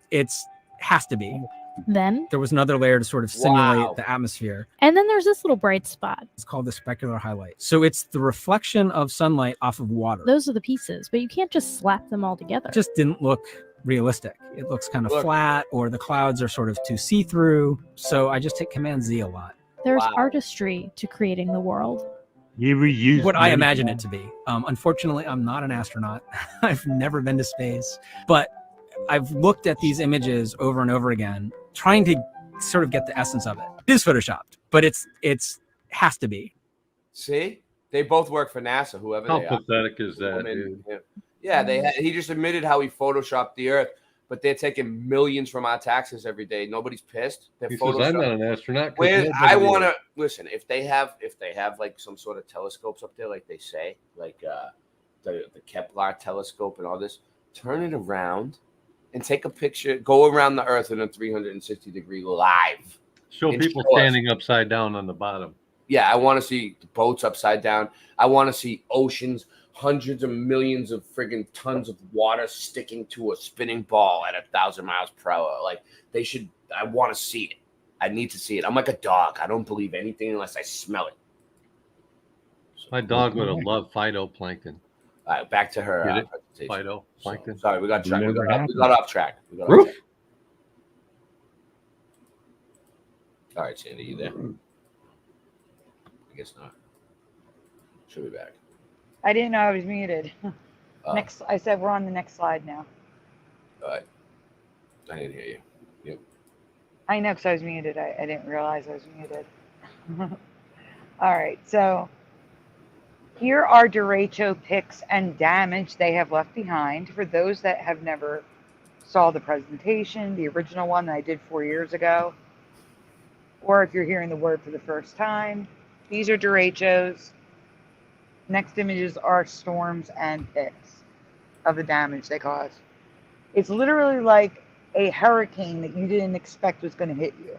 has to be. Then, There was another layer to sort of simulate Wow. the atmosphere. and then there's this little bright spot. It's called the specular highlight. So it's the reflection of sunlight off of water. Those are the pieces, but you can't just slap them all together. It just didn't look realistic. It looks kind of Look. flat, or the clouds are sort of too see-through. So I just hit Command Z a lot. There's Wow. artistry to creating the world. You reused What I many imagine it times. to be. Unfortunately, I'm not an astronaut. I've never been to space, but I've looked at these images over and over again, trying to sort of get the essence of it. It is photoshopped, but it's has to be. See? They both work for NASA, whoever How they are. pathetic is that, Woman, dude? yeah. He just admitted how he photoshopped the Earth, but they're taking millions from our taxes every day. Nobody's pissed. They're He says, I'm not an astronaut. 'cause Where nobody I is." want to listen. If they have like some sort of telescopes up there, like they say, like the Kepler telescope and all this, turn it around and take a picture. Go around the Earth in a 360-degree live. Show and people show us. standing upside down on the bottom. Yeah, I want to see the boats upside down. I want to see oceans, hundreds of millions of friggin' tons of water sticking to a spinning ball at 1,000 miles per hour. Like they should. I want to see it. I need to see it. I'm like a dog. I don't believe anything unless I smell it. My dog would have loved phytoplankton. All right, back to her Get it? presentation. Phytoplankton. Sorry, we got track. We Never got happened. off track. We got off Roof. track. All right, Sandy, you there? I guess not. She'll be back. I didn't know I was muted. Oh. Next, I said we're on the next slide now. All right. I didn't hear you. Yep. I know because I was muted. I didn't realize I was muted. All right, so here are derecho picks and damage they have left behind. For those that have never saw the presentation, the original one that I did 4 years ago, or if you're hearing the word for the first time, these are derechos. Next images are storms and picks of the damage they cause. It's literally like a hurricane that you didn't expect was going to hit you.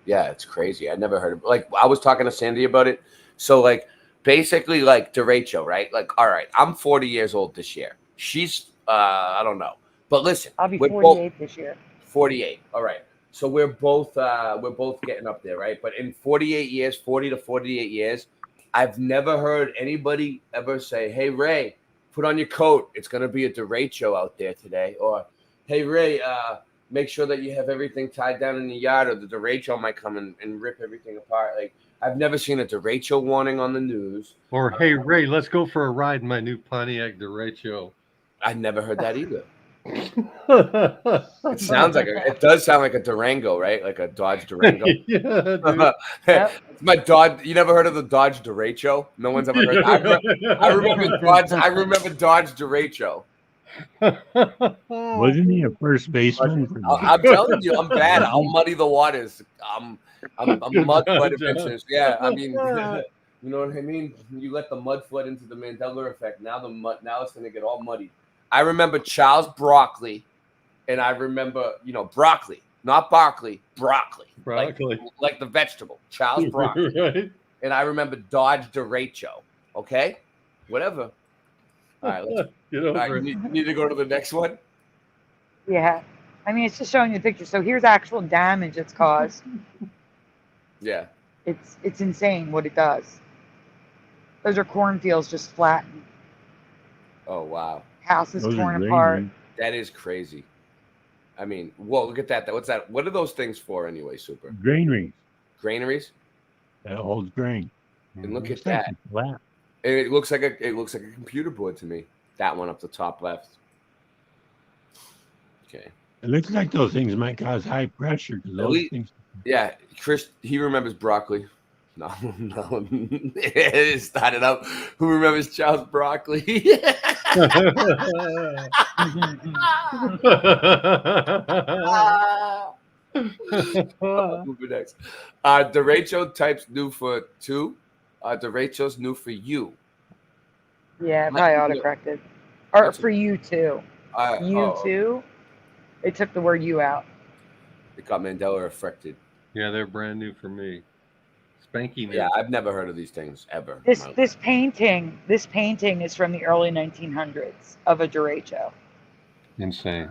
Yeah, it's crazy. I never heard of like I was talking to Sandy about it. So like basically like derecho, right? Like, all right, I'm 40 years old this year. She's I don't know. But listen, I'll be we're 48 this year. 48. All right. So we're both getting up there, right? But in 48 years, 40 to 48 years, I've never heard anybody ever say, "Hey Ray, put on your coat. It's gonna be a derecho out there today," or "Hey Ray, make sure that you have everything tied down in the yard, or the derecho might come and rip everything apart." Like, I've never seen a derecho warning on the news. Or, "Hey Ray, let's go for a ride in my new Pontiac derecho." I never heard that either. It sounds like it does sound like a Durango, right? Like a Dodge Durango. Yeah, dude. My Dodge. You never heard of the Dodge Derecho? No one's ever heard. I remember Dodge. I remember Dodge Derecho. Wasn't he a first baseman? I'm telling you, I'm bad. I'll muddy the waters. I'm mud flood adventures. Yeah, I mean, you know what I mean. You let the mud flood into the Mandela effect. Now it's gonna get all muddy. I remember Charles Broccoli, and I remember broccoli, not Barkley, broccoli, like the vegetable, Charles Broccoli. Right. And I remember Dodge Derecho. Okay, whatever. All right, let's Get over you it. need to go to the next one. Yeah. I mean, it's just showing you the picture. So here's actual damage it's caused. Yeah. It's insane what it does. Those are cornfields just flattened. Oh wow. Houses torn apart. That is crazy. I mean, whoa, look at that. What's that? What are those things for anyway, Super? Granaries. Granaries? That holds grain. And look at It's like that. a flat. And it looks like a computer board to me. That one up the top left. Okay. It looks like those things might cause high pressure. 'Cause those things. Yeah, Chris, he remembers broccoli. No. It started up. Who remembers Charles Broccoli? Moving next. Derecho types new for 2. Derecho's new for you. Yeah, probably autocorrected. Or for you too. You oh. too. They took the word you out. It got Mandela affected. Yeah, they're brand new for me. Spanky new. Yeah, I've never heard of these things ever. This painting is from the early 1900s of a derecho. Insane.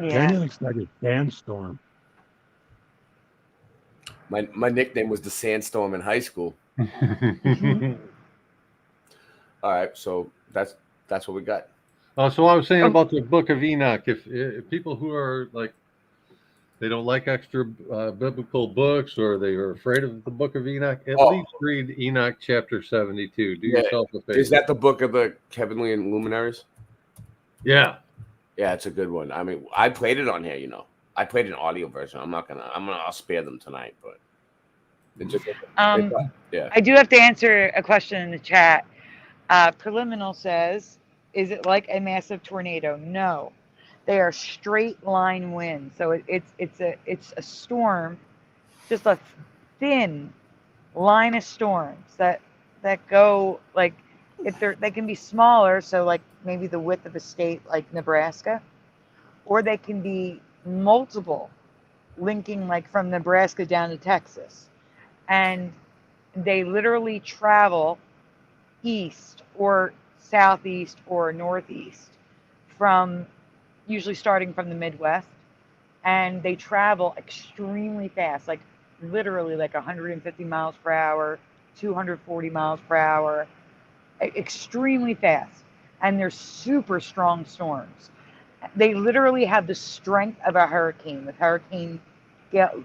Yeah. Kind of looks like a sandstorm. My nickname was the Sandstorm in high school. All right, so that's what we got. So I was saying about the Book of Enoch. If people who are like, they don't like extra biblical books, or they are afraid of the Book of Enoch, at least read Enoch chapter 72. Do yourself a favor. Is that the book of the heavenly luminaries? Yeah. Yeah, it's a good one. I mean, I played it on here. I played an audio version. I'll spare them tonight, but it's a good one. Yeah. I do have to answer a question in the chat. Preliminal says, is it like a massive tornado? No, they are straight line winds. So it's a storm, just a thin line of storms that go like, if they can be smaller, so like maybe the width of a state like Nebraska, or they can be multiple, linking like from Nebraska down to Texas, and they literally travel east or southeast or northeast from, usually starting from the Midwest, and they travel extremely fast, like literally like 150 miles per hour, 240 miles per hour, extremely fast. And they're super strong storms. They literally have the strength of a hurricane, with hurricane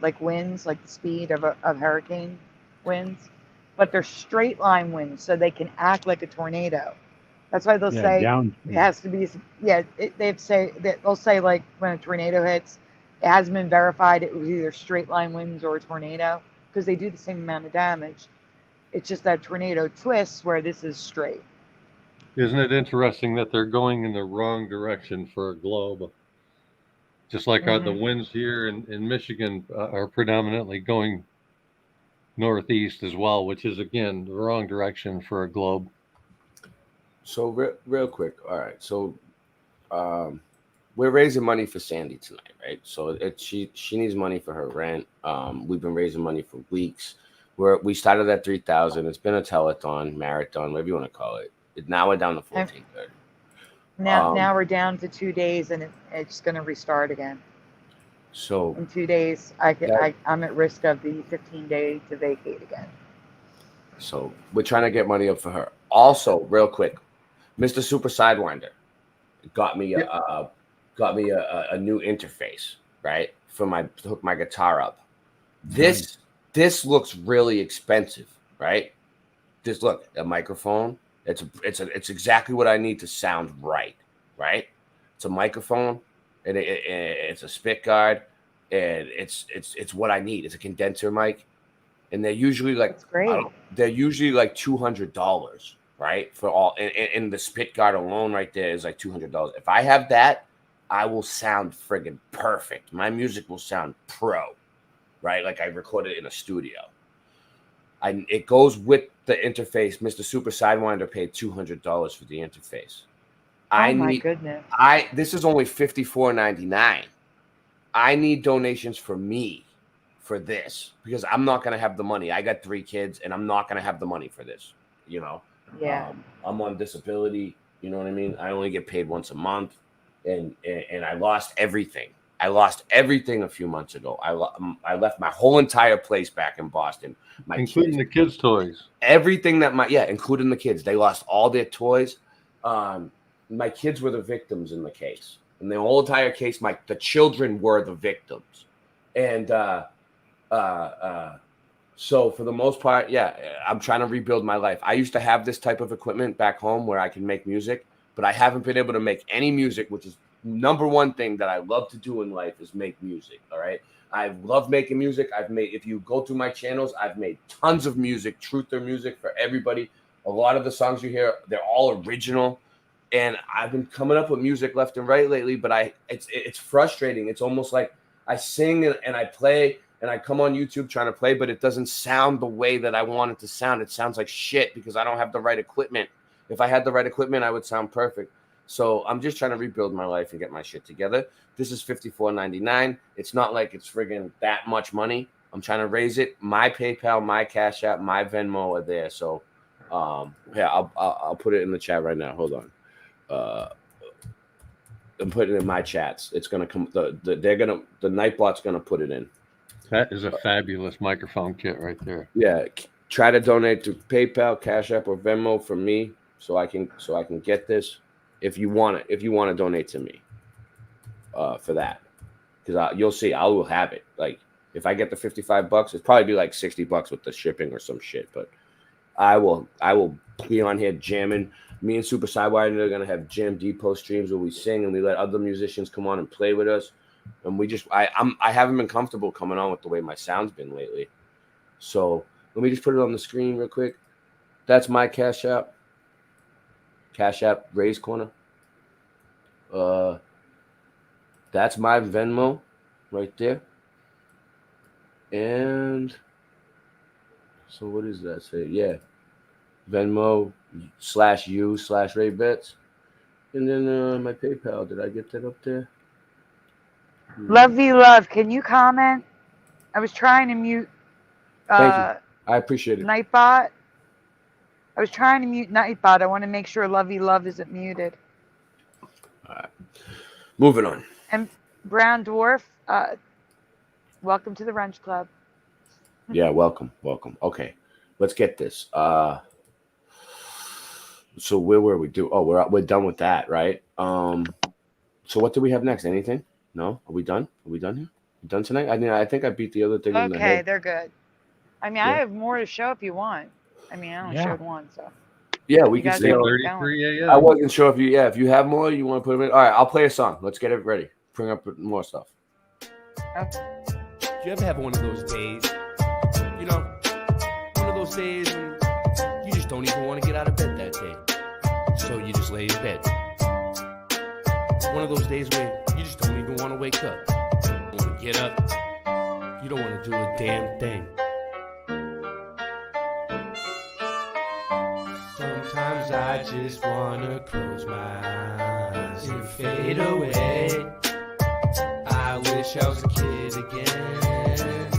like winds, like the speed of hurricane winds, but they're straight line winds, so they can act like a tornado. That's why they'll say it has to be. Yeah, they'll say like when a tornado hits, it hasn't been verified. It was either straight line winds or a tornado, because they do the same amount of damage. It's just that tornado twists where this is straight. Isn't it interesting that they're going in the wrong direction for a globe? Just like the winds here in Michigan are predominantly going northeast as well, which is, again, the wrong direction for a globe. So real quick. All right. So we're raising money for Sandy tonight, right? So she needs money for her rent. We've been raising money for weeks. We started at 3,000. It's been a telethon, marathon, whatever you want to call it. Now we're down to 1,430. Now we're down to 2 days, and it's going to restart again. So in 2 days, I'm at risk of the 15-day to vacate again. So we're trying to get money up for her. Also, real quick, Mr. Super Sidewinder got me a new interface, right, to hook my guitar up. This looks really expensive, right? Just look, a microphone. It's exactly what I need to sound right? It's a microphone, and it's a spit guard, and it's what I need. It's a condenser mic, and they're usually like $200, right? For all, and the spit guard alone right there is like $200. If I have that, I will sound friggin' perfect. My music will sound pro, right? Like I recorded in a studio. It goes with the interface. Mr. Super Sidewinder paid $200 for the interface. My goodness. This is only $54.99. I need donations for me for this because I'm not gonna have the money. I got 3 kids and I'm not gonna have the money for this. You know. Yeah. I'm on disability. You know what I mean? I only get paid once a month, and I lost everything. I lost everything a few months ago. I left my whole entire place back in Boston. Including the kids' toys. Everything that including the kids. They lost all their toys. My kids were the victims in the case. In the whole entire case, the children were the victims. And so for the most part, I'm trying to rebuild my life. I used to have this type of equipment back home where I can make music, but I haven't been able to make any music, which is number one thing that I love to do in life is make music. All right. I love making music. If you go through my channels, I've made tons of music, truther music for everybody. A lot of the songs you hear, they're all original. And I've been coming up with music left and right lately, but it's frustrating. It's almost like I sing and I play and I come on YouTube trying to play, but it doesn't sound the way that I want it to sound. It sounds like shit because I don't have the right equipment. If I had the right equipment, I would sound perfect. So I'm just trying to rebuild my life and get my shit together. This is $54.99. It's not like it's friggin' that much money. I'm trying to raise it. My PayPal, my Cash App, my Venmo are there. So I'll put it in the chat right now. Hold on. I'm putting it in my chats. It's gonna come. The Nightbot's gonna put it in. That is a fabulous microphone kit right there. Yeah, try to donate to PayPal, Cash App, or Venmo for me, so I can get this. If you want to donate to me, for that, because you'll see, I will have it. Like if I get the $55, it'd probably be like $60 with the shipping or some shit. But I will be on here jamming. Me and Super Sidewinder are gonna have Jam Depot streams where we sing and we let other musicians come on and play with us. And I haven't been comfortable coming on with the way my sound's been lately. So let me just put it on the screen real quick. That's my Cash App. Cash App raise corner. That's my Venmo right there. And so what does that say? Yeah. Venmo /u/RayBets. And then my PayPal. Did I get that up there? Love V Love, can you comment? I was trying to mute Thank you. I appreciate it. Nightbot. I was trying to mute Nightbot. I want to make sure Lovey Love isn't muted. All right. Moving on. And Brown Dwarf, welcome to the Wrench Club. Yeah, welcome. Okay, let's get this. So where were we? We're done with that, right? So what do we have next? Anything? No? Are we done? Are we done here? We done tonight? I think I beat the other thing in the head. Okay, they're good. I mean, I have more to show if you want. I mean, I only showed one, so. Yeah, we can stay. I wasn't sure if you have more, you want to put them in. All right, I'll play a song. Let's get it ready. Bring up more stuff. Okay. Do you ever have one of those days? You know, one of those days when you just don't even want to get out of bed that day. So you just lay in bed. One of those days where you just don't even want to wake up. You don't want to get up. You don't want to do a damn thing. Sometimes I just want to close my eyes and fade away. I wish I was a kid again.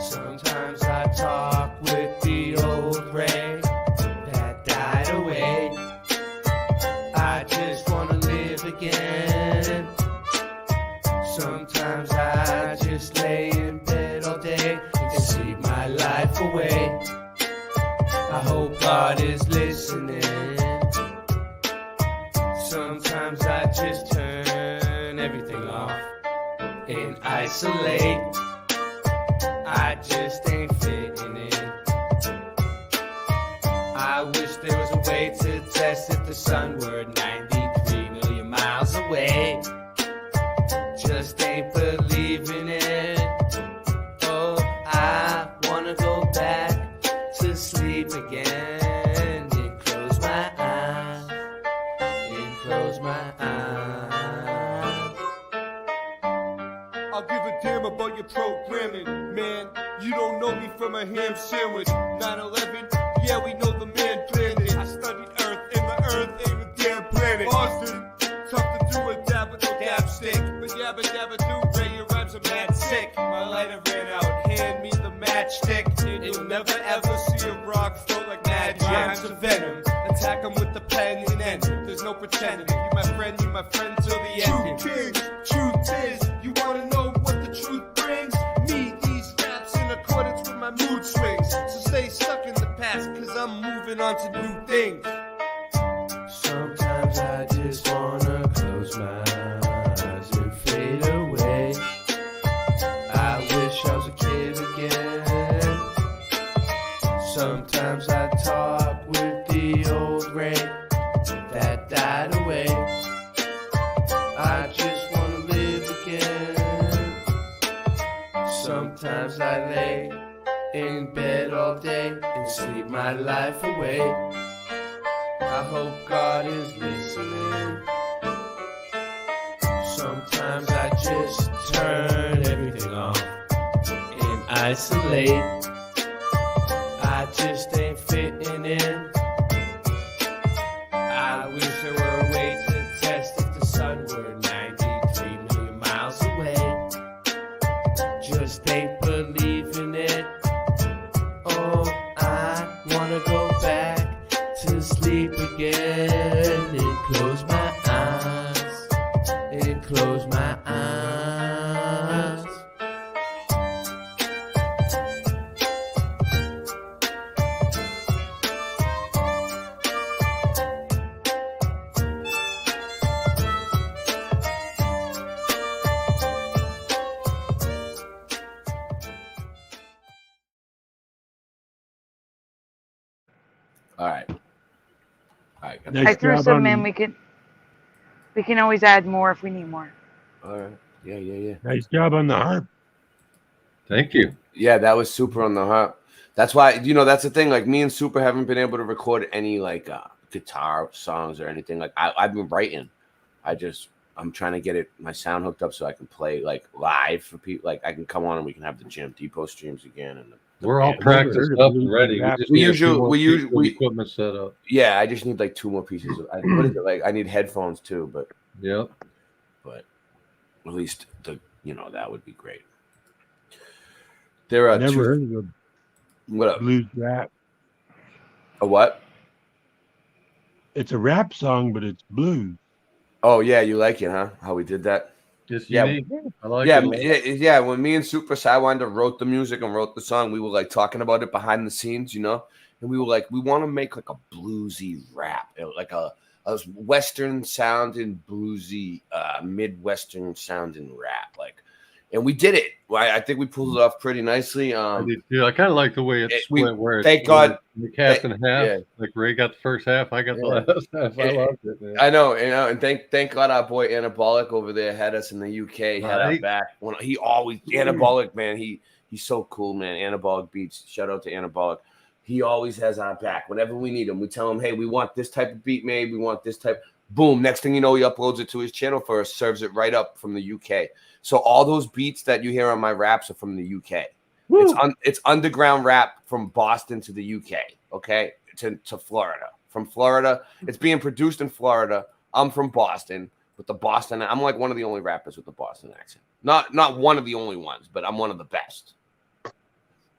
Sometimes I talk with the old Ray that died away. I just want to live again. Sometimes I just lay in bed all day and sleep my life away. I hope God is listening. Sometimes I just turn everything off and isolate. I just ain't fitting in. I wish there was a way to test if the sun were 93 million miles away. Just ain't believing it. Oh, I wanna go back to sleep again and close my eyes, and close my eyes. I'll give a damn about your programming, man. You don't know me from a ham sandwich. 9/11, yeah, we know the man planned it. I studied Earth, and the Earth ain't a damn planet. Boston, tough to do a dab with no dab stick. But yabba dabba do, Ray, your rhymes are mad sick. My lighter ran out, hand me the matchstick. And you'll never ever see a rock float like magic. Rhymes of venom, attack 'em with the pen and end. There's no pretending. You my friend till the end. Truth is, you wanna know what the truth brings? Me, these raps in accordance with my mood swings. So stay stuck in the past, cause I'm moving on to new things. Sometimes I just wanna close my eyes and fade away. I wish I was a kid again. Sometimes I talk with the old rain that died away. I just wanna live again. Sometimes I lay in bed all day and sleep my life away. I hope God is listening. Sometimes I just turn everything off and isolate. I just ain't fitting in. I wish there were a way to test if the sun were 93 million miles away. Just ain't believing it. Oh, I wanna go back to sleep again and close my eyes, and close my eyes. All right. I threw some in. We can always add more if we need more. All right. Yeah. Nice job on the harp. Thank you. Yeah, that was super on the harp. That's why, that's the thing. Like, me and Super haven't been able to record any like guitar songs or anything. Like, I've been writing. I'm trying to get my sound hooked up so I can play like live for people. Like, I can come on and we can have the Jam Depot streams again. And we're all practiced up and ready. We usually equipment set up. Yeah, I just need like 2 more pieces. What is it like? I need headphones too, but yep. But at least that would be great. There are never heard of a what up? Blues rap. A what? It's a rap song, but it's blues. Oh yeah, you like it, huh? How we did that? Just yeah, unique. I like it. Yeah. When me and Super Sidewinder wrote the music and wrote the song, we were like talking about it behind the scenes, and we were like, we want to make like a bluesy rap, like a Western sounding bluesy, Midwestern sounding rap, like. And we did it. I think we pulled it off pretty nicely. I kind of like the way it's split. Where thank God, half and half. Yeah. Like Ray got the first half, I got the last half. I loved it, man. I know, and thank God our boy Anabolic over there had us in the UK, had our back. He always Anabolic, man. He's so cool, man. Anabolic Beats. Shout out to Anabolic. He always has our back whenever we need him. We tell him, hey, we want this type of beat made. We want this type. Boom. Next thing you know, he uploads it to his channel for us, serves it right up from the UK. So all those beats that you hear on my raps are from the UK. It's underground rap from Boston to the UK, okay, to Florida. From Florida, it's being produced in Florida. I'm from Boston with the Boston. I'm like one of the only rappers with the Boston accent. Not one of the only ones, but I'm one of the best.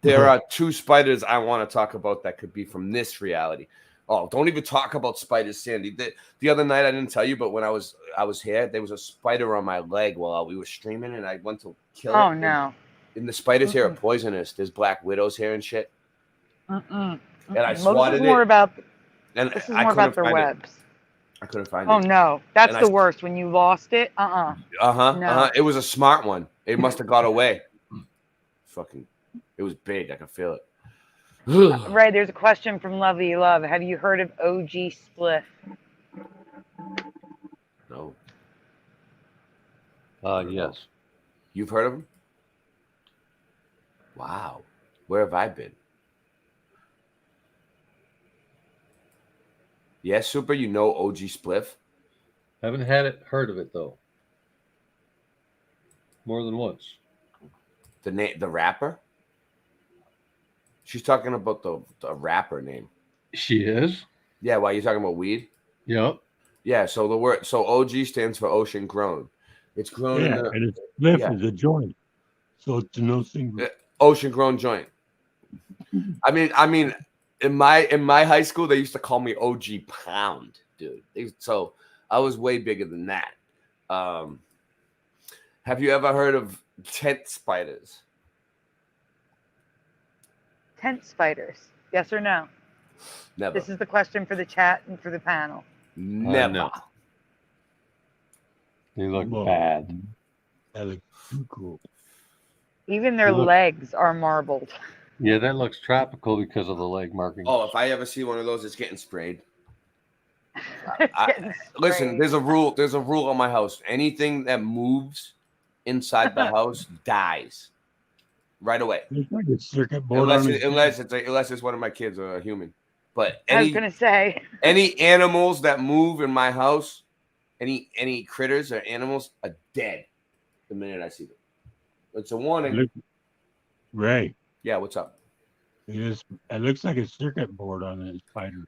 There are 2 spiders I want to talk about that could be from this reality. Oh, don't even talk about spiders, Sandy. The other night I didn't tell you, but when I was here, there was a spider on my leg while we were streaming, and I went to kill it. Oh no! And the spiders here are poisonous. There's black widows here and shit. and I Well, swatted this is more it. about And this is I more couldn't about their find it. webs. I couldn't find Oh it. no, that's And the worst when you lost it. No. It was a smart one. It must have got away. Fucking, it was big. I could feel it. Right, there's a question from Lovey Love. Have you heard of OG Spliff? No. Yes. You've heard of him? Wow. Where have I been? Yeah, Super, you know OG Spliff? Haven't heard of it though. More than once. The rapper? She's talking about the rapper name. She is? Yeah, why you talking about weed? Yep. Yeah, so OG stands for ocean grown. It's grown in Yeah, the and it's spliff is a joint, so it's no single. ocean grown joint. I mean, in my high school, they used to call me OG Pound, dude. So I was way bigger than that. Have you ever heard of tent spiders? Tent spiders. Yes or no? Never. This is the question for the chat and for the panel. Never. No. They look bad. That looks too cool. Even their Look. legs are marbled. Yeah, that looks tropical because of the leg markings. Oh, if I ever see one of those, it's getting sprayed. Getting Listen, sprayed. there's a rule. There's a rule on my house. Anything that moves inside the house dies right away. It's like a circuit board Unless it's one of my kids or a human. But I was gonna say. any animals that move in my house, any critters or animals are dead the minute I see them. It's a warning. Ray. Yeah, what's up? It looks like a circuit board on a spider.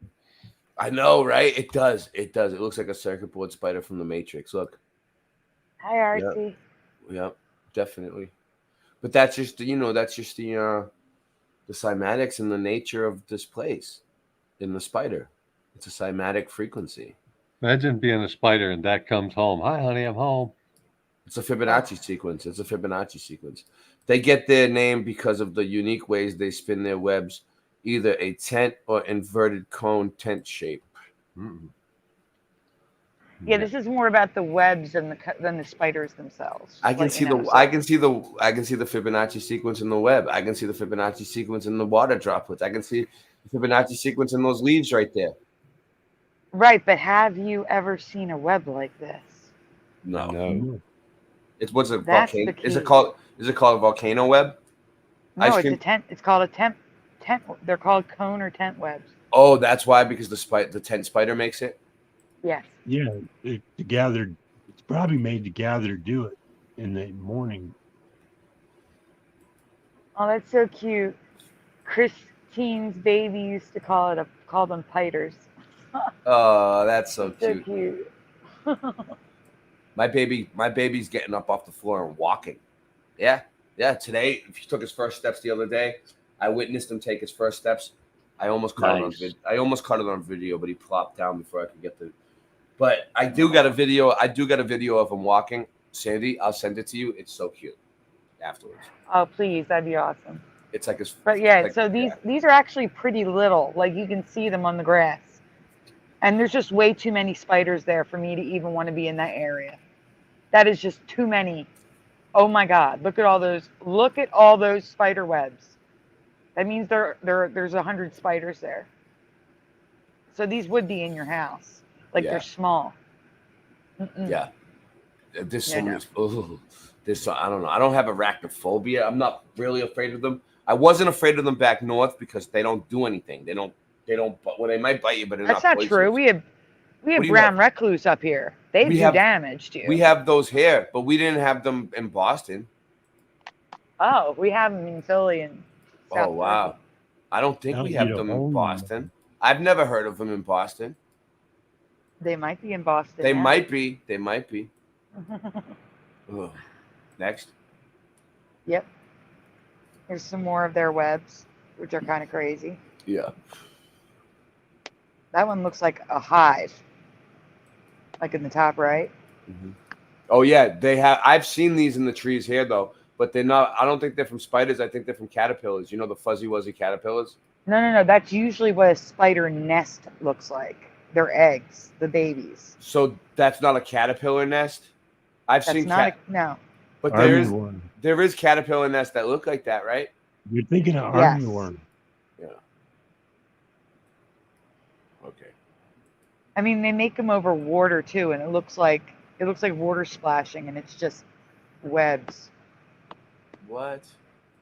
I know, right? It does. It does. It looks like a circuit board spider from the Matrix. Look. Hi, Artsy. Yep, definitely. But that's just the cymatics and the nature of this place in the spider. It's a cymatic frequency. Imagine being a spider and that comes home. Hi, honey, I'm home. It's a Fibonacci sequence. They get their name because of the unique ways they spin their webs, either a tent or inverted cone tent shape. Yeah, this is more about the webs than the spiders themselves. I can see the Fibonacci sequence in the web. I can see the Fibonacci sequence in the water droplets. I can see the Fibonacci sequence in those leaves right there. Right, but have you ever seen a web like this? No. It's what's a That's volcano? the Is it key. called a volcano web? No, it's a tent. It's called a tent. They're called cone or tent webs. Oh, that's why, because the tent spider makes it. Yes. Yeah, it's probably made to gather do it in the morning. Oh, that's so cute. Christine's baby used to call them piters. Oh, that's so So cute. cute. My baby's getting up off the floor and walking. Yeah. Today, he took his first steps the other day. I witnessed him take his first steps. I almost caught it on video, but he plopped down before I could get the. But I do got a video. Of him walking. Sandy, I'll send it to you. It's so cute. Afterwards, Oh, please, that'd be awesome. it's like his. But yeah, like- so these are actually pretty little. Like you can see them on the grass. And there's just way too many spiders there for me to even want to be in that area. That is just too many. Oh my God! Look at all those spider webs. That means there's 100 spiders there. So these would be in your house. Like Yeah. they're small. Yeah. There's so Yeah, many. I don't know. I don't have arachnophobia. I'm not really afraid of them. I wasn't afraid of them back north because they don't do anything. They don't. Well, they might bite you, but they're That's not not true. poisonous. We have What do you brown have? recluse up here. They We do have- damage to you. We have those here, but we didn't have them in Boston. Oh, we have them in Philly and South Oh wow! I don't think Don't we have eat a them hole in in Boston. I've never heard of them in Boston. They might be in Boston. They now. might be. They might be. Ugh. Next. Yep. Here's some more of their webs, which are kind of crazy. Yeah. That one looks like a hive. Like in the top right. Oh yeah, they have. I've seen these in the trees here though. but they're not. I don't think they're from spiders. I think they're from caterpillars. You know the fuzzy wuzzy caterpillars. No. That's usually what a spider nest looks like. Their eggs, the babies. So that's not a caterpillar nest. I've That's seen not no. but Armyworm. there is caterpillar nests that look like that, right? You're thinking of Yes. armyworm. Yeah. Okay. I mean, they make them over water too, and it looks like water splashing, and it's just webs. What?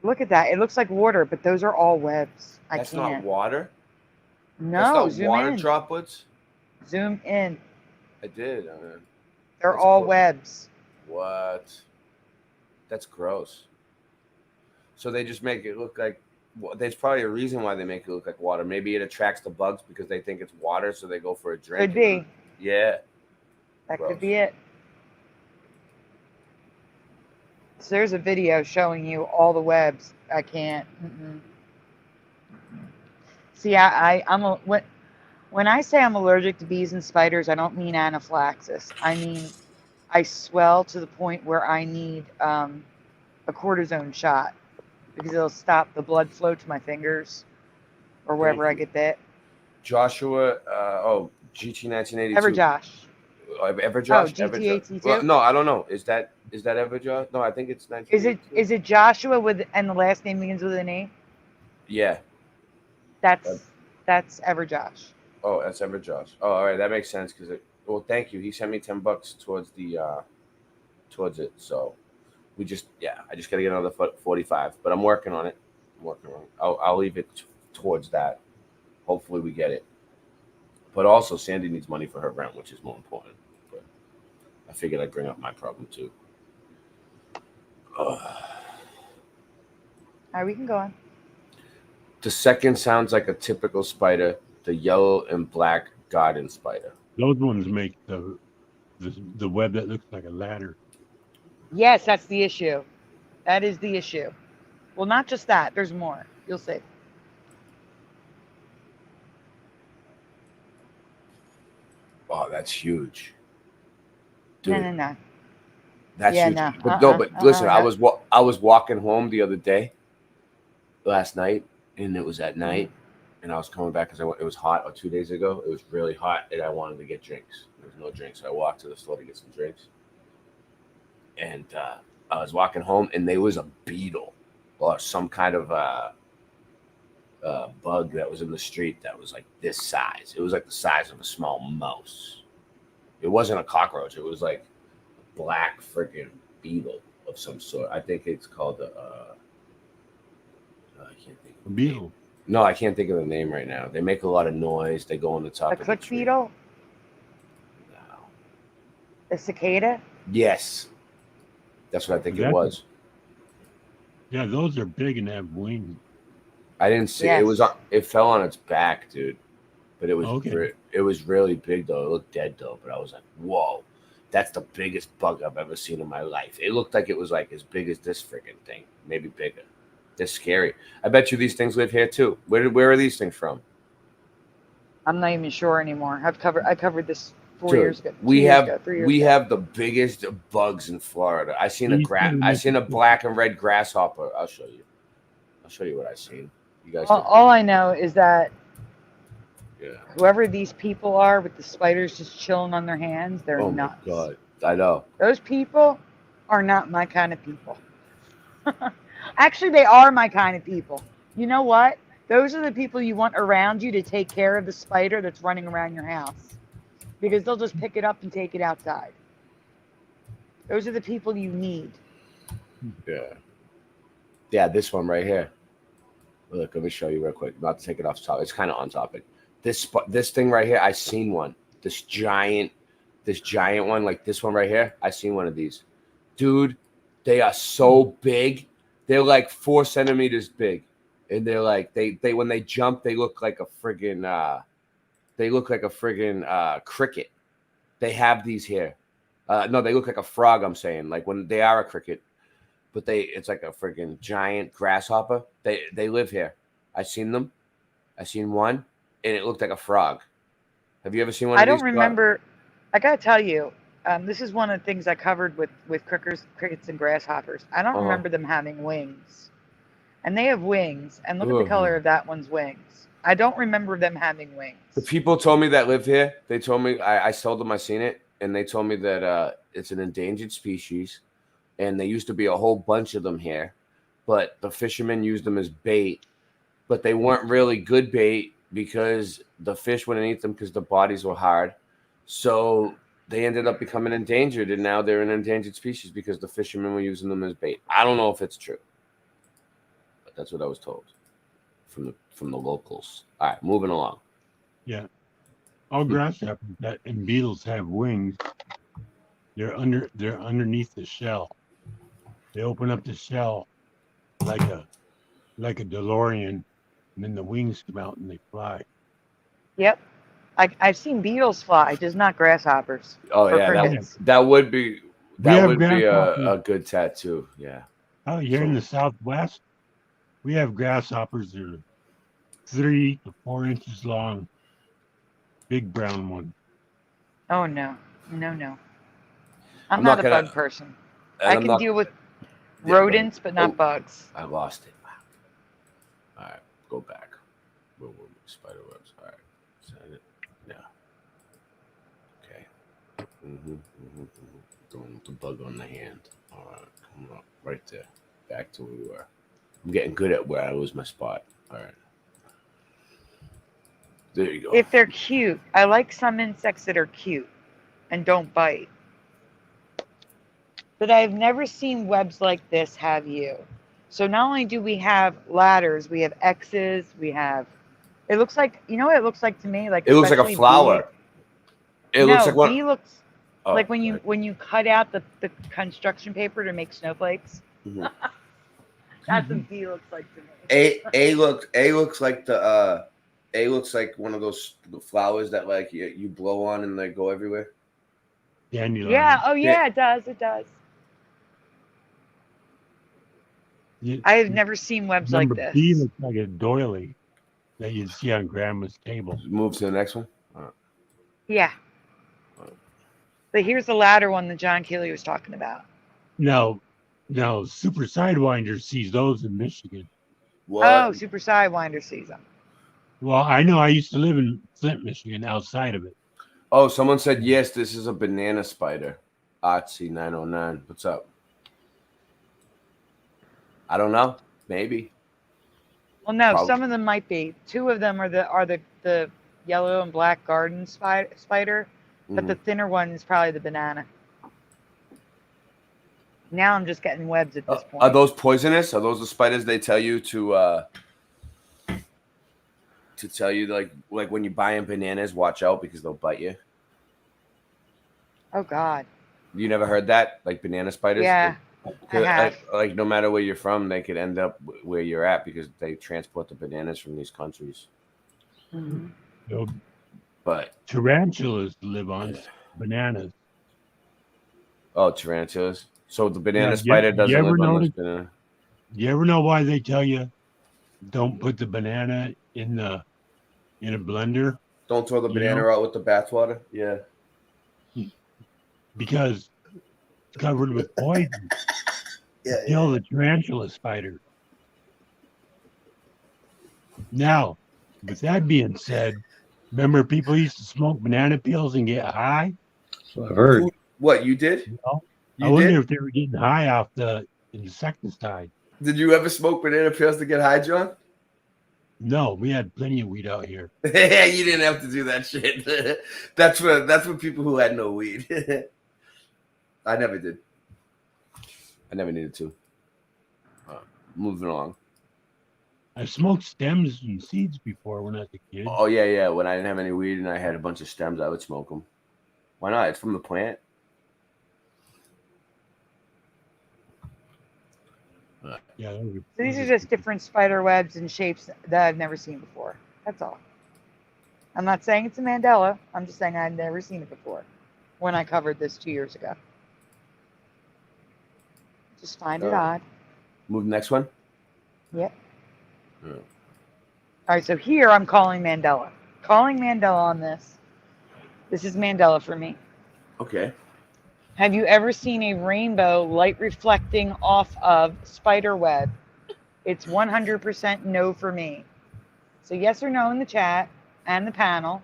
Look at that. It looks like water, but those are all webs. That's I can't. not water. No, That's not zoom water in. droplets. Zoom in. I did. They're That's all gross. webs. What? That's gross. So they just make it look like. There's probably a reason why they make it look like water. Maybe it attracts the bugs because they think it's water, so they go for a drink. Could be. Yeah. That Gross. could be it. So there's a video showing you all the webs. I can't. See, when I say I'm allergic to bees and spiders, I don't mean anaphylaxis. I mean I swell to the point where I need a cortisone shot because it'll stop the blood flow to my fingers or wherever I get bit. Joshua. GT 1982. Ever Josh. Ever Josh. Oh, Ever GT Josh. 82? Well, no, I don't know. Is that Ever Josh? No, I think it's 1982. Is it Joshua and the last name begins with an E? Yeah. That's Ever Josh. Oh, that's Ever Josh. Oh, all right, that makes sense because well, thank you. He sent me $10 towards it. So I just gotta get another 45, but I'm working on it. I'll leave it towards that. Hopefully we get it. But also Sandy needs money for her rent, which is more important. But I figured I'd bring up my problem too. All right, we can go on. The second sounds like a typical spider, the yellow and black garden spider. Those ones make the web that looks like a ladder. Yes, that's the issue. That is the issue. Well, not just that. There's more. You'll see. Oh, that's huge. Dude, No. that's Yeah, huge. no. But listen, no. I was walking home the other day, last night, and it was at night, and I was coming back because it was hot. Or 2 days ago, it was really hot, and I wanted to get drinks. There was no drinks, so I walked to the store to get some drinks. And I was walking home, and there was a beetle or some kind of bug that was in the street that was like this size. It was like the size of a small mouse. It wasn't a cockroach. It was like a black freaking beetle of some sort. I think it's called I can't think of A beetle. No, I can't think of the name right now. They make a lot of noise. They go on the top A of the click tree. beetle? A cicada? Yes. That's what I think it That's- was. Yeah, those are big and have wings. I didn't see Yes. it. It fell on its back, dude. But it was Okay. it was really big though. It looked dead though. But I was like, whoa, that's the biggest bug I've ever seen in my life. It looked like it was like as big as this freaking thing, maybe bigger. They're scary. I bet you these things live here too. Where are these things from? I'm not even sure anymore. I covered this 4 Dude, years ago. 2 We years have ago, 3 years we ago. have the biggest bugs in Florida. I seen a black and red grasshopper. I'll show you. I'll show you what I seen. You guys. All I know is that Yeah. whoever these people are with the spiders just chilling on their hands, they're Oh nuts. my god. I know. Those people are not my kind of people. Actually, they are my kind of people. You know what? Those are the people you want around you to take care of the spider that's running around your house. Because they'll just pick it up and take it outside. Those are the people you need. Yeah. Yeah, this one right here. Look, let me show you real quick. Not to take it off topic. It's kind of on topic. This thing right here, I seen one. This giant one, like this one right here. I seen one of these. Dude, they are so big. They're like 4 centimeters big. And they're like, they when they jump, they look like a friggin' cricket. They have these here. No, they look like a frog, I'm saying. Like when they are a cricket. But it's like a friggin' giant grasshopper. They live here. I seen them. I seen one, and it looked like a frog. Have you ever seen one? I of don't these? remember. I gotta tell you, This is one of the things I covered with crickets and grasshoppers. I don't remember them having wings, and they have wings. And look at the color of that one's wings. I don't remember them having wings. The people told me that live here. They told me I told them I seen it, and they told me that it's an endangered species, and there used to be a whole bunch of them here, but the fishermen used them as bait, but they weren't really good bait because the fish wouldn't eat them because the bodies were hard. So they ended up becoming endangered, and now they're an endangered species because the fishermen were using them as bait. I don't know if it's true, but that's what I was told from the locals. All right, moving along. Yeah, all grasshoppers and beetles have wings. They're underneath the shell. They open up the shell like a DeLorean, and then the wings come out and they fly. Yep. I've seen beetles fly, just not grasshoppers. Oh yeah, that would be a good tattoo. Yeah. Oh, you're in the Southwest. We have grasshoppers that are 3 to 4 inches long, big brown one. Oh no. I'm I'm not not a gonna- bug person. and I I'm can not- deal with Yeah, rodents, but not bugs. I lost it. All right, go back. Spider webs. All right, send it. Yeah. Okay. Going with the bug on the hand. All right, come on, right there. Back to where we were. I'm getting good at where I lose my spot. All right. There you go. If they're cute, I like some insects that are cute and don't bite. But I've never seen webs like this, have you? So not only do we have ladders, we have X's, we have. It looks like, you know what it looks like to me? Like It looks like a especially flower. It looks like what? bee looks Oh, like when you cut out the construction paper to make snowflakes. Mhm. That's what bee looks like to me. A looks like one of those flowers that like you blow on and they go everywhere. Dandelion. Yeah. Oh yeah, it does. It does. I have never seen webs like Number this. B looks like a doily that you'd see on Grandma's table. Move to the next one. Yeah. But here's the ladder one that John Keeley was talking about. No, Super Sidewinder sees those in Michigan. Oh, Super Sidewinder sees them. Well, I know. I used to live in Flint, Michigan, outside of it. Oh, someone said yes. This is a banana spider. Artsy 909. What's up? I don't know. Maybe. Well, no, Probably. some of them might be. 2 of them are the yellow and black garden spider, but the thinner one is probably the banana. Now I'm just getting webs at this point. Are those poisonous? Are those the spiders they tell you to tell you like when you buy in bananas, watch out because they'll bite you? Oh God. You never heard that? Like banana spiders? Yeah, I have. Like no matter where you're from, they could end up where you're at because they transport the bananas from these countries. Mhm. But Tarantulas live on bananas. oh, tarantulas. So the banana Yeah, spider you doesn't ever live on those notice- banana. You ever know why they tell you don't put the banana in a blender? Don't throw the You banana know? out with the bathwater. Yeah. Because it's covered with poison. Yeah, Kill the tarantula spider. Now, with that being said, remember people used to smoke banana peels and get high? I've heard. What you did? You know? You I wonder did? if they were getting high off the insecticide. Did you ever smoke banana peels to get high, John? No, we had plenty of weed out here. You didn't have to do that shit. That's for people who had no weed. I never did. I never needed to. Moving along. I smoked stems and seeds before when I was a kid. Oh yeah. When I didn't have any weed and I had a bunch of stems, I would smoke them. Why not? It's from the plant. Yeah. So these are just different spider webs and shapes that I've never seen before. That's all. I'm not saying it's a Mandela. I'm just saying I've never seen it before when I covered this 2 years ago. Just find it odd. Move the next one. Yep. Yeah. All right, so here I'm calling Mandela on this. This is Mandela for me. Okay. Have you ever seen a rainbow light reflecting off of spider web? It's 100% no for me. So yes or no in the chat and the panel.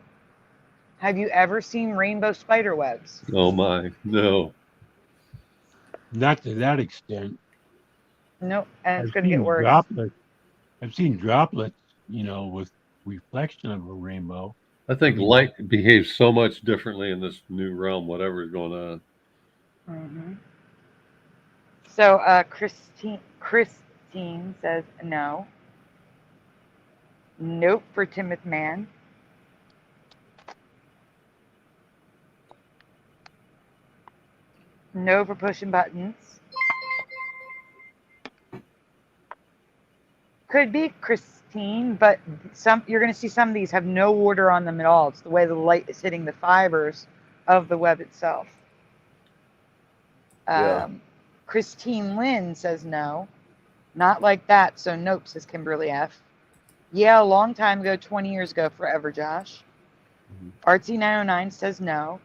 Have you ever seen rainbow spider webs? Oh my, no. Not to that extent. Nope, and it's I've going to get seen worse. droplets. I've seen droplets, with reflection of a rainbow. I think light behaves so much differently in this new realm, whatever is going on. Mm-hmm. So Christine says no. Nope for Timoth Man. No for pushing buttons. Could be Christine, but you're going to see some of these have no order on them at all. It's the way the light is hitting the fibers of the web itself. Yeah. Christine Lynn says no. Not like that, so nope, says Kimberly F. Yeah, a long time ago, 20 years ago, forever, Josh. Artsy909 says no.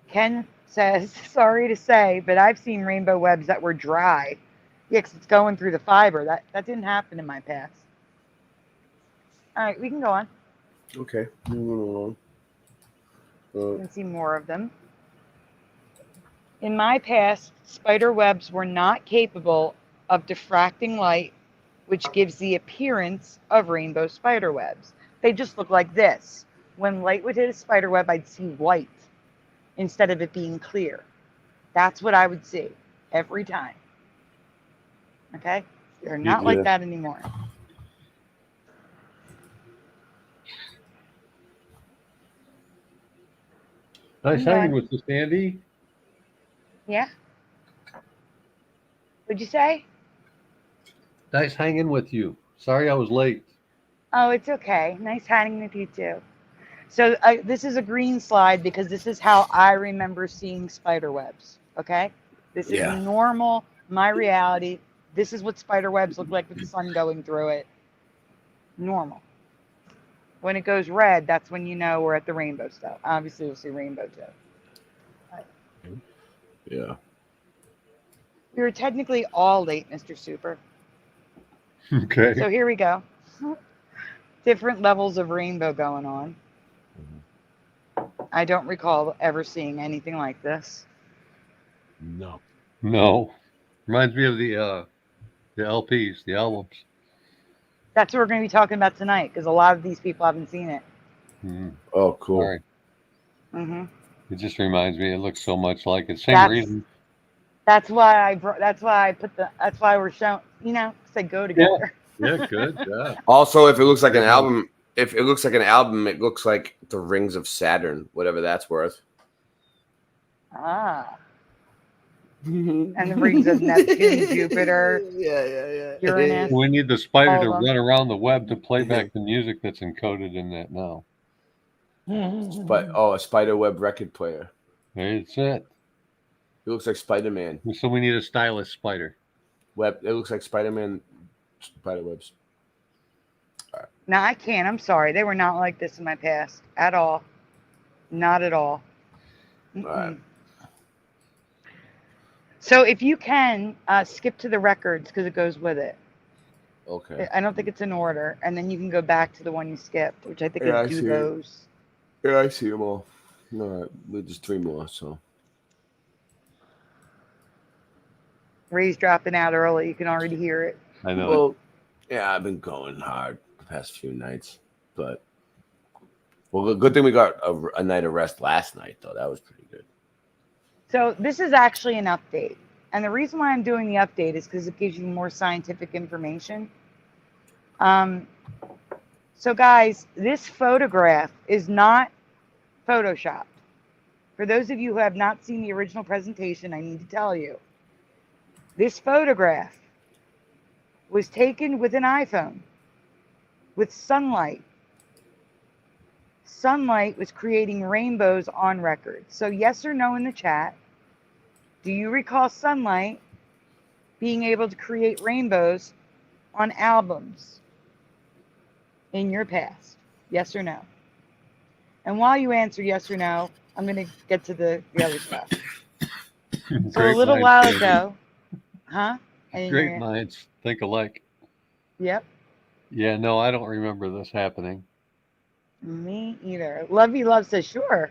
Ken says, sorry to say, but I've seen rainbow webs that were dry. Yeah, 'cause it's going through the fiber. That didn't happen in my past. All right, we can go on. Okay. Moving You along. can see more of them. In my past, spider webs were not capable of diffracting light, which gives the appearance of rainbow spider webs. They just look like this. When light would hit a spider web, I'd see white instead of it being clear. That's what I would see every time. Okay? They're not like that anymore. Nice hanging with you, Sandy. Yeah? What'd you say? Nice hanging with you. Sorry I was late. Oh, it's okay. Nice hanging with you too. So this is a green slide because this is how I remember seeing spider webs. Okay? This is normal, my reality. This is what spider webs look like with the sun going through it. Normal. When it goes red, that's when you know we're at the rainbow stuff. Obviously, you'll see rainbow too. Yeah. We were technically all late, Mr. Super. Okay. So here we go. Different levels of rainbow going on. I don't recall ever seeing anything like this. No. No. Reminds me of the LPs, the albums. That's what we're going to be talking about tonight because a lot of these people haven't seen it. Oh, cool. Sorry. Mm-hmm. It just reminds me. It looks so much like it. Same reason. That's why I put the. That's why we're showing. Because they go together. Yeah, good. Yeah. Also, if it looks like an album, it looks like the rings of Saturn, whatever that's worth. Ah. And the rings of Neptune, Jupiter. Yeah. Uranus. We need the spider to all of them. run around the web to play back the music that's encoded in that now. A spider web record player. That's it. It looks like Spider-Man. So we need a stylish spider. Web. It looks like Spider-Man spider webs. No, I can't. I'm sorry. They were not like this in my past at all. Not at all. All right. So if you can skip to the records because it goes with it. Okay. I don't think it's in order, and then you can go back to the one you skipped, which I think Yeah, I is see do it. those. Yeah, I see them all. All right. There's just 3 more, so. Ray's dropping out early. You can already hear it. I know. Well, yeah, I've been going hard the past few nights, but good thing we got a night of rest last night, though. That was pretty good. So this is actually an update. And the reason why I'm doing the update is because it gives you more scientific information. So guys, this photograph is not Photoshopped. For those of you who have not seen the original presentation, I need to tell you. This photograph was taken with an iPhone with sunlight. Sunlight was creating rainbows on record. So yes or no in the chat. Do you recall sunlight being able to create rainbows on albums? in your past? Yes or no? And while you answer yes or no, I'm going to get to the other stuff. So Great a little minds, while Sandy. ago, huh? I didn't hear Great you. minds think alike. Yep. Yeah, no, I don't remember this happening. Me either. Lovey Love says sure.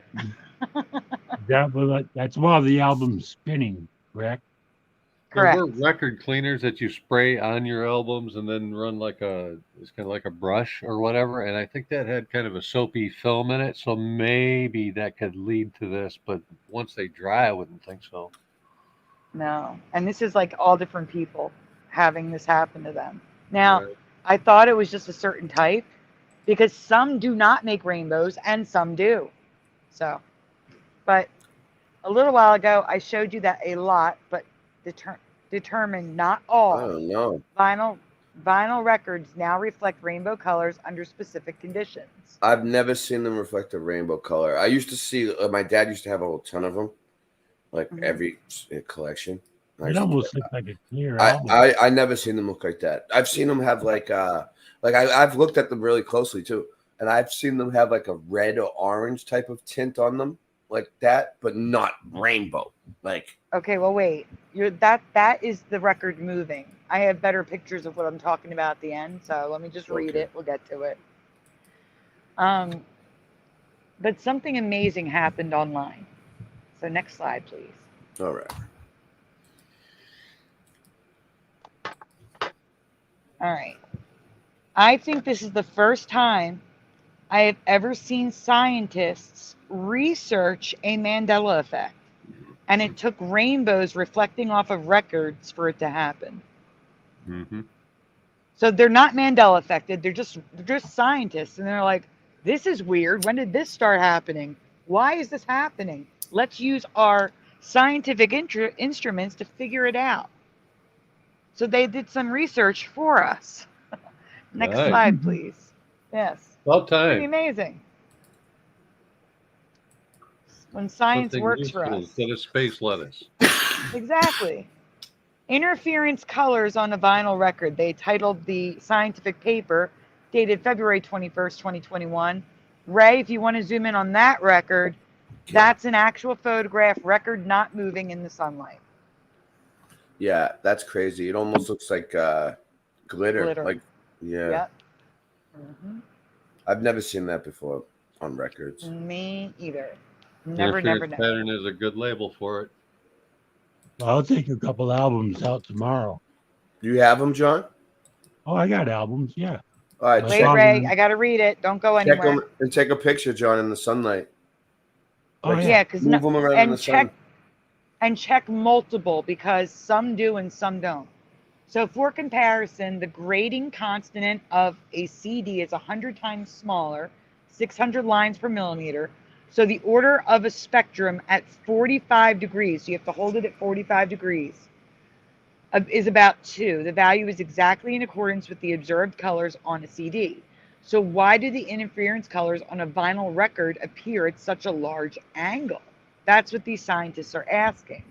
That's while the album's spinning, correct? There Correct. were record cleaners that you spray on your albums and then run it's kind of like a brush or whatever. And I think that had kind of a soapy film in it. So maybe that could lead to this. But once they dry, I wouldn't think so. No. And this is like all different people having this happen to them. Now, I thought it was just a certain type because some do not make rainbows and some do. So, but a little while ago, I showed you that a lot, but determined not all. I don't know. Vinyl records now reflect rainbow colors under specific conditions. I've never seen them reflect a rainbow color. I used to see, my dad used to have a whole ton of them, like every collection. It almost looks like a clear I album. never seen them look like that. I've seen them have I've looked at them really closely too, and I've seen them have like a red or orange type of tint on them, like that, but not rainbow. Like, okay, well, wait. That is the record moving. I have better pictures of what I'm talking about at the end, so let me just read it. We'll get to it. But something amazing happened online. So next slide, please. all right. All right. I think this is the first time I have ever seen scientists research a Mandela effect. And it took rainbows reflecting off of records for it to happen. Mm-hmm. So they're not Mandela affected. They're just scientists. And they're like, this is weird. When did this start happening? Why is this happening? Let's use our scientific instruments to figure it out. So they did some research for us. Next Nice. slide, please. Yes. About Pretty time. amazing. When science Something works for useful us. instead of space lettuce. Exactly. Interference colors on a vinyl record. They titled the scientific paper, dated February 21st, 2021. Ray, if you want to zoom in on that record, that's an actual photograph record not moving in the sunlight. Yeah, that's crazy. It almost looks like glitter. Like, yeah. Yep. I've never seen that before on records. Me either. Interference pattern is a good label for it. I'll take a couple albums out tomorrow. You have them, John? Oh, I got albums, yeah. All right, Wait, Ray, I got to read it. Don't go check anywhere. them and take a picture, John, in the sunlight. Oh, Yeah, because move them around in the sun. check multiple because some do and some don't. So for comparison, the grading constant of a CD is 100 times smaller, 600 lines per millimeter. So the order of a spectrum at 45 degrees, so you have to hold it at 45 degrees, is about 2. The value is exactly in accordance with the observed colors on a CD. So why do the interference colors on a vinyl record appear at such a large angle? That's what these scientists are asking.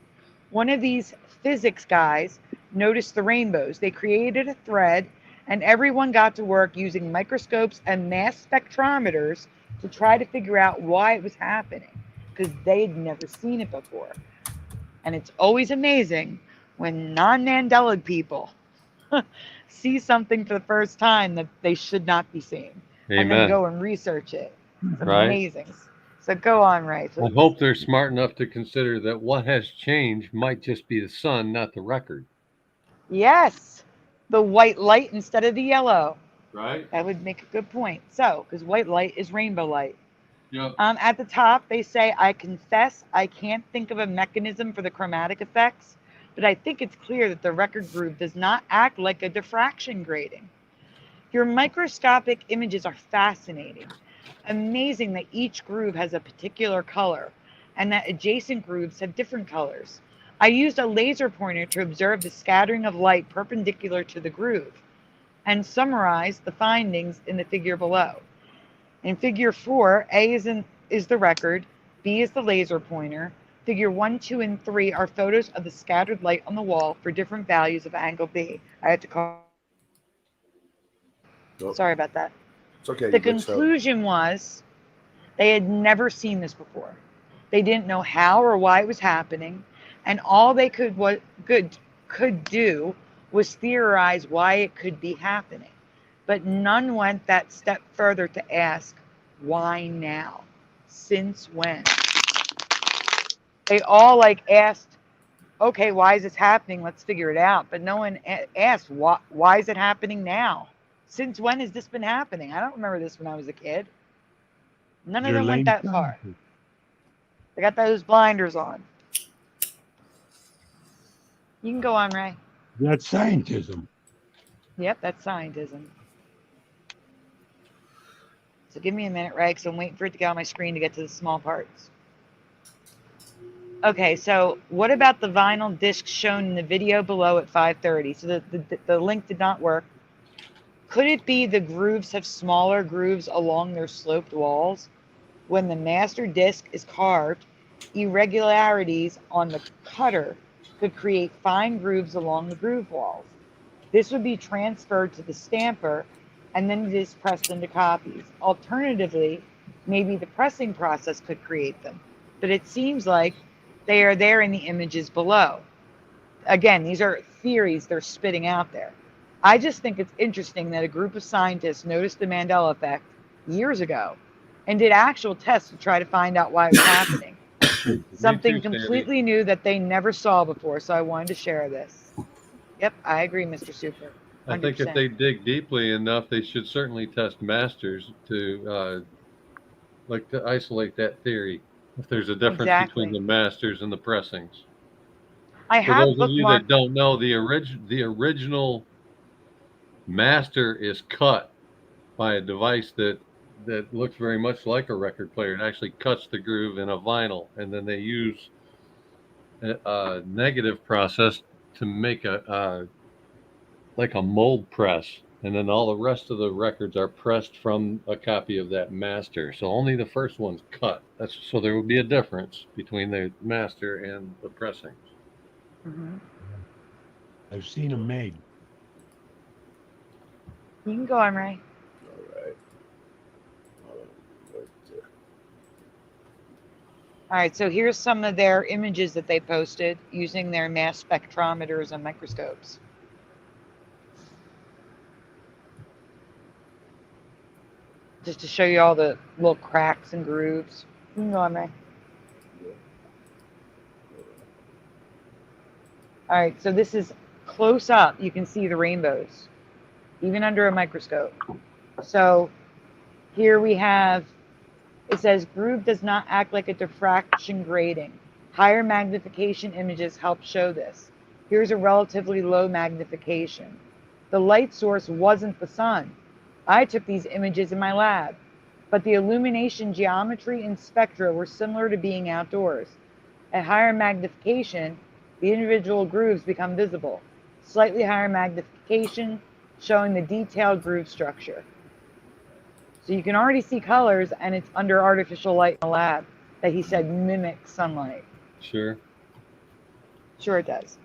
One of these physics guys noticed the rainbows. They created a thread, and everyone got to work using microscopes and mass spectrometers to try to figure out why it was happening, because they'd never seen it before. And it's always amazing when non-Mandela people see something for the first time that they should not be seeing. And then Amen. go and research it. It's Right. amazing. So go on, Ray, please. I hope they're smart enough to consider that what has changed might just be the sun, not the record. Yes, the white light instead of the yellow. Right? That would make a good point. So, because white light is rainbow light. Yep. At the top, they say, I confess I can't think of a mechanism for the chromatic effects, but I think it's clear that the record groove does not act like a diffraction grating. Your microscopic images are fascinating. Amazing that each groove has a particular color and that adjacent grooves have different colors. I used a laser pointer to observe the scattering of light perpendicular to the groove and summarize the findings in the figure below. In figure 4, A is the record, B is the laser pointer. Figure 1, 2, and 3 are photos of the scattered light on the wall for different values of angle B. I had to call. Oh. Sorry about that. It's okay. The you're good, so- conclusion was they had never seen this before. They didn't know how or why it was happening, and all they could do was theorize why it could be happening. But none went that step further to ask, why now? Since when? They all like asked, okay, why is this happening? Let's figure it out. But no one asked, why is it happening now? Since when has this been happening? I don't remember this when I was a kid. None of them went that far. They got those blinders on. You can go on, Ray. That's scientism. Yep, that's scientism. So give me a minute, Ray, because I'm waiting for it to get on my screen to get to the small parts. Okay, so what about the vinyl disc shown in the video below at 5:30? So the link did not work. Could it be the grooves have smaller grooves along their sloped walls? When the master disc is carved, irregularities on the cutter could create fine grooves along the groove walls. This would be transferred to the stamper, and then it is pressed into copies. Alternatively, maybe the pressing process could create them, but it seems like they are there in the images below. Again, these are theories they're spitting out there. I just think it's interesting that a group of scientists noticed the Mandela effect years ago and did actual tests to try to find out why it was happening. Something completely new that they never saw before, so I wanted to share this. Yep, I agree, Mr. Super. 100%. I think if they dig deeply enough, they should certainly test masters to to isolate that theory. If there's a difference between the masters and the pressings. I For have those of you that bookmarked. don't know, the original master is cut by a device that looks very much like a record player. It actually cuts the groove in a vinyl, and then they use a negative process to make like a mold press, and then all the rest of the records are pressed from a copy of that master. So only the first one's cut. So there will be a difference between the master and the pressings. Mm-hmm. I've seen them made. You can go on, Ray. All right, so here's some of their images that they posted using their mass spectrometers and microscopes. Just to show you all the little cracks and grooves. You can go on, Ray. All right, so this is close up. You can see the rainbows, even under a microscope. So here we have, it says groove does not act like a diffraction grating. Higher magnification images help show this. Here's a relatively low magnification. The light source wasn't the sun. I took these images in my lab, but the illumination geometry and spectra were similar to being outdoors. At higher magnification, the individual grooves become visible. Slightly higher magnification, showing the detailed groove structure. So you can already see colors, and it's under artificial light in the lab that he said mimics sunlight. Sure. Sure it does,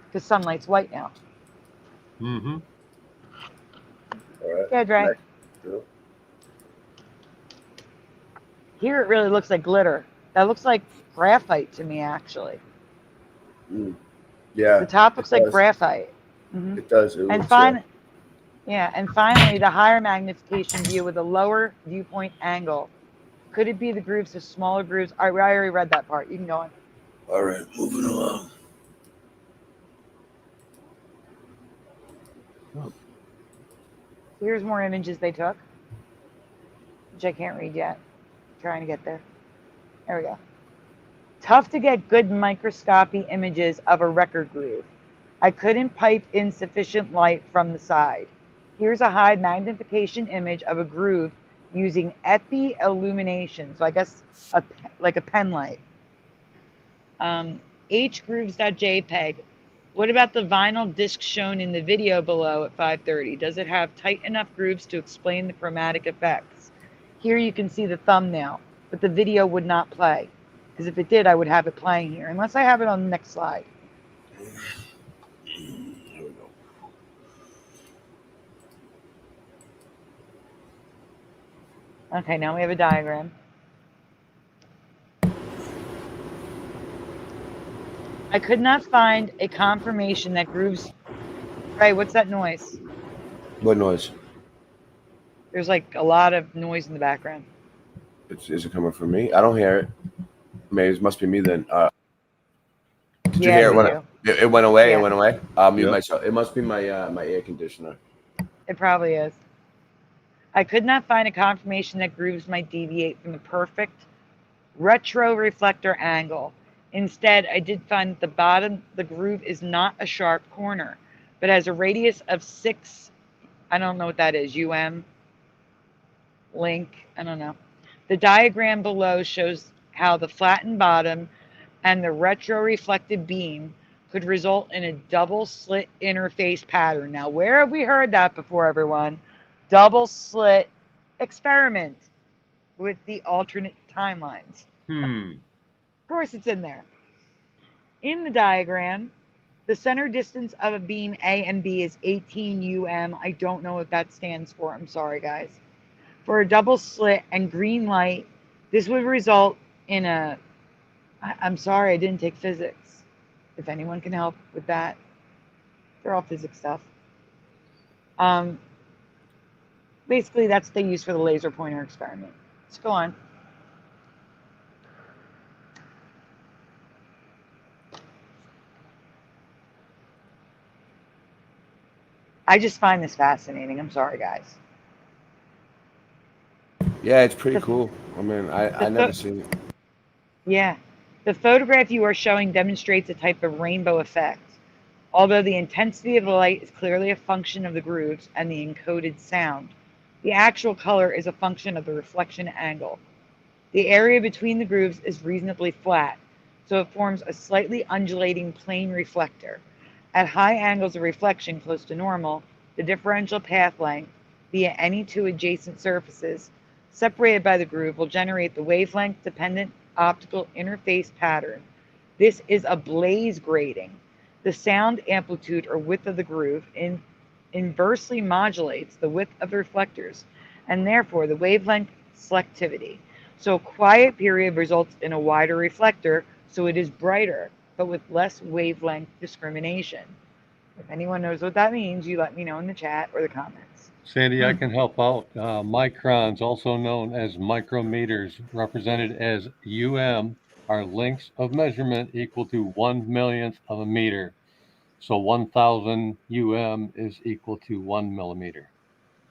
because sunlight's white now. Mm-hmm. All right. Good, right? Here it really looks like glitter. That looks like graphite to me, actually. Yeah. The top looks it like does. graphite. Mhm. It does. It And looks, finally, the higher magnification view with a lower viewpoint angle. Could it be the grooves of smaller grooves? I already read that part. You can go on. all right, moving along. Here's more images they took, which I can't read yet. Trying to get there. There we go. Tough to get good microscopy images of a record groove. I couldn't pipe in sufficient light from the side. Here's a high magnification image of a groove using epi illumination. So I guess like a pen light. hgrooves.jpg. What about the vinyl disc shown in the video below at 5:30? Does it have tight enough grooves to explain the chromatic effects? Here you can see the thumbnail, but the video would not play. Because if it did, I would have it playing here, unless I have it on the next slide. Okay, now we have a diagram. I could not find a confirmation that grooves. Right, what's that noise? What noise? There's like a lot of noise in the background. Is it coming from me? I don't hear it. Maybe it must be me then. Did you Yeah, hear it me when too. it went away? Yeah. It went away. I'll mute Yep. myself. It must be my my air conditioner. It probably is. I could not find a confirmation that grooves might deviate from the perfect retro reflector angle. Instead, I did find at the bottom the groove is not a sharp corner, but has a radius of 6, I don't know what that is, link, I don't know. The diagram below shows how the flattened bottom and the retro reflected beam could result in a double slit interface pattern. Now, where have we heard that before, everyone? Double slit experiment with the alternate timelines. Of course, it's in there. In the diagram, the center distance of a beam A and B is 18 UM. I don't know what that stands for. I'm sorry, guys. For a double slit and green light, this would result in a... I'm sorry, I didn't take physics. If anyone can help with that. They're all physics stuff. Basically, that's what they use for the laser pointer experiment. Let's go on. I just find this fascinating. I'm sorry, guys. Yeah, it's pretty cool. I mean, I never seen it. Yeah. The photograph you are showing demonstrates a type of rainbow effect. Although the intensity of the light is clearly a function of the grooves and the encoded sound, the actual color is a function of the reflection angle. The area between the grooves is reasonably flat, so it forms a slightly undulating plane reflector. At high angles of reflection close to normal, the differential path length via any two adjacent surfaces separated by the groove will generate the wavelength-dependent optical interface pattern. This is a Blaze grating. The sound amplitude or width of the groove inversely modulates the width of the reflectors and therefore the wavelength selectivity. So a quiet period results in a wider reflector, so it is brighter, but with less wavelength discrimination. If anyone knows what that means, you let me know in the chat or the comments. Sandy, I can help out. Microns, also known as micrometers, represented as UM, are lengths of measurement equal to 1/1,000,000th of a meter. So 1,000 UM is equal to 1 millimeter.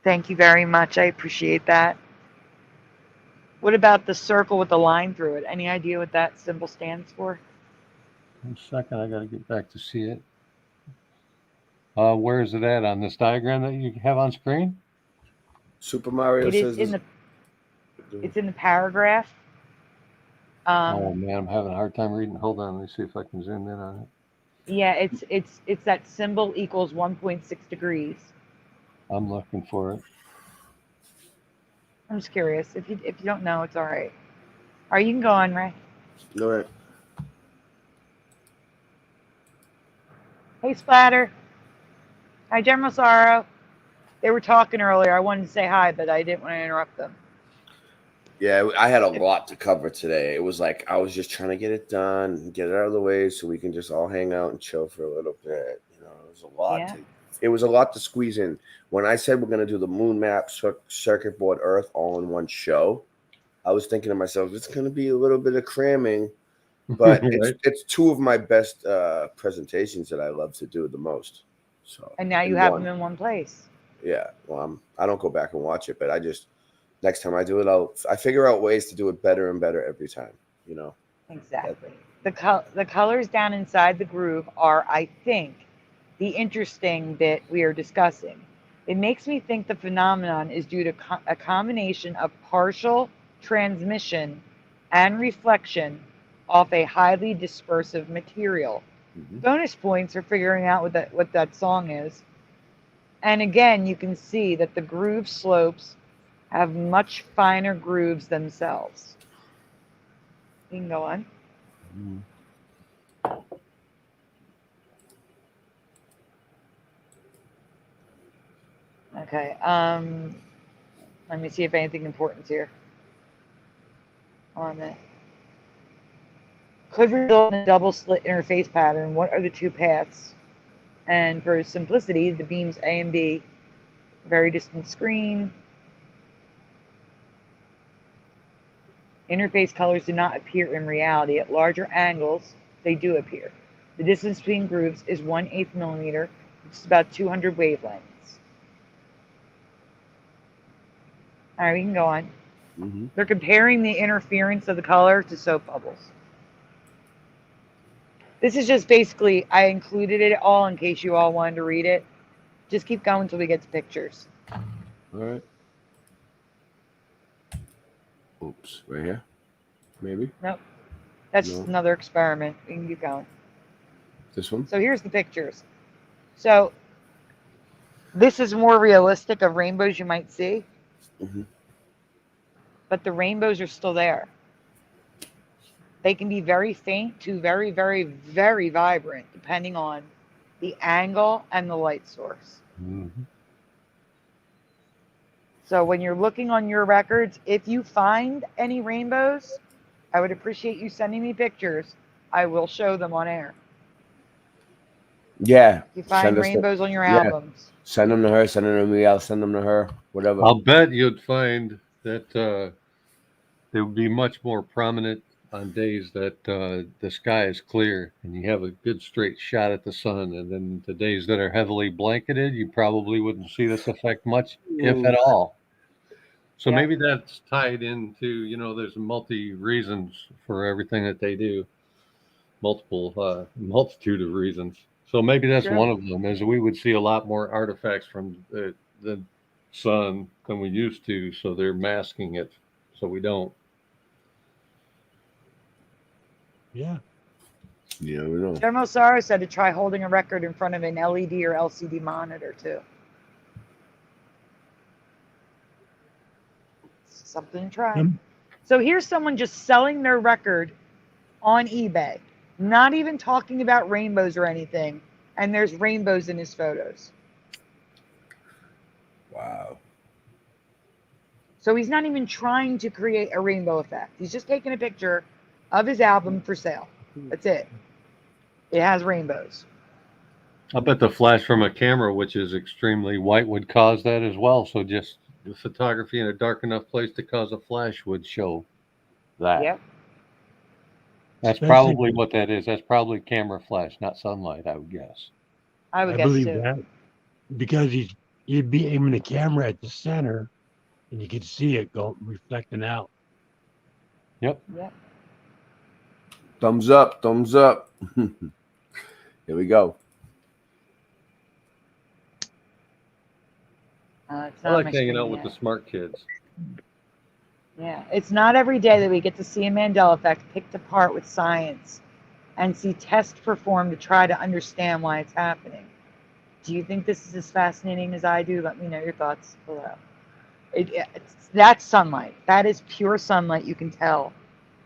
Thank you very much. I appreciate that. What about the circle with the line through it? Any idea what that symbol stands for? 1 second, I got to get back to see it. Where is it at on this diagram that you have on screen? Super Mario It says is it's in the paragraph. Oh man, I'm having a hard time reading. Hold on, let me see if I can zoom in on it. Yeah, it's that symbol equals 1.6 degrees. I'm looking for it. I'm just curious. If you don't know, it's all right. All right, you can go on, Ray. All right. Hey, Splatter. Hi, General Sorrow. They were talking earlier. I wanted to say hi, but I didn't want to interrupt them. Yeah, I had a lot to cover today. It was like I was just trying to get it done and get it out of the way so we can just all hang out and chill for a little bit. You know, it was a lot. Yeah. It was a lot to squeeze in. When I said we're going to do the moon map, circuit board, Earth all in one show, I was thinking to myself, it's going to be a little bit of cramming, but Right. it's two of my best presentations that I love to do the most. So And now you have them in one place. Yeah, well, I don't go back and watch it, but I just next time I do it, I figure out ways to do it better and better every time. You know. Exactly. The colors down inside the groove are, I think, the interesting bit we are discussing. It makes me think the phenomenon is due to a combination of partial transmission and reflection off a highly dispersive material. Bonus points for figuring out what that song is. And again, you can see that the groove slopes have much finer grooves themselves. You can go on. Okay. Let me see if anything important's here on it. Could result in a double slit interface pattern. What are the two paths? And for simplicity, the beams A and B, very distant screen. Interface colors do not appear in reality. At larger angles, they do appear. The distance between grooves is 1/8 millimeter, which is about 200 wavelengths. All right, we can go on. Mm-hmm. They're comparing the interference of the color to soap bubbles. This is just basically, I included it all in case you all wanted to read it. Just keep going until we get to pictures. All right. Oops, right here? Maybe? Nope. That's No. just another experiment. We can keep going. This one? So here's the pictures. So this is more realistic of rainbows you might see, Mm-hmm. but the rainbows are still there. They can be very faint to very, very, very vibrant, depending on the angle and the light source. Mm-hmm. So when you're looking on your records, if you find any rainbows, I would appreciate you sending me pictures. I will show them on air. Yeah. If you find rainbows on your yeah. albums. Send them to her. Send them to me. I'll send them to her. Whatever. I'll bet you'd find that they would be much more prominent on days that the sky is clear and you have a good straight shot at the sun. And then the days that are heavily blanketed, you probably wouldn't see this effect much, if at all. So maybe that's tied into, you know, there's a multitude for everything that they do. Multitude of reasons. So maybe that's one of them, is we would see a lot more artifacts from the sun than we used to. So they're masking it so we don't. Yeah. Yeah, we know. General Sara said to try holding a record in front of an LED or LCD monitor too. Something to try. So here's someone just selling their record on eBay, not even talking about rainbows or anything, and there's rainbows in his photos. Wow. So he's not even trying to create a rainbow effect. He's just taking a picture of his album for sale. That's it. It has rainbows. I bet the flash from a camera, which is extremely white, would cause that as well. So just the photography in a dark enough place to cause a flash would show that. Yep. That's probably what that is. That's probably camera flash, not sunlight, I would guess. I would I guess believe too. that because you'd be aiming the camera at the center, and you could see it go reflecting out. Yep. Yep. Thumbs up. Thumbs up. Here we go. It's I not like my hanging screen out with yet. the smart kids. Yeah, it's not every day that we get to see a Mandela effect picked apart with science and see tests performed to try to understand why it's happening. Do you think this is as fascinating as I do? Let me know your thoughts below. That's sunlight. That is pure sunlight. You can tell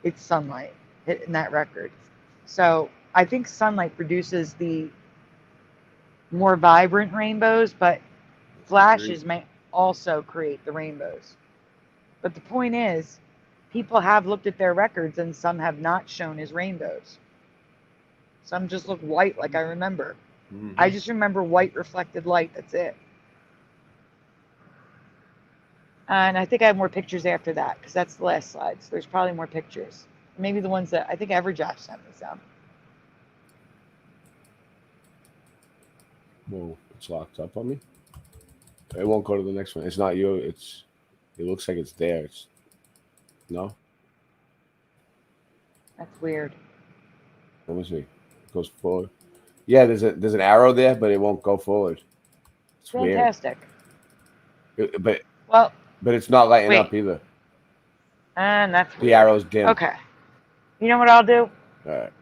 it's sunlight in that record. So I think sunlight produces the more vibrant rainbows, but flashes may also create the rainbows. But the point is, people have looked at their records and some have not shown as rainbows. Some just look white like I remember. Mm-hmm. I just remember white reflected light. That's it. And I think I have more pictures after that because that's the last slide. So there's probably more pictures. Maybe the ones that I think Everjosh sent me some. Whoa, it's locked up on me. It won't go to the next one. It's not you. It looks like it's there. It's no. That's weird. Let me see. It goes forward. Yeah, there's an arrow there, but it won't go forward. It's Fantastic. weird. But Well, it's not lighting wait. up either. And that's The weird. arrow's dim. Okay. You know what I'll do? All right.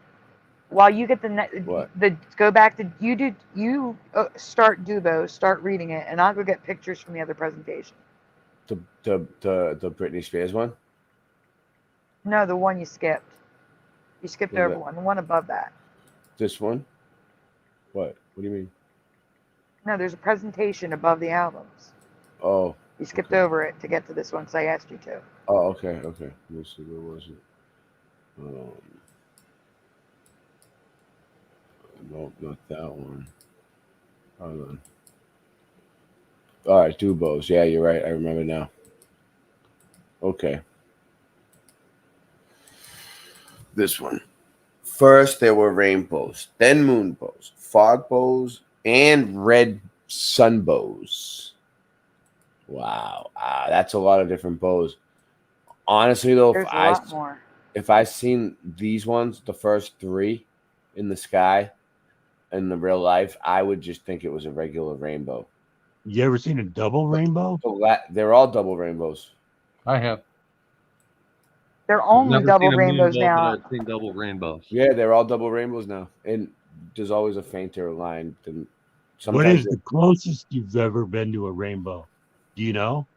While you get What? go back to you start Dubo, start reading it, and I'll go get pictures from the other presentation. The Britney Spears one. No, the one you skipped. You skipped What is over that? one. The one above that. This one. What? What do you mean? No, there's a presentation above the albums. Oh, You skipped over it to get to this one because I asked you to. Oh, okay. Let's see, where was it? No, not that one. Hold on. All right, Dubos. Yeah, you're right. I remember now. Okay. This one. First, there were rainbows, then moon bows, fog bows, and red sun bows. Wow, that's a lot of different bows. Honestly, though, There's a lot more. if I seen these ones, the first three in the sky, in the real life, I would just think it was a regular rainbow. You ever seen a double rainbow? They're all double rainbows. I have. They're I've only never double seen a rainbows moonbow, now. but I've seen double rainbows. Yeah, they're all double rainbows now, and there's always a fainter line than. What is the closest you've ever been to a rainbow? Do you know?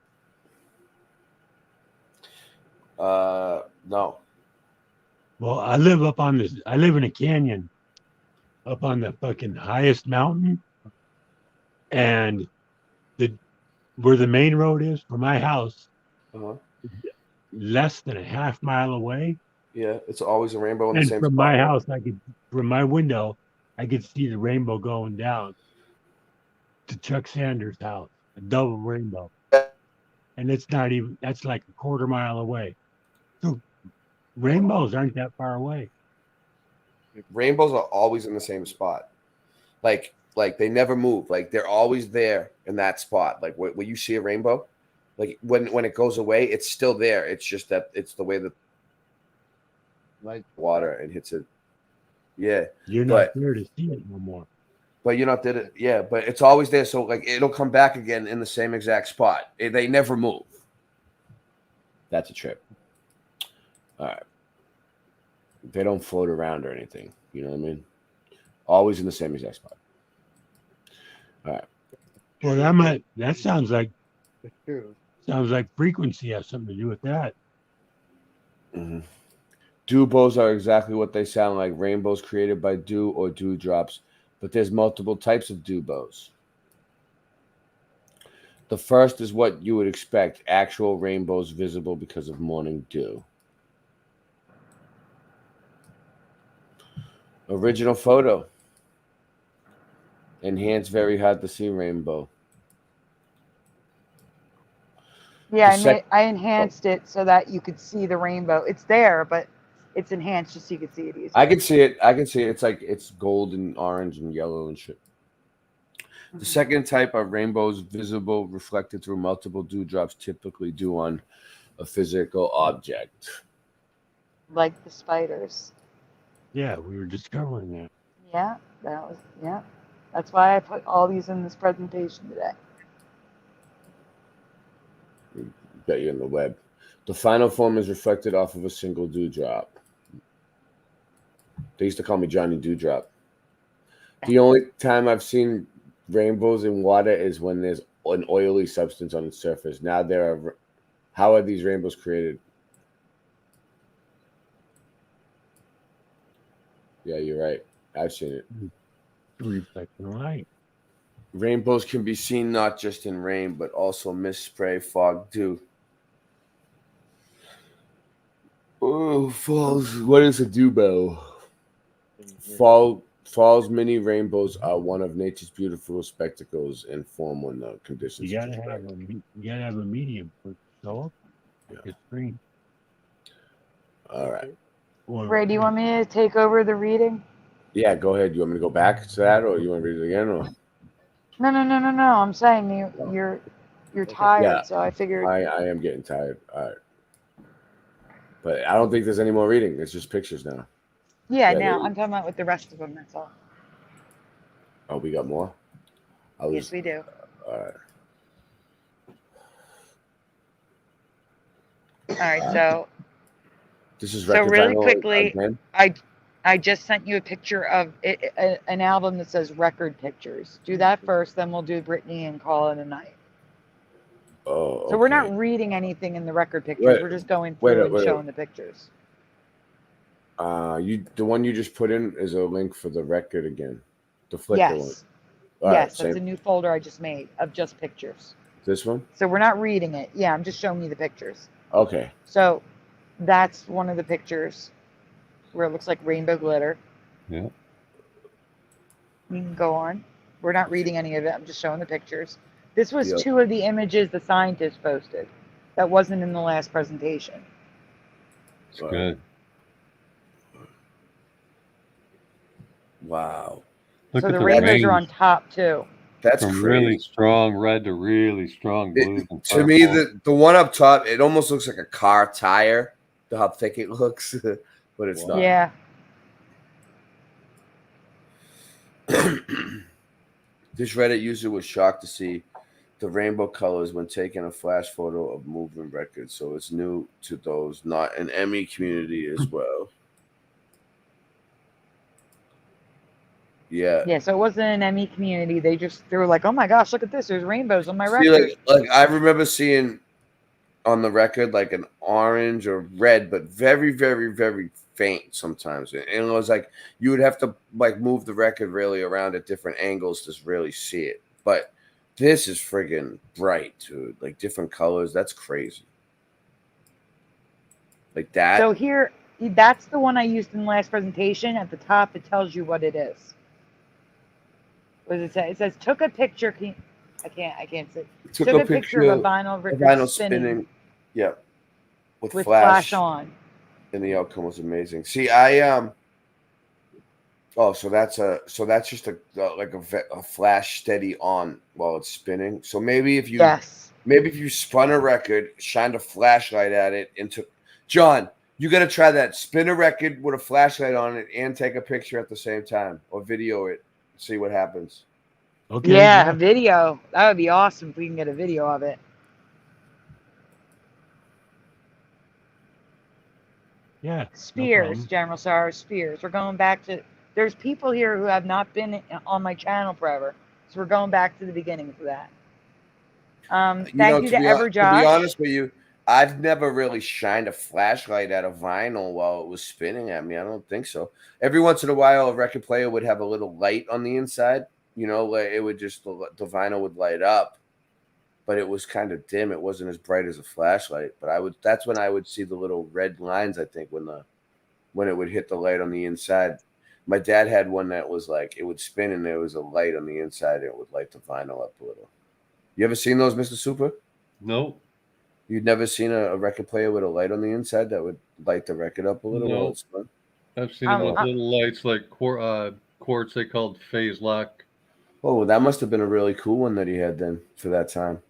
No. Well, I live up on this. I live in a canyon, up on the fucking highest mountain, and where the main road is from my house, less than a half mile away. Yeah, it's always a rainbow in the And same from spot. my house, from my window, I could see the rainbow going down to Chuck Sanders' house, a double rainbow. And it's not even, that's like a quarter mile away. So rainbows aren't that far away. Rainbows are always in the same spot. Like they never move. Like they're always there in that spot. Like when you see a rainbow, like when it goes away, it's still there. It's just that it's the way that light water and hits it. Yeah. You're not there to see it no more. But you're not there. Yeah, but it's always there. So like it'll come back again in the same exact spot. They never move. That's a trip. All right. They don't float around or anything. You know what I mean? Always in the same exact spot. All right. Well, that sounds like frequency has something to do with that. Mm-hmm. Dew bows are exactly what they sound like. Rainbows created by dew or dewdrops. But there's multiple types of dew bows. The first is what you would expect, actual rainbows visible because of morning dew. Original photo. Enhanced, very hard to see rainbow. Yeah, I enhanced it so that you could see the rainbow. It's there, but it's enhanced just so you could see it easier. I can see it. It's like it's gold and orange and yellow and shit. The second type of rainbows visible reflected through multiple dewdrops, typically dew on a physical object. Like the spiders. Yeah, we were discovering that. Yeah, that's why I put all these in this presentation today. Got you in the web. The final form is reflected off of a single dewdrop. They used to call me Johnny Dewdrop. The only time I've seen rainbows in water is when there's an oily substance on its surface. Now how are these rainbows created? Yeah, you're right. I've seen it. Reflecting light. Rainbows can be seen not just in rain, but also mist, spray, fog, dew. Oh, falls. What is a dewbow? Fall's mini rainbows are one of nature's beautiful spectacles and form when the conditions. You gotta have a medium for it to show up. It's green. All right. Ray, do you want me to take over the reading? Yeah, go ahead. You want me to go back to that, or you want to read it again? Or No. I'm saying you're tired, Yeah. so I figured. I am getting tired. All right. But I don't think there's any more reading. It's just pictures now. Yeah, now I'm talking about with the rest of them. That's all. Oh, we got more? Yes, we do. All right. All right, so This is really vinyl quickly, again? I just sent you a picture of an album that says record pictures. Do that first, then we'll do Britney and call it a night. Oh, So we're not reading anything in the record pictures. We're just going through and showing the pictures. The one you just put in is a link for the record again. The Flickr one. Yes. All right, Yes, that's a new folder I just made of just pictures. This one? So we're not reading it. Yeah, I'm just showing you the pictures. Okay. So that's one of the pictures where it looks like rainbow glitter. Yeah. You can go on. We're not reading any of it. I'm just showing the pictures. This was Yep. 2 of the images the scientists posted. That wasn't in the last presentation. It's good. Wow. Look So at the the rainbows range. are on top too. That's From crazy. really strong red to really strong blue. and To me, purple. the one up top, it almost looks like a car tire. How thick it looks, but it's not. Yeah. This Reddit user was shocked to see the rainbow colors when taking a flash photo of moving records, so it's new to those not an Emmy community as well. Yeah. Yeah, so it wasn't an Emmy community. They were like, oh my gosh, look at this. There's rainbows on my See, record. like I remember seeing on the record like an orange or red, but very, very, very faint sometimes. And it was like you would have to like move the record really around at different angles to really see it. But this is friggin' bright, dude. Like different colors. That's crazy. Like that. So here, that's the one I used in the last presentation. At the top, it tells you what it is. What does it say? It says, took a picture. I can't see. Took a a picture of a vinyl record spinning. Yeah. With flash on. And the outcome was amazing. See, I oh, so that's just a flash steady on while it's spinning. So maybe if you spun a record, shined a flashlight at it, and took John, you got to try that. Spin a record with a flashlight on it and take a picture at the same time, or video it. See what happens. Okay. Yeah, a video. That would be awesome if we can get a video of it. Yeah. Spears, General Sorrow, Spears. We're going back to. There's people here who have not been on my channel forever, so we're going back to the beginning for that. Thank you to Everjosh. To be honest with you, I've never really shined a flashlight at a vinyl while it was spinning at me. I don't think so. Every once in a while, a record player would have a little light on the inside. You know, like it would just the vinyl would light up, but it was kind of dim. It wasn't as bright as a flashlight. But that's when I would see the little red lines. I think when it would hit the light on the inside. My dad had one that was like it would spin and there was a light on the inside and it would light the vinyl up a little. You ever seen those, Mr. Super? No. You'd never seen a record player with a light on the inside that would light the record up a little while it's spun? I've seen those little lights like quartz they called phase lock. Oh, that must have been a really cool one that he had then for that time.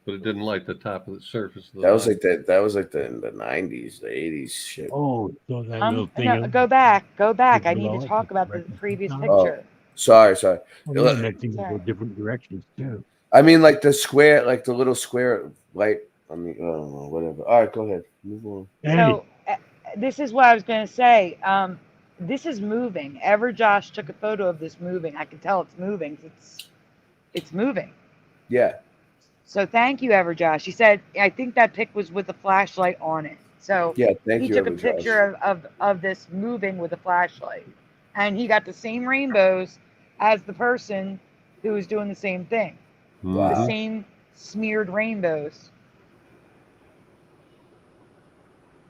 But it didn't light the top of the surface of the That was light. like that. That was like the 90s, the 80s shit. Oh, so that little thing. No, go back. I need to talk about the previous picture. Sorry. Well, that thing go different directions too. I mean, like the square, like the little square light. I mean, I don't know, whatever. All right, go ahead. Move on. So this is what I was going to say. This is moving. Everjosh took a photo of this moving. I can tell it's moving. It's moving. Yeah. So thank you, Everjosh. He said, I think that pic was with a flashlight on it. So yeah, thank he you, took a Everjosh. picture of this moving with a flashlight. And he got the same rainbows as the person who was doing the same thing. Wow. The same smeared rainbows.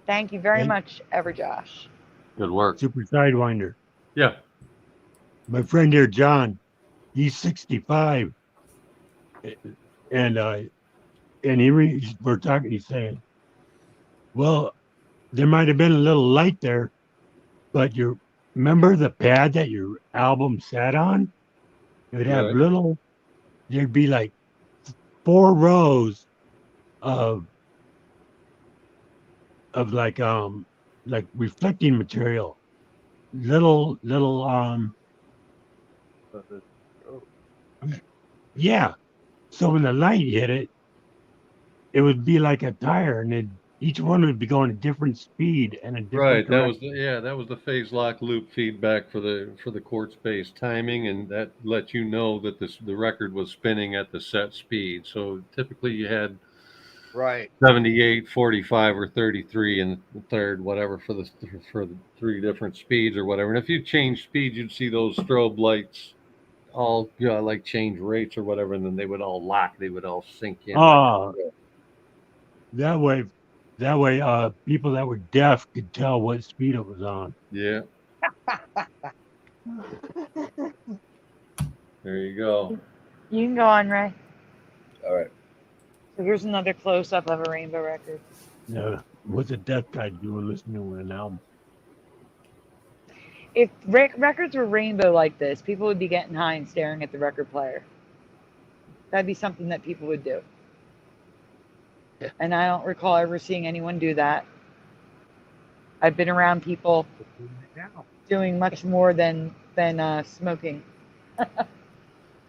Thank you very much, Everjosh. Good work. Super Sidewinder. Yeah. My friend here, John, he's 65. And we're talking, he's saying, well, there might have been a little light there, but you remember the pad that your album sat on? It would have there'd be like 4 rows of like reflecting material, little yeah. So when the light hit it, it would be like a tire, and each one would be going a different speed and a different direction. That was the phase lock loop feedback for the quartz based timing, and that let you know that the record was spinning at the set speed. So typically you had 78, 45, or 33 in the third, whatever for the 3 different speeds or whatever. And if you change speed, you'd see those strobe lights all like change rates or whatever, and then they would all lock. They would all sink in. Oh, that way, people that were deaf could tell what speed it was on. Yeah. There you go. You can go on, Ray. All right. So here's another close-up of a rainbow record. Yeah, what's a deaf guy doing listening to an album? If records were rainbow like this, people would be getting high and staring at the record player. That'd be something that people would do. And I don't recall ever seeing anyone do that. I've been around people doing much more than smoking.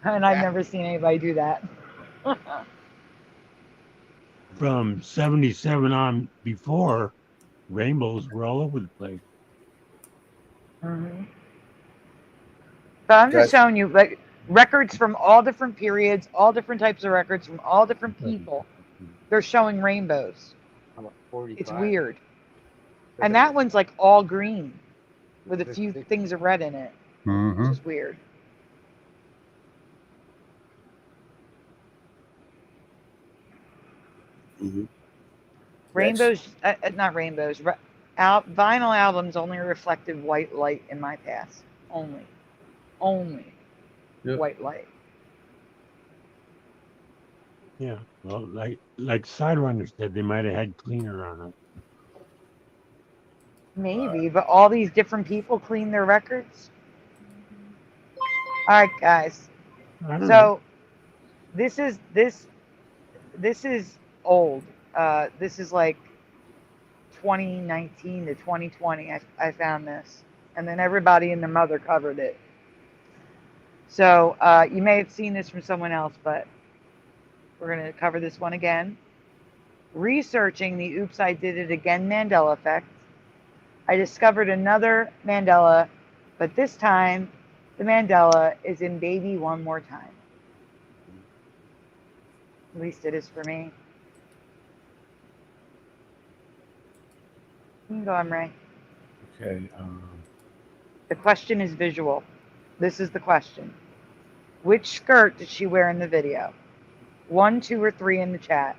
And I've never seen anybody do that. From 77 on before, rainbows were all over the place. Mm-hmm. So I'm just showing you like records from all different periods, all different types of records from all different people. They're showing rainbows. It's weird. And that one's like all green with a few things of red in it, which is weird. Rainbows, not rainbows. Vinyl albums only reflected white light in my past. Only white light. Yeah, well, like Siderunners said, they might have had cleaner on it. Maybe, but all these different people clean their records. All right, guys. So this is old. This is like 2019 to 2020. I found this, and then everybody and their mother covered it. So you may have seen this from someone else, but we're going to cover this one again. Researching the Oops, I Did It Again Mandela effect, I discovered another Mandela, but this time the Mandela is in Baby One More Time. At least it is for me. You can go on, Ray. Okay. The question is visual. This is the question. Which skirt did she wear in the video? 1, 2, or 3 in the chat.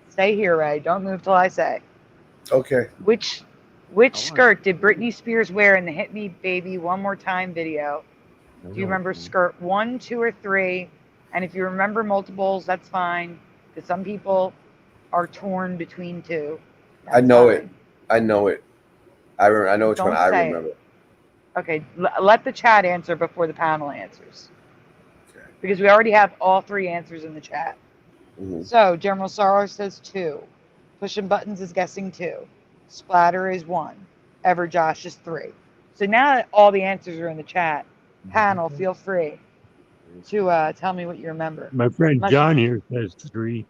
Stay here, Ray. Don't move till I say. Okay. Which skirt did Britney Spears wear in the Hit Me Baby One More Time video? Do you remember skirt 1, 2, or 3? And if you remember multiples, that's fine. Because some people are torn between 2. I know it. I know it. I know which one I remember. Okay, let the chat answer before the panel answers. Okay. Because we already have all 3 answers in the chat. So, General Sorrow says 2. Pushing Buttons is guessing 2. Splatter is 1. Ever Josh is 3. So now that all the answers are in the chat, panel, feel free to tell me what you remember. My friend John here says 3.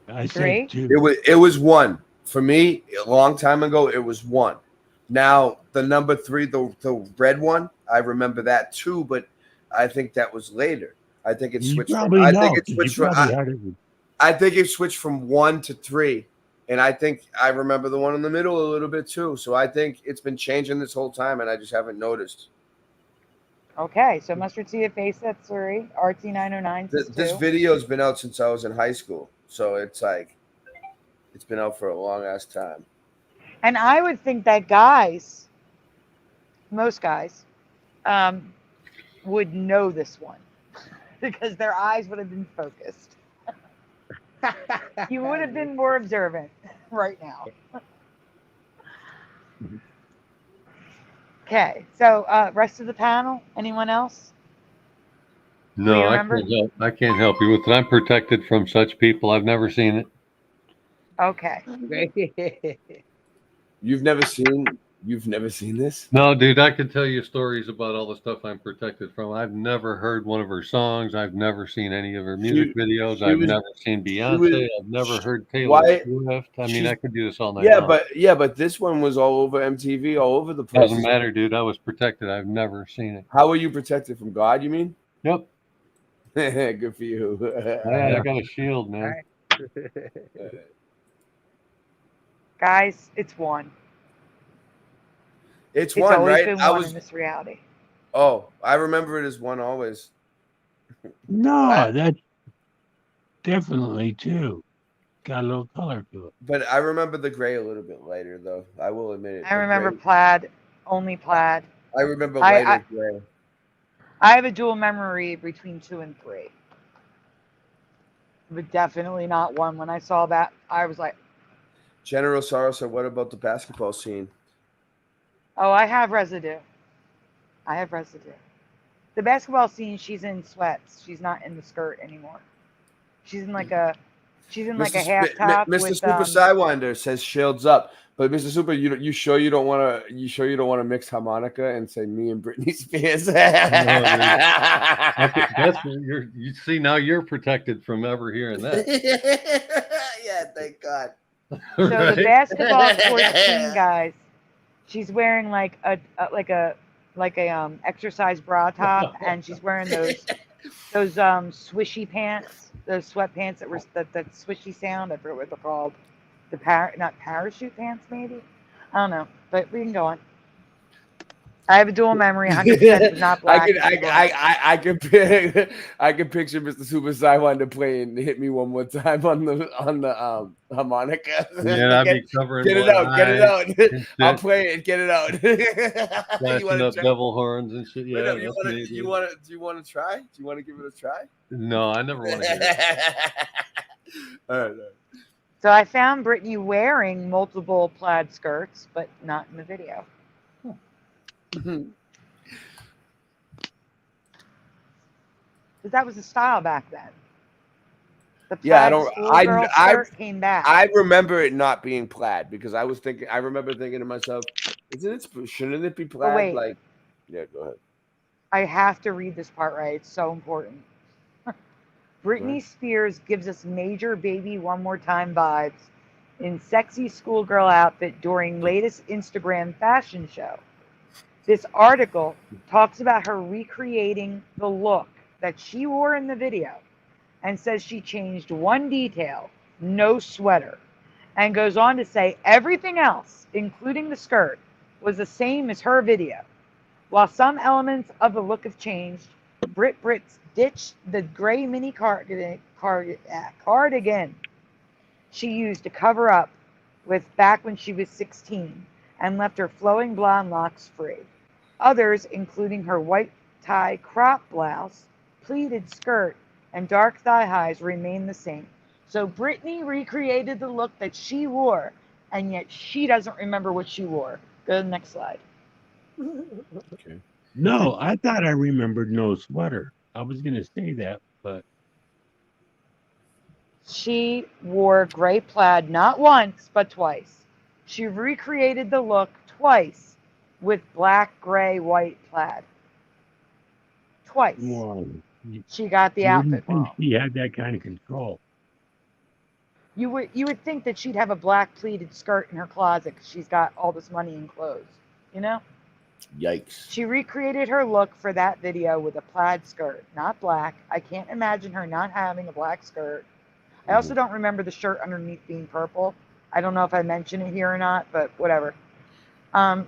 I said 2. It was 1. For me, a long time ago, it was 1. Now, the number 3, the red one, I remember that too, but I think that was later. I think it switched from I think it switched from 1 to 3. And I think I remember the one in the middle a little bit too. So I think it's been changing this whole time and I just haven't noticed. Okay, so Mustard Seed of Face, that's 3. RT909 says 2. This video's been out since I was in high school. So it's like it's been out for a long ass time. And I would think that guys, most guys, would know this one because their eyes would have been focused. You would have been more observant right now. Okay, so rest of the panel, anyone else? No, I can't help you with it. I'm protected from such people. I've never seen it. Okay. You've never seen this? No, dude, I can tell you stories about all the stuff I'm protected from. I've never heard one of her songs. I've never seen any of her music videos. I've never seen Beyonce. I've never heard Taylor Swift. I mean, I could do this all night long. But this one was all over MTV, all over the place. Doesn't matter, dude. I was protected. I've never seen it. How were you protected from God, you mean? Yep. Good for you. I got a shield, man. Guys, it's 1. It's 1, right? Been 1 in this reality. Oh, I remember it as one always. No, that's definitely two. Got a little color to it. But I remember the gray a little bit lighter, though. I will admit it. I The remember gray, plaid, only plaid. I remember I, lighter gray. I have a dual memory between 2 and 3. But definitely not 1. When I saw that, I was like, General Soros, what about the basketball scene? oh, I have residue. I have residue. The basketball scene, she's in sweats. She's not in the skirt anymore. She's in like a half top Mr. with Super Sidewinder says shields up. But Mr. Super, you sure you don't want to mix harmonica and say me and Britney Spears? That's you see, now you're protected from ever hearing that. Yeah, thank God. So Right? the basketball court scene, guys, she's wearing like a exercise bra top, and she's wearing those swishy pants, those sweatpants that swishy sound. I forget what they're called. Not parachute pants, maybe. I don't know, but we can go on. I have a dual memory. 100% is not black. I can picture Mr. Super Sidewinder playing "Hit Me One More Time" on the harmonica. Yeah, I'd be covering get it one out, get it eye out. and I'll shit. play it. Get it out. Flashing up devil horns and shit. Yeah, Do you want to try? Do you want to give it a try? No, I never want to hear it. All right. So I found Britney wearing multiple plaid skirts, but not in the video. Because that was the style back then. The plaid schoolgirl skirt came back. I remember it not being plaid because I remember thinking to myself, shouldn't it be plaid? wait. Like, yeah, go ahead. I have to read this part right. It's so important. Britney Spears gives us major Baby One More Time vibes in sexy schoolgirl outfit during latest Instagram fashion show. This article talks about her recreating the look that she wore in the video and says she changed one detail, no sweater, and goes on to say everything else, including the skirt, was the same as her video. While some elements of the look have changed, Brit's ditched the gray mini cardigan she used to cover up with back when she was 16 and left her flowing blonde locks free. Others, including her white tie crop blouse, pleated skirt, and dark thigh highs, remain the same. So Britney recreated the look that she wore, and yet she doesn't remember what she wore. Go to the next slide. Okay. No, I thought I remembered no sweater. I was going to say that, but She wore gray plaid not once, but twice. She recreated the look twice with black, gray, white plaid. Twice. well, She got the you wouldn't outfit think wrong. she had that kind of control. You would think that she'd have a black pleated skirt in her closet because she's got all this money in clothes, you know? Yikes. She recreated her look for that video with a plaid skirt, not black. I can't imagine her not having a black skirt. I also don't remember the shirt underneath being purple. I don't know if I mentioned it here or not, but whatever.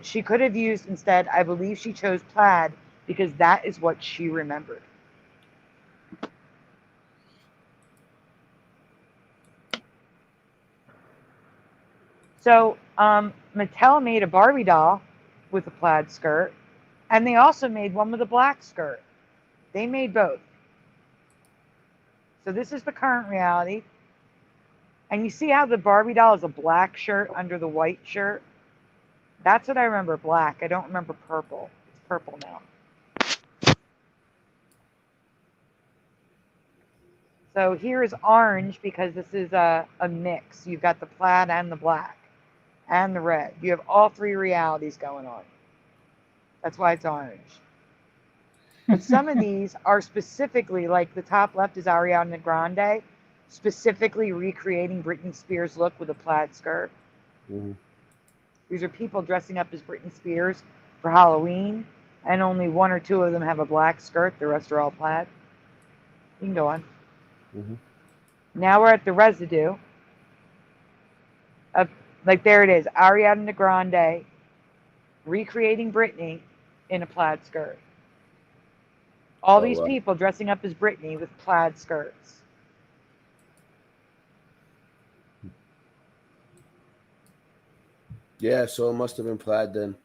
She could have used instead, I believe she chose plaid because that is what she remembered. So Mattel made a Barbie doll with a plaid skirt, and they also made one with a black skirt. They made both. So this is the current reality. And you see how the Barbie doll is a black shirt under the white shirt? That's what I remember, black. I don't remember purple. It's purple now. So here is orange because this is a mix. You've got the plaid and the black and the red. You have all three realities going on. That's why it's orange. But some of these are specifically, like the top left is Ariana Grande, specifically recreating Britney Spears' look with a plaid skirt. Mm-hmm. These are people dressing up as Britney Spears for Halloween, and only one or two of them have a black skirt. The rest are all plaid. You can go on. Mm-hmm. Now we're at the residue. Like there it is, Ariana Grande recreating Britney in a plaid skirt. All So, these people dressing up as Britney with plaid skirts. yeah, so it must have been plaid then.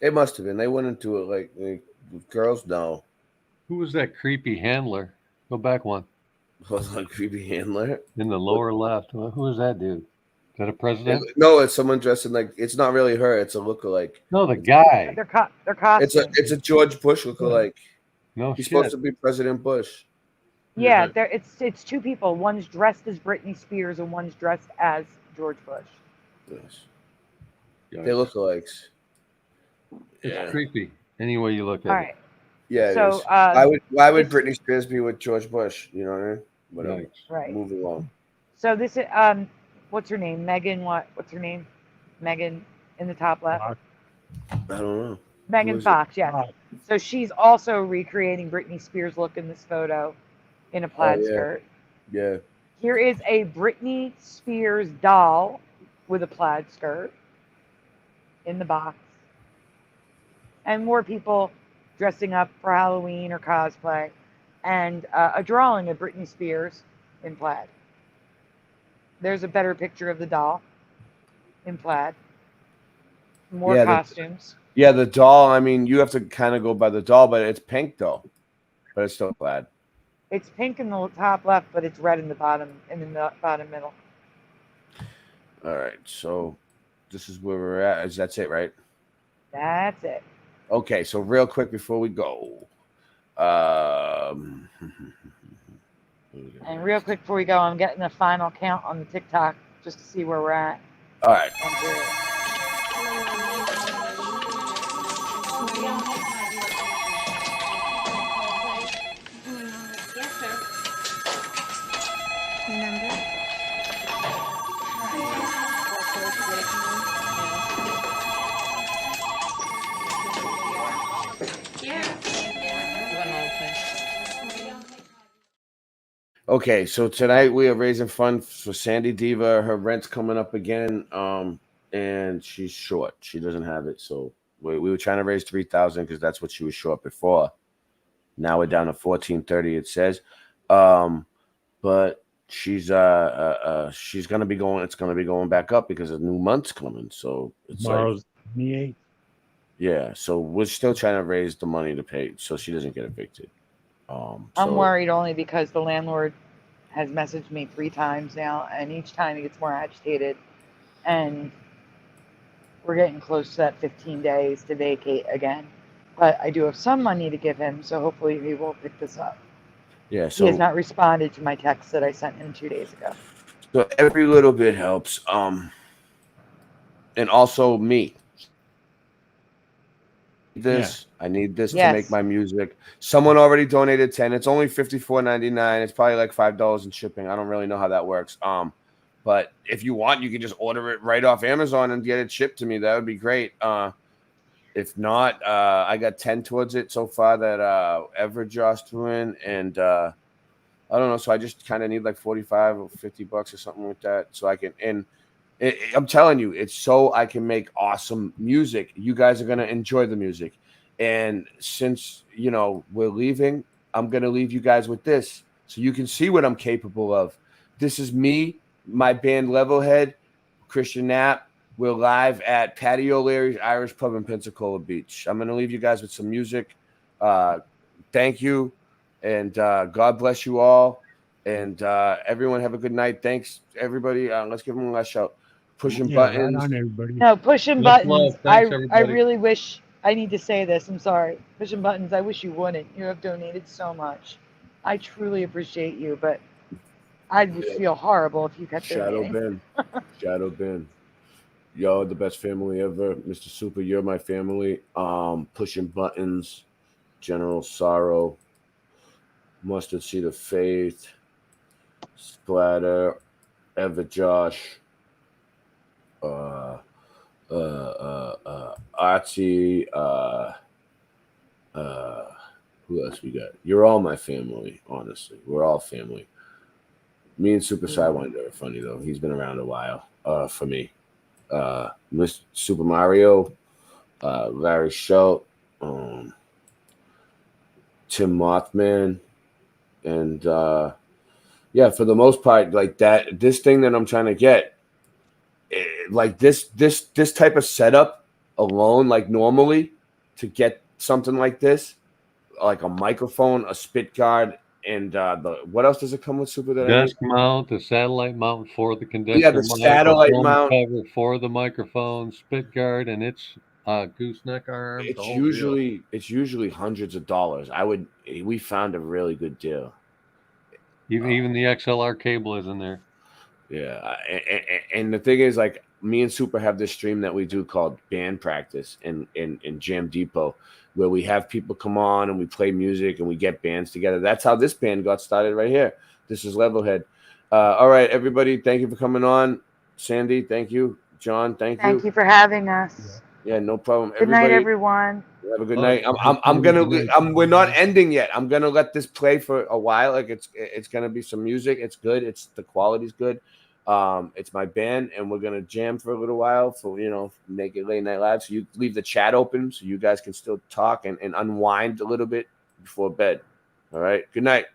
It must have been. They went into it like girls. No, Who was that creepy handler? Go back one. was on creepy handler In the lower left. Who was that dude? Is that a president? No, it's someone dressed in like. It's not really her. It's a lookalike. No, the guy. They're costumes. It's a George Bush lookalike. No He's shit. supposed to be President Bush. Yeah, it's two people. One's dressed as Britney Spears and one's dressed as George Bush. Yes. They look alikes. It's creepy. Any way you look at All it. right. Yeah, it So, is. Why would this- Britney Spears be with George Bush? You know what I mean? Whatever. Right. Move along. So this is what's her name? Megan. What's her name? Megan in the top left. I don't know. Megan Who is it? Fox. Yes. So she's also recreating Britney Spears' look in this photo, in a plaid yeah. skirt. Yeah. Here is a Britney Spears doll with a plaid skirt in the box. And more people dressing up for Halloween or cosplay. And a drawing of Britney Spears in plaid. There's a better picture of the doll in plaid. More Yeah, costumes. The doll. I mean, you have to kind of go by the doll, but it's pink though. But it's still plaid. It's pink in the top left, but it's red in the bottom bottom middle. All right. So this is where we're at. That's it, right? That's it. Okay. So real quick before we go. And real quick before we go, I'm getting a final count on the TikTok just to see where we're at. All right. Okay, so tonight we are raising funds for Sandy Diva. Her rent's coming up again, and she's short. She doesn't have it, so we were trying to raise $3,000 because that's what she was short before. Now we're down to $1,430. It says, but she's gonna be going. It's gonna be going back up because a new month's coming. So it's Tomorrow's 28th. yeah. So we're still trying to raise the money to pay so she doesn't get evicted. I'm worried only because the landlord has messaged me 3 times now, and each time he gets more agitated, and we're getting close to that 15 days to vacate again. But I do have some money to give him, so hopefully he will pick this up. Yeah. He So has not responded to my text that I sent him 2 days ago. So every little bit helps. And also me. I need this to make my music. Someone already donated 10. It's only $54.99. It's probably like $5 in shipping. I don't really know how that works. But if you want, you can just order it right off Amazon and get it shipped to me. That would be great. If not, I got 10 towards it so far that Everjoss threw in, and I don't know. So I just kind of need like 45 or $50 or something like that, so I can. And I'm telling you, it's so I can make awesome music. You guys are gonna enjoy the music, and since we're leaving, I'm gonna leave you guys with this, so you can see what I'm capable of. This is me, my band Levelhead, Christian Knapp. We're live at Patio Larry's Irish Pub in Pensacola Beach. I'm going to leave you guys with some music. Thank you. And God bless you all. And everyone have a good night. Thanks, everybody. Let's give them a last shout. Pushing buttons. Right on, everybody. No, pushing Much buttons. love. Thanks, I everybody. really wish I need to say this. I'm sorry. Pushing buttons. I wish you wouldn't. You have donated so much. I truly appreciate you, but I would feel horrible if you kept Shadow donating. Ben. Shadow Ben. Y'all are the best family ever. Mr. Super, you're my family. Pushing Buttons, General Sorrow, Mustard Seed of Faith, Splatter, Everjoss, Archie, who else we got? You're all my family, honestly. We're all family. Me and Super Sidewinder are funny though. He's been around a while, for me. Mr. Super Mario, Larry Schultz, Tim Mothman, and yeah, for the most part, like that. This thing that I'm trying to get, like this type of setup alone, like normally to get something like this, like a microphone, a spit guard, and what else does it come with, Super? That I need? Desk mount, the satellite mount for the condenser Yeah, the mic, satellite a foam mount. cover for the microphone, spit guard, and its gooseneck arms. It's usually hundreds of dollars. We found a really good deal. Even the XLR cable is in there. Yeah, and the thing is, like, me and Super have this stream that we do called Band Practice in Jam Depot, where we have people come on and we play music and we get bands together. That's how this band got started right here. This is Levelhead. All right, everybody, thank you for coming on. Sandy, thank you. John, thank you. Thank you for having us. Yeah, no problem. Good night, everyone. Have a good night. We're not ending yet. I'm gonna let this play for a while. Like it's gonna be some music. It's good. The quality's good. It's my band, and we're gonna jam for a little while for make it late night live. So you leave the chat open so you guys can still talk and unwind a little bit before bed. All right. Good night.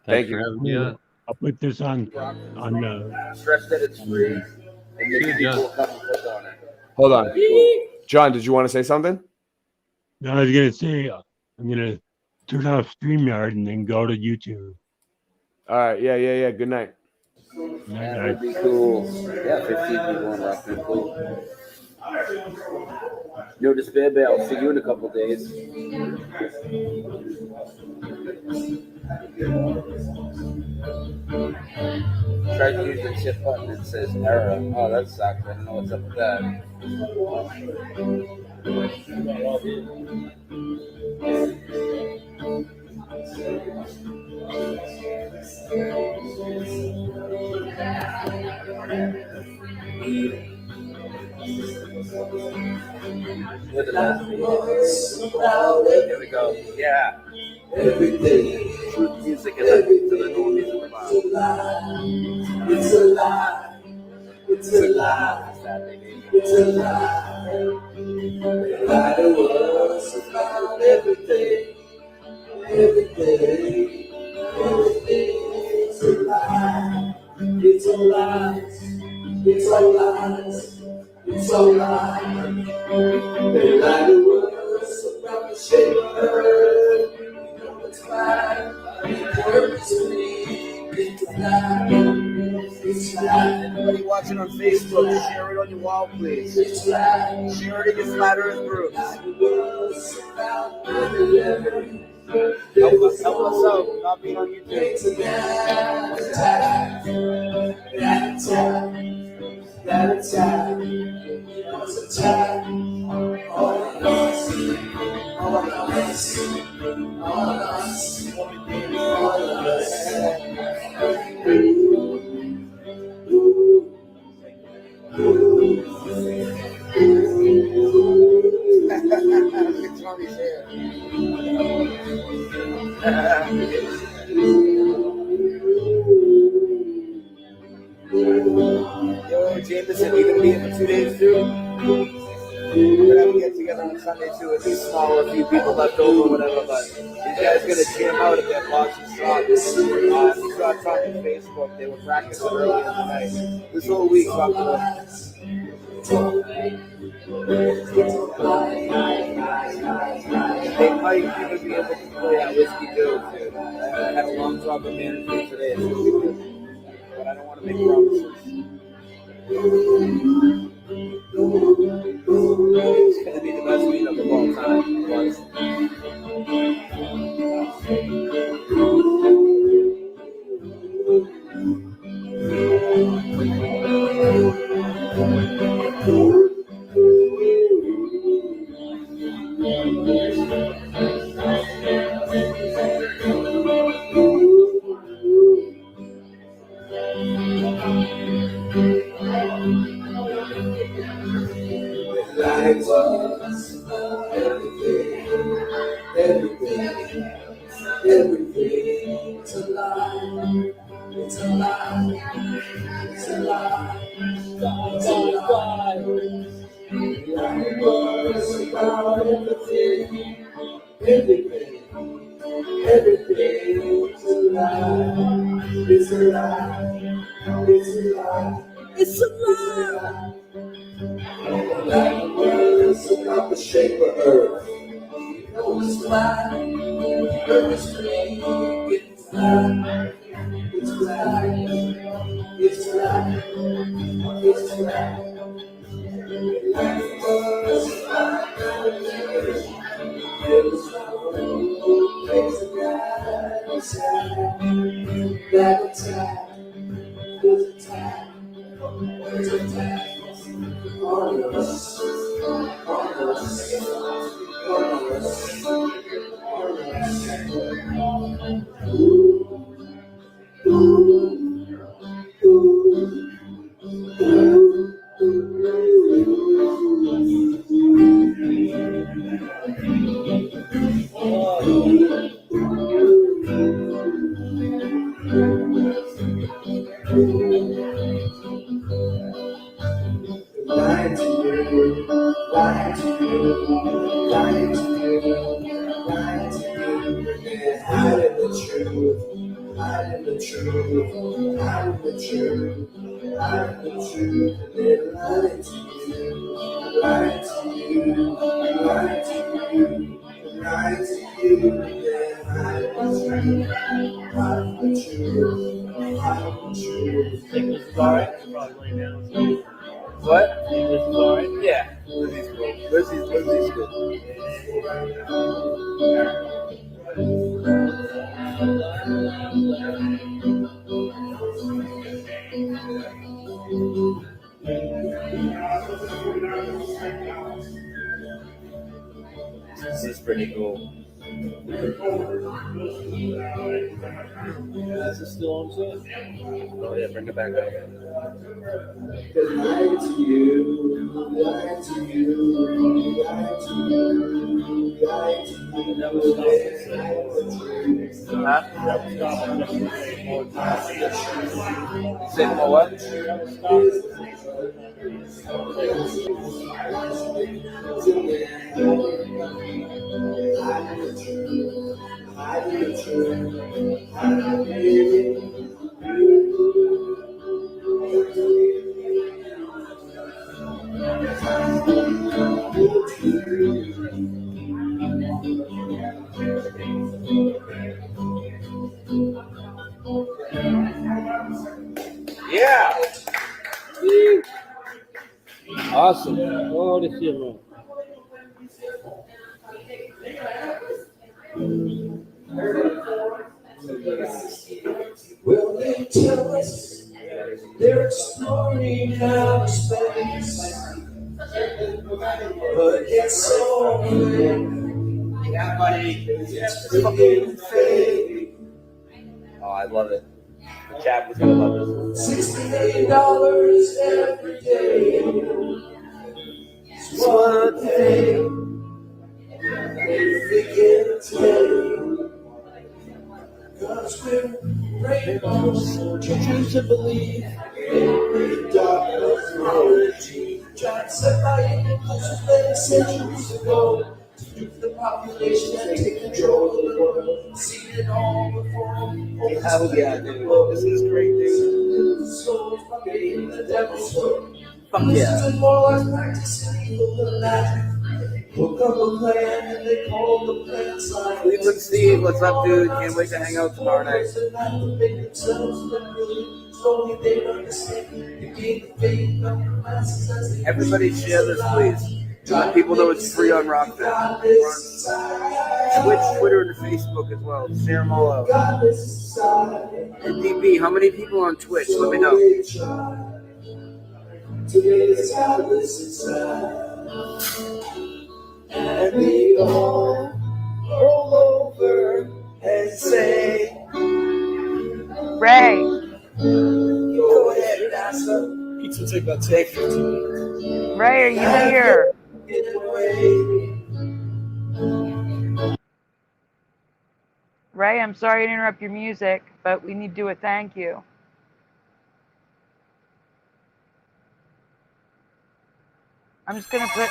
Thank you. For having me on. I'll put this on Stress that it's free. And your people will come and click on it. Hold on. John, did you want to say something? No, I was gonna say I'm gonna turn off StreamYard and then go to YouTube. All right. Yeah. Good night. That would be cool. Yeah, 15 people on Rock and cool. No despair, Bay. I'll see you in a couple days. Try to use the tip button that says error. Oh, that sucks. I don't know what's up with that. With the last video. Here we go. Yeah. Truth music and to the new music about. It's a lie. It's a lie. It's a lie. They lie to us about everything. Everything. It's a lie. It's a lie. It's a lie. It's a lie. They lie to us about the shape of earth. It's fine. It's me. It's fine. It's fine. Everybody watching on Facebook, share it on your wall, please. It's fine. Share it in your flat earth groups. Help us out, not being on YouTube. It's a time. It's a time. All of us. All of us. All of us. All of us. Look at Tommy's hair. Yo, Jameson, you gonna be in for 2 days too? We're gonna have to get together on Sunday too. It's small, a few people left over, whatever. But these guys gonna jam out at that Boston shop. You saw it on Facebook. They were practicing earlier tonight. This whole week, talking about. They might even be able to play that whiskey too. I had a long talk with management today. It's gonna be good. But I don't want to make promises. It's going to be the best meetup of all time. Everything Everything is a lie. It's a lie. It's a lie. It's a lie. That words about the shape of Earth. No, it's flat. Earth is free. It's flat. It's flat. It's flat. It's flat. Life was flat. It was no place to die. It's sad. That attack. There's a tag. There's a tag. On us. On us. On us. On us. Lying to you, lying to you, lying to you, lying to you, and hiding the truth, hiding the truth, hiding the truth, hiding the truth, and then lying to you, lying to you, lying to you, lying to you, and then hiding the truth, hiding the truth, hiding the truth. Think this is alright? Probably lay down. What? Yeah. Lizzie's cool. Lizzie's good. This is pretty cool. This is still on set? Oh yeah, bring it back up. Lying to you, lying to you, lying to you, lying to you. That was say more what? Yeah. Awesome. Oh, this is man. Will they tell us they're exploring outer space? But it's so fake. Yeah, buddy. It's fucking fake. Oh, I love it. The chat was gonna love this. $68 every day. It's one thing we can take. 'Cause we're rainbows, choose to believe in the darkness of reality. Tried to set my impulses many centuries ago. To move the population and take control of the world. Seen it all before. Hell yeah, dude. This is great, dude. Souls in the devil's work. Fuck yeah. This is more like practicing evil than magic. Woke up a plan and they called the plan sign. Cleveland Steve, what's up, dude? Can't wait to hang out tomorrow night. Everybody share this, please. Let people know it's free on Rockfest. Twitch, Twitter, and Facebook as well. Share them all out. And DB, how many people are on Twitch? Let me know. And we all roll over and say, Ray. Go ahead, NASA. Pizza take about 15 minutes. Ray, are you here? Ray, I'm sorry to interrupt your music, but we need to do a thank you. I'm just going to put...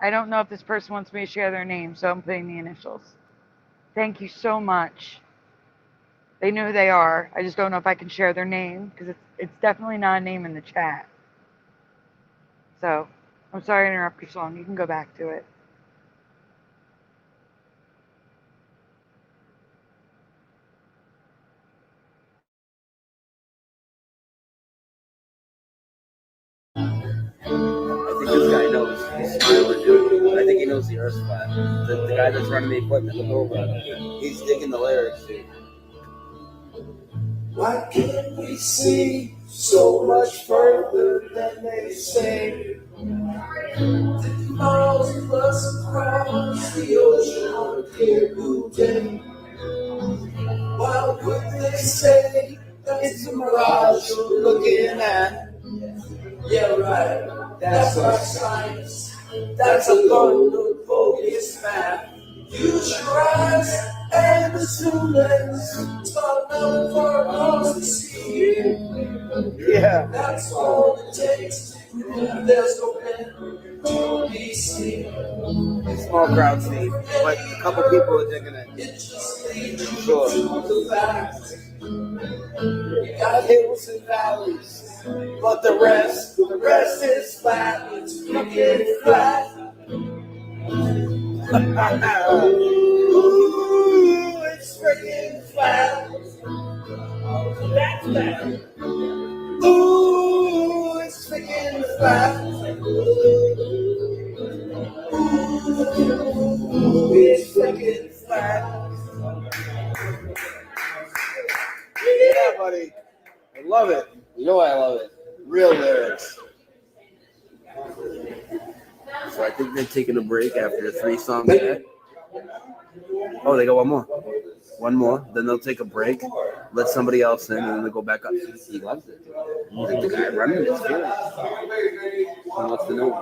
I don't know if this person wants me to share their name, so I'm putting the initials. Thank you so much. They know who they are. I just don't know if I can share their name because it's definitely not a name in the chat. So I'm sorry to interrupt your song. You can go back to it. I think this guy knows. He's smiling, dude. I think he knows the Earth flat. The guy that's running the equipment, look over. He's digging the lyrics, dude. Why can't we see so much further than they say? 50 miles plus across the ocean on a clear blue day. Why would they say that it's a mirage you're looking at? Yeah, right, that's our science. That's a load of bogus math. Use your eyes and assume lens. Start melting for us to see. Yeah. That's all it takes. There's no plan to be seen. Small crowd, Steve, but a couple people are digging it. Sure. You got hills and valleys, but the rest is flat. It's fucking flat. Ooh, it's freaking flat. That's bad. Ooh, it's freaking flat. Ooh, it's freaking flat. Yeah, buddy. I love it. You know I love it. Real lyrics. So I think they're taking a break after a 3-song set. Oh, they got one more. One more. Then they'll take a break, let somebody else in, and then they'll go back up. He loves it. The guy running is feeling it. He wants to know.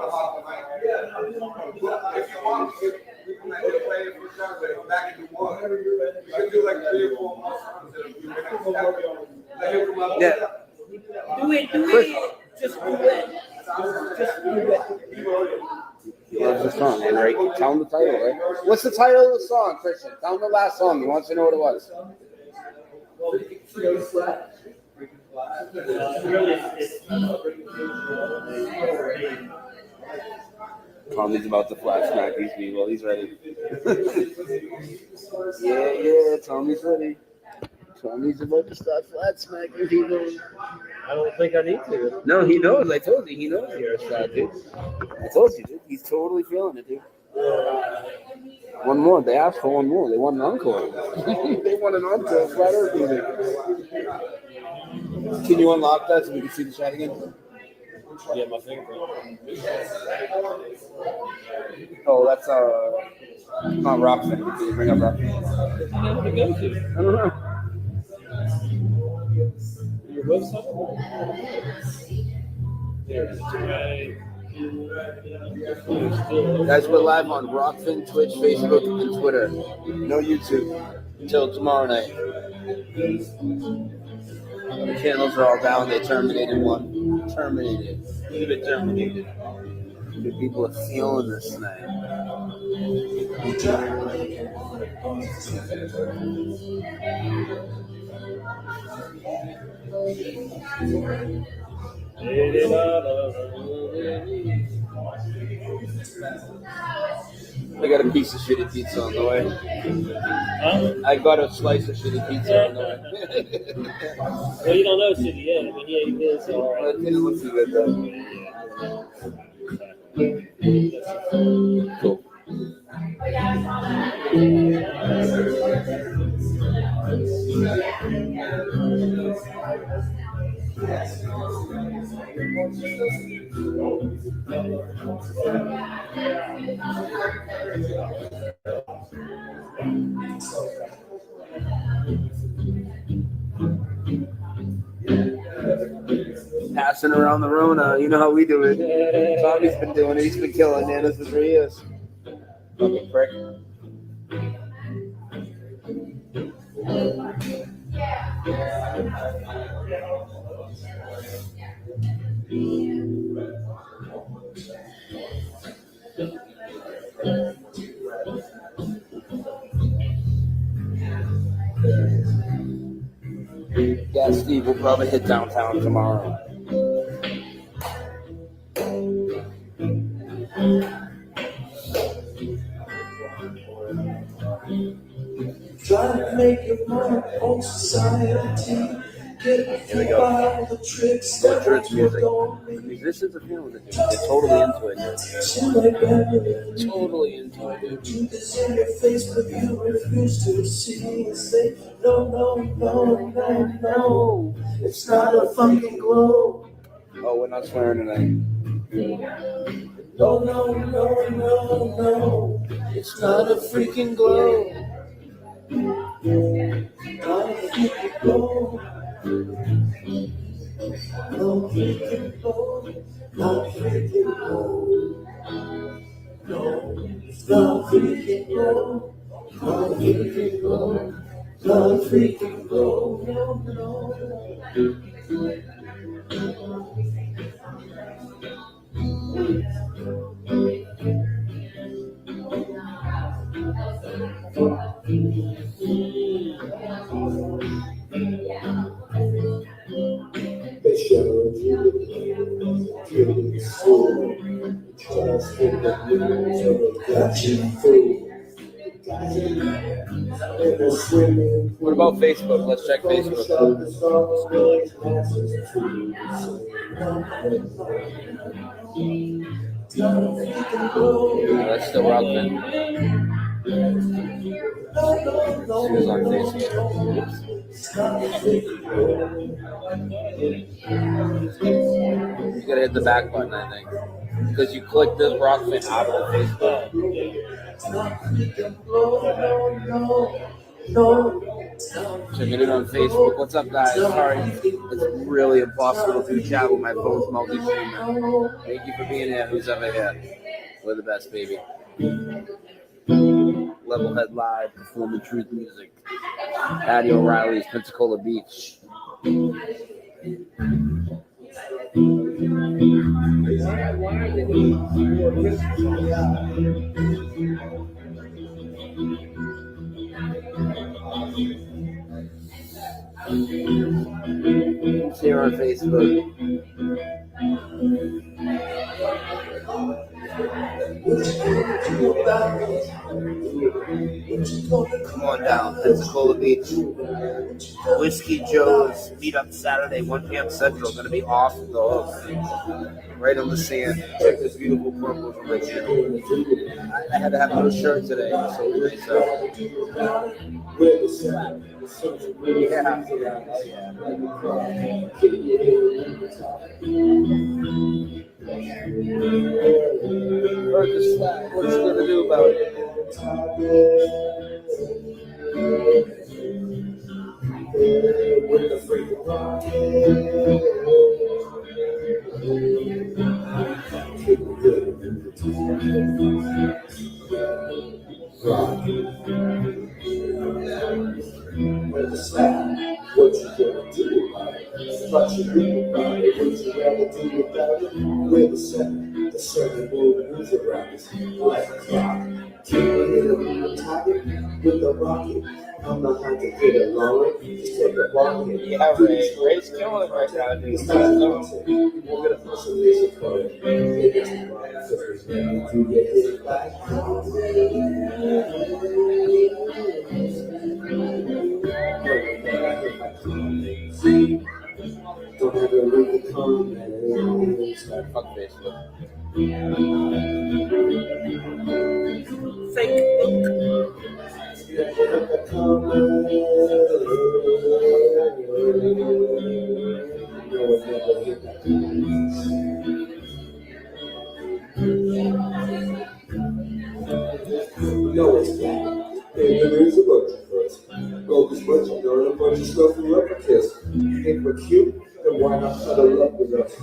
Yeah. Do it. Just do it. Just do it. He loves the song, man, right? Tell him the title, right? What's the title of the song, Christian? Tell him the last song. He wants to know what it was. Tommy's about to flat smack these people. He's ready. Yeah, Tommy's ready. Tommy's about to start flat smacking people. I don't think I need to. No, he knows. I told you. He knows you're a shot, dude. I told you, dude. He's totally feeling it, dude. One more. They asked for one more. They want an encore. They want an encore. Flat Earth music. Can you unlock that so we can see the chat again? Yeah, my fingerprint. Oh, that's not Rockfin. Can you bring up Rockfin? What to go to? I don't know. Your website? There it is. Right. Guys, we're live on Rockfin, Twitch, Facebook, and Twitter. No YouTube until tomorrow night. The channels are all down. They terminated one. Terminated. Leave it terminated. The people are feeling this tonight. I got a piece of shitty pizza on the way. Huh? I got a slice of shitty pizza on the way. Well, you don't know City yet. I mean, yeah, you did. So, all right. It didn't look too good, though. Cool. Passing around the Rona, you know how we do it. Tommy's been doing it. He's been killing nanas for 3 years. Fucking prick. probably hit downtown tomorrow. Try to make your mark on society. Get Here we go. the tricks Go church music. The musicians are feeling it, dude. They're totally into it, dude. Totally into it, dude. Truth is in your face, but you refuse to see and say, no, no, no, no, no. It's not a fucking glow. Oh, we're not swearing tonight. No, no, no, no, no. It's not a freaking glow. Not a freaking glow. No freaking glow. Not freaking glow. No, it's not freaking glow. Not freaking glow. Not freaking glow. No, no. What about Facebook? Let's check Facebook. That's still Rockman. She was on Facebook. You gotta hit the back button, I think. Because you click this Rockman out of Facebook. Checking it on Facebook. What's up, guys? Sorry, it's really impossible to do chat with my phone's multi-streaming. Thank you for being here. Who's ever here? We're the best, baby. Levelhead Live, performing truth music. Patty O'Reilly's Pensacola Beach. Share on Facebook. Come on down, Pensacola Beach. Whiskey Joe's meetup Saturday, 1 p.m. Central. Going to be off the hook. Right on the sand. Check this beautiful purple from my channel. I had to have a new shirt today. So nice out. Heard the slap. What's he gonna do about it? With the freaking with the slap, what you gonna do about it? What you do about it? What you rather do about it? With the seven moves around us like a clock. Keep it hit on the target with the rocket. I'm not going to get along. Just take a walk in. Yeah, Ray's killing it right now, dude. We're gonna put some music for it. Do you get hit back? Don't have a real comment. Fuck Facebook. Fake. No, it's bad. There's a bunch of us. Go this much, you learn a bunch of stuff from replicas. Think we're cute, then why not cuddle up with us?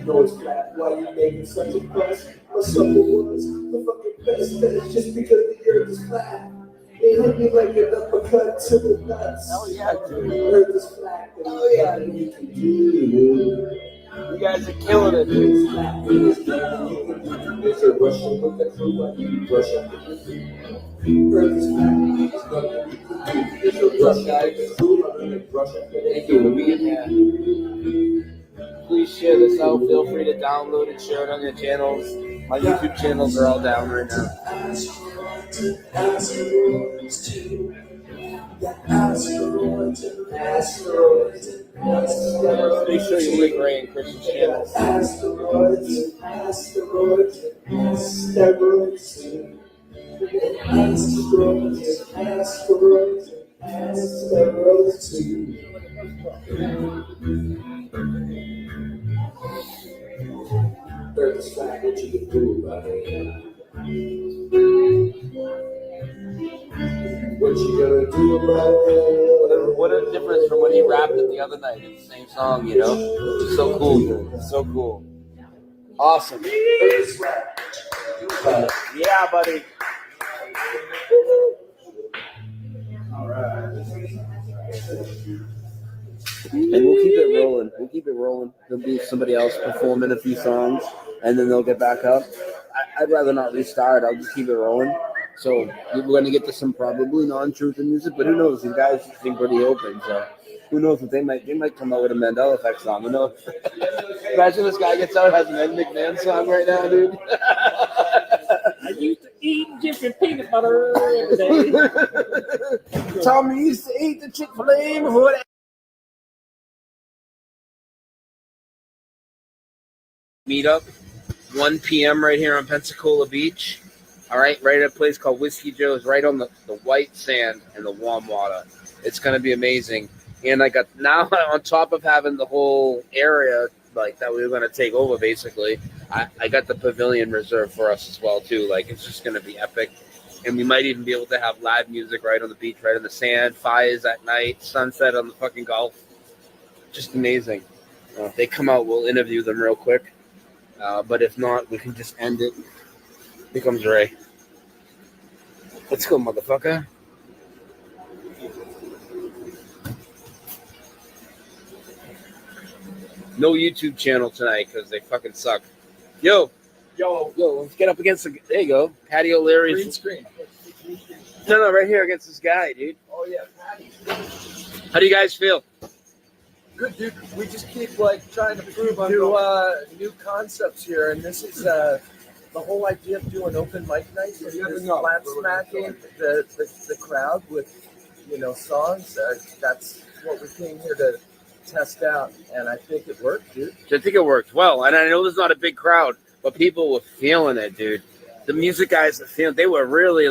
No, it's flat. Why you making such a fuss? My something was the fucking best. That is just because the earth is flat. It hit me like an uppercut to the nuts. Oh yeah, dude. The earth is flat. Oh yeah. You guys are killing it, dude. Thank you for being here. Please share this out. Feel free to download and share it on your channels. My YouTube channels are all down right now. Make sure you link Ray and Christian's channels. What you can do about it? What you gonna do about it? What a difference from when he rapped it the other night. It's the same song, you know? It's so cool, dude. It's so cool. Awesome. Yeah, buddy. All right. And we'll keep it rolling. We'll keep it rolling. There'll be somebody else performing a few songs, and then they'll get back up. I'd rather not restart. I'll just keep it rolling. So we're going to get to some probably non-truth in music, but who knows? These guys seem pretty open, so who knows what they might come out with a Mandela Effects song. Who knows? Imagine this guy gets out and has an Ed McMahon song right now, dude. I used to eat different peanut butter every day. Tommy used to eat the Chick-fil-A before that. Meet up 1 p.m. right here on Pensacola Beach. All right, right at a place called Whiskey Joe's, right on the white sand and the warm water. It's going to be amazing. And I got now on top of having the whole area like that we were going to take over, basically, I got the pavilion reserved for us as well, too. Like, it's just going to be epic. And we might even be able to have live music right on the beach, right on the sand, fires at night, sunset on the fucking Gulf. Just amazing. If they come out, we'll interview them real quick. But if not, we can just end it. Here comes Ray. Let's go, motherfucker. No YouTube channel tonight because they fucking suck. Yo, let's get up against the. There you go. Patty O'Leary's. Green screen. No, right here against this guy, dude. Oh, yeah, Patty. How do you guys feel? Good, dude. We just keep trying to prove new concepts here, and this is the whole idea of doing open mic nights. Flat smacking the crowd with songs. That's what we came here to test out, and I think it worked, dude. I think it worked well, and I know there's not a big crowd, but people were feeling it, dude. The music guys were feeling. They were really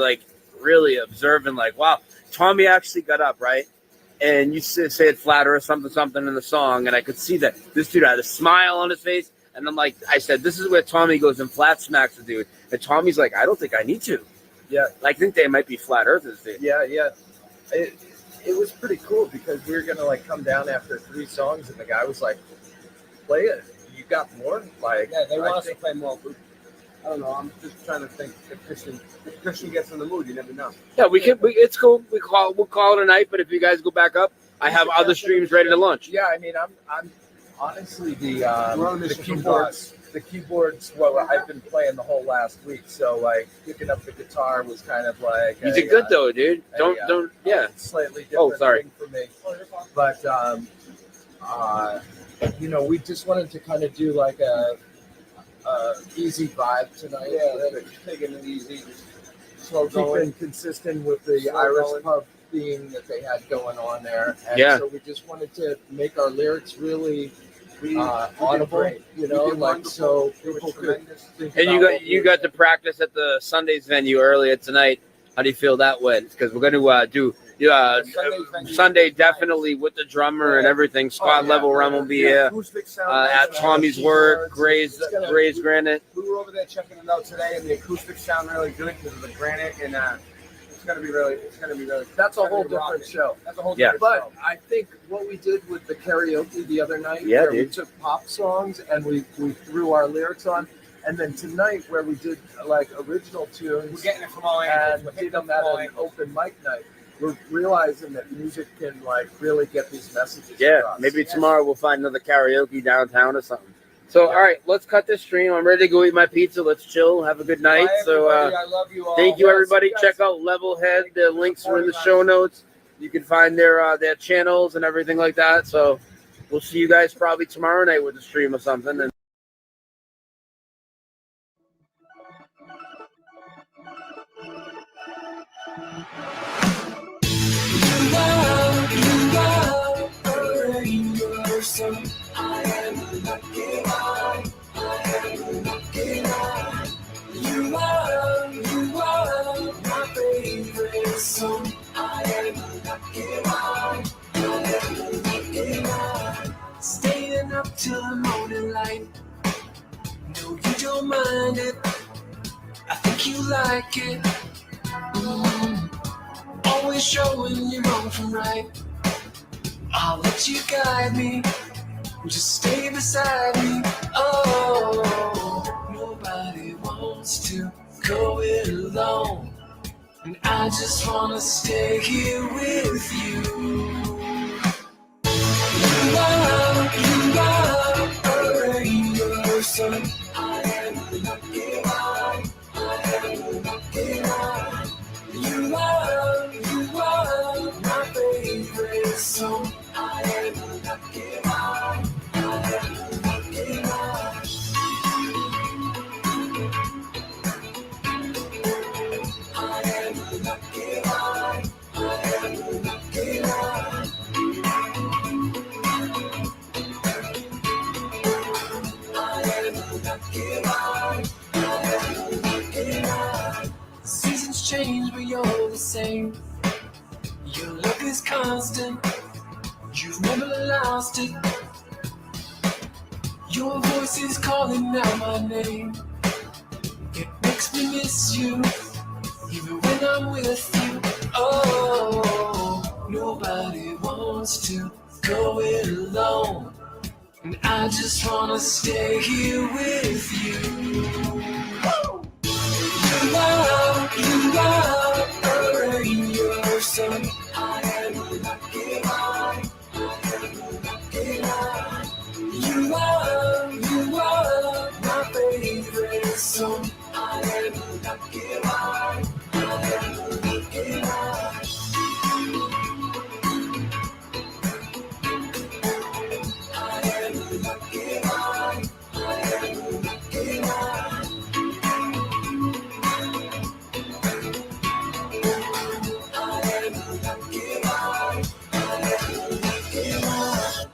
observing. Like, wow, Tommy actually got up, right? And you said flatter or something in the song, and I could see that this dude had a smile on his face. And I'm like, I said, this is where Tommy goes and flat smacks the dude. And Tommy's like, I don't think I need to. Yeah. I think they might be flat earthers, dude. Yeah. It was pretty cool because we were gonna come down after 3 songs, and the guy was like, "Play it. You got more?" They want us to play more. I don't know. I'm just trying to think if Christian gets in the mood. You never know. Yeah, we can. It's cool. We'll call it a night. But if you guys go back up, I have other streams ready to launch. Yeah, I mean, I'm honestly the keyboards. Well, I've been playing the whole last week, so picking up the guitar was kind of like. You did good though, dude. Don't. Yeah. Slightly different. Sorry. Thing for me, but we just wanted to kind of do like a easy vibe tonight. Yeah, taking it easy, slow going, consistent with the Irish pub theme that they had going on there. And so we just wanted to make our lyrics really audible, so people could think and you got to practice at the Sundays venue earlier tonight. How do you feel that went? Because we're going to do Sunday definitely with the drummer and everything. Squad level run will be here at Tommy's work. Gray's Granite. We were over there checking it out today, and the acoustics sound really good because of the granite, and it's gonna be really. That's a whole different show. That's a whole different show. But I think what we did with the karaoke the other night, where we took pop songs and we threw our lyrics on. And then tonight, where we did original tunes, we're getting it from all angles. And did them at an open mic night. We're realizing that music can really get these messages across. Maybe tomorrow we'll find another karaoke downtown or something. So, all right, let's cut this stream. I'm ready to go eat my pizza. Let's chill. Have a good night. Bye, So, everybody. I love you all. thank you, Yes, everybody. you guys- Check out Levelhead. The links are in the show notes. You can find their channels and everything like that. So, we'll see you guys probably tomorrow night with a stream or something. And I am a lucky one. I am a lucky one. You are my favorite song. I am a lucky one. I am a lucky one. Staying up till the morning light. No, you don't mind it. I think you like it. Always showing you wrong from right. I'll let you guide me. Just stay beside me. Oh, nobody wants to go it alone. And I just wanna stay here with you. You are a rainbow sun. I am a lucky one. I am a lucky one. You are my favorite song. I am a lucky one. I am a lucky one. I am a lucky one. I am a lucky one. I am a lucky one. I am a lucky one. Seasons change, but you're the same. Your love is constant. You've never lost it. Your voice is calling out my name. It makes me miss you, even when I'm with you. Oh, nobody wants to go it alone. And I just wanna stay here with you. You are a rainbow sun. I am a lucky one. I am a lucky one. You are my favorite song. I am a lucky one. I am a lucky one. I am a lucky one. I am a lucky one. I am a lucky one. I am a lucky one.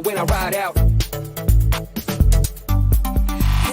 when I ride out.